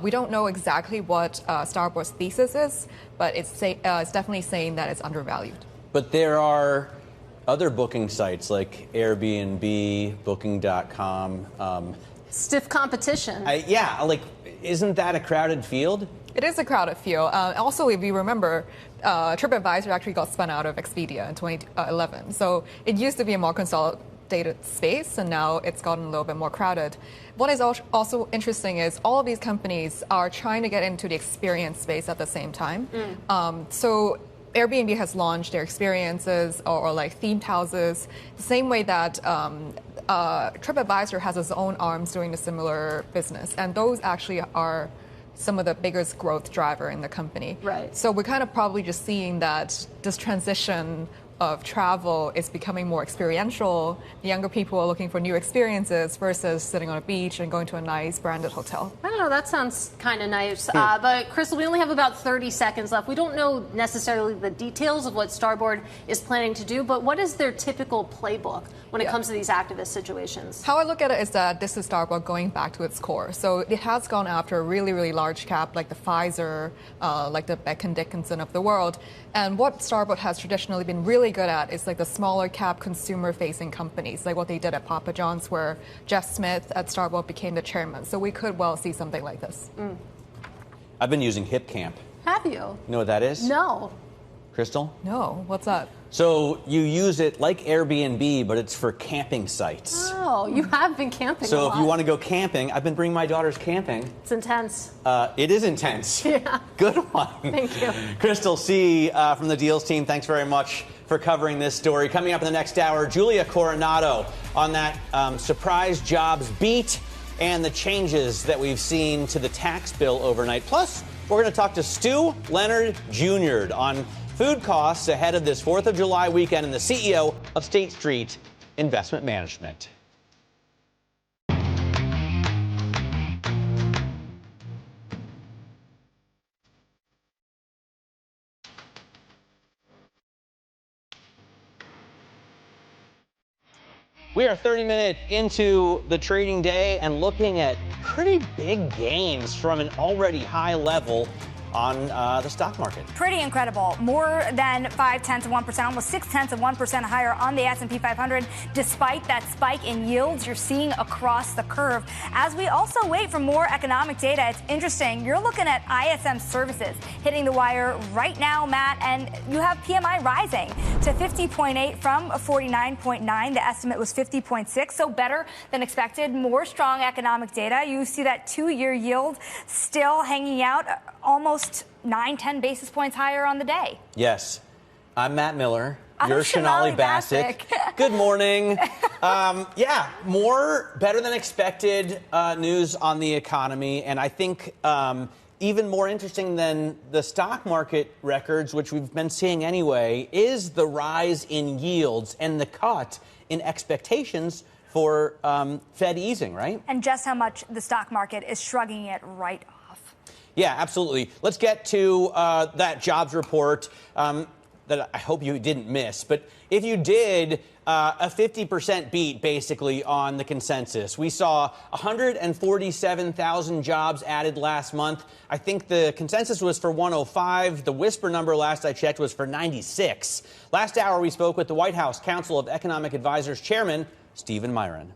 S10: We don't know exactly what Starboard's thesis is, but it's definitely saying that it's undervalued.
S14: But there are other booking sites like Airbnb, Booking.com.
S4: Stiff competition.
S14: Isn't that a crowded field?
S10: It is a crowded field. Also, if you remember, TripAdvisor actually got spun out of Expedia in 2011. So it used to be a more consolidated space, and now it's gotten a little bit more crowded. What is also interesting is all of these companies are trying to get into the experience space at the same time. So Airbnb has launched their experiences or like themed houses, the same way that TripAdvisor has its own arms doing a similar business. And those actually are some of the biggest growth driver in the company.
S4: Right.
S10: So we're kind of probably just seeing that this transition of travel is becoming more experiential. The younger people are looking for new experiences versus sitting on a beach and going to a nice branded hotel.
S4: I don't know, that sounds kind of nice. But Crystal, we only have about 30 seconds left. We don't know necessarily the details of what Starboard is planning to do, but what is their typical playbook when it comes to these activist situations?
S10: How I look at it is that this is Starboard going back to its core. So it has gone after a really, really large cap like the Pfizer, like the Becton Dickinson of the world. And what Starboard has traditionally been really good at is like the smaller cap consumer facing companies, like what they did at Papa John's, where Jeff Smith at Starboard became the chairman. So we could well see something like this.
S14: I've been using HipCamp.
S4: Have you?
S14: You know what that is?
S4: No.
S14: Crystal?
S10: No. What's that?
S14: So you use it like Airbnb, but it's for camping sites.
S4: Oh, you have been camping a
S14: So
S4: lot.
S14: if you want to go camping, I've been bringing my daughters camping.
S4: It's intense.
S14: It is intense.
S4: Yeah.
S14: Good one.
S4: Thank you.
S14: Crystal C. From the Deals team, thanks very much for covering this story. Coming up in the next hour, Julia Coronado on that surprise jobs beat and the changes that we've seen to the tax bill overnight. Plus, we're going to talk to Stu Leonard Jr. on food costs ahead of this 4th of July weekend and the CEO of State Street Investment Management. We are 30 minutes into the trading day and looking at pretty big gains from an already high level on the stock market.
S11: Pretty incredible. More than 0.5%, almost 0.6% higher on the S&P 500, despite that spike in yields you're seeing across the curve. As we also wait for more economic data, it's interesting. You're looking at ISM services hitting the wire right now, Matt, and you have PMI rising to 50.8 from 49.9. The estimate was 50.6, so better than expected. More strong economic data. You see that 2-year yield still hanging out almost 9-10 basis points higher on the day.
S14: Yes. I'm Matt Miller.
S11: I'm
S14: You're Shanali
S11: Bassick.
S14: Good morning. More better than expected news on the economy. And I think even more interesting than the stock market records, which we've been seeing anyway, is the rise in yields and the cut in expectations for Fed easing, right?
S11: And just how much the stock market is shrugging it right off.
S14: Yeah, absolutely. Let's get to that jobs report that I hope you didn't miss. But if you did, a 50% beat basically on the consensus. We saw 147,000 jobs added last month. I think the consensus was for 105. The whisper number last I checked was for 96. Last hour, we spoke with the White House Council of Economic Advisors Chairman Stephen Myron.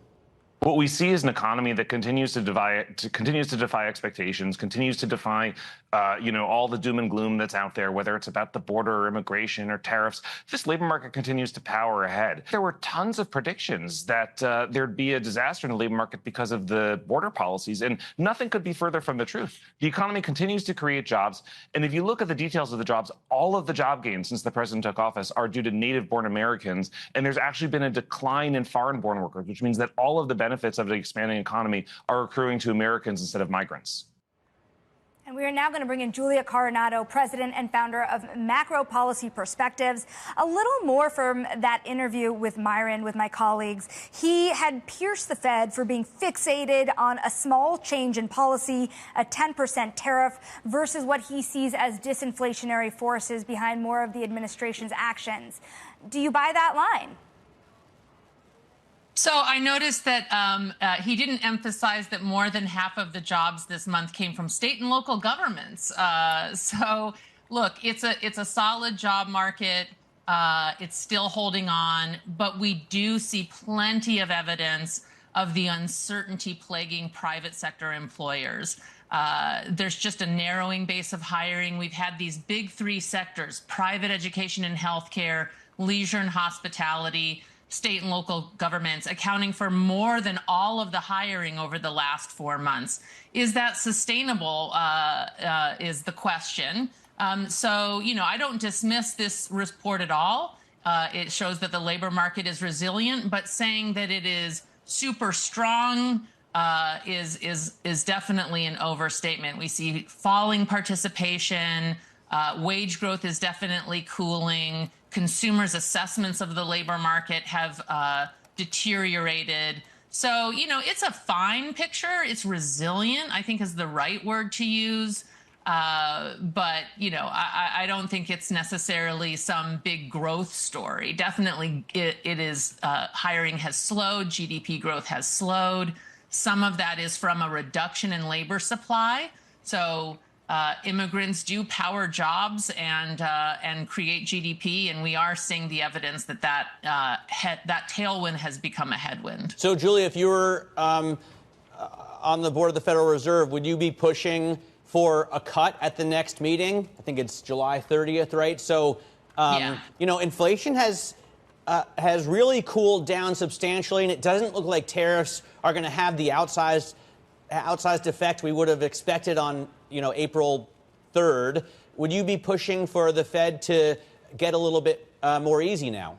S18: What we see is an economy that continues to defy expectations, continues to defy, all the doom and gloom that's out there, whether it's about the border or immigration or tariffs. This labor market continues to power ahead. There were tons of predictions that there'd be a disaster in the labor market because of the border policies, and nothing could be further from the truth. The economy continues to create jobs, and if you look at the details of the jobs, all of the job gains since the president took office are due to native-born Americans, and there's actually been a decline in foreign-born workers, which means that all of the benefits of the expanding economy are accruing to Americans instead of migrants.
S11: And we are now going to bring in Julia Coronado, president and founder of Macro Policy Perspectives. A little more from that interview with Myron, with my colleagues. He had pierced the Fed for being fixated on a small change in policy, a 10% tariff, versus what he sees as disinflationary forces behind more of the administration's actions. Do you buy that line?
S6: So I noticed that he didn't emphasize that more than half of the jobs this month came from state and local governments. So look, it's a solid job market. It's still holding on, but we do see plenty of evidence of the uncertainty plaguing private sector employers. There's just a narrowing base of hiring. We've had these big three sectors: private education and healthcare, leisure and hospitality, state and local governments, accounting for more than all of the hiring over the last 4 months. Is that sustainable, is the question. So, I don't dismiss this report at all. It shows that the labor market is resilient, but saying that it is super strong is definitely an overstatement. We see falling participation. Wage growth is definitely cooling. Consumers' assessments of the labor market have deteriorated. So, it's a fine picture. It's resilient, I think, is the right word to use. But, I don't think it's necessarily some big growth story. Definitely it is, hiring has slowed. GDP growth has slowed. Some of that is from a reduction in labor supply. So, immigrants do power jobs and create GDP, and we are seeing the evidence that tailwind has become a headwind.
S14: So, Julia, if you were on the board of the Federal Reserve, would you be pushing for a cut at the next meeting? I think it's July 30th, right? So, inflation has really cooled down substantially, and it doesn't look like tariffs are going to have the outsized effect we would have expected on April 3rd. Would you be pushing for the Fed to get a little bit more easy now?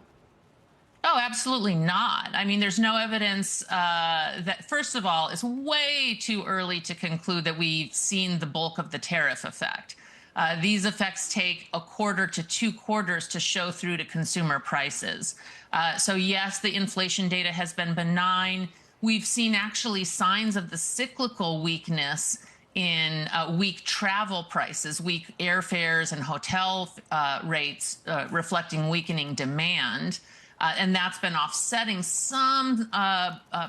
S6: Oh, absolutely not. I mean, there's no evidence that, first of all, it's way too early to conclude that we've seen the bulk of the tariff effect. These effects take a quarter to 2 quarters to show through to consumer prices. So, yes, the inflation data has been benign. We've seen actually signs of the cyclical weakness in weak travel prices, weak airfares and hotel rates, reflecting weakening demand. And that's been offsetting some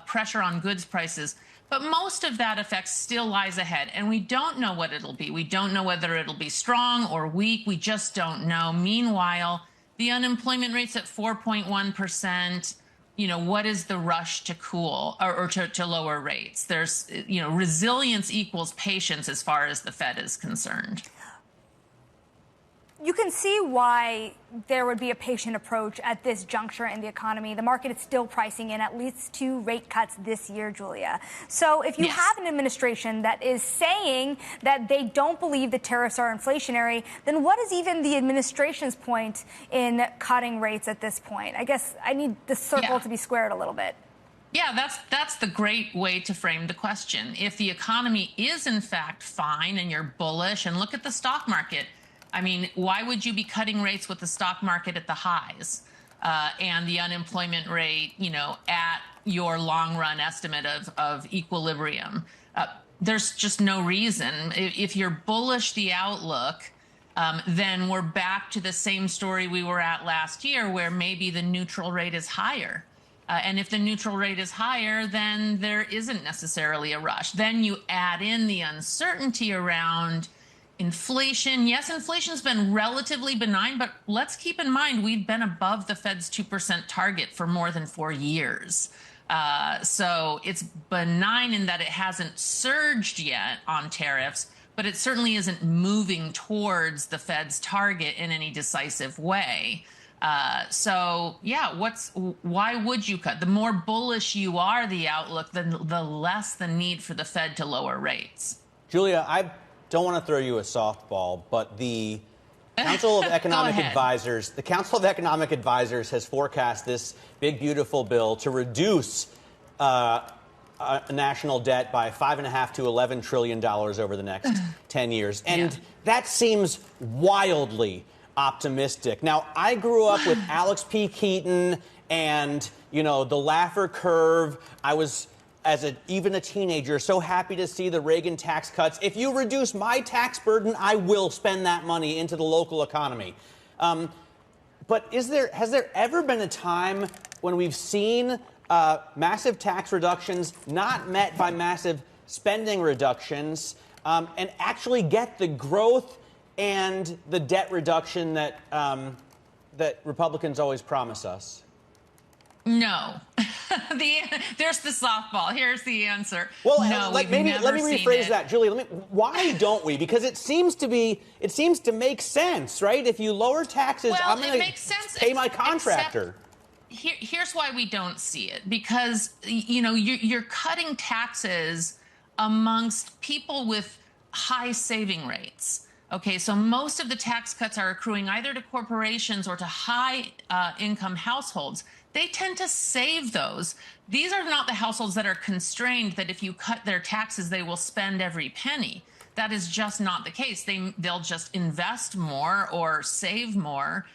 S6: pressure on goods prices. But most of that effect still lies ahead. And we don't know what it'll be. We don't know whether it'll be strong or weak. We just don't know. Meanwhile, the unemployment rate's at 4.1%. What is the rush to cool or to lower rates? There's, resilience equals patience as far as the Fed is concerned.
S11: You can see why there would be a patient approach at this juncture in the economy. The market is still pricing in at least 2 rate cuts this year, Julia. So if you have an administration that is saying that they don't believe the tariffs are inflationary, then what is even the administration's point in cutting rates at this point? I guess I need the circle to be squared a little bit.
S6: Yeah, that's the great way to frame the question. If the economy is in fact fine and you're bullish, and look at the stock market, I mean, why would you be cutting rates with the stock market at the highs and the unemployment rate, at your long run estimate of equilibrium? There's just no reason. If you're bullish the outlook, then we're back to the same story we were at last year, where maybe the neutral rate is higher. And if the neutral rate is higher, then there isn't necessarily a rush. Then you add in the uncertainty around inflation. Yes, inflation's been relatively benign, but let's keep in mind we've been above the Fed's 2% target for more than 4 years. So it's benign in that it hasn't surged yet on tariffs, but it certainly isn't moving towards the Fed's target in any decisive way. Why would you cut? The more bullish you are the outlook, the less the need for the Fed to lower rates.
S14: Julia, I don't want to throw you a softball, but the Council of Economic Advisors, has forecast this big, beautiful bill to reduce national debt by $5.5 to $11 trillion over the next 10 years. And that seems wildly optimistic. Now, I grew up with Alex P. Keaton and, the Laffer curve. I was, even a teenager, so happy to see the Reagan tax cuts. If you reduce my tax burden, I will spend that money into the local economy. But has there ever been a time when we've seen massive tax reductions not met by massive spending reductions and actually get the growth and the debt reduction that Republicans always promise us?
S6: No. There's the softball. Here's the answer.
S14: Well,
S6: no,
S14: let me rephrase that, Julie. Why don't we? Because it seems to make sense, right? If you lower taxes, I'm going to pay my contractor.
S6: Here's why we don't see it. Because, you're cutting taxes amongst people with high saving rates. Okay, so most of the tax cuts are accruing either to corporations or to high income households. They tend to save those. These are not the households that are constrained that if you cut their taxes, they will spend every penny. That is just not the case. They'll just invest more or save more.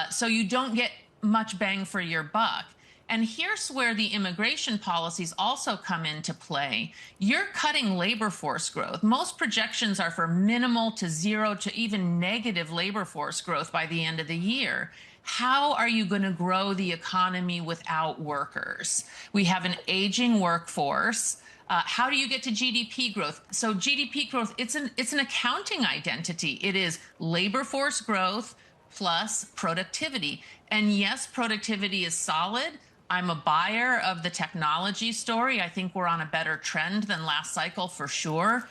S6: So you don't get much bang for your buck. And here's where the immigration policies also come into play. You're cutting labor force growth. Most projections are for minimal to zero to even negative labor force growth by the end of the year. How are you going to grow the economy without workers? We have an aging workforce. How do you get to GDP growth? So GDP growth, it's an accounting identity. It is labor force growth plus productivity. And yes, productivity is solid. I'm a buyer of the technology story. I think we're on a better trend than last cycle for sure.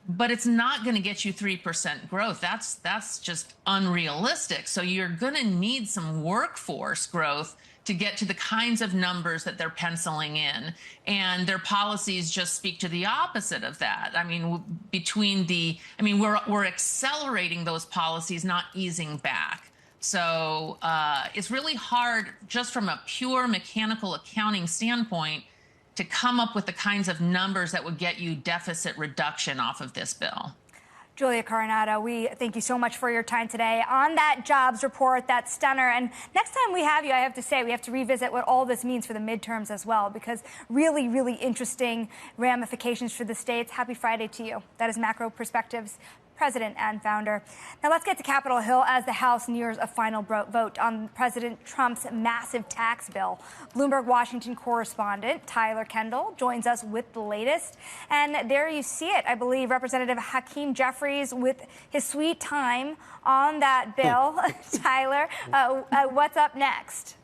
S6: But it's not going to get you 3% growth. That's just unrealistic. So you're going to need some workforce growth to get to the kinds of numbers that they're penciling in. And their policies just speak to the opposite of that. I mean, we're accelerating those policies, not easing back. So it's really hard, just from a pure mechanical accounting standpoint, to come up with the kinds of numbers that would get you deficit reduction off of this bill.
S11: Julia Coronado, we thank you so much for your time today on that jobs report, that stunner. And next time we have you, I have to say, we have to revisit what all this means for the midterms as well, because really, really interesting ramifications for the states. Happy Friday to you. That is Macro Perspectives President and founder. Now let's get to Capitol Hill as the House nears a final vote on President Trump's massive tax bill. Bloomberg Washington correspondent Tyler Kendall joins us with the latest. And there you see it, I believe, Representative Hakeem Jeffries with his sweet time on that bill. Tyler, what's up next?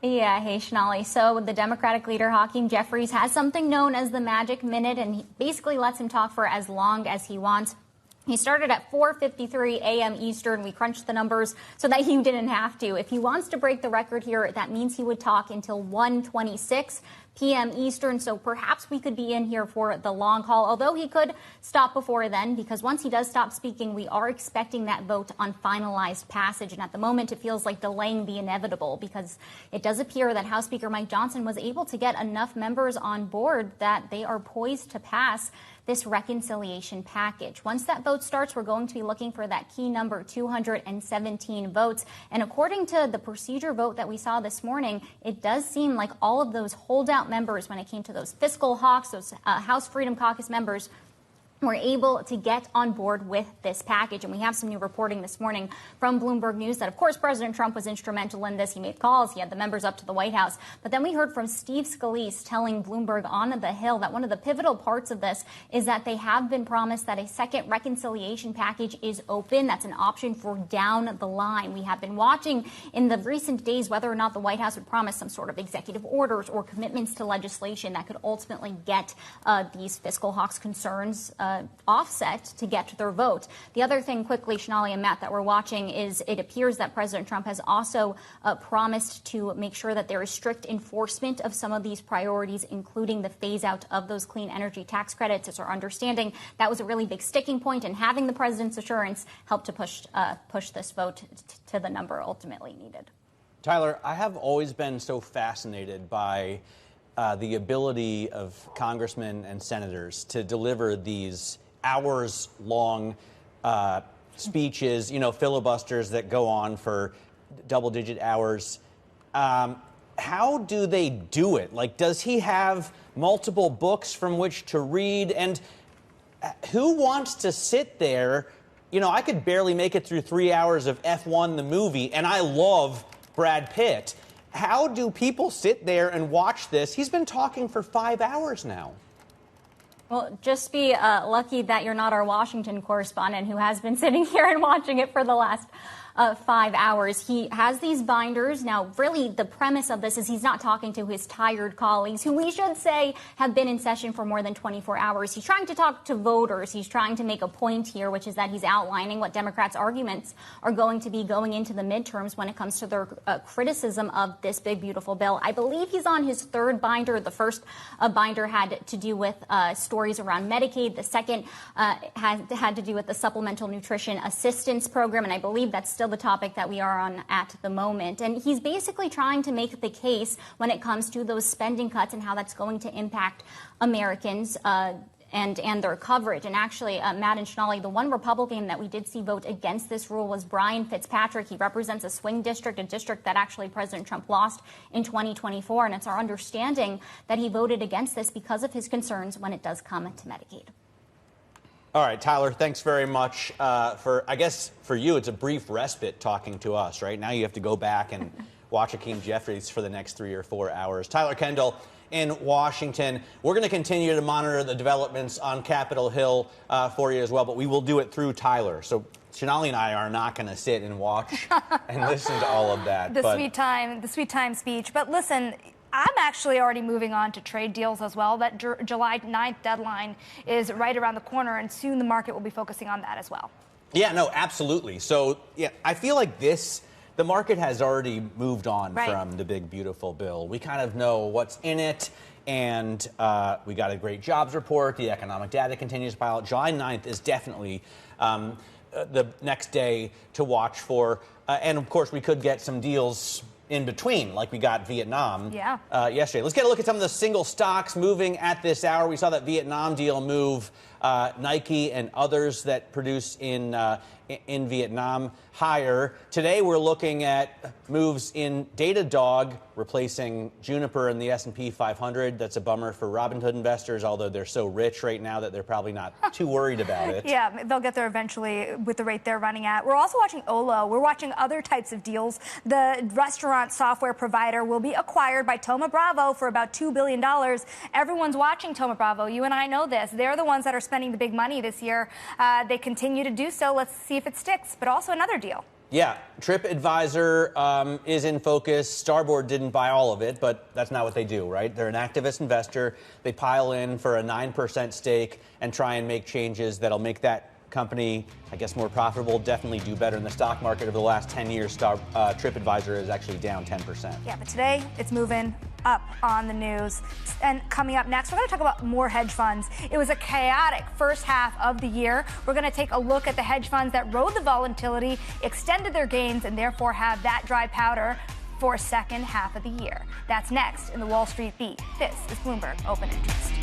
S17: Yeah, hey, Shanali. So the Democratic leader, Hakeem Jeffries, has something known as the magic minute, and he basically lets him talk for as long as he wants. He started at 4:53 a.m. Eastern. We crunched the numbers so that you didn't have to. If he wants to break the record here, that means he would talk until 1:26 p.m. Eastern. So perhaps we could be in here for the long haul, although he could stop before then, because once he does stop speaking, we are expecting that vote on finalized passage. And at the moment, it feels like delaying the inevitable, because it does appear that House Speaker Mike Johnson was able to get enough members on board that they are poised to pass this reconciliation package. Once that vote starts, we're going to be looking for that key number, 217 votes. And according to the procedure vote that we saw this morning, it does seem like all of those holdout members, when it came to those fiscal hawks, those House Freedom Caucus members, were able to get on board with this package. And we have some new reporting this morning from Bloomberg News that, of course, President Trump was instrumental in this. He made calls. He had the members up to the White House. But then we heard from Steve Scalise telling Bloomberg on the Hill that one of the pivotal parts of this is that they have been promised that a second reconciliation package is open. That's an option for down the line. We have been watching in the recent days whether or not the White House would promise some sort of executive orders or commitments to legislation that could ultimately get these fiscal hawks concerns offset to get to their vote. The other thing quickly, Shanali and Matt, that we're watching is it appears that President Trump has also promised to make sure that there is strict enforcement of some of these priorities, including the phase out of those clean energy tax credits. It's our understanding that was a really big sticking point, and having the president's assurance helped to push this vote to the number ultimately needed.
S14: Tyler, I have always been so fascinated by the ability of congressmen and senators to deliver these hours-long speeches, filibusters that go on for double-digit hours. How do they do it? Like, does he have multiple books from which to read? And who wants to sit there? I could barely make it through 3 hours of F1 the movie, and I love Brad Pitt. How do people sit there and watch this? He's been talking for 5 hours now.
S17: Well, just be lucky that you're not our Washington correspondent who has been sitting here and watching it for the last 5 hours. He has these binders. Now, really, the premise of this is he's not talking to his tired colleagues, who we should say have been in session for more than 24 hours. He's trying to talk to voters. He's trying to make a point here, which is that he's outlining what Democrats' arguments are going to be going into the midterms when it comes to their criticism of this big, beautiful bill. I believe he's on his third binder. The first binder had to do with stories around Medicaid. The second had to do with the Supplemental Nutrition Assistance Program, and I believe that's still the topic that we are on at the moment. And he's basically trying to make the case when it comes to those spending cuts and how that's going to impact Americans and their coverage. And actually, Matt and Shanali, the one Republican that we did see vote against this rule was Brian Fitzpatrick. He represents a swing district, a district that actually President Trump lost in 2024. And it's our understanding that he voted against this because of his concerns when it does come to Medicaid.
S14: All right, Tyler, thanks very much I guess for you, it's a brief respite talking to us, right? Now you have to go back and watch Hakeem Jeffries for the next 3 or 4 hours. Tyler Kendall in Washington. We're going to continue to monitor the developments on Capitol Hill for you as well, but we will do it through Tyler. So Shanali and I are not going to sit and watch and listen to all of that.
S11: The sweet time speech. But listen, I'm actually already moving on to trade deals as well. That July 9th deadline is right around the corner, and soon the market will be focusing on that as well.
S14: Yeah, no, absolutely. So, yeah, I feel like the market has already moved on from the big, beautiful bill. We kind of know what's in it, and we got a great jobs report. The economic data continues to pile out. July 9th is definitely the next day to watch for. And, of course, we could get some deals in between, like we got Vietnam yesterday. Let's get a look at some of the single stocks moving at this hour. We saw that Vietnam deal move Nike and others that produce in Vietnam higher. Today we're looking at moves in Datadog replacing Juniper in the S&P 500. That's a bummer for Robinhood investors, although they're so rich right now that they're probably not too worried about it.
S11: Yeah, they'll get there eventually with the rate they're running at. We're also watching Olo. We're watching other types of deals. The restaurant software provider will be acquired by Thoma Bravo for about $2 billion. Everyone's watching Thoma Bravo. You and I know this. They're the ones that are spending the big money this year. They continue to do so. Let's see if it sticks. But also another deal.
S14: Yeah, TripAdvisor is in focus. Starboard didn't buy all of it, but that's not what they do, right? They're an activist investor. They pile in for a 9% stake and try and make changes that'll make that company, I guess, more profitable, definitely do better in the stock market. Over the last 10 years, TripAdvisor is actually down 10%.
S11: Yeah, but today it's moving up on the news. And coming up next, we're going to talk about more hedge funds. It was a chaotic first half of the year. We're going to take a look at the hedge funds that rode the volatility, extended their gains, and therefore have that dry powder for second half of the year. That's next in the Wall Street Beat. This is Bloomberg Open Interest.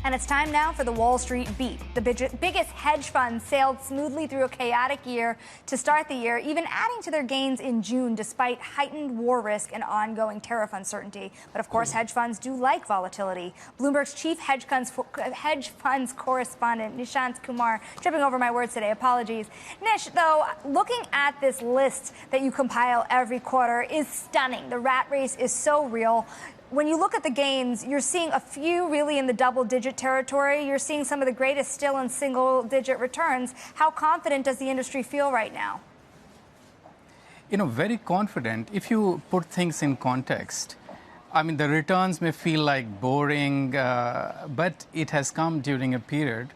S11: And it's time now for the Wall Street Beat. The biggest hedge funds sailed smoothly through a chaotic year to start the year, even adding to their gains in June despite heightened war risk and ongoing tariff uncertainty. But of course, hedge funds do like volatility. Bloomberg's chief hedge funds correspondent, Nishant Kumar, tripping over my words today, apologies. Nish, though, looking at this list that you compile every quarter is stunning. The rat race is so real. When you look at the gains, you're seeing a few really in the double-digit territory. You're seeing some of the greatest still in single-digit returns. How confident does the industry feel right now?
S12: Very confident. If you put things in context, I mean, the returns may feel like boring, but it has come during a period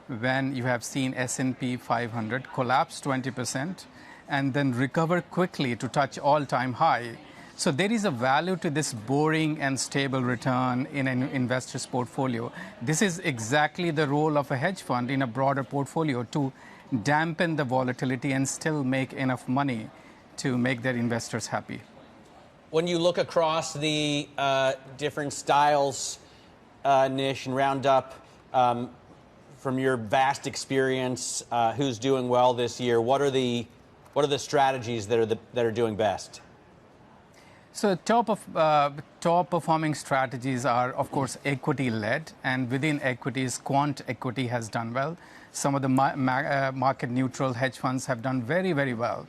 S12: when you have seen S&P 500 collapse 20% and then recover quickly to touch all-time high. So there is a value to this boring and stable return in an investor's portfolio. This is exactly the role of a hedge fund in a broader portfolio, to dampen the volatility and still make enough money to make their investors happy.
S14: When you look across the different styles, Nish, and round up from your vast experience, who's doing well this year, what are the strategies that are doing best?
S12: So top performing strategies are, of course, equity led, and within equities, quant equity has done well. Some of the market neutral hedge funds have done very, very well.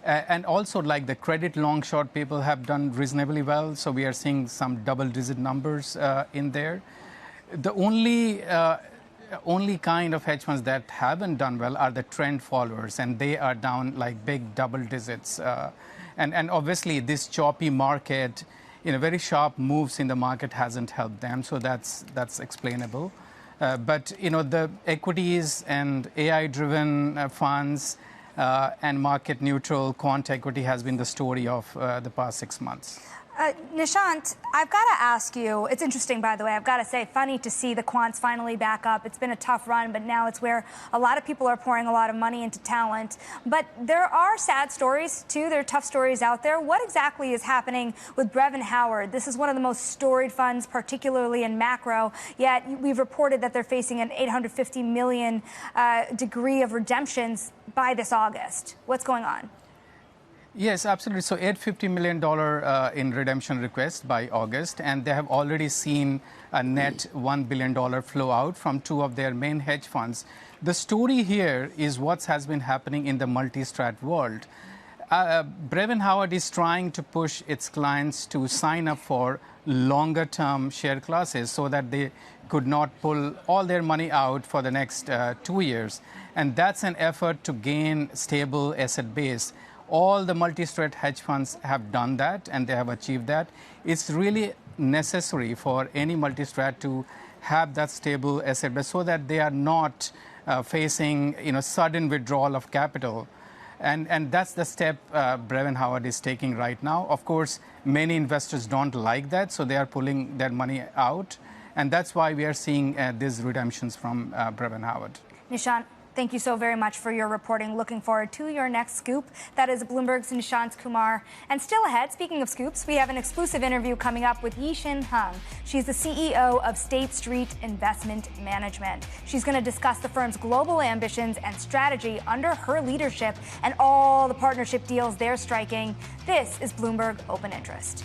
S12: And also, like the credit long short people have done reasonably well. So we are seeing some double digit numbers in there. The only kind of hedge funds that haven't done well are the trend followers, and they are down like big double digits. And obviously, this choppy market, very sharp moves in the market hasn't helped them. So that's explainable. But the equities and AI-driven funds and market-neutral quant equity has been the story of the past 6 months.
S11: Nishant, I've got to ask you, it's interesting, by the way, I've got to say, funny to see the quants finally back up. It's been a tough run, but now it's where a lot of people are pouring a lot of money into talent. But there are sad stories, too. There are tough stories out there. What exactly is happening with Brevin Howard? This is one of the most storied funds, particularly in macro, yet we've reported that they're facing an $850 million degree of redemptions by this August. What's going on?
S12: Yes, absolutely. So $850 million in redemption requests by August, and they have already seen a net $1 billion flow out from two of their main hedge funds. The story here is what has been happening in the multi-strat world. Brevin Howard is trying to push its clients to sign up for longer-term share classes so that they could not pull all their money out for the next 2 years. And that's an effort to gain stable asset base. All the multi-strat hedge funds have done that, and they have achieved that. It's really necessary for any multi-strat to have that stable asset base so that they are not facing sudden withdrawal of capital. And that's the step Brevin Howard is taking right now. Of course, many investors don't like that, so they are pulling their money out. And that's why we are seeing these redemptions from Brevin Howard.
S11: Nishant, thank you so very much for your reporting. Looking forward to your next scoop. That is Bloomberg's Nishant Kumar. And still ahead, speaking of scoops, we have an exclusive interview coming up with Yixin Hung. She's the CEO of State Street Investment Management. She's going to discuss the firm's global ambitions and strategy under her leadership and all the partnership deals they're striking. This is Bloomberg Open Interest.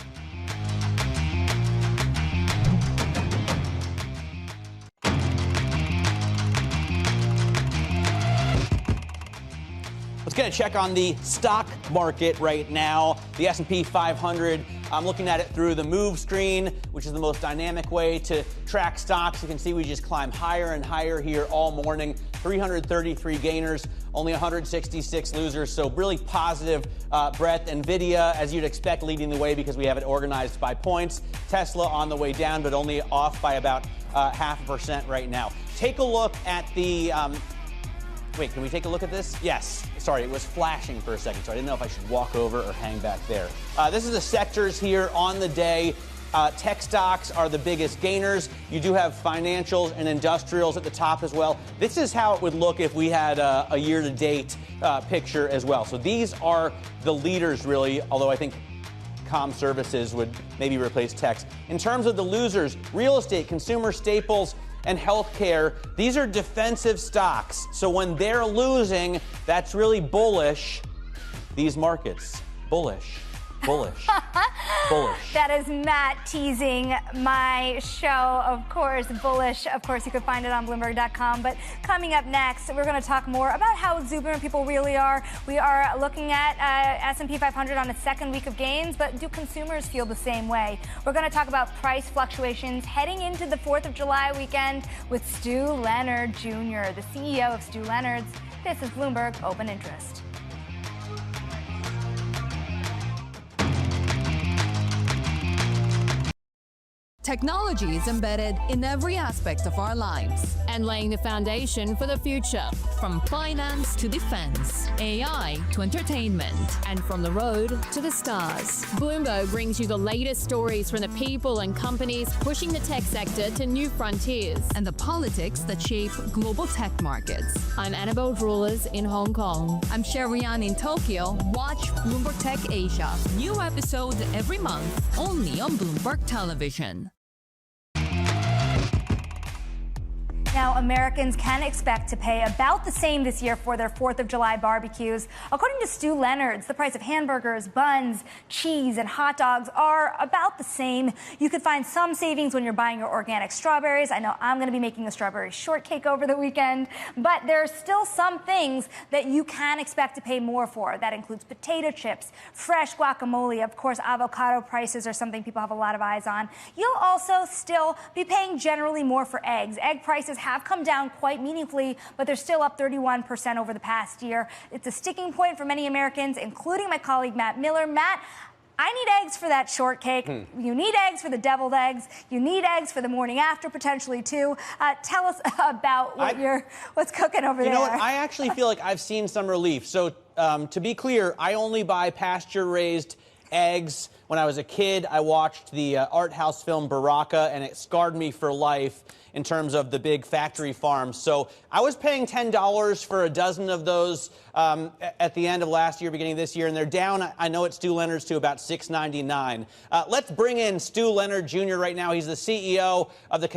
S14: Let's get a check on the stock market right now. The S&P 500, I'm looking at it through the move screen, which is the most dynamic way to track stocks. You can see we just climb higher and higher here all morning. 333 gainers, only 166 losers. So really positive breadth. NVIDIA, as you'd expect, leading the way because we have it organized by points. Tesla on the way down, but only off by about 0.5% right now. Take a look at the... Wait, can we take a look at this? Yes. Sorry, it was flashing for a second, so I didn't know if I should walk over or hang back there. This is the sectors here on the day. Tech stocks are the biggest gainers. You do have financials and industrials at the top as well. This is how it would look if we had a year-to-date picture as well. So these are the leaders, really, although I think comm services would maybe replace techs. In terms of the losers, real estate, consumer staples, and healthcare, these are defensive stocks. So when they're losing, that's really bullish. These markets, bullish, bullish, bullish.
S11: That is Matt teasing my show, of course, bullish. Of course, you can find it on Bloomberg.com. But coming up next, we're going to talk more about how exuberant people really are. We are looking at S&P 500 on its second week of gains, but do consumers feel the same way? We're going to talk about price fluctuations heading into the 4th of July weekend with Stu Leonard Jr., the CEO of Stu Leonard's. This is Bloomberg Open Interest.
S19: Technology is embedded in every aspect of our lives
S22: and laying the foundation for the future.
S19: From finance to defense, AI to entertainment,
S22: and from the road to the stars. Bloomberg brings you the latest stories from the people and companies pushing the tech sector to new frontiers.
S19: And the politics that shape global tech markets.
S22: I'm Annabelle Drulers in Hong Kong.
S19: I'm Sherian in Tokyo. Watch Bloomberg Tech Asia. New episodes every month, only on Bloomberg Television.
S11: Now, Americans can expect to pay about the same this year for their 4th of July barbecues. According to Stu Leonard's, the price of hamburgers, buns, cheese, and hot dogs are about the same. You could find some savings when you're buying your organic strawberries. I know I'm going to be making a strawberry shortcake over the weekend, but there are still some things that you can expect to pay more for. That includes potato chips, fresh guacamole. Of course, avocado prices are something people have a lot of eyes on. You'll also still be paying generally more for eggs. Egg prices have come down quite meaningfully, but they're still up 31% over the past year. It's a sticking point for many Americans, including my colleague Matt Miller. Matt, I need eggs for that shortcake. You need eggs for the deviled eggs. You need eggs for the morning after, potentially, too. Tell us about what's cooking over there.
S14: You know what? I actually feel like I've seen some relief. So to be clear, I only buy pasture-raised eggs. When I was a kid, I watched the art house film Baraka, and it scarred me for life in terms of the big factory farms. So I was paying $10 for a dozen of those at the end of last year, beginning of this year, and they're down, I know at Stu Leonard's, to about $6.99. Let's bring in Stu Leonard Jr. right now. He's the CEO of the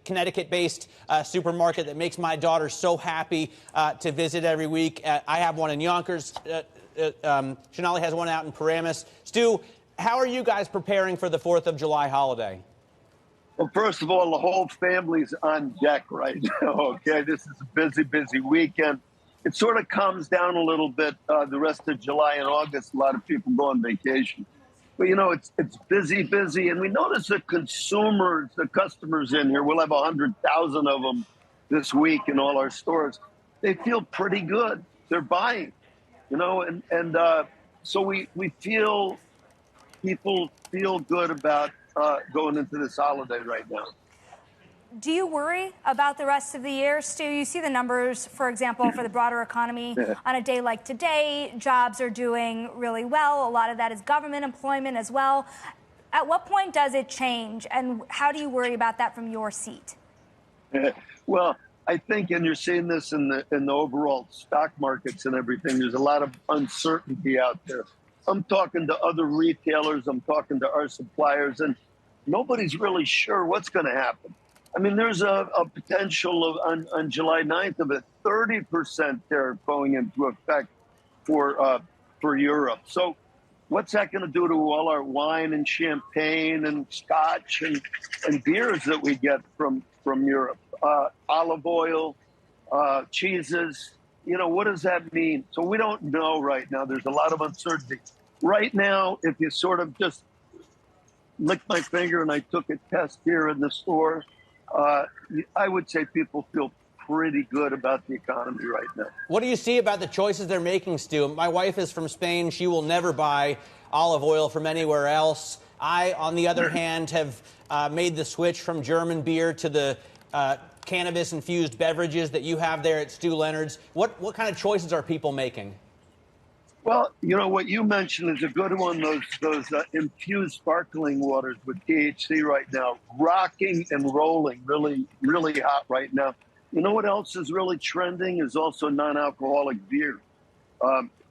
S14: Connecticut-based supermarket that makes my daughter so happy to visit every week. I have one in Yonkers. Shonali has one out in Paramus. Stu, how are you guys preparing for the 4th of July holiday?
S23: Well, first of all, the whole family's on deck right now, okay? This is a busy, busy weekend. It sort of calms down a little bit the rest of July and August. A lot of people go on vacation. But, you know, it's busy, busy. And we notice the consumers, the customers in here, we'll have 100,000 of them this week in all our stores. They feel pretty good. They're buying, you know, and so we feel people feel good about going into this holiday right now.
S11: Do you worry about the rest of the year, Stu? You see the numbers, for example, for the broader economy. On a day like today, jobs are doing really well. A lot of that is government employment as well. At what point does it change, and how do you worry about that from your seat?
S23: Well, I think, and you're seeing this in the overall stock markets and everything, there's a lot of uncertainty out there. I'm talking to other retailers, I'm talking to our suppliers, and nobody's really sure what's going to happen. I mean, there's a potential of on July 9th of a 30% tariff going into effect for Europe. So what's that going to do to all our wine and champagne and scotch and beers that we get from Europe? Olive oil, cheeses, you know, what does that mean? So we don't know right now. There's a lot of uncertainty. Right now, if you sort of just lick my finger and I took a test here in the store, I would say people feel pretty good about the economy right now.
S14: What do you see about the choices they're making, Stu? My wife is from Spain. She will never buy olive oil from anywhere else. I, on the other hand, have made the switch from German beer to the cannabis-infused beverages that you have there at Stu Leonard's. What kind of choices are people making?
S23: Well, you know, what you mentioned is a good one, those infused sparkling waters with THC right now, rocking and rolling, really, really hot right now. You know what else is really trending is also non-alcoholic beer.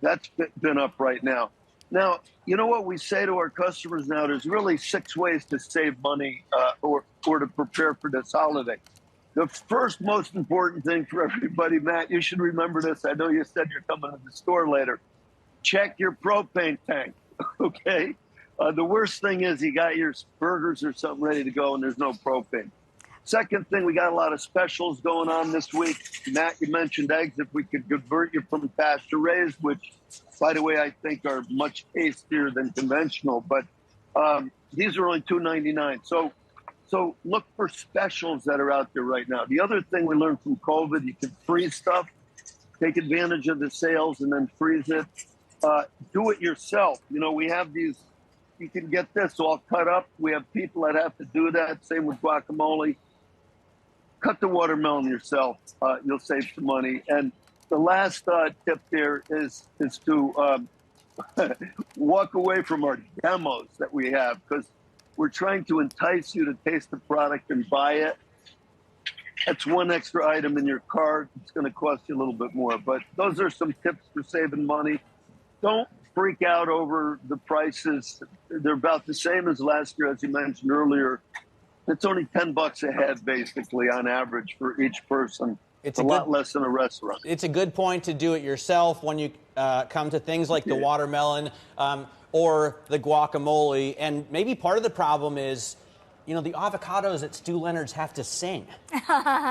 S23: That's been up right now. Now, you know what we say to our customers now? There's really 6 ways to save money or to prepare for this holiday. The first most important thing for everybody, Matt, you should remember this. I know you said you're coming to the store later. Check your propane tank, okay? The worst thing is you got your burgers or something ready to go and there's no propane. Second thing, we got a lot of specials going on this week. Matt, you mentioned eggs. If we could convert you from pasture-raised, which, by the way, I think are much tastier than conventional, but these are only $2.99. So look for specials that are out there right now. The other thing we learned from COVID, you can freeze stuff, take advantage of the sales and then freeze it. Do it yourself. You know, we have these you can get this all cut up. We have people that have to do that. Same with guacamole. Cut the watermelon yourself. You'll save some money. And the last tip there is to walk away from our demos that we have, because we're trying to entice you to taste the product and buy it. That's one extra item in your cart. It's going to cost you a little bit more. But those are some tips for saving money. Don't freak out over the prices. They're about the same as last year, as you mentioned earlier. It's only $10 a head, basically, on average for each person. It's a lot less than a restaurant.
S14: It's a good point to do it yourself when you come to things like the watermelon or the guacamole. And maybe part of the problem is, you know, the avocados at Stu Leonard's have to sing.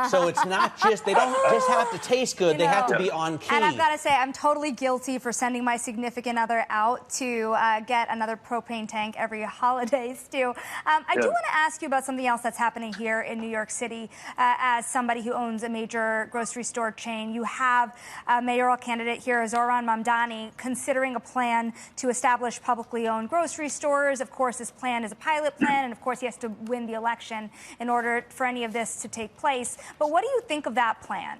S14: So it's not just, they don't just have to taste good, they have to be on key.
S11: And I've got to say, I'm totally guilty for sending my significant other out to get another propane tank every holiday, Stu. I do want to ask you about something else that's happening here in New York City. As somebody who owns a major grocery store chain, you have a mayoral candidate here, Zohran Mamdani, considering a plan to establish publicly owned grocery stores. Of course, this plan is a pilot plan, and of course, he has to win the election in order for any of this to take place. But what do you think of that plan?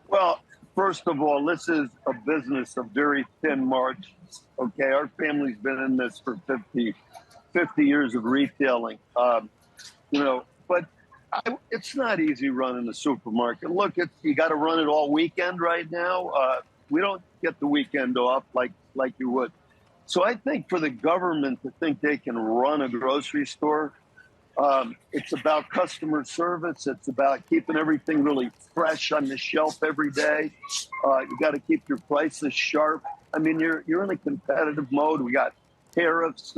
S23: Well, first of all, this is a business of very thin margins. Okay, our family's been in this for 50 years of retailing. You know, but it's not easy running a supermarket. Look, you got to run it all weekend right now. We don't get the weekend off like you would. So I think for the government to think they can run a grocery store, it's about customer service. It's about keeping everything really fresh on the shelf every day. You got to keep your prices sharp. I mean, you're in a competitive mode. We got tariffs.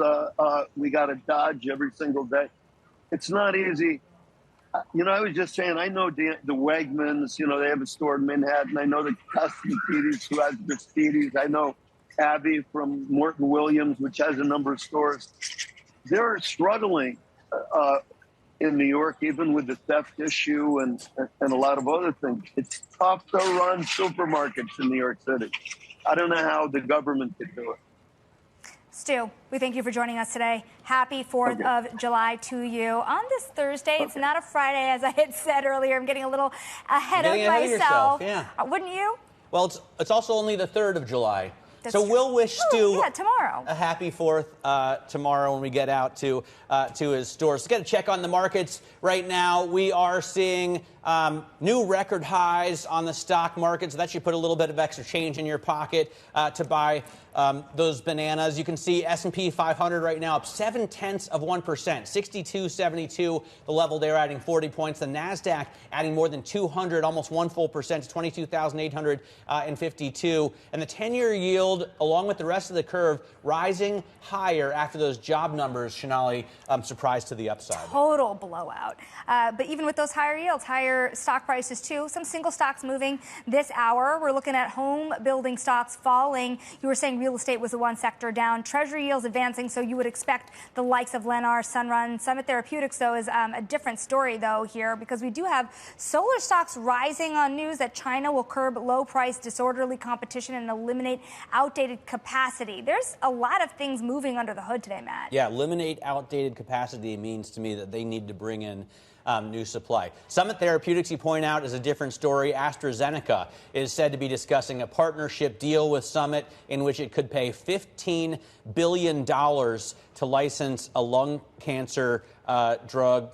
S23: We got to dodge every single day. It's not easy. You know, I was just saying, I know the Wegmans, you know, they have a store in Manhattan. I know the Cosmetides who has Vestides. I know Abby from Morton Williams, which has a number of stores. They're struggling in New York, even with the theft issue and a lot of other things. It's tough to run supermarkets in New York City. I don't know how the government could do it.
S11: Stu, we thank you for joining us today. Happy 4th of July to you. On this Thursday, it's not a Friday, as I had said earlier. I'm getting a little ahead of myself. Wouldn't you?
S14: Well, it's also only the 3rd of July. So we'll wish Stu
S11: tomorrow
S14: a happy 4th tomorrow when we get out to his stores. Let's get a check on the markets right now. We are seeing new record highs on the stock market, so that should put a little bit of extra change in your pocket to buy those bananas. You can see S&P 500 right now up 0.7%, 6272, the level there, adding 40 points. The NASDAQ adding more than 200, almost 1 full percent, to 22,852. And the 10-year yield, along with the rest of the curve, rising higher after those job numbers, Shonali, surprised to the upside.
S11: Total blowout. But even with those higher yields, higher stock prices too. Some single stocks moving this hour. We're looking at home building stocks falling. You were saying real estate was the one sector down. Treasury yields advancing, so you would expect the likes of Lennar, Sunrun, Summit Therapeutics, though, is a different story, though, here, because we do have solar stocks rising on news that China will curb low-price, disorderly competition and eliminate outdated capacity. There's a lot of things moving under the hood today, Matt.
S14: Yeah, eliminate outdated capacity means to me that they need to bring in new supply. Summit Therapeutics, you point out, is a different story. AstraZeneca is said to be discussing a partnership deal with Summit in which it could pay $15 billion to license a lung cancer drug.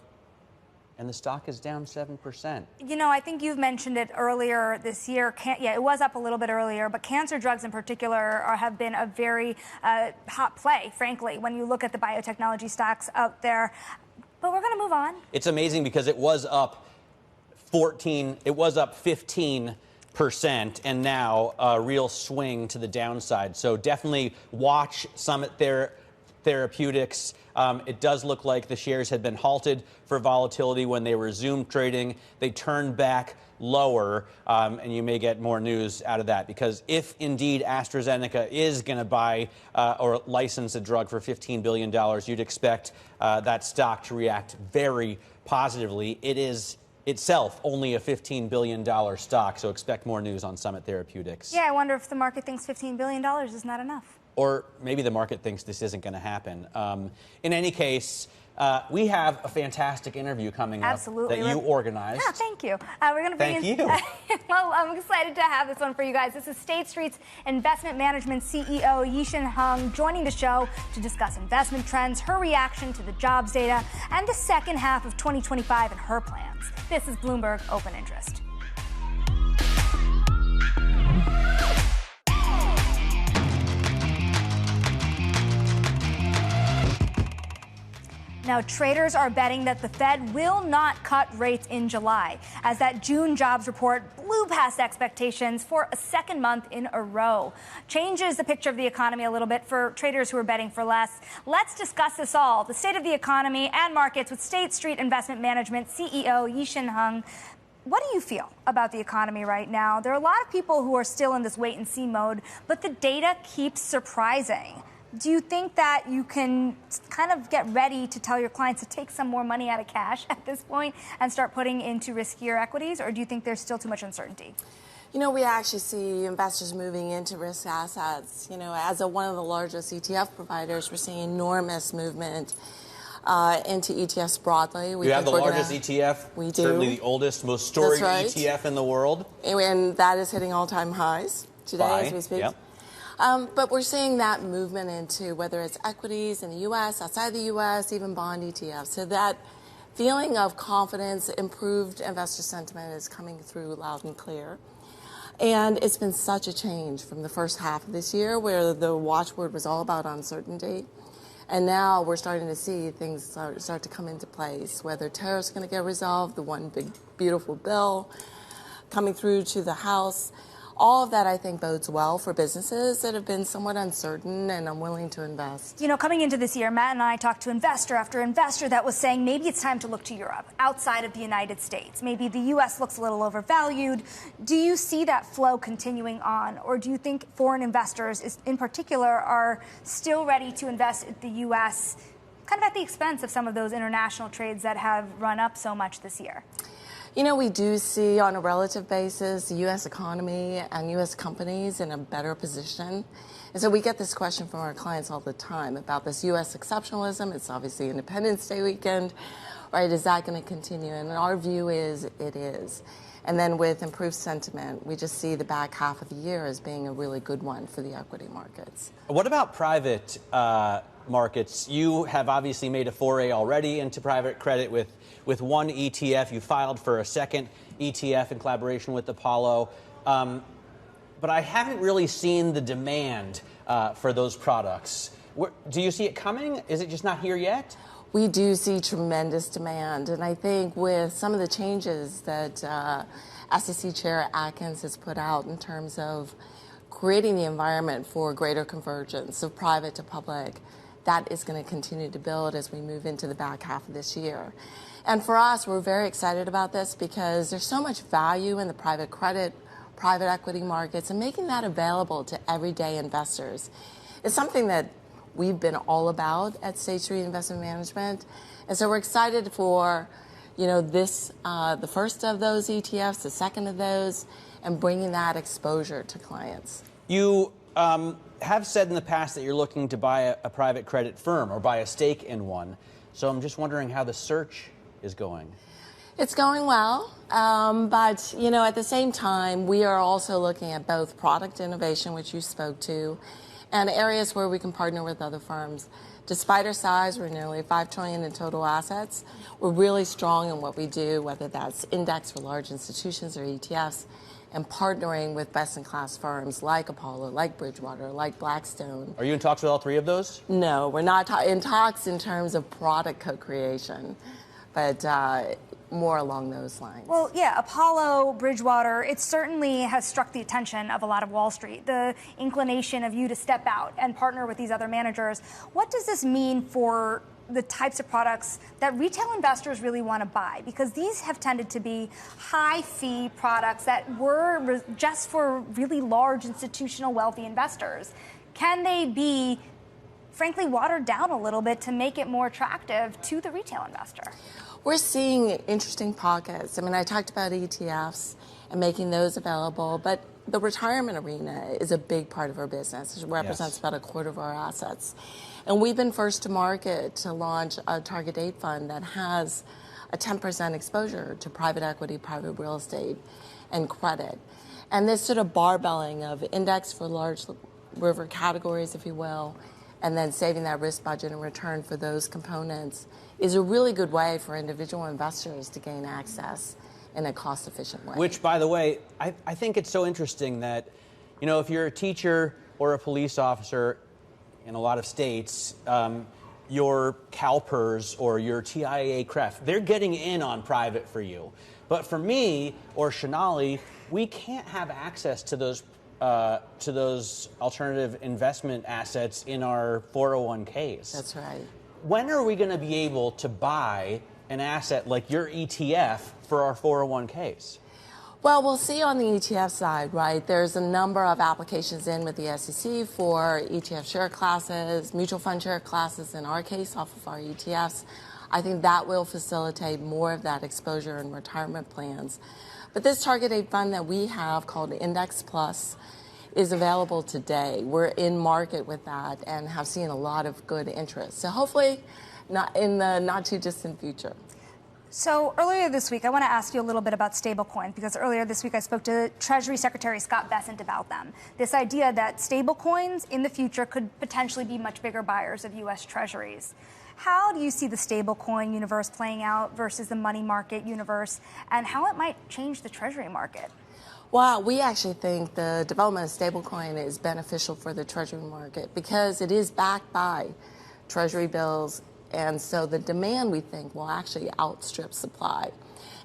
S14: And the stock is down 7%.
S11: You know, I think you've mentioned it earlier this year. It was up a little bit earlier, but cancer drugs in particular have been a very hot play, frankly, when you look at the biotechnology stocks out there. But we're going to move on.
S14: It's amazing because it was up 15%, and now a real swing to the downside. So definitely watch Summit Therapeutics. It does look like the shares had been halted for volatility when they resumed trading. They turned back lower, and you may get more news out of that, because if indeed AstraZeneca is going to buy or license a drug for $15 billion, you'd expect that stock to react very positively. It is itself only a $15 billion stock, so expect more news on Summit Therapeutics.
S11: Yeah, I wonder if the market thinks $15 billion is not enough.
S14: or maybe the market thinks this isn't going to happen. In any case, we have a fantastic interview coming up that you organized.
S11: Yeah, thank you. We're going to bring
S14: Thank you.
S11: Well, I'm excited to have this one for you guys. This is State Street's Investment Management CEO Yishin Hung joining the show to discuss investment trends, her reaction to the jobs data, and the second half of 2025 and her plans. This is Bloomberg Open Interest. Now, traders are betting that the Fed will not cut rates in July, as that June jobs report blew past expectations for a second month in a row. Changes the picture of the economy a little bit for traders who are betting for less. Let's discuss this all, the state of the economy and markets, with State Street Investment Management CEO Yishin Hung. What do you feel about the economy right now? There are a lot of people who are still in this wait-and-see mode, but the data keeps surprising. Do you think that you can kind of get ready to tell your clients to take some more money out of cash at this point and start putting into riskier equities, or do you think there's still too much uncertainty?
S8: You know, we actually see investors moving into risk assets. You know, as one of the largest ETF providers, we're seeing enormous movement into ETFs broadly.
S14: You have the largest ETF.
S8: We do.
S14: Certainly the oldest, most storied
S8: That's right.
S14: ETF in the world.
S8: And that is hitting all-time highs today as we speak.
S14: Yep.
S8: But we're seeing that movement into whether it's equities in the U.S., outside the U.S., even bond ETFs. So that feeling of confidence, improved investor sentiment is coming through loud and clear. And it's been such a change from the first half of this year where the watchword was all about uncertainty. And now we're starting to see things start to come into place, whether tariffs are going to get resolved, the one big, beautiful bill coming through to the House. All of that, I think, bodes well for businesses that have been somewhat uncertain and unwilling to invest.
S11: You know, coming into this year, Matt and I talked to investor after investor that was saying maybe it's time to look to Europe, outside of the United States. Maybe the U.S. looks a little overvalued. Do you see that flow continuing on, or do you think foreign investors, in particular, are still ready to invest in the U.S., kind of at the expense of some of those international trades that have run up so much this year?
S8: You know, we do see on a relative basis the U.S. economy and U.S. companies in a better position. And so we get this question from our clients all the time about this U.S. exceptionalism. It's obviously Independence Day weekend, right? Is that going to continue? And our view is it is. And then with improved sentiment, we just see the back half of the year as being a really good one for the equity markets.
S14: What about private markets? You have obviously made a foray already into private credit with one ETF. You filed for a second ETF in collaboration with Apollo. But I haven't really seen the demand for those products. Do you see it coming? Is it just not here yet?
S8: We do see tremendous demand. And I think with some of the changes that SEC Chair Atkins has put out in terms of creating the environment for greater convergence of private to public, that is going to continue to build as we move into the back half of this year. And for us, we're very excited about this because there's so much value in the private credit, private equity markets, and making that available to everyday investors is something that we've been all about at State Street Investment Management. And so we're excited for, you know, this, the first of those ETFs, the second of those, and bringing that exposure to clients.
S14: You have said in the past that you're looking to buy a private credit firm or buy a stake in one. So I'm just wondering how the search is going.
S8: It's going well, but, you know, at the same time, we are also looking at both product innovation, which you spoke to, and areas where we can partner with other firms. Despite our size, we're nearly $5 trillion in total assets. We're really strong in what we do, whether that's index for large institutions or ETFs, and partnering with best-in-class firms like Apollo, like Bridgewater, like Blackstone.
S14: Are you in talks with all three of those?
S8: No, we're not in talks in terms of product co-creation, but more along those lines.
S11: Well, yeah, Apollo, Bridgewater, it certainly has struck the attention of a lot of Wall Street, the inclination of you to step out and partner with these other managers. What does this mean for the types of products that retail investors really want to buy? Because these have tended to be high-fee products that were just for really large institutional wealthy investors. Can they be, frankly, watered down a little bit to make it more attractive to the retail investor?
S8: We're seeing interesting pockets. I mean, I talked about ETFs, and making those available. But the retirement arena is a big part of our business. It represents about a quarter of our assets. And we've been first to market to launch a target date fund that has a 10% exposure to private equity, private real estate, and credit. And this sort of barbelling of index for large river categories, if you will, and then saving that risk budget in return for those components is a really good way for individual investors to gain access in a cost-efficient way.
S14: Which, by the way, I think it's so interesting that, you know, if you're a teacher or a police officer in a lot of states, your CalPERS or your TIAA CREF, they're getting in on private for you. But for me or Shonali, we can't have access to those alternative investment assets in our 401ks.
S8: That's right.
S14: When are we going to be able to buy an asset like your ETF for our 401ks?
S8: Well, we'll see on the ETF side, right? There's a number of applications in with the SEC for ETF share classes, mutual fund share classes, in our case, off of our ETFs. I think that will facilitate more of that exposure in retirement plans. But this target date fund that we have called Index Plus is available today. We're in market with that and have seen a lot of good interest. So hopefully not in the not too distant future.
S11: So earlier this week, I want to ask you a little bit about stablecoins, because earlier this week I spoke to Treasury Secretary Scott Bessent about them. This idea that stablecoins in the future could potentially be much bigger buyers of U.S. Treasuries. How do you see the stablecoin universe playing out versus the money market universe, and how it might change the Treasury market?
S8: Well, we actually think the development of stablecoin is beneficial for the Treasury market because it is backed by Treasury bills. And so the demand, we think, will actually outstrip supply.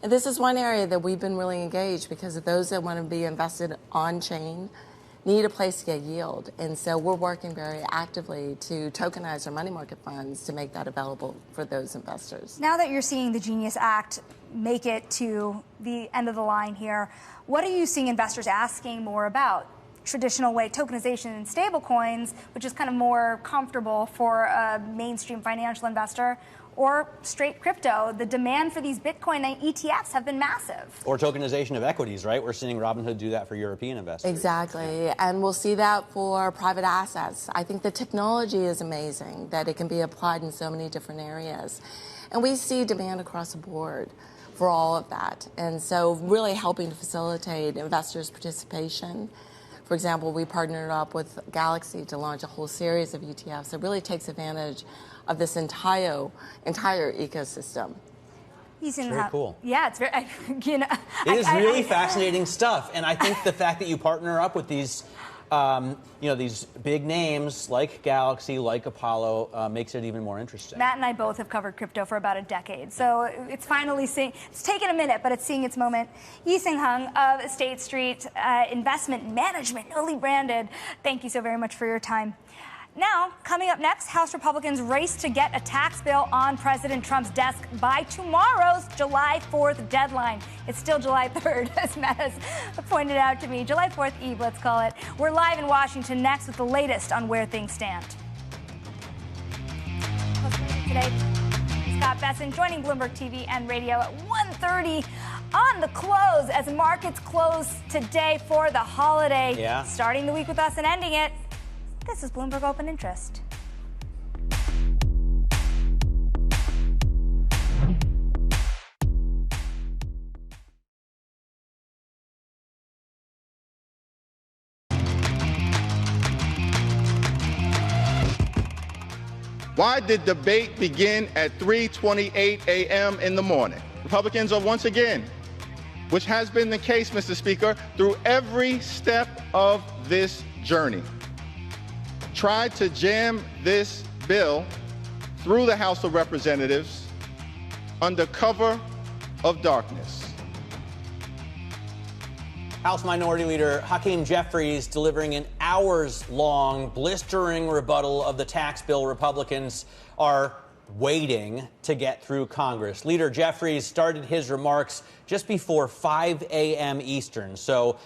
S8: And this is one area that we've been really engaged because of those that want to be invested on-chain need a place to get yield. And so we're working very actively to tokenize our money market funds to make that available for those investors.
S11: Now that you're seeing the Genius Act make it to the end of the line here, what are you seeing investors asking more about? Traditional way, tokenization and stablecoins, which is kind of more comfortable for a mainstream financial investor, or straight crypto. The demand for these Bitcoin ETFs have been massive.
S14: Or tokenization of equities, right? We're seeing Robinhood do that for European investors.
S8: Exactly. And we'll see that for private assets. I think the technology is amazing, that it can be applied in so many different areas. And we see demand across the board for all of that. And so really helping to facilitate investors' participation. For example, we partnered up with Galaxy to launch a whole series of ETFs that really takes advantage of this entire ecosystem.
S14: Very cool.
S11: Yeah, it's very,
S14: it is really fascinating stuff. And I think the fact that you partner up with these, these big names like Galaxy, like Apollo, makes it even more interesting.
S11: Matt and I both have covered crypto for about a decade, so it's finally it's taken a minute, but it's seeing its moment. Yi-Sing Hung of State Street Investment Management, newly branded. Thank you so very much for your time. Now, coming up next, House Republicans race to get a tax bill on President Trump's desk by tomorrow's July 4th deadline. It's still July 3rd, as Matt has pointed out to me. July 4th Eve, let's call it. We're live in Washington next with the latest on where things stand. Today, Scott Bessent joining Bloomberg TV and radio at 1:30 on the close as markets close today for the holiday.
S14: Yeah.
S11: Starting the week with us and ending it. This is Bloomberg Open Interest.
S1: Why did debate begin at 3:28 a.m. in the morning? Republicans are once again, which has been the case, Mr. Speaker, through every step of this journey, tried to jam this bill through the House of Representatives under cover of darkness.
S14: House Minority Leader Hakeem Jeffries delivering an hours-long, blistering rebuttal of the tax bill Republicans are waiting to get through Congress. Leader Jeffries started his remarks just before 5 a.m. Eastern, so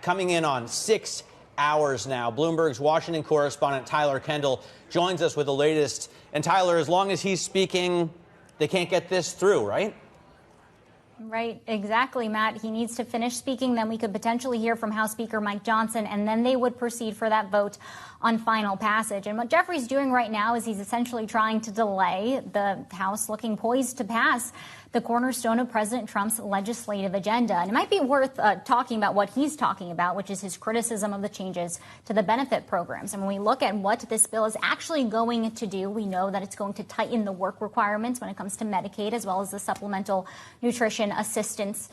S14: coming in on 6 hours now. Bloomberg's Washington correspondent Tyler Kendall joins us with the latest. And Tyler, as long as he's speaking, they can't get this through, right?
S17: Right, exactly, Matt. He needs to finish speaking, then we could potentially hear from House Speaker Mike Johnson, and then they would proceed for that vote on final passage. And what Jeffrey's doing right now is he's essentially trying to delay the House looking poised to pass the cornerstone of President Trump's legislative agenda. And it might be worth talking about what he's talking about, which is his criticism of the changes to the benefit programs. And when we look at what this bill is actually going to do, we know that it's going to tighten the work requirements when it comes to Medicaid, as well as the supplemental nutrition assistance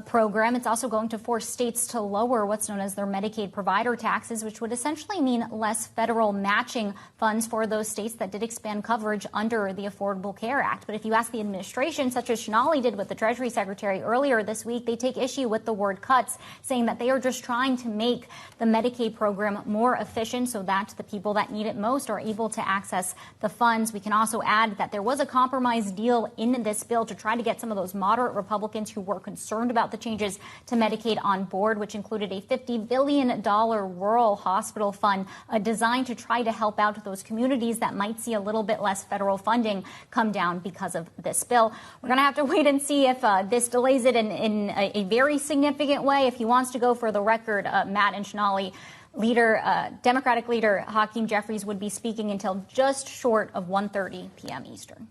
S17: program. It's also going to force states to lower what's known as their Medicaid provider taxes, which would essentially mean less federal matching funds for those states that did expand coverage under the Affordable Care Act. But if you ask the administration, such as Shinali did with the Treasury Secretary earlier this week, they take issue with the word cuts, saying that they are just trying to make the Medicaid program more efficient so that the people that need it most are able to access the funds. We can also add that there was a compromise deal in this bill to try to get some of those moderate Republicans who were concerned about the changes to Medicaid on board, which included a $50 billion rural hospital fund designed to try to help out those communities that might see a little bit less federal funding come down because of this bill. We're going to have to wait and see if this delays it in a very significant way. If he wants to go for the record, Matt and Shinali, Democratic leader Hakeem Jeffries would be speaking until just short of 1:30 p.m. Eastern.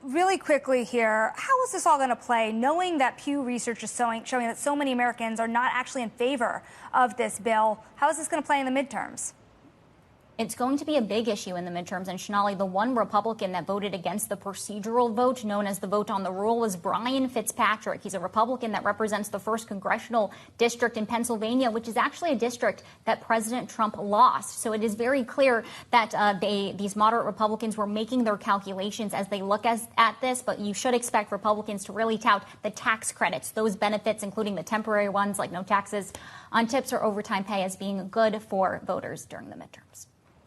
S11: Really quickly here, how is this all going to play, knowing that Pew Research is showing that so many Americans are not actually in favor of this bill? How is this going to play in the midterms?
S17: It's going to be a big issue in the midterms. And Shinali, the one Republican that voted against the procedural vote, known as the vote on the rule, was Brian Fitzpatrick. He's a Republican that represents the 1st congressional district in Pennsylvania, which is actually a district that President Trump lost. So it is very clear that these moderate Republicans were making their calculations as they look at this. But you should expect Republicans to really tout the tax credits, those benefits, including the temporary ones like no taxes on tips or overtime pay, as being good for voters during the midterms.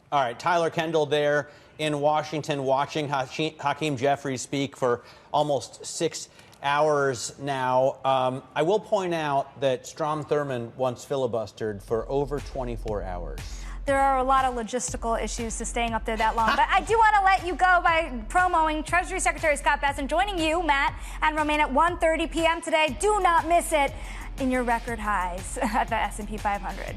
S14: All right, Tyler Kendall there in Washington watching Hakeem Jeffries speak for almost 6 hours now. I will point out that Strom Thurmond once filibustered for over 24 hours.
S11: There are a lot of logistical issues to staying up there that long. But I do want to let you go by promoting Treasury Secretary Scott Bessent joining you, Matt, and Romaine at 1:30 p.m. today. Do not miss it in your record highs at the S&P 500.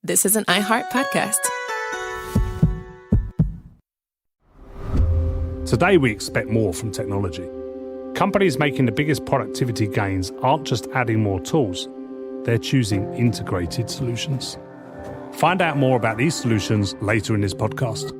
S2: This is an iHeart podcast.
S9: Today we expect more from technology. Companies making the biggest productivity gains aren't just adding more tools, they're choosing integrated solutions. Find out more about these solutions later in this podcast.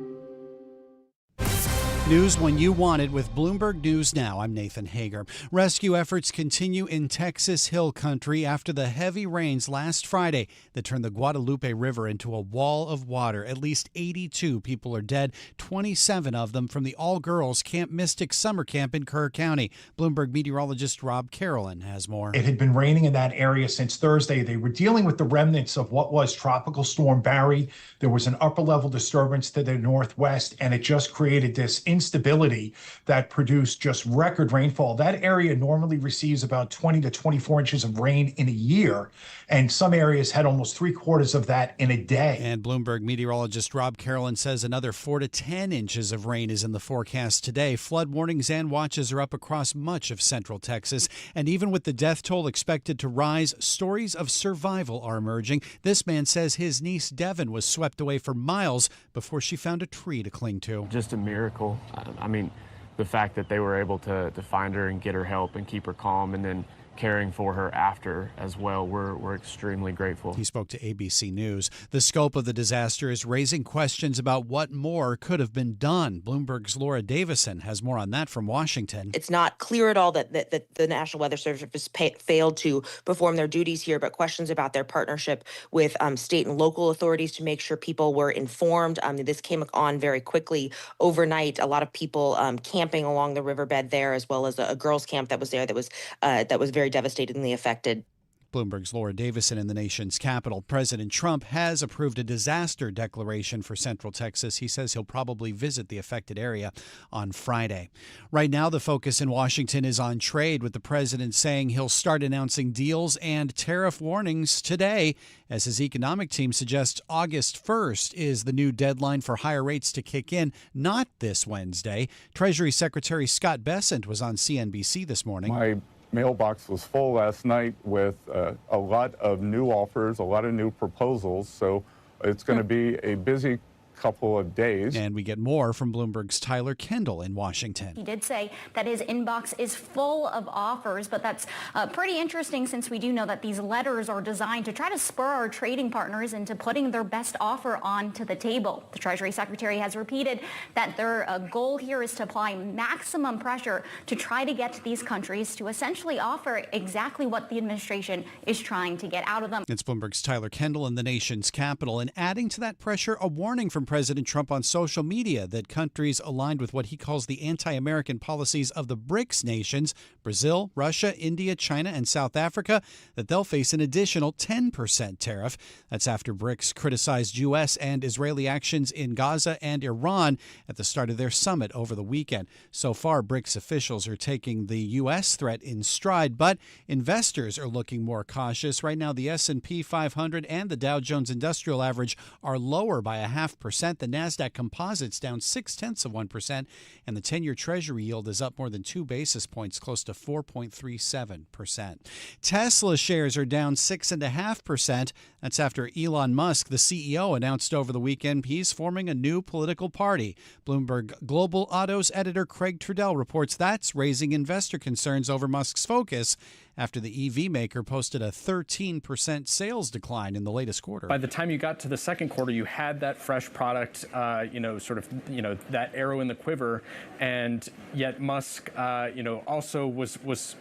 S13: News when you want it with Bloomberg News Now. I'm Nathan Hager. Rescue efforts continue in Texas Hill Country after the heavy rains last Friday that turned the Guadalupe River into a wall of water. At least 82 people are dead, 27 of them from the all-girls Camp Mystic summer camp in Kerr County. Bloomberg meteorologist Rob Carolyn has more.
S24: It had been raining in that area since Thursday. They were dealing with the remnants of what was Tropical Storm Barry. There was an upper-level disturbance to the northwest, and it just created this instability that produced just record rainfall. That area normally receives about 20 to 24 inches of rain in a year, and some areas had almost 3/4 of that in a day.
S13: And Bloomberg meteorologist Rob Carolyn says another 4 to 10 inches of rain is in the forecast today. Flood warnings and watches are up across much of central Texas, and even with the death toll expected to rise, stories of survival are emerging. This man says his niece Devin was swept away for miles before she found a tree to cling to.
S25: Just a miracle. I mean, the fact that they were able to find her and get her help and keep her calm, and then caring for her after as well. We're extremely grateful.
S13: He spoke to ABC News. The scope of the disaster is raising questions about what more could have been done. Bloomberg's Laura Davison has more on that from Washington.
S26: It's not clear at all that the National Weather Service failed to perform their duties here, but questions about their partnership with state and local authorities to make sure people were informed. This came on very quickly overnight. A lot of people camping along the riverbed there, as well as a girls' camp that was there that was very devastatingly affected.
S13: Bloomberg's Laura Davison in the nation's capital. President Trump has approved a disaster declaration for Central Texas. He says he'll probably visit the affected area on Friday. Right now, the focus in Washington is on trade, with the president saying he'll start announcing deals and tariff warnings today, as his economic team suggests August 1st is the new deadline for higher rates to kick in, not this Wednesday. Treasury Secretary Scott Bessent was on CNBC this morning.
S27: My mailbox was full last night with a lot of new offers, a lot of new proposals. So it's going to be a busy couple of days.
S13: And we get more from Bloomberg's Tyler Kendall in Washington.
S17: He did say that his inbox is full of offers, but that's pretty interesting, since we do know that these letters are designed to try to spur our trading partners into putting their best offer onto the table. The Treasury Secretary has repeated that their goal here is to apply maximum pressure to try to get these countries to essentially offer exactly what the administration is trying to get out of them.
S13: It's Bloomberg's Tyler Kendall in the nation's capital. And adding to that pressure, a warning from President Trump on social media that countries aligned with what he calls the anti-American policies of the BRICS nations, Brazil, Russia, India, China, and South Africa, that they'll face an additional 10% tariff. That's after BRICS criticized U.S. and Israeli actions in Gaza and Iran at the start of their summit over the weekend. So far, BRICS officials are taking the U.S. threat in stride, but investors are looking more cautious. Right now, the S&P 500 and the Dow Jones Industrial Average are lower by 0.5%. The NASDAQ Composite's down 0.6%, and the 10-year Treasury yield is up more than 2 basis points, close to 4.37%. Tesla shares are down 6.5%. That's after Elon Musk, the CEO, announced over the weekend he's forming a new political party. Bloomberg Global Autos editor Craig Trudell reports that's raising investor concerns over Musk's focus after the EV maker posted a 13% sales decline in the latest quarter.
S28: By the time you got to the second quarter, you had that fresh product, that arrow in the quiver, and yet Musk, also was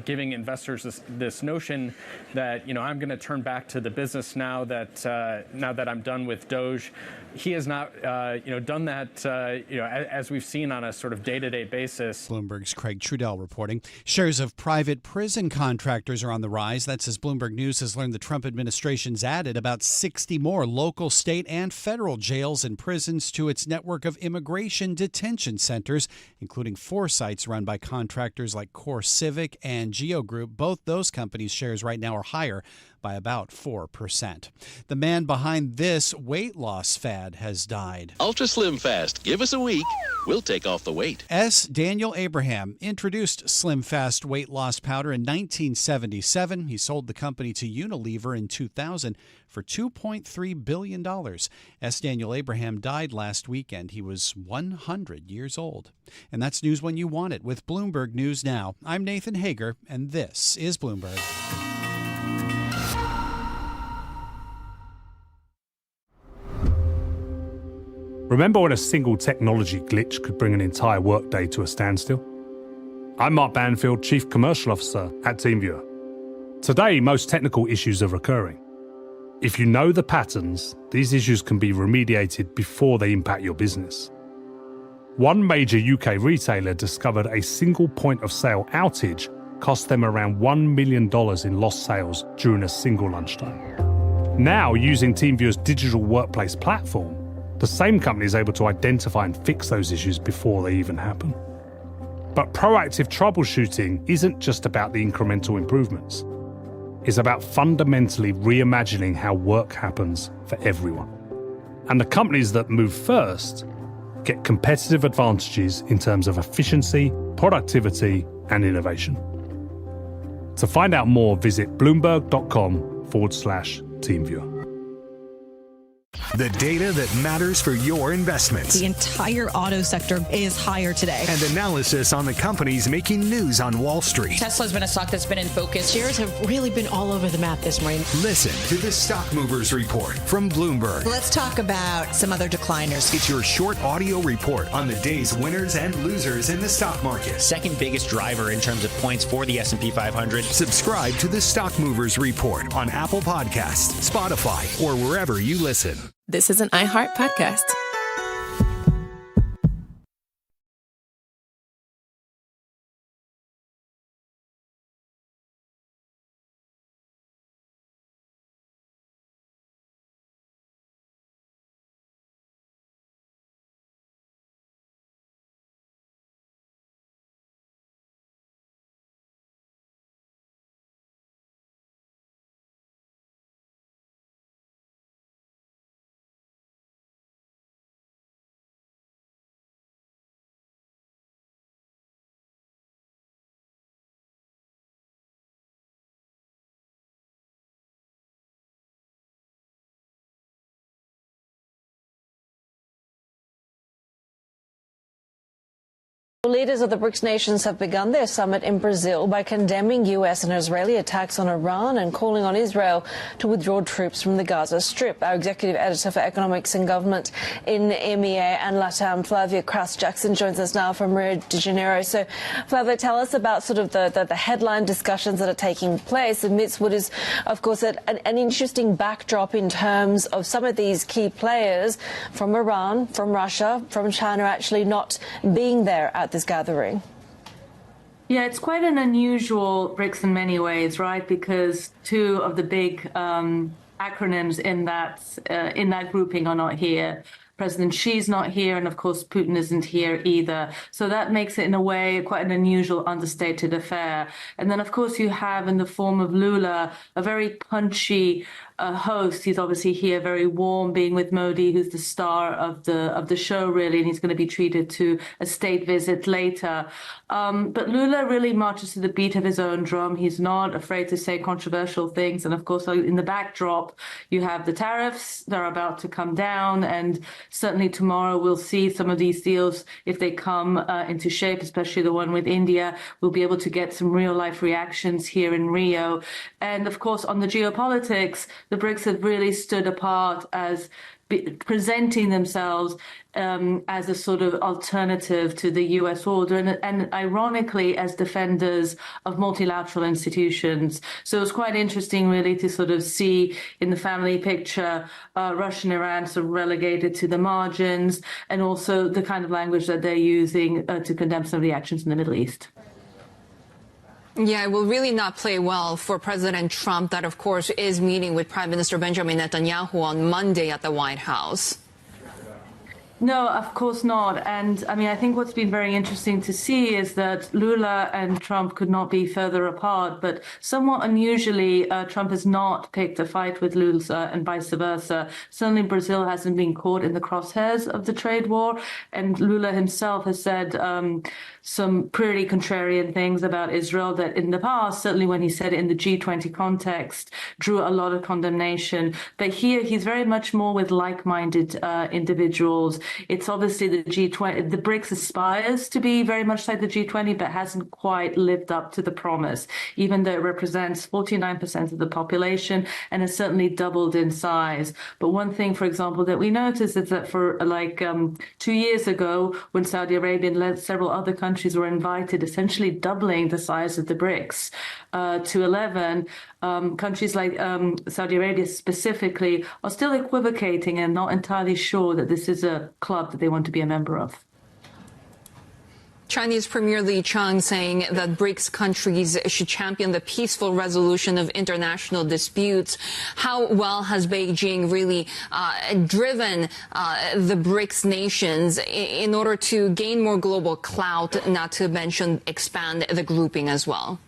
S28: giving investors this notion that, I'm going to turn back to the business now that I'm done with Doge. He has not, done that, as we've seen on a sort of day-to-day basis.
S13: Bloomberg's Craig Trudell reporting. Shares of private prison contractors are on the rise. That's as Bloomberg News has learned the Trump administration's added about 60 more local, state, and federal jails and prisons to its network of immigration detention centers, including 4 sites run by contractors like Core Civic and Geo Group. Both those companies' shares right now are higher by about 4%. The man behind this weight loss fad has died.
S29: Ultra Slim Fast. Give us a week. We'll take off the weight.
S13: S. Daniel Abraham introduced Slim Fast weight loss powder in 1977. He sold the company to Unilever in 2000 for $2.3 billion. S. Daniel Abraham died last weekend. He was 100 years old. And that's news when you want it with Bloomberg News Now. I'm Nathan Hager, and this is Bloomberg.
S9: Remember when a single technology glitch could bring an entire workday to a standstill? I'm Mark Banfield, Chief Commercial Officer at TeamViewer. Today, most technical issues are recurring. If you know the patterns, these issues can be remediated before they impact your business. One major UK retailer discovered a single point of sale outage cost them around $1 million in lost sales during a single lunchtime. Now, using TeamViewer's digital workplace platform, the same company is able to identify and fix those issues before they even happen. But proactive troubleshooting isn't just about the incremental improvements. It's about fundamentally reimagining how work happens for everyone. And the companies that move first get competitive advantages in terms of efficiency, productivity, and innovation. To find out more, visit bloomberg.com/TeamViewer.
S3: The data that matters for your investments.
S4: The entire auto sector is higher today.
S3: And analysis on the companies making news on Wall Street.
S5: Tesla's been a stock that's been in focus.
S4: Shares have really been all over the map this morning.
S3: Listen to the Stock Movers Report from Bloomberg.
S4: Let's talk about some other decliners.
S3: It's your short audio report on the day's winners and losers in the stock market.
S7: Second biggest driver in terms of points for the S&P 500.
S3: Subscribe to the Stock Movers Report on Apple Podcasts, Spotify, or wherever you listen.
S2: This is an iHeart podcast.
S10: Leaders of the BRICS nations have begun their summit in Brazil by condemning U.S. and Israeli attacks on Iran and calling on Israel to withdraw troops from the Gaza Strip. Our executive editor for economics and government in EMEA and LATAM, Flavia Kraus-Jackson, joins us now from Rio de Janeiro. So, Flavia, tell us about sort of the headline discussions that are taking place amidst what is, of course, an interesting backdrop in terms of some of these key players from Iran, from Russia, from China actually not being there at this gathering.
S15: Yeah, it's quite an unusual BRICS in many ways, right? Because two of the big acronyms in that grouping are not here. President Xi's not here, and of course Putin isn't here either. So that makes it, in a way, quite an unusual, understated affair. And then, of course, you have, in the form of Lula, a very punchy host. He's obviously here, very warm, being with Modi, who's the star of the show, really, and he's going to be treated to a state visit later. But Lula really marches to the beat of his own drum. He's not afraid to say controversial things. And of course, in the backdrop, you have the tariffs that are about to come down, and certainly tomorrow we'll see some of these deals, if they come into shape, especially the one with India. We'll be able to get some real life reactions here in Rio. And of course, on the geopolitics, the BRICS have really stood apart as presenting themselves as a sort of alternative to the US order, and ironically as defenders of multilateral institutions. So it's quite interesting really to sort of see in the family picture Russia and Iran sort of relegated to the margins, and also the kind of language that they're using to condemn some of the actions in the Middle East.
S16: Yeah, it will really not play well for President Trump, that, of course, is meeting with Prime Minister Benjamin Netanyahu on Monday at the White House.
S15: No, of course not. And I mean, I think what's been very interesting to see is that Lula and Trump could not be further apart. But somewhat unusually, Trump has not picked a fight with Lula and vice versa. Certainly, Brazil hasn't been caught in the crosshairs of the trade war. And Lula himself has said some pretty contrarian things about Israel that in the past, certainly when he said it in the G20 context, drew a lot of condemnation. But here he's very much more with like-minded individuals. It's obviously the G20, the BRICS aspires to be very much like the G20, but hasn't quite lived up to the promise, even though it represents 49% of the population and has certainly doubled in size. But one thing, for example, that we noticed is that for 2 years ago, when Saudi Arabia and several other countries were invited, essentially doubling the size of the BRICS to 11, countries like Saudi Arabia specifically are still equivocating and not entirely sure that this is a club that they want to be a member of.
S16: Chinese Premier Li Qiang saying that BRICS countries should champion the peaceful resolution of international disputes. How well has Beijing really driven the BRICS nations in order to gain more global clout, not to mention expand the grouping as well?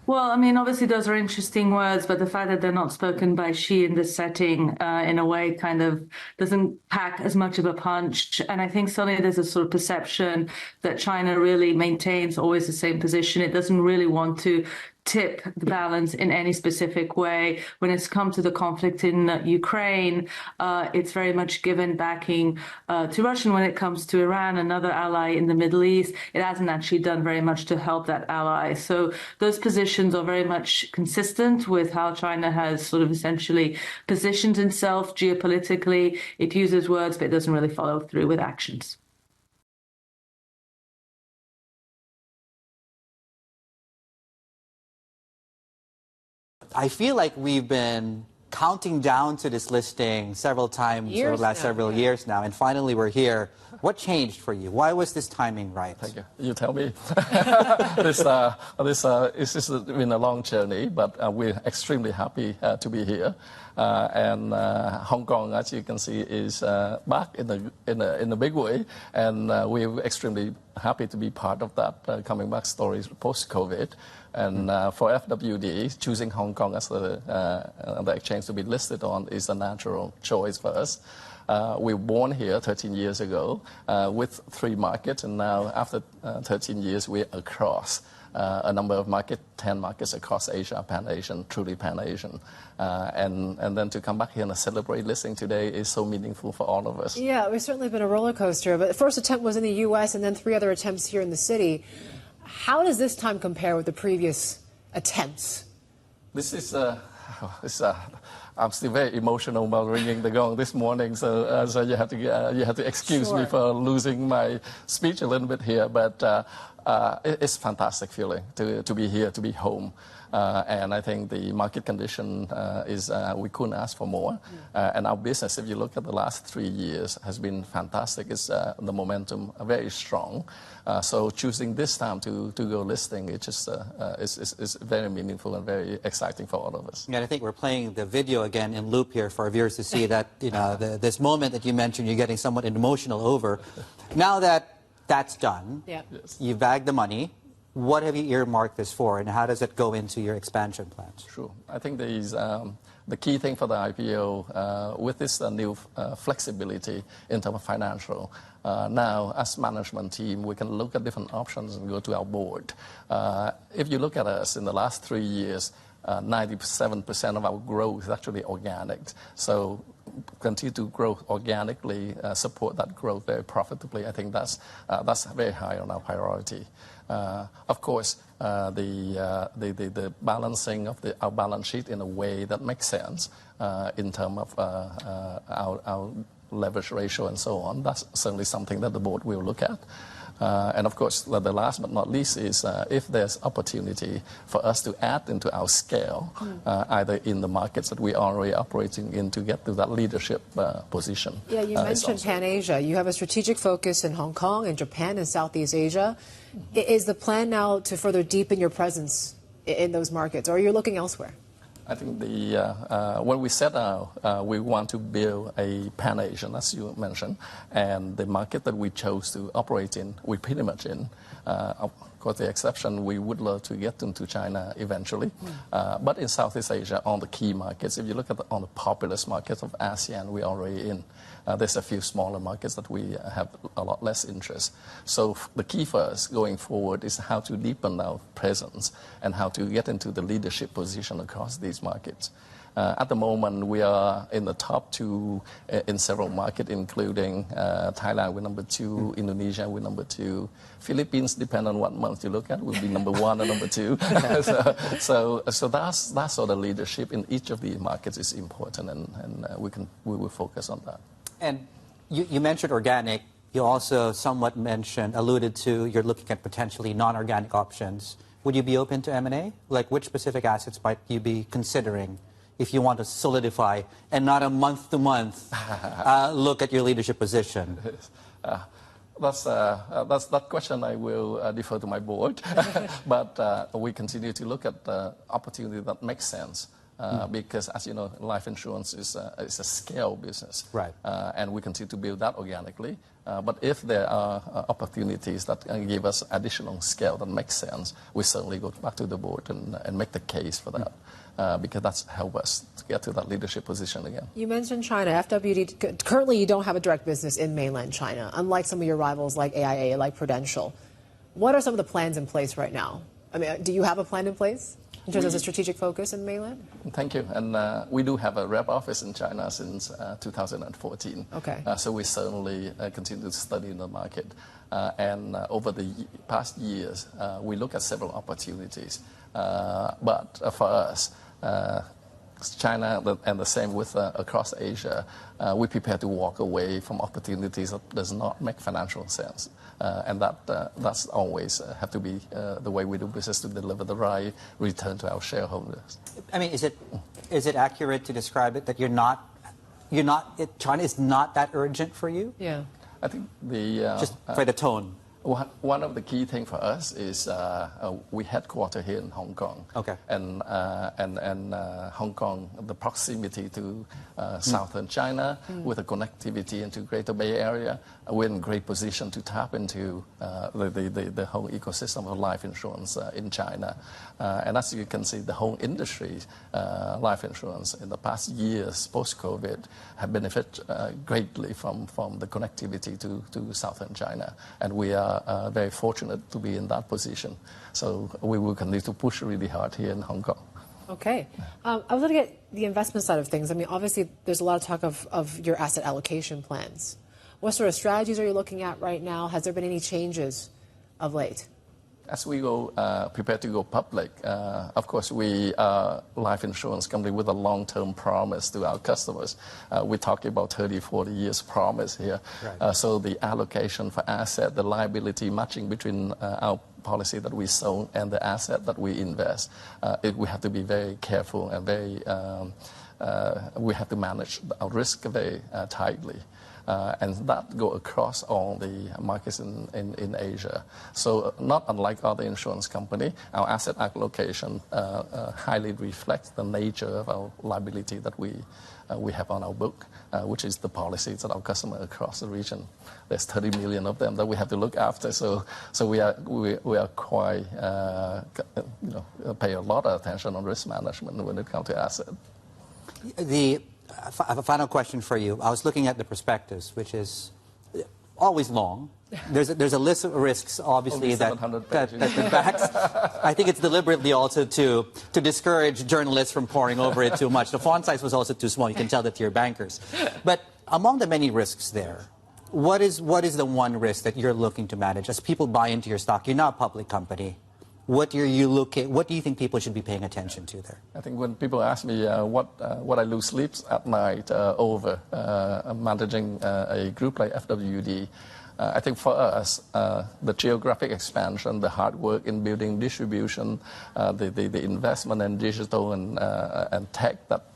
S15: Well, I mean, obviously those are interesting words, but the fact that they're not spoken by Xi in this setting in a way kind of doesn't pack as much of a punch. And I think suddenly there's a sort of perception that China really maintains always the same position. It doesn't really want to tip the balance in any specific way. When it's come to the conflict in Ukraine, it's very much given backing to Russia. When it comes to Iran, another ally in the Middle East, it hasn't actually done very much to help that ally. So those positions are very much consistent with how China has sort of essentially positioned itself geopolitically. It uses words, but it doesn't really follow through with actions.
S6: I feel like we've been counting down to this listing several times over the last several years now, and finally we're here. What changed for you? Why was this timing right?
S8: Thank you. You tell me. This has been a long journey, but we're extremely happy to be here. And Hong Kong, as you can see, is back in a big way, and we're extremely happy to be part of that coming back story post-COVID. And for FWD, choosing Hong Kong as the exchange to be listed on is a natural choice for us. We were born here 13 years ago with 3 markets, and now after 13 years, we're across a number of markets, 10 markets across Asia, Pan-Asian, truly Pan-Asian. And then to come back here and celebrate listing today is so meaningful for all of us.
S12: Yeah, it's certainly been a roller coaster, but the first attempt was in the U.S. and then 3 other attempts here in the city. How does this time compare with the previous attempts?
S8: This is, I'm still very emotional about ringing the gong this morning, so you have to excuse me for losing my speech a little bit here, but it's a fantastic feeling to be here, to be home. And I think the market condition is we couldn't ask for more. And our business, if you look at the last 3 years, has been fantastic. It's the momentum very strong. So choosing this time to go listing, it just is very meaningful and very exciting for all of us.
S6: Yeah, I think we're playing the video again in loop here for our viewers to see that this moment that you mentioned, you're getting somewhat emotional over. Now that that's done, you bagged the money. What have you earmarked this for, and how does it go into your expansion plans?
S8: Sure. I think the key thing for the IPO with this new flexibility in terms of financial. Now, as management team, we can look at different options and go to our board. If you look at us in the last 3 years, 97% of our growth is actually organic. So continue to grow organically, support that growth very profitably. I think that's very high on our priority. Of course, the balancing of our balance sheet in a way that makes sense in terms of our leverage ratio and so on. That's certainly something that the board will look at. And of course, the last but not least is if there's opportunity for us to add into our scale, either in the markets that we are already operating in to get to that leadership position.
S12: Yeah, you mentioned Pan-Asia. You have a strategic focus in Hong Kong and Japan and Southeast Asia. Is the plan now to further deepen your presence in those markets, or are you looking elsewhere?
S8: I think when we set out, we want to build a Pan-Asian, as you mentioned, and the market that we chose to operate in, we're pretty much in. Of course, the exception, we would love to get into China eventually. But in Southeast Asia, on the key markets, if you look at on the populous markets of ASEAN, we're already in. There's a few smaller markets that we have a lot less interest. So the key for us going forward is how to deepen our presence and how to get into the leadership position across these markets. At the moment, we are in the top 2 in several markets, including Thailand, we're number 2, Indonesia, we're number 2. Philippines, depending on what month you look at, will be number 1 or number 2. so that sort of leadership in each of the markets is important, and we will focus on that.
S6: And you mentioned organic. You also somewhat alluded to you're looking at potentially non-organic options. Would you be open to M&A? Like which specific assets might you be considering if you want to solidify and not a month-to-month look at your leadership position?
S8: That question I will defer to my board. But we continue to look at the opportunity that makes sense. Because, as you know, life insurance is a scale business.
S6: Right.
S8: And we continue to build that organically. But if there are opportunities that can give us additional scale that makes sense, we certainly go back to the board and make the case for that. Because that's helped us to get to that leadership position again.
S12: You mentioned China. FWD, currently you don't have a direct business in mainland China, unlike some of your rivals like AIA, like Prudential. What are some of the plans in place right now? I mean, do you have a plan in place in terms of the strategic focus in mainland?
S8: Thank you. And we do have a rep office in China since 2014.
S12: Okay.
S8: So we certainly continue to study the market. And over the past years, we look at several opportunities. But for us, China and the same with across Asia, we prepare to walk away from opportunities that does not make financial sense. And that's always have to be the way we do business to deliver the right return to our shareholders.
S6: I mean, is it accurate to describe it that China is not that urgent for you?
S12: Yeah.
S8: I think
S6: just by the tone.
S8: One of the key things for us is we headquarter here in Hong Kong.
S6: Okay.
S8: And Hong Kong, the proximity to southern China with the connectivity into Greater Bay Area, we're in great position to tap into the whole ecosystem of life insurance in China. And as you can see, the whole industry, life insurance, in the past years post-COVID, have benefited greatly from the connectivity to southern China. And we are very fortunate to be in that position. So we will continue to push really hard here in Hong Kong.
S12: Okay. I was looking at the investment side of things. I mean, obviously, there's a lot of talk of your asset allocation plans. What sort of strategies are you looking at right now? Has there been any changes of late?
S8: As we go prepare to go public, of course, we are a life insurance company with a long-term promise to our customers. We're talking about 30, 40 years promise here.
S6: Right.
S8: So the allocation for asset, the liability matching between our policy that we sold and the asset that we invest, we have to be very careful and we have to manage our risk very tightly. And that go across all the markets in Asia. So not unlike other insurance company, our asset allocation highly reflects the nature of our liability that we have on our book, which is the policies that our customers across the region. There's 30 million of them that we have to look after. So we are quite pay a lot of attention on risk management when it comes to asset.
S6: I have a final question for you. I was looking at the prospectus, which is always long. There's a list of risks, obviously, that backs. I think it's deliberately also to discourage journalists from poring over it too much. The font size was also too small. You can tell that to your bankers. But among the many risks there, what is the one risk that you're looking to manage? As people buy into your stock, you're not a public company. What do you think people should be paying attention to there?
S8: I think when people ask me what I lose sleep at night over managing a group like FWD, I think for us, the geographic expansion, the hard work in building distribution, the investment in digital and tech that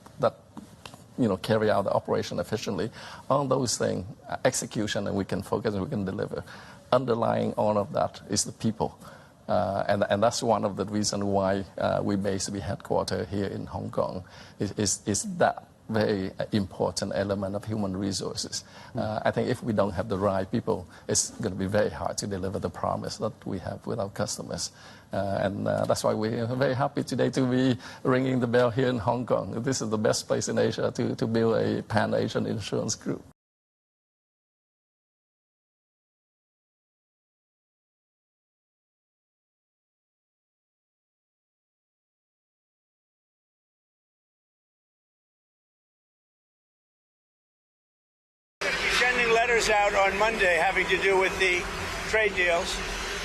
S8: carry out the operation efficiently, all those things, execution, and we can focus and we can deliver. Underlying all of that is the people. And that's one of the reasons why we basically headquartered here in Hong Kong is that very important element of human resources. I think if we don't have the right people, it's going to be very hard to deliver the promise that we have with our customers. And that's why we're very happy today to be ringing the bell here in Hong Kong. This is the best place in Asia to build a pan-Asian insurance group.
S1: Sending letters out on Monday having to do with the trade deals.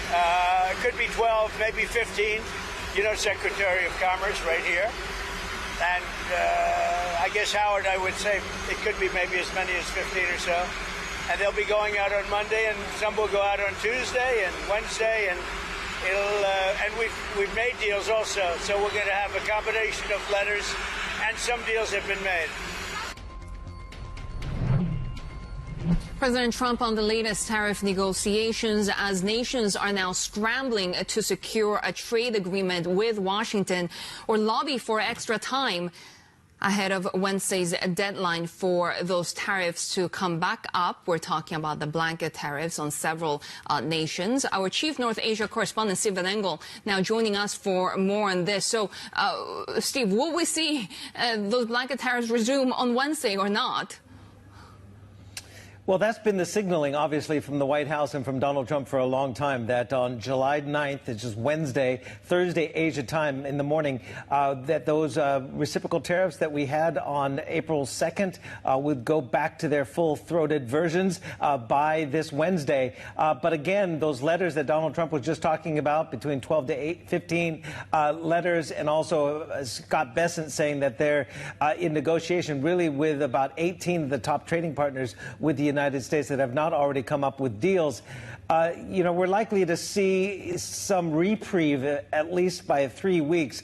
S1: It could be 12, maybe 15. You know, Secretary of Commerce right here. And I guess, Howard, I would say it could be maybe as many as 15 or so. And they'll be going out on Monday, and some will go out on Tuesday and Wednesday, and we've made deals also. So we're going to have a combination of letters, and some deals have been made.
S16: President Trump on the latest tariff negotiations as nations are now scrambling to secure a trade agreement with Washington or lobby for extra time ahead of Wednesday's deadline for those tariffs to come back up. We're talking about the blanket tariffs on several nations. Our chief North Asia correspondent, Steve Van Engel, now joining us for more on this. So, Steve, will we see those blanket tariffs resume on Wednesday or not?
S11: Well, that's been the signaling, obviously, from the White House and from Donald Trump for a long time, that on July 9th, which is Wednesday, Thursday, Asia time in the morning, that those reciprocal tariffs that we had on April 2nd would go back to their full-throated versions by this Wednesday. But again, those letters that Donald Trump was just talking about, between 12 to 15 letters, and also Scott Bessent saying that they're in negotiation really with about 18 of the top trading partners with the United States that have not already come up with deals. You know, we're likely to see some reprieve, at least by 3 weeks,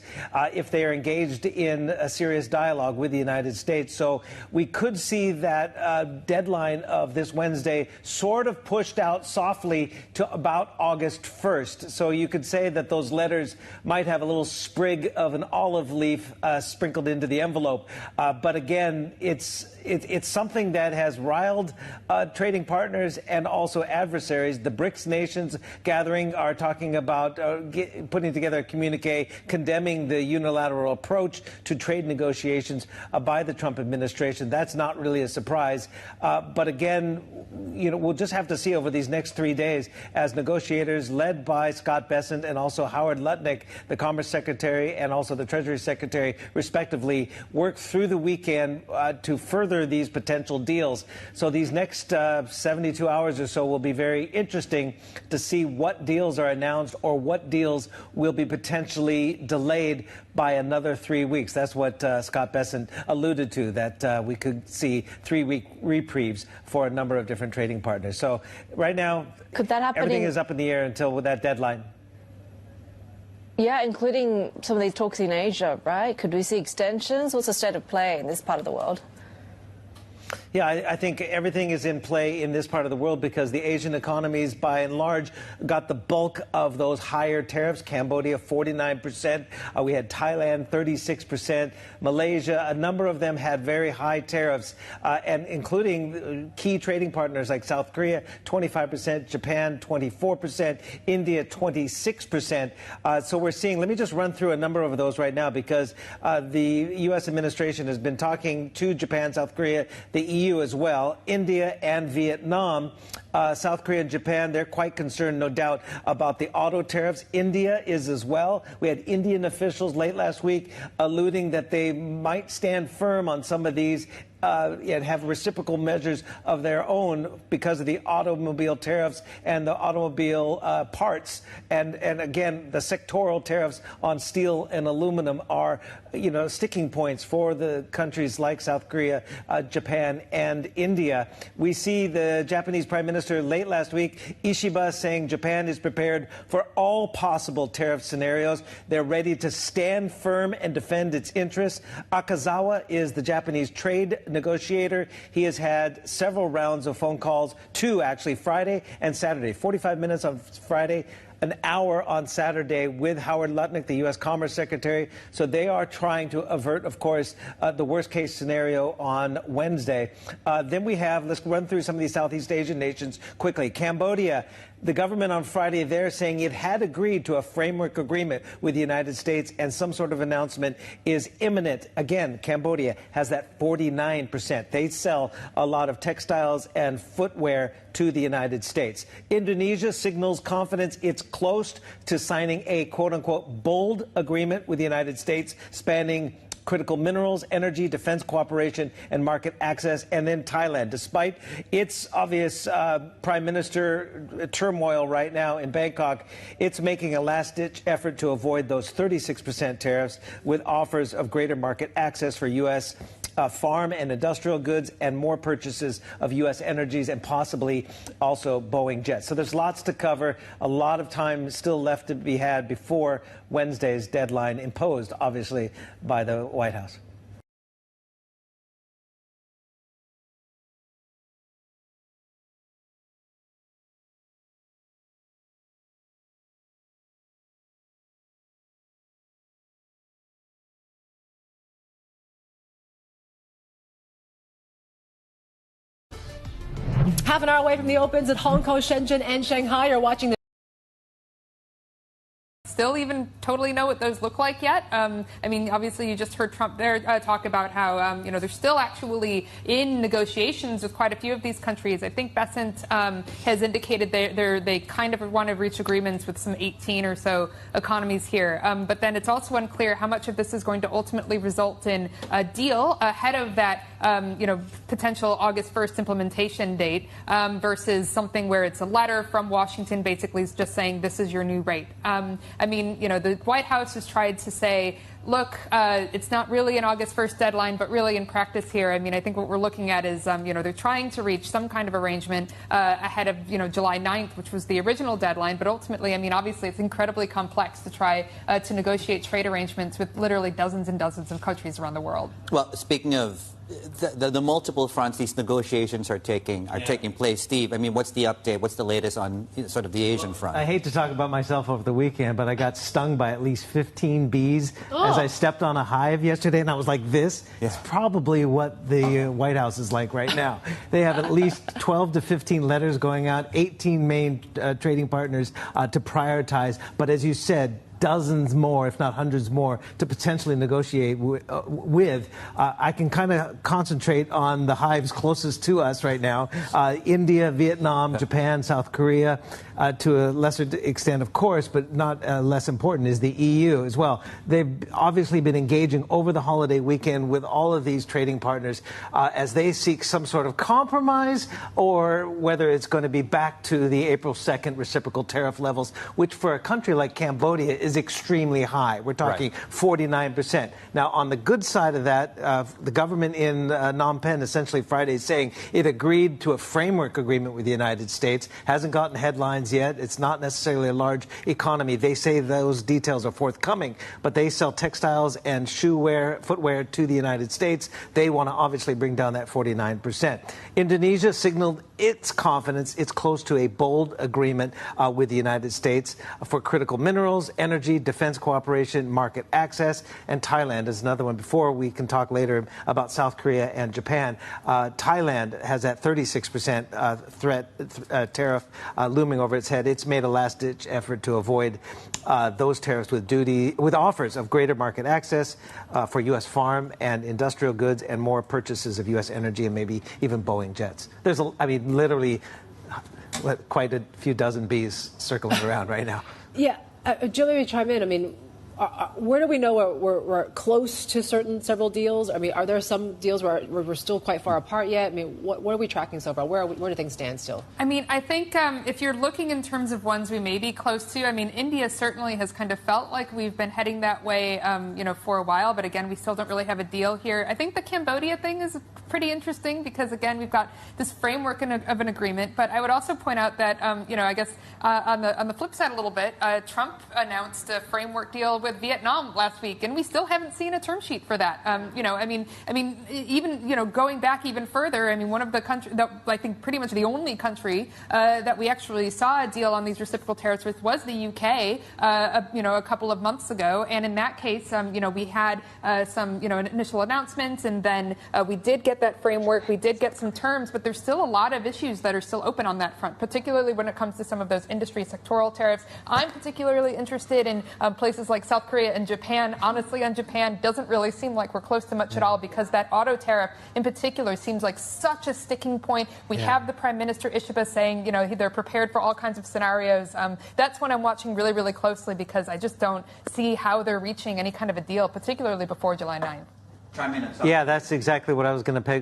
S11: if they are engaged in a serious dialogue with the United States. So we could see that deadline of this Wednesday sort of pushed out softly to about August 1st. So you could say that those letters might have a little sprig of an olive leaf sprinkled into the envelope. But again, it's something that has riled trading partners and also adversaries. The BRICS nations gathering are talking about putting together a communique condemning the unilateral approach to trade negotiations by the Trump administration. That's not really a surprise. But again, you know, we'll just have to see over these next 3 days as negotiators led by Scott Bessent and also Howard Lutnick, the Commerce Secretary, and also the Treasury Secretary, respectively, work through the weekend to further these potential deals. So these next 72 hours or so will be very interesting to see what deals are announced or what deals will be potentially delayed by another 3 weeks. That's what Scott Bessent alluded to, that we could see 3-week reprieves for a number of different trading partners. So right now,
S10: could that happen?
S11: Everything is up in the air until that deadline.
S10: Yeah, including some of these talks in Asia, right? Could we see extensions? What's the state of play in this part of the world?
S11: Yeah, I think everything is in play in this part of the world because the Asian economies, by and large, got the bulk of those higher tariffs. Cambodia, 49%. We had Thailand, 36%. Malaysia, a number of them had very high tariffs, and including key trading partners like South Korea, 25%, Japan, 24%, India, 26%. So we're seeing, let me just run through a number of those right now because the U.S. administration has been talking to Japan, South Korea, the EU as well, India and Vietnam. South Korea and Japan, they're quite concerned, no doubt, about the auto tariffs. India is as well. We had Indian officials late last week alluding that they might stand firm on some of these and have reciprocal measures of their own because of the automobile tariffs and the automobile parts. And again, the sectoral tariffs on steel and aluminum are, you know, sticking points for the countries like South Korea, Japan, and India. We see the Japanese Prime Minister late last week, Ishiba, saying Japan is prepared for all possible tariff scenarios. They're ready to stand firm and defend its interests. Akazawa is the Japanese trade negotiator. He has had several rounds of phone calls, 2 actually, Friday and Saturday, 45 minutes on Friday, an hour on Saturday with Howard Lutnick, the U.S. Commerce Secretary. So they are trying to avert, of course, the worst-case scenario on Wednesday. Then we have, let's run through some of these Southeast Asian nations quickly. Cambodia. The government on Friday, they're saying it had agreed to a framework agreement with the United States, and some sort of announcement is imminent. Again, Cambodia has that 49%. They sell a lot of textiles and footwear to the United States. Indonesia signals confidence it's close to signing a quote-unquote bold agreement with the United States spanning critical minerals, energy, defense cooperation, and market access. And then Thailand, despite its obvious prime minister turmoil right now in Bangkok, it's making a last-ditch effort to avoid those 36% tariffs with offers of greater market access for U.S. Farm and industrial goods and more purchases of U.S. energies and possibly also Boeing jets. So there's lots to cover, a lot of time still left to be had before Wednesday's deadline imposed, obviously, by the White House.
S12: Half an hour away from the opens at Hong Kong, Shenzhen, and Shanghai. You're watching the
S14: still even totally know what those look like yet. I mean, obviously, you just heard Trump there talk about how, you know, they're still actually in negotiations with quite a few of these countries. I think Besant has indicated they kind of want to reach agreements with some 18 or so economies here. But then it's also unclear how much of this is going to ultimately result in a deal ahead of that, you know, potential August 1st implementation date versus something where it's a letter from Washington basically just saying this is your new rate. I mean, you know, the White House has tried to say, look, it's not really an August 1st deadline, but really in practice here, I mean, I think what we're looking at is, you know, they're trying to reach some kind of arrangement ahead of, you know, July 9th, which was the original deadline. But ultimately, I mean, obviously, it's incredibly complex to try to negotiate trade arrangements with literally dozens and dozens of countries around the world.
S6: Well, speaking of the multiple fronts these negotiations are taking place, Steve, I mean, what's the update? What's the latest on sort of the Asian front?
S11: I hate to talk about myself over the weekend, but I got stung by at least 15 bees as I stepped on a hive yesterday, and I was like this. Yeah. It's probably what the White House is like right now. They have at least 12 to 15 letters going out, 18 main trading partners to prioritize. But as you said, dozens more, if not hundreds more, to potentially negotiate with. I can kind of concentrate on the hives closest to us right now. India, Vietnam, Japan, South Korea, to a lesser extent, of course, but not less important, is the EU as well. They've obviously been engaging over the holiday weekend with all of these trading partners as they seek some sort of compromise, or whether it's going to be back to the April 2nd reciprocal tariff levels, which for a country like Cambodia is extremely high. We're talking 49%. Now, on the good side of that, the government in Phnom Penh essentially Friday is saying it agreed to a framework agreement with the United States. Hasn't gotten headlines yet. It's not necessarily a large economy. They say those details are forthcoming, but they sell textiles and footwear to the United States. They want to obviously bring down that 49%. Indonesia signaled its confidence. It's close to a bold agreement with the United States for critical minerals, energy, defense cooperation, market access. And Thailand is another one. Before we can talk later about South Korea and Japan, Thailand has that 36% tariff looming over its head. It's made a last-ditch effort to avoid those tariffs with offers of greater market access for U.S. farm and industrial goods and more purchases of U.S. energy and maybe even Boeing jets. There's, literally quite a few dozen bees circling around right now.
S12: Yeah. Jill, let me chime in. I mean, where do we know we're close to several deals? I mean, are there some deals where we're still quite far apart yet? I mean, what are we tracking so far? Where do things stand still?
S14: I mean, I think if you're looking in terms of ones we may be close to, I mean, India certainly has kind of felt like we've been heading that way, you know, for a while. But again, we still don't really have a deal here. I think the Cambodia thing is pretty interesting because, again, we've got this framework of an agreement. But I would also point out that, you know, I guess on the flip side a little bit, Trump announced a framework deal with Vietnam last week, and we still haven't seen a term sheet for that. Even going back even further, I mean, one of the countries that I think pretty much the only country that we actually saw a deal on these reciprocal tariffs with was the UK, a couple of months ago, and in that case, we had some initial announcements, and then we did get that framework, we did get some terms, but there's still a lot of issues that are still open on that front, particularly when it comes to some of those industry sectoral tariffs. I'm particularly interested in places like South Korea and Japan. Honestly, on Japan, doesn't really seem like we're close to much at all, because that auto tariff in particular seems like such a sticking point. We have the Prime Minister Ishiba saying, they're prepared for all kinds of scenarios. That's when I'm watching really, really closely, because I just don't see how they're reaching any kind of a deal, particularly before July 9th.
S11: Yeah, that's exactly what I was going to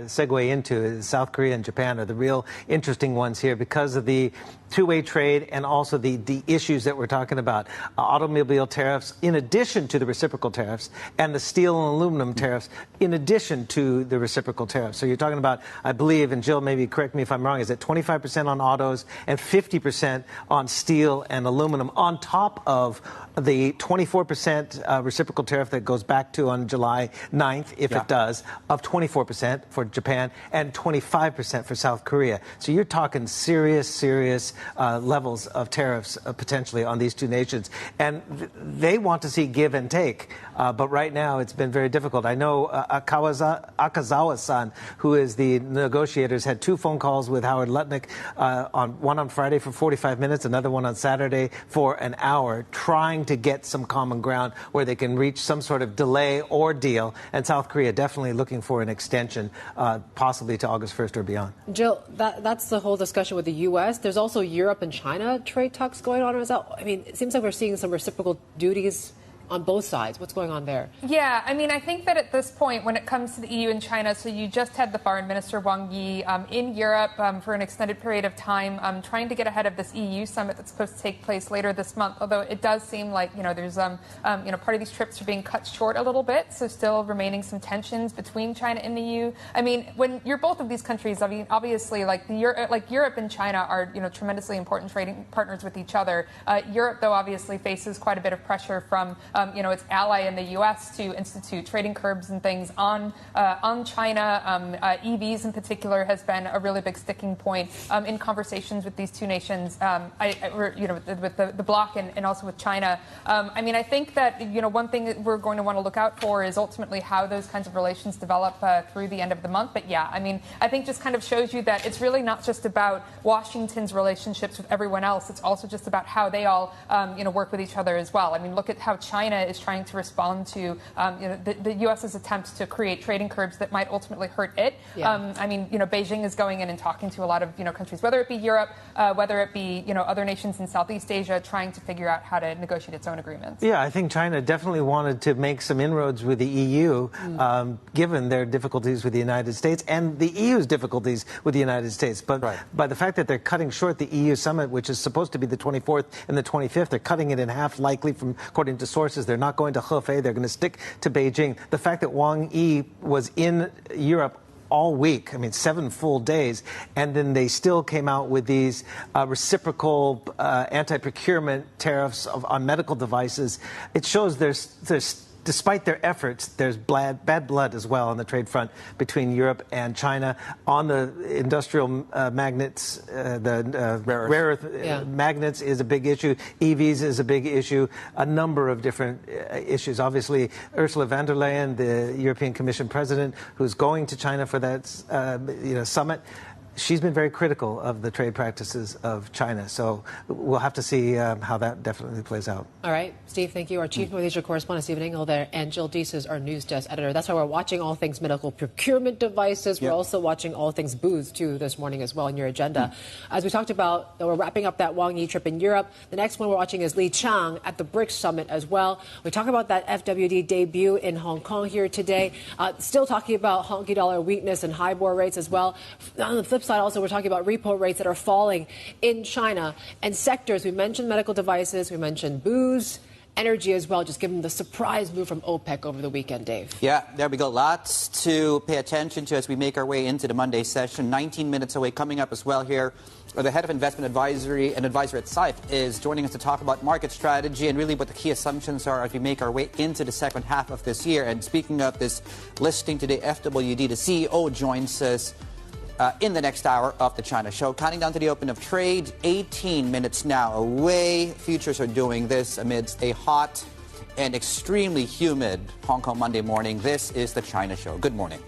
S11: segue into. South Korea and Japan are the real interesting ones here because of the two-way trade and also the issues that we're talking about. Automobile tariffs in addition to the reciprocal tariffs, and the steel and aluminum tariffs in addition to the reciprocal tariffs. So you're talking about, I believe, and Jill, maybe correct me if I'm wrong, is it 25% on autos and 50% on steel and aluminum on top of the 24% reciprocal tariff that goes back to on July 9th, if it does, of 24% for Japan and 25% for South Korea. So you're talking serious levels of tariffs potentially on these two nations. And they want to see give and take. But right now it's been very difficult. I know Akazawa-san, who is the negotiators, had two phone calls with Howard Lutnick, one on Friday for 45 minutes, another one on Saturday for an hour, trying to get some common ground where they can reach some sort of delay or deal. And South Korea definitely looking for an extension, possibly to August 1st or beyond.
S12: Jill, that's the whole discussion with the U.S. There's also Europe and China trade talks going on as well. I mean, it seems like we're seeing some reciprocal duties on both sides. What's going on there?
S14: Yeah, I mean, I think that at this point, when it comes to the EU and China, so you just had the Foreign Minister Wang Yi in Europe for an extended period of time, trying to get ahead of this EU summit that's supposed to take place later this month. Although it does seem like there's part of these trips are being cut short a little bit, so still remaining some tensions between China and the EU. I mean, when you're both of these countries, I mean, obviously, Europe and China are tremendously important trading partners with each other. Europe, though, obviously faces quite a bit of pressure from its ally in the U.S. to institute trading curbs and things on China. EVs in particular has been a really big sticking point in conversations with these two nations, with the bloc and also with China. I mean, I think that one thing that we're going to want to look out for is ultimately how those kinds of relations develop through the end of the month. But yeah, I mean, I think just kind of shows you that it's really not just about Washington's relationships with everyone else. It's also just about how they all work with each other as well. I mean, look at how China is trying to respond to the U.S.'s attempts to create trading curbs that might ultimately hurt it.
S12: Yeah.
S14: I mean, Beijing is going in and talking to a lot of countries, whether it be Europe, whether it be other nations in Southeast Asia, trying to figure out how to negotiate its own agreements.
S11: Yeah, I think China definitely wanted to make some inroads with the EU, given their difficulties with the United States and the EU's difficulties with the United States. But by the fact that they're cutting short the EU summit, which is supposed to be the 24th and the 25th, they're cutting it in half, likely, according to sources. They're not going to Hefei. They're going to stick to Beijing. The fact that Wang Yi was in Europe all week, I mean, 7 full days, and then they still came out with these reciprocal anti-procurement tariffs on medical devices. It shows there's despite their efforts, there's bad blood as well on the trade front between Europe and China. On the industrial magnets, the rare earth magnets is a big issue. EVs is a big issue. A number of different issues. Obviously, Ursula von der Leyen, the European Commission president, who's going to China for that summit, she's been very critical of the trade practices of China. So we'll have to see how that definitely plays out.
S12: All right. Steve, thank you. Our Chief North Asia correspondent, Stephen Engel there, and Jill Deese is our news desk editor. That's why we're watching all things medical procurement devices. We're also watching all things booze, too, this morning as well in your agenda. As we talked about, we're wrapping up that Wang Yi trip in Europe. The next one we're watching is Li Qiang at the BRICS summit as well. We talk about that FWD debut in Hong Kong here today. Still talking about honky dollar weakness and HIBOR rates as well. On the flip side, also, we're talking about repo rates that are falling in China and sectors. We mentioned medical devices. We mentioned booze energy as well, just given the surprise move from OPEC over the weekend, Dave.
S6: Yeah, there we go. Lots to pay attention to as we make our way into the Monday session. 19 minutes away. Coming up as well here, the head of investment advisory and advisor at SEBI is joining us to talk about market strategy and really what the key assumptions are as we make our way into the second half of this year. And speaking of this listing today, FWD, the CEO, joins us in the next hour of the China Show. Counting down to the open of trade, 18 minutes now away. Futures are doing this amidst a hot and extremely humid Hong Kong Monday morning. This is the China Show. Good morning.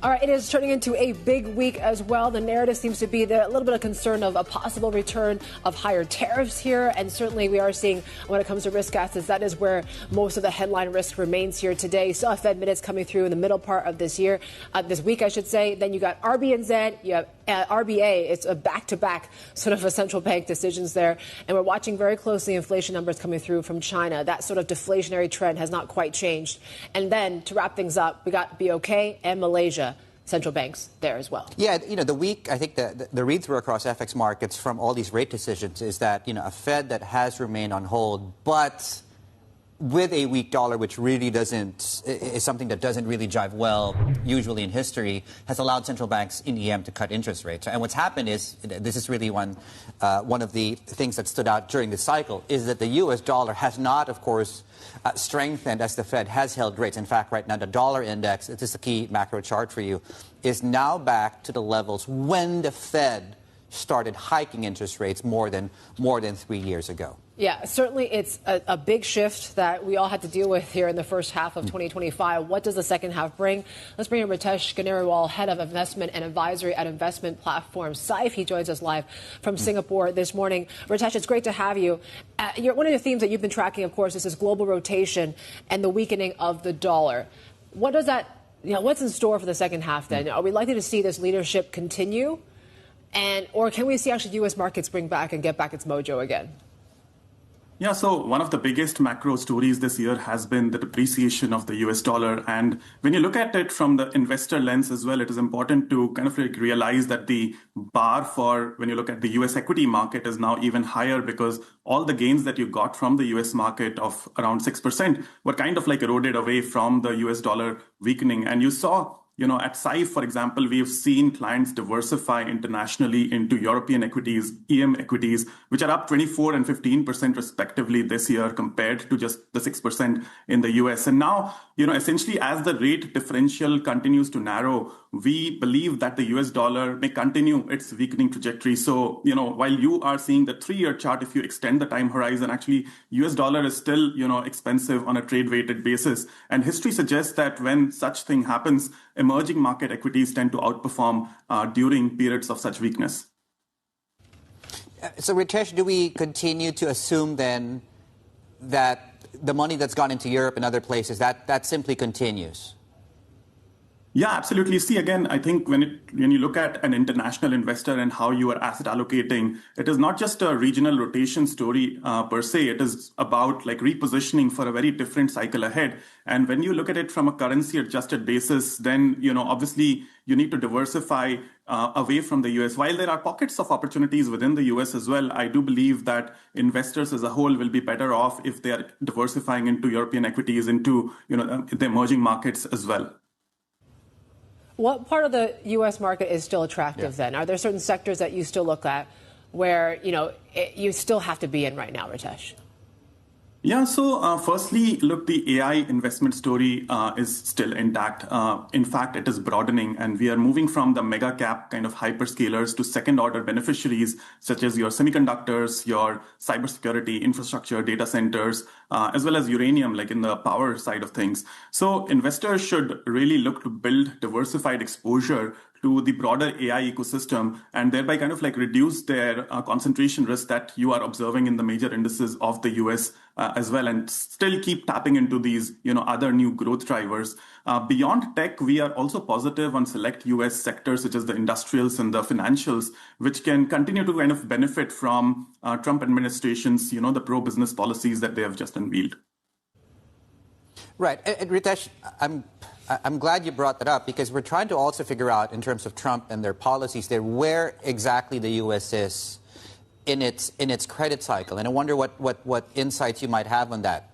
S12: All right, it is turning into a big week as well. The narrative seems to be a little bit of concern of a possible return of higher tariffs here. And certainly we are seeing when it comes to risk assets, that is where most of the headline risk remains here today. You saw Fed minutes coming through in the middle part of this week, I should say. Then you got RBNZ, you have RBA. It's a back-to-back sort of a central bank decisions there. And we're watching very closely inflation numbers coming through from China. That sort of deflationary trend has not quite changed. And then to wrap things up, we got BOK and Malaysia. Central banks there as well.
S6: Yeah, the week, I think the read-through across FX markets from all these rate decisions is that, a Fed that has remained on hold, but with a weak dollar, which really is something that doesn't really jive well, usually in history, has allowed central banks in EM to cut interest rates. And what's happened is, this is really one of the things that stood out during this cycle, is that the U.S. dollar has not, of course, strengthened as the Fed has held rates. In fact, right now, the dollar index, this is a key macro chart for you, is now back to the levels when the Fed started hiking interest rates more than 3 years ago.
S12: Yeah, certainly it's a big shift that we all had to deal with here in the first half of 2025. What does the second half bring? Let's bring in Ritesh Ganeriwal, head of investment and advisory at investment platform SEBI. He joins us live from Singapore this morning. Ritesh, it's great to have you. One of the themes that you've been tracking, of course, is this global rotation and the weakening of the dollar. What does that, what's in store for the second half then? Are we likely to see this leadership continue? Or can we see actually U.S. markets bring back and get back its mojo again?
S18: Yeah, so one of the biggest macro stories this year has been the depreciation of the US dollar. And when you look at it from the investor lens as well, it is important to kind of realize that the bar for when you look at the US equity market is now even higher, because all the gains that you got from the US market of around 6% were kind of eroded away from the US dollar weakening. And you saw at SEBI, for example, we've seen clients diversify internationally into European equities, EM equities, which are up 24 and 15% respectively this year compared to just the 6% in the US. And now, essentially as the rate differential continues to narrow, we believe that the US dollar may continue its weakening trajectory. So, while you are seeing the 3-year chart, if you extend the time horizon, actually US dollar is still, expensive on a trade weighted basis. And history suggests that when such thing happens, emerging market equities tend to outperform during periods of such weakness.
S6: So, Ritesh, do we continue to assume then that the money that's gone into Europe and other places, that simply continues?
S18: Yeah, absolutely. See, again, I think when you look at an international investor and how you are asset allocating, it is not just a regional rotation story per se. It is about repositioning for a very different cycle ahead. And when you look at it from a currency adjusted basis, then, obviously you need to diversify away from the US. While there are pockets of opportunities within the US as well, I do believe that investors as a whole will be better off if they are diversifying into European equities, into, the emerging markets as well.
S12: What part of the U.S. market is still attractive then? Are there certain sectors that you still look at where, you still have to be in right now, Ritesh?
S18: Yeah, so firstly, look, the AI investment story is still intact. In fact, it is broadening, and we are moving from the mega cap kind of hyperscalers to second order beneficiaries, such as your semiconductors, your cybersecurity, infrastructure, data centers, as well as uranium, in the power side of things. So investors should really look to build diversified exposure to the broader AI ecosystem and thereby kind of like reduce their concentration risk that you are observing in the major indices of the US as well, and still keep tapping into these, other new growth drivers. Beyond tech, we are also positive on select US sectors such as the industrials and the financials, which can continue to kind of benefit from Trump administration's, the pro-business policies that they have just unveiled.
S6: Right. And Ritesh, I'm glad you brought that up because we're trying to also figure out in terms of Trump and their policies there where exactly the U.S. is in its credit cycle. And I wonder what insights you might have on that.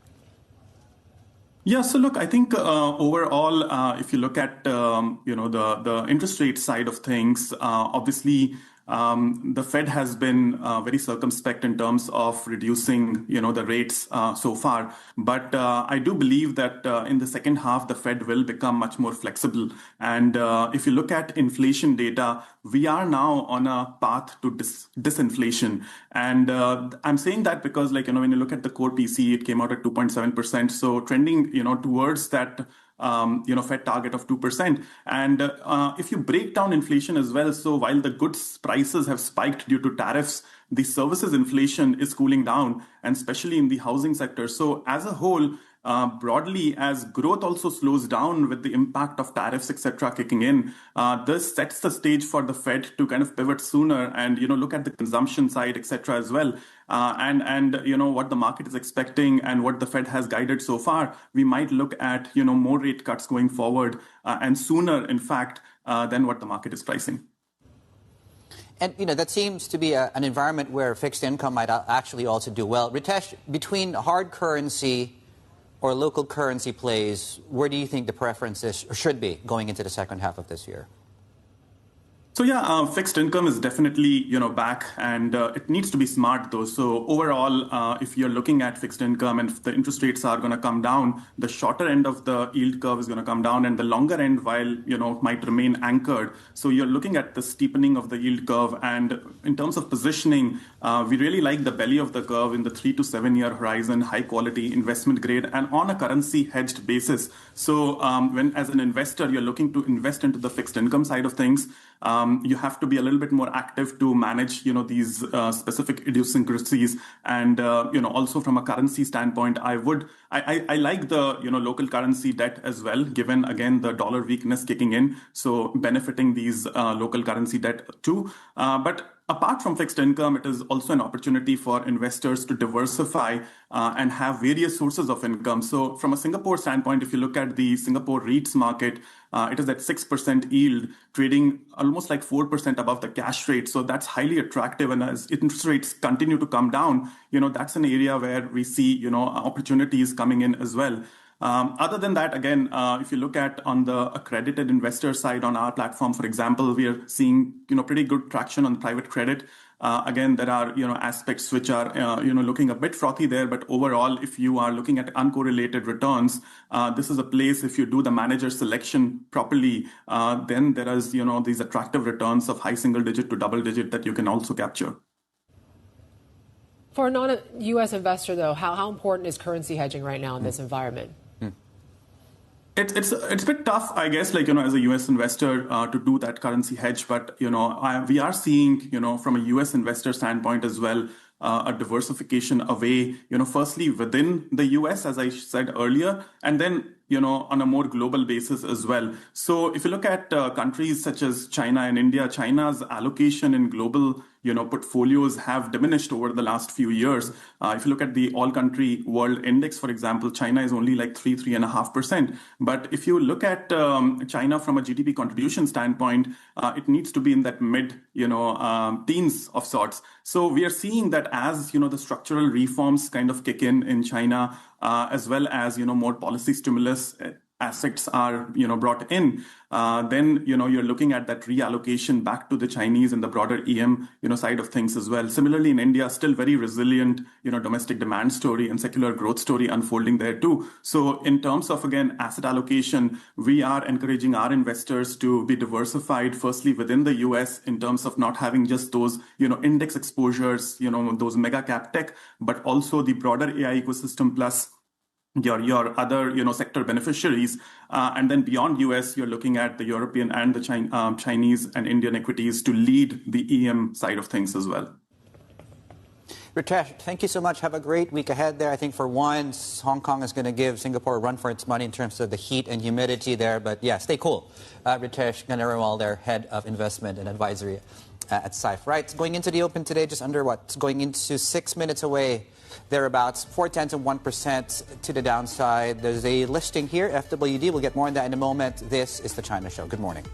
S18: Yeah, so look, I think overall, if you look at the interest rate side of things, obviously the Fed has been very circumspect in terms of reducing, the rates so far. But I do believe that in the second half, the Fed will become much more flexible. And if you look at inflation data, we are now on a path to disinflation. And I'm saying that because, when you look at the core PCE, it came out at 2.7%. So trending, towards that Fed target of 2%. And if you break down inflation as well, so while the goods prices have spiked due to tariffs, the services inflation is cooling down, and especially in the housing sector. So as a whole, broadly, as growth also slows down with the impact of tariffs, etc., kicking in, this sets the stage for the Fed to kind of pivot sooner and, look at the consumption side, etc., as well. And what the market is expecting and what the Fed has guided so far, we might look at, more rate cuts going forward and sooner, in fact, than what the market is pricing.
S6: And, that seems to be an environment where fixed income might actually also do well. Ritesh, between hard currency or local currency plays, where do you think the preference is, or should be going into the second half of this year?
S18: So yeah, fixed income is definitely, back, and it needs to be smart though. So overall, if you're looking at fixed income and if the interest rates are going to come down, the shorter end of the yield curve is going to come down, and the longer end, while, might remain anchored. So you're looking at the steepening of the yield curve. And in terms of positioning, we really like the belly of the curve in the 3 to 7 year horizon, high quality investment grade, and on a currency hedged basis. So when as an investor, you're looking to invest into the fixed income side of things, you have to be a little bit more active to manage, these specific idiosyncrasies. And, also from a currency standpoint, I like the, local currency debt as well, given, again, the dollar weakness kicking in. So benefiting these local currency debt too. But apart from fixed income, it is also an opportunity for investors to diversify and have various sources of income. So from a Singapore standpoint, if you look at the Singapore REITs market, it is at 6% yield, trading almost like 4% above the cash rate. So that's highly attractive. And as interest rates continue to come down, that's an area where we see, opportunities coming in as well. Other than that, again, if you look at on the accredited investor side on our platform, for example, we are seeing, pretty good traction on private credit. Again, there are, aspects which are, looking a bit frothy there. But overall, if you are looking at uncorrelated returns, this is a place, if you do the manager selection properly, then there is, these attractive returns of high single digit to double digit that you can also capture.
S12: For a non-U.S. investor, though, how important is currency hedging right now in this environment?
S18: It's a bit tough, I guess, as a U.S. investor to do that currency hedge. But, we are seeing, from a U.S. investor standpoint as well, a diversification away, firstly within the U.S., as I said earlier, and then, on a more global basis as well. So if you look at countries such as China and India, China's allocation in global, portfolios have diminished over the last few years. If you look at the all-country world index, for example, China is only like 3.5%. But if you look at China from a GDP contribution standpoint, it needs to be in that mid, teens of sorts. So we are seeing that as, the structural reforms kind of kick in China, as well as, more policy stimulus assets are, brought in, then, you're looking at that reallocation back to the Chinese and the broader EM, side of things as well. Similarly, in India, still very resilient, domestic demand story and secular growth story unfolding there too. So in terms of, again, asset allocation, we are encouraging our investors to be diversified, firstly within the US in terms of not having just those, index exposures, those mega cap tech, but also the broader AI ecosystem plus your other sector beneficiaries, and then beyond US, you're looking at the European and the Chinese and Indian equities to lead the EM side of things as well.
S6: Ritesh, thank you so much. Have a great week ahead there. I think for once, Hong Kong is going to give Singapore a run for its money in terms of the heat and humidity there. But yeah, stay cool. Ritesh Ganariwal there, Head of Investment and Advisory at SIFE. Right, going into the open today, just under what? Going into 6 minutes away, thereabouts, 0.4 of 1% to the downside. There's a listing here, FWD. We'll get more on that in a moment. This is the China Show. Good morning.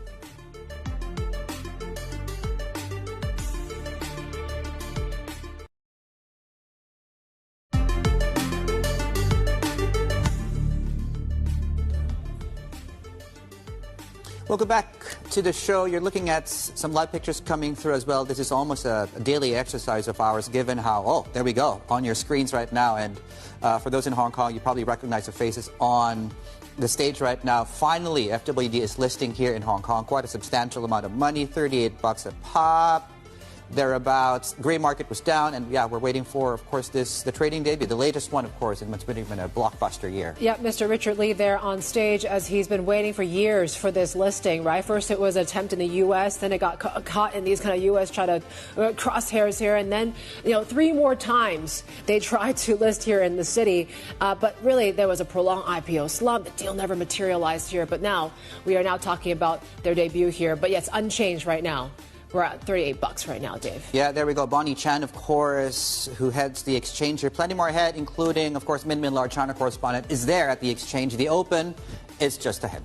S6: Welcome back to the show. You're looking at some live pictures coming through as well. This is almost a daily exercise of ours, given how, oh, there we go, on your screens right now. And for those in Hong Kong, you probably recognize the faces on the stage right now. Finally, FWD is listing here in Hong Kong. Quite a substantial amount of money, 38 bucks a pop. Thereabouts. Gray market was down, and yeah, we're waiting for, of course, the trading debut, the latest one, of course, and it's been a blockbuster year.
S12: Yeah, Mr. Richard Lee there on stage, as he's been waiting for years for this listing, right? First it was an attempt in the U.S., then it got caught in these kind of U.S. try to crosshairs here, and then 3 more times they tried to list here in the city, but really there was a prolonged IPO slump. The deal never materialized here, but now we are now talking about their debut here. But yes, unchanged right now. We're at 38 bucks right now, Dave.
S6: Yeah, there we go. Bonnie Chan, of course, who heads the exchange here. Plenty more ahead, including, of course, Min Min, our China correspondent, is there at the exchange. The open is just ahead.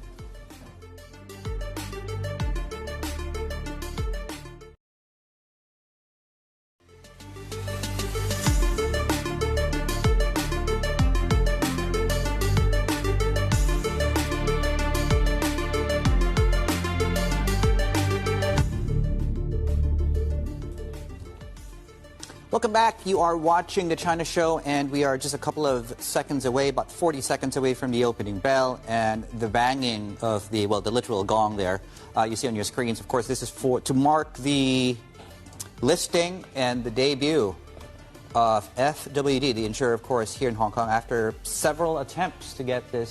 S6: Welcome back. You are watching the China Show, and we are just a couple of seconds away, about 40 seconds away from the opening bell and the banging of the literal gong there. You see on your screens, of course, this is to mark the listing and the debut of FWD, the insurer, of course, here in Hong Kong, after several attempts to get the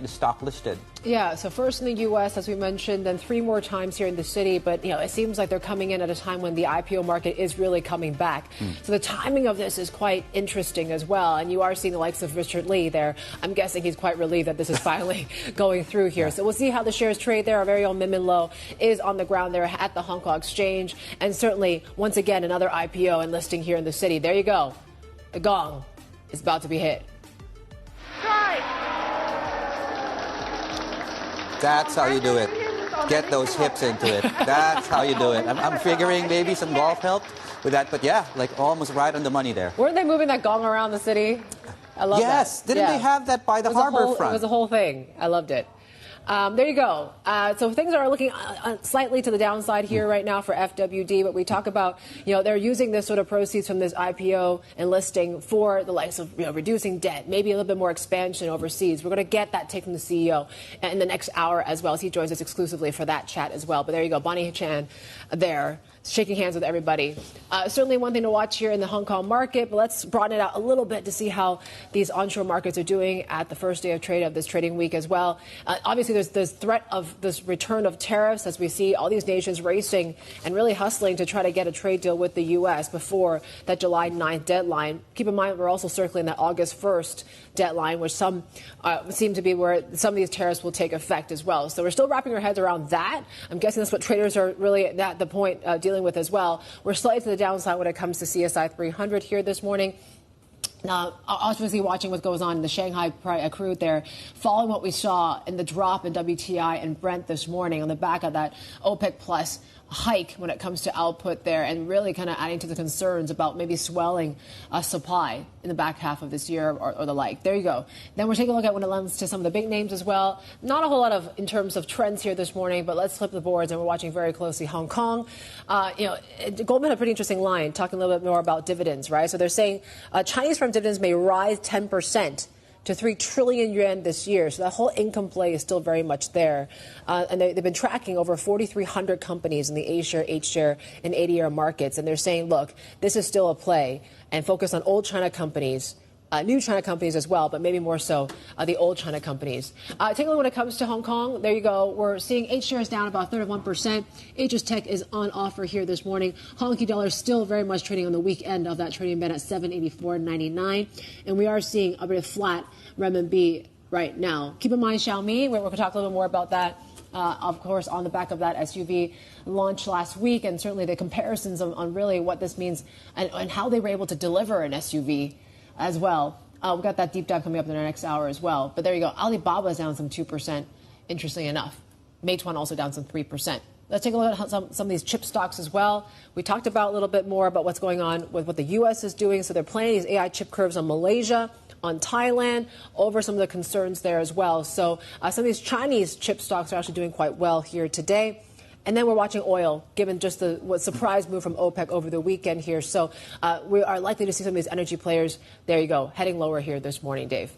S6: stock listed.
S12: Yeah, so first in the U.S., as we mentioned, then 3 more times here in the city. But, it seems like they're coming in at a time when the IPO market is really coming back. So the timing of this is quite interesting as well. And you are seeing the likes of Richard Lee there. I'm guessing he's quite relieved that this is finally going through here. So we'll see how the shares trade there. Our very own Min Min Lo is on the ground there at the Hong Kong Exchange. And certainly, once again, another IPO and listing here in the city. There you go. The gong is about to be hit.
S6: That's how you do it. Get those hips into it. That's how you do it. I'm figuring maybe some golf helped with that, but yeah, like almost right on the money there.
S12: Weren't they moving that gong around the city? I love that.
S6: Yes, didn't they have that by the harbor front?
S12: It was a whole thing. I loved it. There you go. So things are looking slightly to the downside here right now for FWD, but we talk about, they're using this sort of proceeds from this IPO and listing for the likes of, reducing debt, maybe a little bit more expansion overseas. We're going to get that take from the CEO in the next hour as well, as he joins us exclusively for that chat as well. But there you go. Bonnie Chan there, shaking hands with everybody. Certainly one thing to watch here in the Hong Kong market, but let's broaden it out a little bit to see how these onshore markets are doing at the first day of trade of this trading week as well. Obviously, there's this threat of this return of tariffs as we see all these nations racing and really hustling to try to get a trade deal with the U.S. before that July 9th deadline. Keep in mind, we're also circling that August 1st deadline, which some seem to be where some of these tariffs will take effect as well. So we're still wrapping our heads around that. I'm guessing that's what traders are really at the point dealing with as well. We're slightly to the downside when it comes to CSI 300 here this morning. Now, obviously watching what goes on in the Shanghai crude there, following what we saw in the drop in WTI and Brent this morning on the back of that OPEC Plus hike when it comes to output there, and really kind of adding to the concerns about maybe swelling supply in the back half of this year or the like. There you go. Then we're taking a look at when it comes to some of the big names as well. Not a whole lot of in terms of trends here this morning, but let's flip the boards, and we're watching very closely Hong Kong. Goldman had a pretty interesting line talking a little bit more about dividends, right? So they're saying Chinese firm dividends may rise 10% to 3 trillion yuan this year. So that whole income play is still very much there. And they've been tracking over 4,300 companies in the A-share, H-share, and ADR markets. And they're saying, look, this is still a play, and focus on old China companies new China companies as well, but maybe more so the old China companies. Take a look when it comes to Hong Kong. There you go. We're seeing 8 shares down about a third of 1%. HS Tech is on offer here this morning. Hong Kong dollar still very much trading on the weak end of that trading band at 784.99. And we are seeing a bit of flat renminbi right now. Keep in mind Xiaomi. We're going to talk a little bit more about that. Of course, on the back of that SUV launch last week, and certainly the comparisons on really what this means and how they were able to deliver an SUV as well. We've got that deep dive coming up in our next hour as well. But there you go. Alibaba is down some 2%, interestingly enough. Meituan also down some 3%. Let's take a look at some of these chip stocks as well. We talked about a little bit more about what's going on with what the U.S. is doing. So they're playing these AI chip curves on Malaysia, on Thailand, over some of the concerns there as well. So some of these Chinese chip stocks are actually doing quite well here today. And then we're watching oil, given just the surprise move from OPEC over the weekend here. So we are likely to see some of these energy players, there you go, heading lower here this morning, Dave.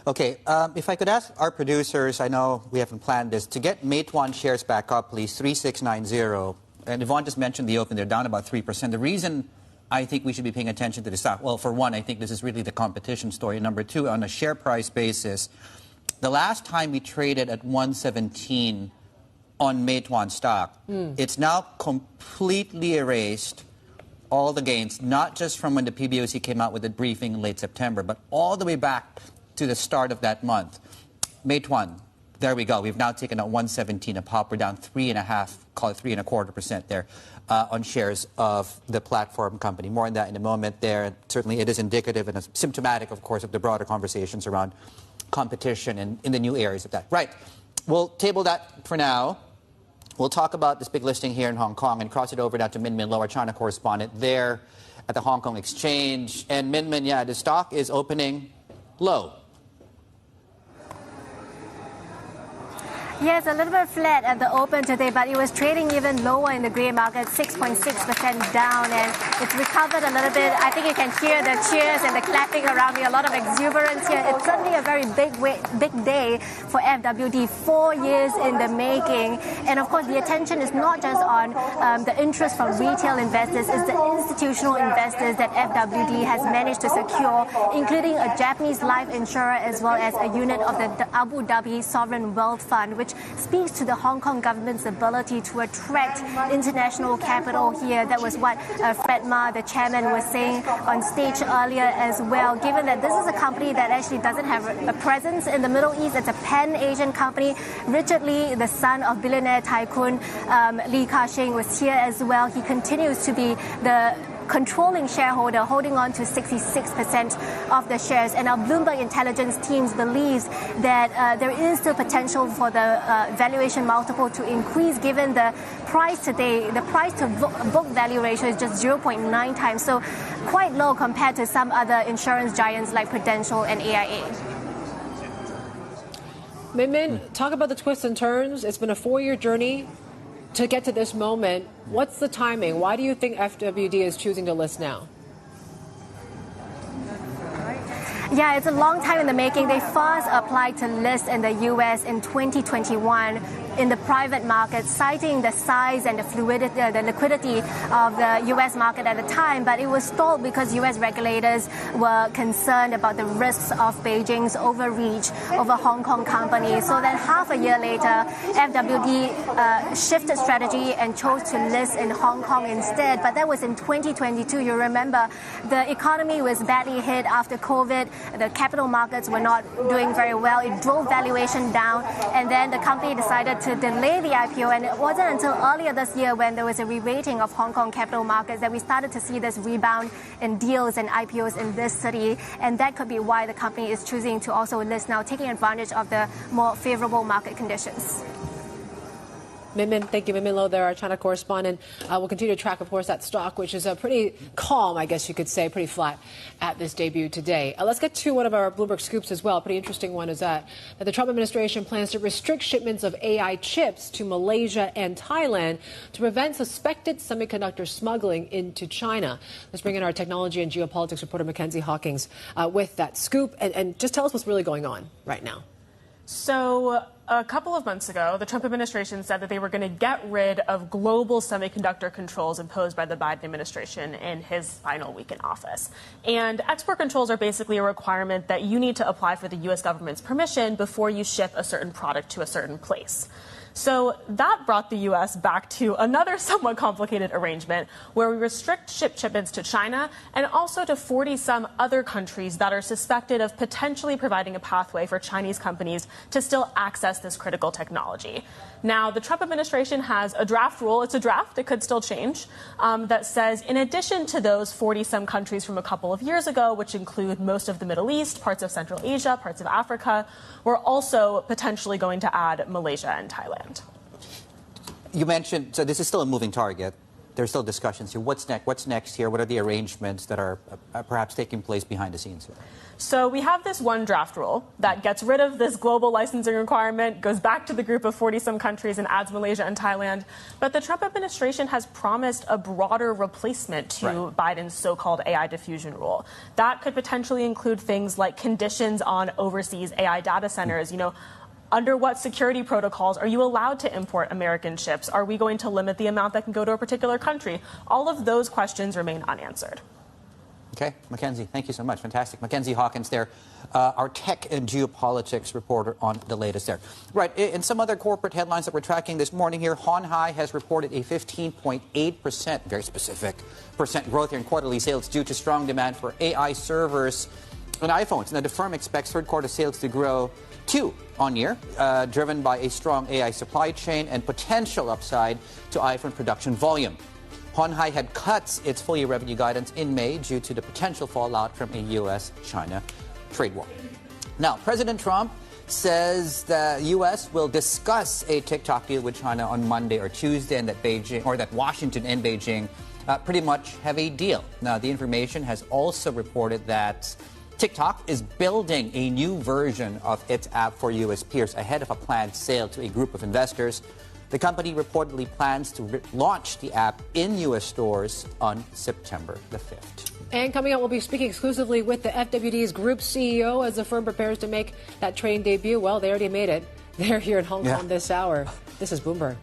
S6: Okay, if I could ask our producers, I know we haven't planned this, to get Meituan shares back up, please, 3690. And Yvonne just mentioned the open, they're down about 3%. The reason I think we should be paying attention to the stock, well, for one, I think this is really the competition story. Number two, on a share price basis, the last time we traded at 117 on Meituan stock, it's now completely erased all the gains, not just from when the PBOC came out with a briefing in late September, but all the way back to the start of that month. Meituan, there we go. We've now taken out 117 a pop. We're down 3.5%, call it 3.25% there on shares of the platform company. More on that in a moment there. And certainly it is indicative and symptomatic, of course, of the broader conversations around competition and in the new areas of that. Right. We'll table that for now. We'll talk about this big listing here in Hong Kong and cross it over now to Min Min Lo, our China correspondent there at the Hong Kong Exchange. And Min Min, yeah, the stock is opening low.
S19: Yes, a little bit flat at the open today, but it was trading even lower in the grey market, 6.6% down, and it's recovered a little bit. I think you can hear the cheers and the clapping around me, a lot of exuberance here. It's certainly a very big day for FWD, 4 years in the making. And of course, the attention is not just on the interest from retail investors, it's the institutional investors that FWD has managed to secure, including a Japanese life insurer as well as a unit of the Abu Dhabi Sovereign Wealth Fund, which speaks to the Hong Kong government's ability to attract international capital here. That was what Fred Ma, the chairman, was saying on stage earlier as well, given that this is a company that actually doesn't have a presence in the Middle East. It's a pan-Asian company. Richard Lee, the son of billionaire tycoon Li Ka-shing, was here as well. He continues to be the controlling shareholder, holding on to 66% of the shares. And our Bloomberg intelligence teams believes that there is still potential for the valuation multiple to increase, given the price today. The price to book value ratio is just 0.9 times, so quite low compared to some other insurance giants like Prudential and AIA.
S12: Min Min, talk about the twists and turns. It's been a 4-year journey to get to this moment. What's the timing? Why do you think FWD is choosing to list now?
S19: Yeah, it's a long time in the making. They first applied to list in the U.S. in 2021 in the private market, citing the size and the fluidity, the liquidity of the U.S. market at the time. But it was stalled because U.S. regulators were concerned about the risks of Beijing's overreach over Hong Kong companies. So then half a year later, FWD shifted strategy and chose to list in Hong Kong instead. But that was in 2022. You remember the economy was badly hit after COVID. The capital markets were not doing very well. It drove valuation down. And then the company decided to delay the IPO, and it wasn't until earlier this year when there was a re-rating of Hong Kong capital markets that we started to see this rebound in deals and IPOs in this city, and that could be why the company is choosing to also list now, taking advantage of the more favorable market conditions.
S12: Min Min, thank you. Min Min Lo there, our China correspondent. We'll continue to track, of course, that stock, which is pretty calm, I guess you could say, pretty flat at this debut today. Let's get to one of our Bloomberg scoops as well. A pretty interesting one is that the Trump administration plans to restrict shipments of AI chips to Malaysia and Thailand to prevent suspected semiconductor smuggling into China. Let's bring in our technology and geopolitics reporter Mackenzie Hawkins with that scoop and just tell us what's really going on right now.
S20: So
S17: a couple of months ago, the Trump administration said that they were going to get rid of global semiconductor controls imposed by the Biden administration in his final week in office. And export controls are basically a requirement that you need to apply for the U.S. government's permission before you ship a certain product to a certain place. So that brought the U.S. back to another somewhat complicated arrangement where we restrict shipments to China and also to 40-some other countries that are suspected of potentially providing a pathway for Chinese companies to still access this critical technology. Now, the Trump administration has a draft rule. It's a draft. It could still change. That says in addition to those 40-some countries from a couple of years ago, which include most of the Middle East, parts of Central Asia, parts of Africa, we're also potentially going to add Malaysia and Thailand.
S6: You mentioned, so this is still a moving target. There's still discussions here. What's next here? What are the arrangements that are perhaps taking place behind the scenes here?
S17: So we have this one draft rule that gets rid of this global licensing requirement, goes back to the group of 40-some countries and adds Malaysia and Thailand. But the Trump administration has promised a broader replacement to Biden's so-called AI diffusion rule. That could potentially include things like conditions on overseas AI data centers. You know, under what security protocols are you allowed to import American chips? Are we going to limit the amount that can go to a particular country? All of those questions remain unanswered.
S6: Okay, Mackenzie, thank you so much. Fantastic. Mackenzie Hawkins there, our tech and geopolitics reporter on the latest there. Right, in some other corporate headlines that we're tracking this morning here, Hon Hai has reported a 15.8%, very specific, percent growth in quarterly sales due to strong demand for AI servers and iPhones. Now, the firm expects third quarter sales to grow too on year, driven by a strong AI supply chain and potential upside to iPhone production volume. Hon Hai had cut its full-year revenue guidance in May due to the potential fallout from a U.S.-China trade war. Now, President Trump says the U.S. will discuss a TikTok deal with China on Monday or Tuesday, and that Washington and Beijing pretty much have a deal. Now, the information has also reported that TikTok is building a new version of its app for U.S. peers ahead of a planned sale to a group of investors. The company reportedly plans to launch the app in U.S. stores on September the 5th.
S12: And coming up, we'll be speaking exclusively with the FWD's group CEO as the firm prepares to make that trading debut. Well, they already made it. They're here in Hong Kong this hour. This is Bloomberg.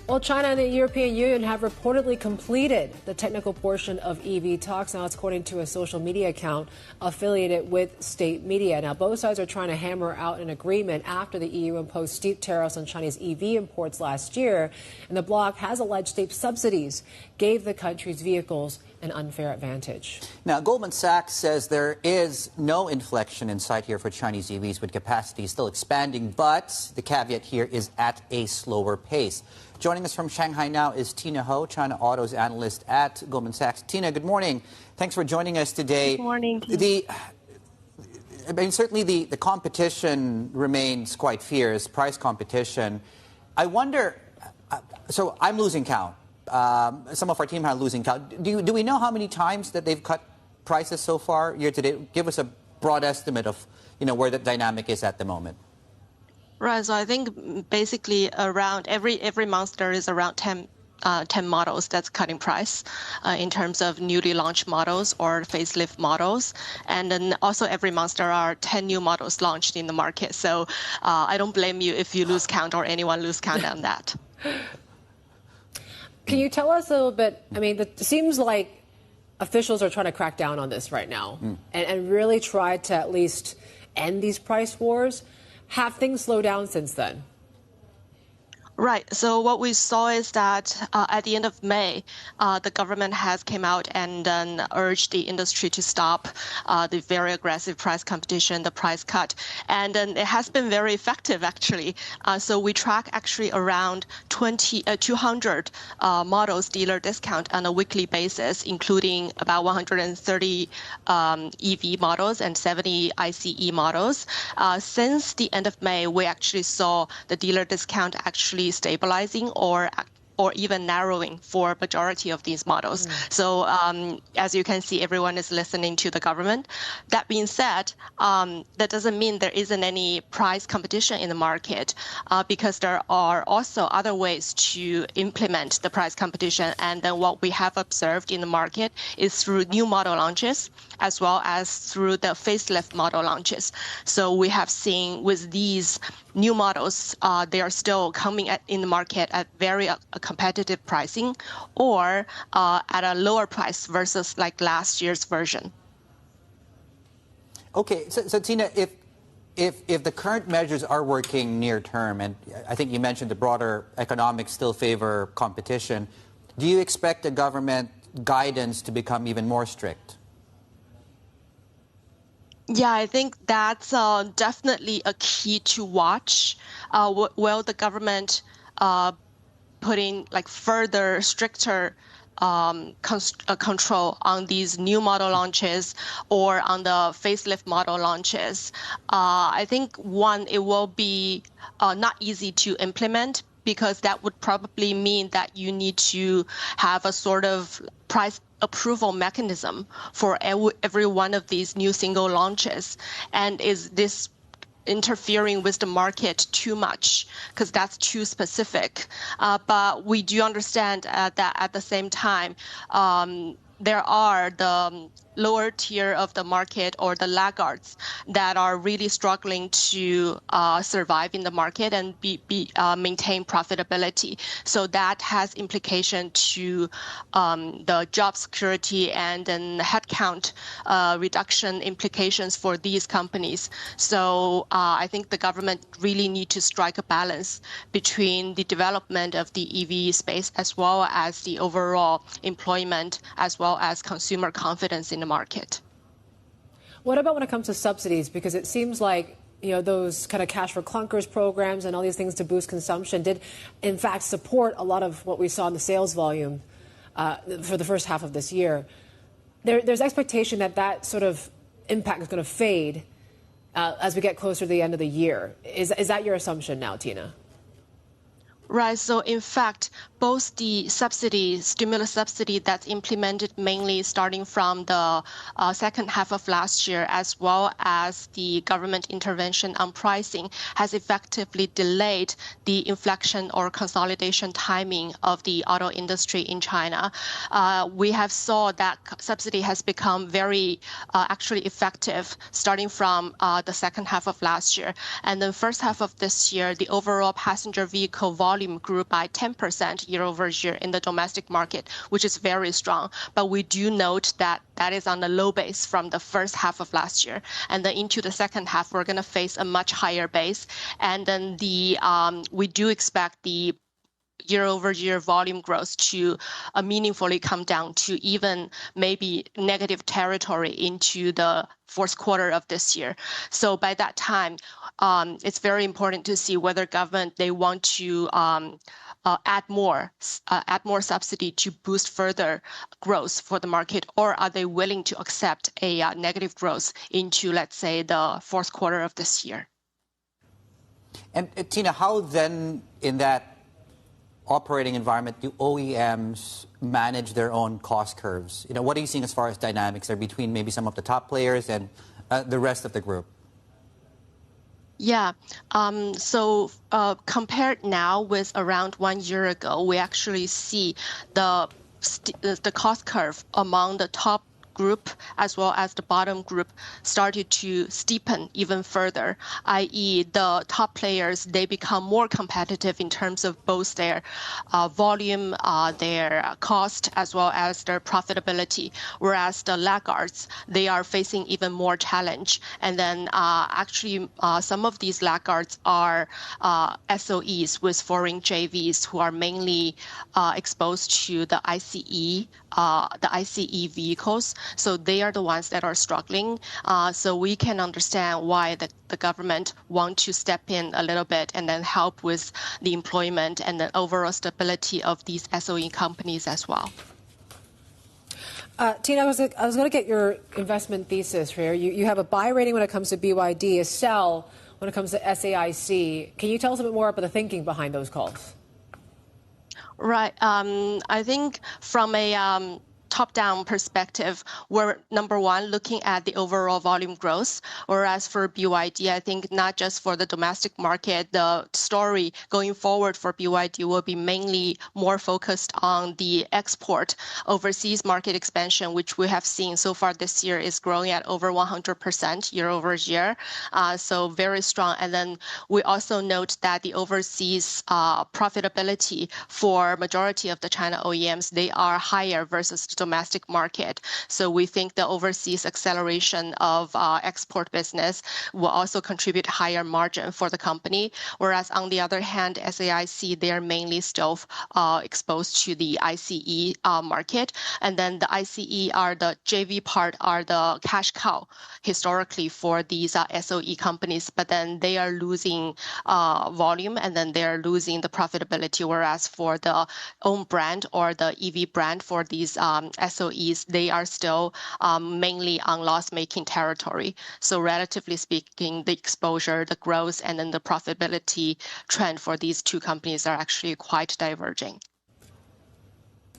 S12: Well, China and the European Union have reportedly completed the technical portion of EV talks. Now, it's according to a social media account affiliated with state media. Now, both sides are trying to hammer out an agreement after the EU imposed steep tariffs on Chinese EV imports last year. And the bloc has alleged state subsidies gave the country's vehicles an unfair advantage.
S6: Now, Goldman Sachs says there is no inflection in sight here for Chinese EVs, with capacity still expanding, but the caveat here is at a slower pace. Joining us from Shanghai now is Tina Ho, China Autos analyst at Goldman Sachs. Tina, good morning. Thanks for joining us today.
S20: Good morning.
S6: Certainly the competition remains quite fierce, price competition. I wonder, so I'm losing count. Some of our team are losing count. Do we know how many times that they've cut prices so far year to date? Give us a broad estimate of where the dynamic is at the moment.
S20: Right. So I think basically around every month there is around 10 models that's cutting price in terms of newly launched models or facelift models. And then also every month there are 10 new models launched in the market. So I don't blame you if you lose count or anyone lose count on that.
S12: Can you tell us a little bit? I mean, it seems like officials are trying to crack down on this right now and really try to at least end these price wars. Have things slowed down since then?
S20: Right. So what we saw is that at the end of May, the government has came out and then urged the industry to stop the very aggressive price competition, the price cut. And then it has been very effective, actually. So we track actually around 200 models dealer discount on a weekly basis, including about 130 EV models and 70 ICE models. Since the end of May, we actually saw the dealer discount actually stabilizing or or even narrowing for majority of these models. So as you can see, everyone is listening to the government. That being said, that doesn't mean there isn't any price competition in the market because there are also other ways to implement the price competition. And then what we have observed in the market is through new model launches as well as through the facelift model launches. So we have seen with these new models, they are still coming in the market at very competitive pricing or at a lower price versus like last year's version.
S6: Okay, so Tina, if the current measures are working near term, and I think you mentioned the broader economics still favor competition, do you expect the government guidance to become even more strict?
S20: Yeah, I think that's definitely a key to watch. Will the government putting like further stricter control on these new model launches or on the facelift model launches? I think one, it will be not easy to implement because that would probably mean that you need to have a sort of price approval mechanism for every one of these new single launches. And is this interfering with the market too much? Because that's too specific. But we do understand that at the same time, there are the lower tier of the market or the laggards that are really struggling to survive in the market and maintain profitability. So that has implication to the job security and then headcount reduction implications for these companies. So I think the government really need to strike a balance between the development of the EV space as well as the overall employment as well as consumer confidence in the market.
S12: What about when it comes to subsidies? Because it seems like those kind of cash for clunkers programs and all these things to boost consumption did, in fact, support a lot of what we saw in the sales volume for the first half of this year. There's expectation that that sort of impact is going to fade as we get closer to the end of the year. Is that your assumption now, Tina?
S20: Right. So in fact, both the stimulus subsidy that's implemented mainly starting from the second half of last year, as well as the government intervention on pricing, has effectively delayed the inflection or consolidation timing of the auto industry in China. We have saw that subsidy has become very actually effective starting from the second half of last year. And the first half of this year, the overall passenger vehicle volume grew by 10% year over year in the domestic market, which is very strong. But we do note that that is on the low base from the first half of last year. And then into the second half, we're going to face a much higher base. And then we do expect the year-over-year volume growth to meaningfully come down to even maybe negative territory into the fourth quarter of this year. So by that time, it's very important to see whether government, they want to add more subsidy to boost further growth for the market, or are they willing to accept a negative growth into, let's say, the fourth quarter of this year?
S6: And Tina, how then in that operating environment do OEMs manage their own cost curves? What are you seeing as far as dynamics there between maybe some of the top players and the rest of the group?
S20: Yeah. So compared now with around 1 year ago, we actually see the cost curve among the top group as well as the bottom group started to steepen even further, i.e. the top players, they become more competitive in terms of both their volume, their cost, as well as their profitability, whereas the laggards, they are facing even more challenge. And then actually some of these laggards are SOEs with foreign JVs who are mainly exposed to the ICE vehicles. So they are the ones that are struggling. So we can understand why the government want to step in a little bit and then help with the employment and the overall stability of these SOE companies as well.
S12: Tina, I was going to get your investment thesis here. You have a buy rating when it comes to BYD, a sell when it comes to SAIC. Can you tell us a bit more about the thinking behind those calls?
S20: Right. I think from a top-down perspective, we're number one looking at the overall volume growth, whereas for BYD, I think not just for the domestic market, the story going forward for BYD will be mainly more focused on the export overseas market expansion, which we have seen so far this year is growing at over 100% year over year. So very strong. And then we also note that the overseas profitability for majority of the China OEMs, they are higher versus the domestic market. So we think the overseas acceleration of export business will also contribute higher margin for the company. Whereas on the other hand, SAIC, they are mainly still exposed to the ICE market. And then the ICE are the JV part are the cash cow historically for these SOE companies, but then they are losing volume and then they are losing the profitability. Whereas for the own brand or the EV brand for these SOEs, they are still mainly on loss-making territory. So relatively speaking, the exposure, the growth, and then the profitability trend for these two companies are actually quite diverging.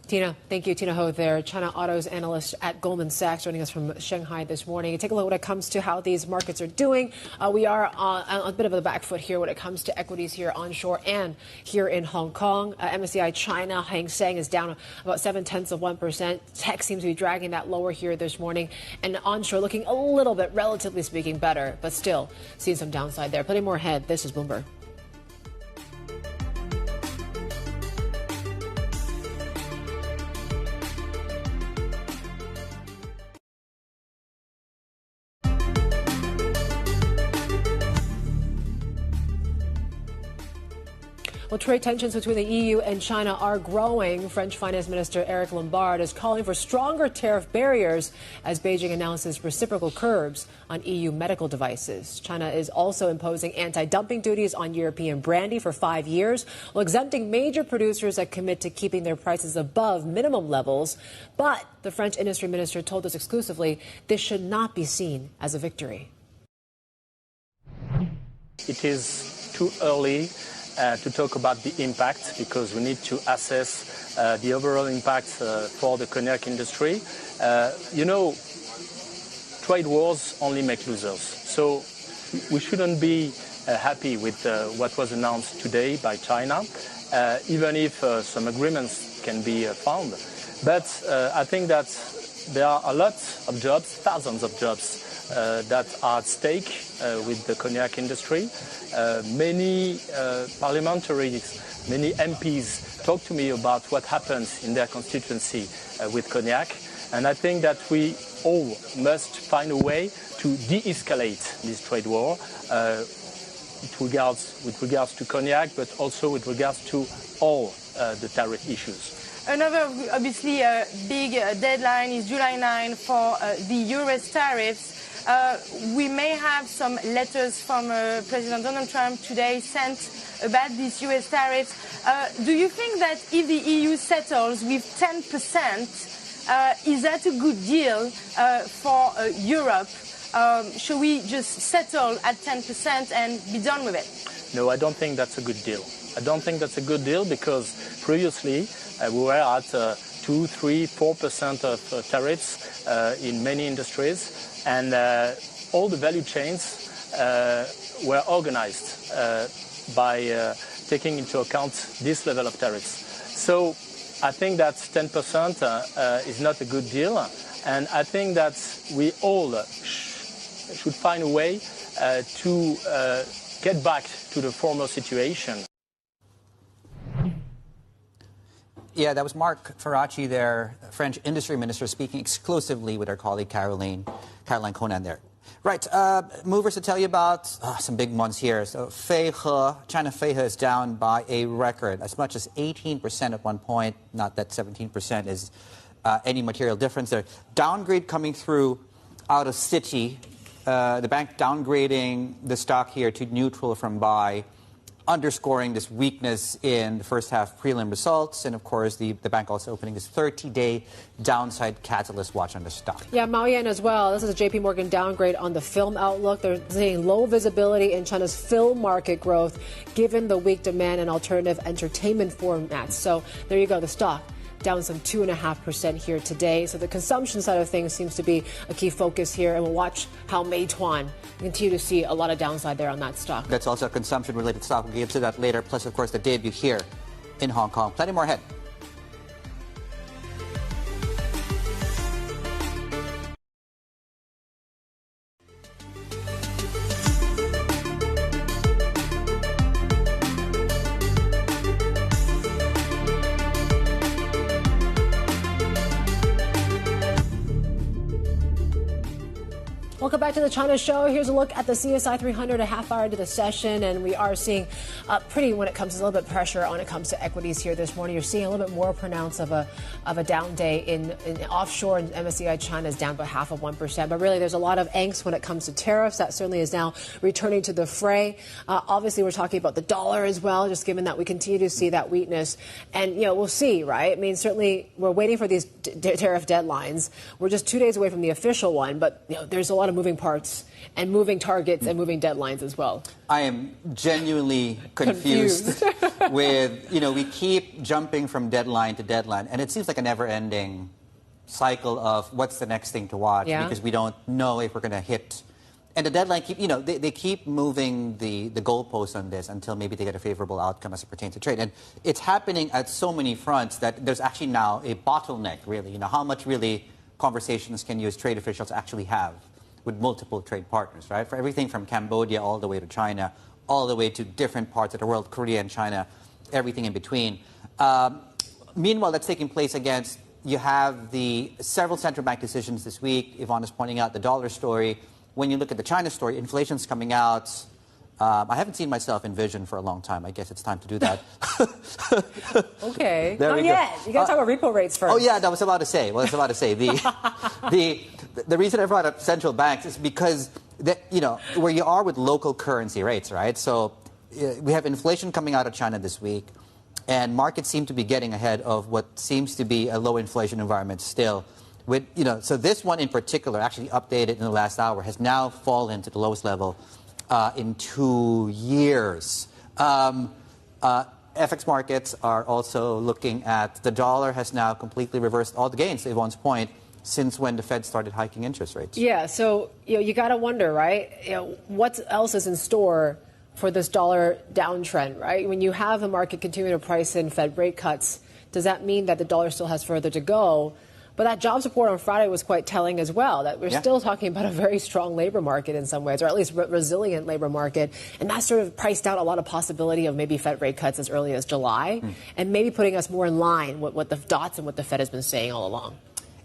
S12: Tina, thank you. Tina Ho there, China Autos analyst at Goldman Sachs, joining us from Shanghai this morning. Take a look when it comes to how these markets are doing. We are on a bit of the back foot here when it comes to equities here onshore and here in Hong Kong. MSCI China, Hang Seng is down about 0.7%. Tech seems to be dragging that lower here this morning. And onshore looking a little bit, relatively speaking, better, but still seeing some downside there. Plenty more ahead. This is Bloomberg. Well, trade tensions between the EU and China are growing. French Finance Minister Eric Lombard is calling for stronger tariff barriers as Beijing announces reciprocal curbs on EU medical devices. China is also imposing anti-dumping duties on European brandy for 5 years, while exempting major producers that commit to keeping their prices above minimum levels. But the French industry minister told us exclusively this should not be seen as a victory.
S21: It is too early to talk about the impact because we need to assess the overall impact for the cognac industry. Trade wars only make losers. So we shouldn't be happy with what was announced today by China, even if some agreements can be found. But I think that there are a lot of jobs, thousands of jobs, that are at stake with the cognac industry. Many parliamentaries, many MPs talk to me about what happens in their constituency with cognac. And I think that we all must find a way to de-escalate this trade war with regards to cognac, but also with regards to all the tariff issues.
S22: Another, obviously, big deadline is July 9 for the US tariffs. We may have some letters from President Donald Trump today sent about these US tariffs. Do you think that if the EU settles with 10%, is that a good deal for Europe? Should we just settle at 10% and be done with it?
S21: No, I don't think that's a good deal. I don't think that's a good deal because previously we were at 2, 3, 4% of tariffs in many industries, and all the value chains were organized by taking into account this level of tariffs. So I think that 10% is not a good deal, and I think that we all should find a way to get back to the former situation.
S6: Yeah, that was Mark Faraci there, French industry minister, speaking exclusively with our colleague Caroline Conan there. Right, movers to tell you about some big ones here. So China Feihe is down by a record, as much as 18% at one point. Not that 17% is any material difference there. Downgrade coming through out of Citi. The bank downgrading the stock here to neutral from buy. underscoring this weakness in the first half prelim results. And of course, the bank also opening this 30-day downside catalyst watch on the stock.
S12: Yeah, Mao Yan as well. This is a JP Morgan downgrade on the film outlook. They're seeing low visibility in China's film market growth given the weak demand in alternative entertainment formats. So there you go, the stock down some 2.5% here today. So the consumption side of things seems to be a key focus here, and we'll watch how Meituan continue to see a lot of downside there on that stock.
S6: That's also a consumption-related stock. We'll get to that later. Plus, of course, the debut here in Hong Kong. Plenty more ahead.
S12: Welcome back to the China Show. Here's a look at the CSI 300 a half hour into the session, and we are seeing when it comes to a little bit pressure when it comes to equities here this morning. You're seeing a little bit more pronounced of a down day in offshore, and MSCI China is down about 0.5%. But really, there's a lot of angst when it comes to tariffs. That certainly is now returning to the fray. Obviously, we're talking about the dollar as well, just given that we continue to see that weakness. And, we'll see, right? I mean, certainly we're waiting for these tariff deadlines. We're just 2 days away from the official one, but, there's a lot of moving parts and moving targets and moving deadlines as well.
S6: I am genuinely confused with, we keep jumping from deadline to deadline, and it seems like a never-ending cycle of what's the next thing to watch because we don't know if we're going to hit. And the deadline they keep moving the goalposts on this until maybe they get a favorable outcome as it pertains to trade. And it's happening at so many fronts that there's actually now a bottleneck, really. How much really conversations can you as trade officials actually have with multiple trade partners, right? For everything from Cambodia all the way to China, all the way to different parts of the world, Korea and China, everything in between. Meanwhile, that's taking place against, you have the several central bank decisions this week. Yvonne is pointing out the dollar story. When you look at the China story, inflation's coming out. I haven't seen myself in vision for a long time. I guess it's time to do that.
S12: Okay. Not yet. You got to talk about repo rates first.
S6: Oh, yeah, I was about to say. The reason I brought up central banks is because, where you are with local currency rates, right? So we have inflation coming out of China this week, and markets seem to be getting ahead of what seems to be a low inflation environment still. So this one in particular, actually updated in the last hour, has now fallen to the lowest level in 2 years. FX markets are also looking at the dollar has now completely reversed all the gains, to Yvonne's point, since when the Fed started hiking interest rates.
S12: Yeah, so you got to wonder, right? What else is in store for this dollar downtrend, right? When you have the market continuing to price in Fed rate cuts, does that mean that the dollar still has further to go? But that jobs report on Friday was quite telling as well, that we're still talking about a very strong labor market in some ways, or at least resilient labor market. And that sort of priced out a lot of possibility of maybe Fed rate cuts as early as July, and maybe putting us more in line with what the dots and what the Fed has been saying all along.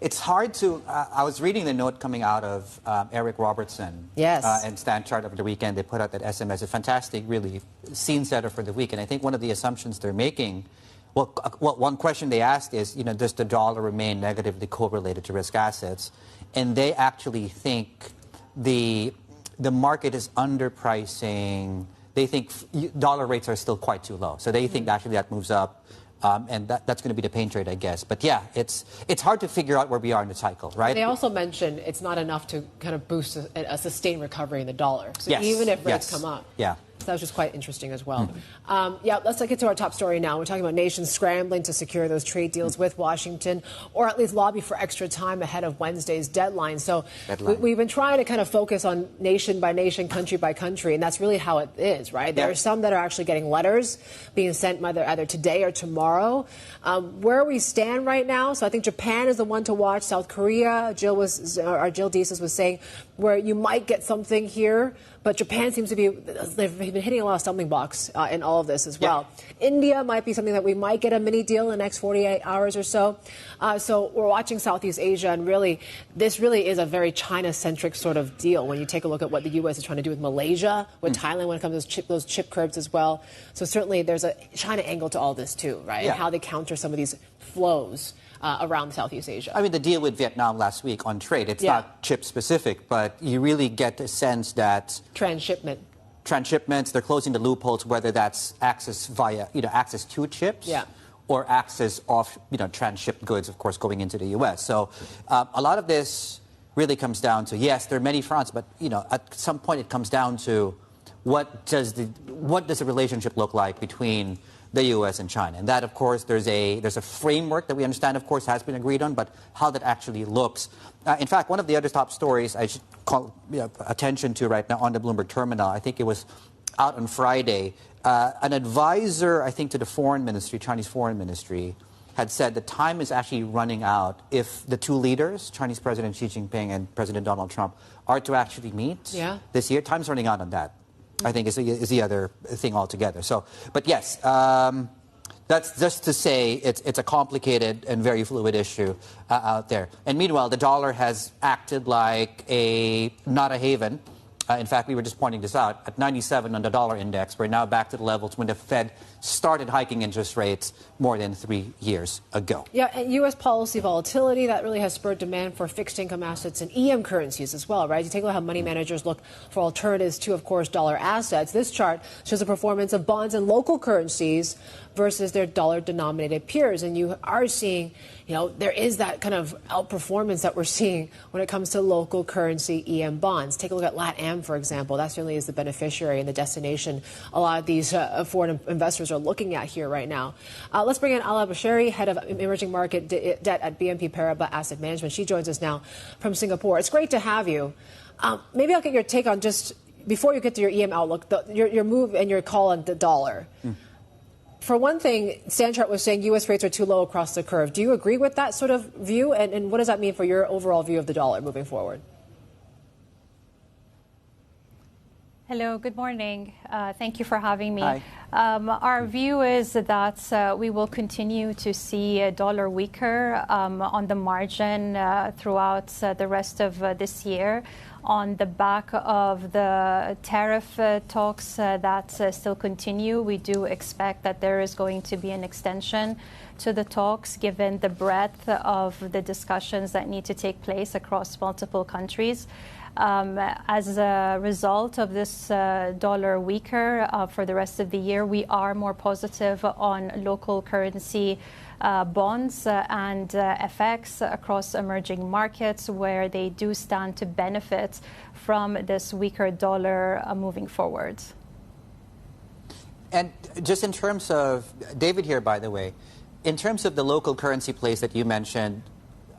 S6: It's hard to, I was reading the note coming out of Eric Robertson and Stan Chart over the weekend. They put out that SMS, a fantastic, really, scene setter for the week. And I think one of the assumptions they're making, one question they asked is, does the dollar remain negatively correlated to risk assets? And they actually think the market is underpricing. They think dollar rates are still quite too low. So they think actually that moves up. And that's going to be the pain trade, I guess. But yeah, it's hard to figure out where we are in the cycle, right?
S12: They also mentioned it's not enough to kind of boost a sustained recovery in the dollar. So even if rates come up. So that was just quite interesting as well. Let's get to our top story now. We're talking about nations scrambling to secure those trade deals with Washington, or at least lobby for extra time ahead of Wednesday's deadline. So we've been trying to kind of focus on nation by nation, country by country, and that's really how it is, right? There are some that are actually getting letters being sent either today or tomorrow. Where we stand right now, so I think Japan is the one to watch. South Korea, Jill Deeses was saying, where you might get something here. But Japan seems to be, they've been hitting a lot of stumbling blocks in all of this as well. India might be something that we might get a mini deal in the next 48 hours or so. So we're watching Southeast Asia, and this really is a very China-centric sort of deal when you take a look at what the U.S. is trying to do with Malaysia, with Thailand when it comes to those chip curbs as well. So certainly there's a China angle to all this too, right? And how they counter some of these flows around Southeast Asia.
S6: I mean, the deal with Vietnam last week on trade, it's not chip specific, but you really get the sense that...
S12: Transshipment.
S6: transshipments. They're closing the loopholes, whether that's access via, access to chips. Or access of, transshipped goods, of course, going into the U.S. So a lot of this really comes down to, yes, there are many fronts, but, at some point it comes down to what does the relationship look like between the U.S. and China? And that, of course, there's a framework that we understand, of course, has been agreed on, but how that actually looks. In fact, one of the other top stories I should call attention to right now on the Bloomberg terminal, I think it was out on Friday, an advisor, I think, to the foreign ministry, Chinese foreign ministry, had said that time is actually running out if the two leaders, Chinese President Xi Jinping and President Donald Trump, are to actually meet this year. Time's running out on that, I think, is the other thing altogether. So, but yes, that's just to say it's a complicated and very fluid issue out there. And meanwhile, the dollar has acted like not a haven. In fact, we were just pointing this out. At 97 on the dollar index, we're now back to the levels when the Fed started hiking interest rates more than 3 years ago.
S12: Yeah, and U.S. policy volatility, that really has spurred demand for fixed income assets and EM currencies as well, right? You take a look at how money managers look for alternatives to, of course, dollar assets. This chart shows the performance of bonds and local currencies versus their dollar-denominated peers. And you are seeing, there is that kind of outperformance that we're seeing when it comes to local currency EM bonds. Take a look at LatAm, for example. That certainly is the beneficiary and the destination a lot of these foreign investors are looking at here right now. Let's bring in Ala Bashiri, head of emerging market debt at BNP Paribas Asset Management. She joins us now from Singapore. It's great to have you. Maybe I'll get your take on just, before you get to your EM outlook, your move and your call on the dollar. For one thing, Standchart was saying U.S. rates are too low across the curve. Do you agree with that sort of view? And what does that mean for your overall view of the dollar moving forward?
S9: Hello, good morning. Thank you for having me.
S6: Hi.
S9: Our view is that we will continue to see a dollar weaker on the margin throughout the rest of this year, on the back of the tariff talks that still continue. We do expect that there is going to be an extension to the talks, given the breadth of the discussions that need to take place across multiple countries. As a result of this dollar weaker for the rest of the year, we are more positive on local currency bonds and FX across emerging markets, where they do stand to benefit from this weaker dollar moving forward.
S6: And just in terms of, David here, by the way, in terms of the local currency plays that you mentioned,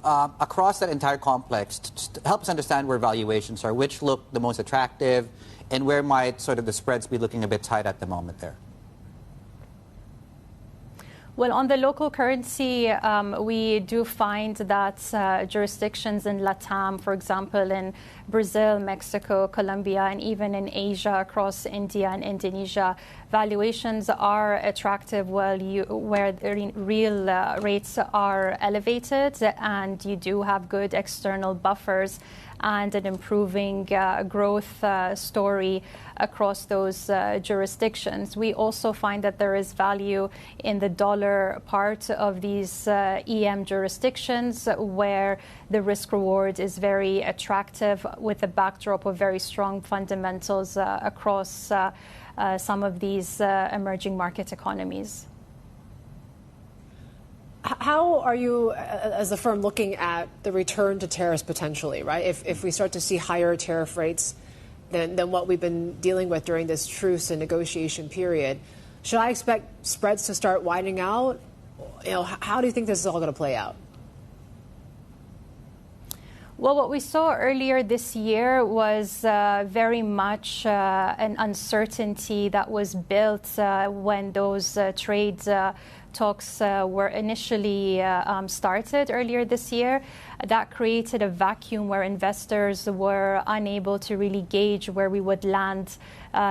S6: across that entire complex, to help us understand where valuations are, which look the most attractive, and where might sort of the spreads be looking a bit tight at the moment there?
S9: Well, on the local currency, we do find that jurisdictions in LATAM, for example, in Brazil, Mexico, Colombia, and even in Asia across India and Indonesia, valuations are attractive where the real rates are elevated, and you do have good external buffers and an improving growth story across those jurisdictions. We also find that there is value in the dollar part of these EM jurisdictions, where the risk reward is very attractive, with a backdrop of very strong fundamentals across some of these emerging market economies.
S12: How are you, as a firm, looking at the return to tariffs potentially, right? If we start to see higher tariff rates than what we've been dealing with during this truce and negotiation period, should I expect spreads to start widening out? How do you think this is all going to play out?
S9: Well, what we saw earlier this year was very much an uncertainty that was built when those trade talks were initially started earlier this year. That created a vacuum where investors were unable to really gauge where we would land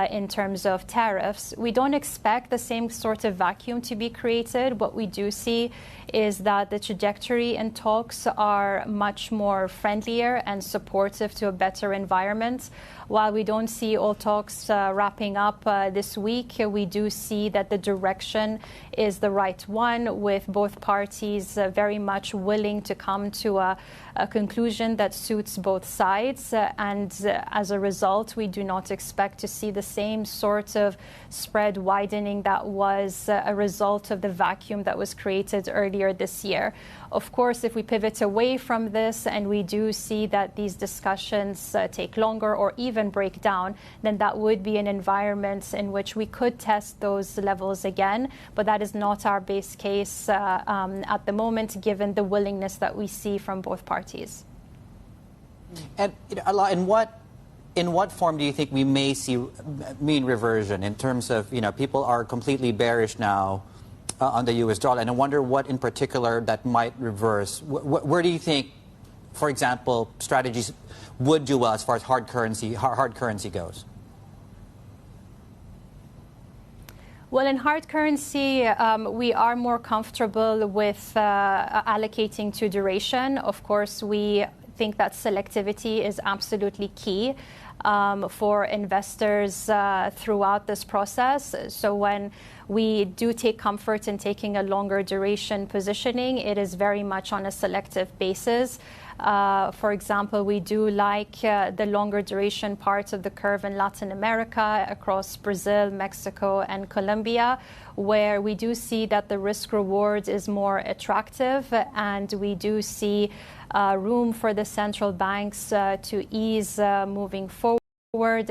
S9: in terms of tariffs. We don't expect the same sort of vacuum to be created. What we do see is that the trajectory in talks are much more friendlier and supportive to a better environment. While we don't see all talks wrapping up this week, we do see that the direction is the right one, with both parties very much willing to come to a a conclusion that suits both sides. And as a result, we do not expect to see the same sort of spread widening that was a result of the vacuum that was created earlier this year. Of course, if we pivot away from this and we do see that these discussions take longer or even break down, then that would be an environment in which we could test those levels again. But that is not our base case at the moment, given the willingness that we see from both parties.
S6: And in what form do you think we may see mean reversion in terms of, people are completely bearish now on the U.S. dollar, and I wonder what in particular that might reverse. Where do you think, for example, strategies would do well as far as hard currency goes?
S9: Well, in hard currency, we are more comfortable with allocating to duration. Of course, we think that selectivity is absolutely key for investors throughout this process. So when we do take comfort in taking a longer duration positioning, it is very much on a selective basis. For example, we do like the longer duration parts of the curve in Latin America, across Brazil, Mexico, and Colombia, where we do see that the risk reward is more attractive, and we do see room for the central banks to ease moving forward. And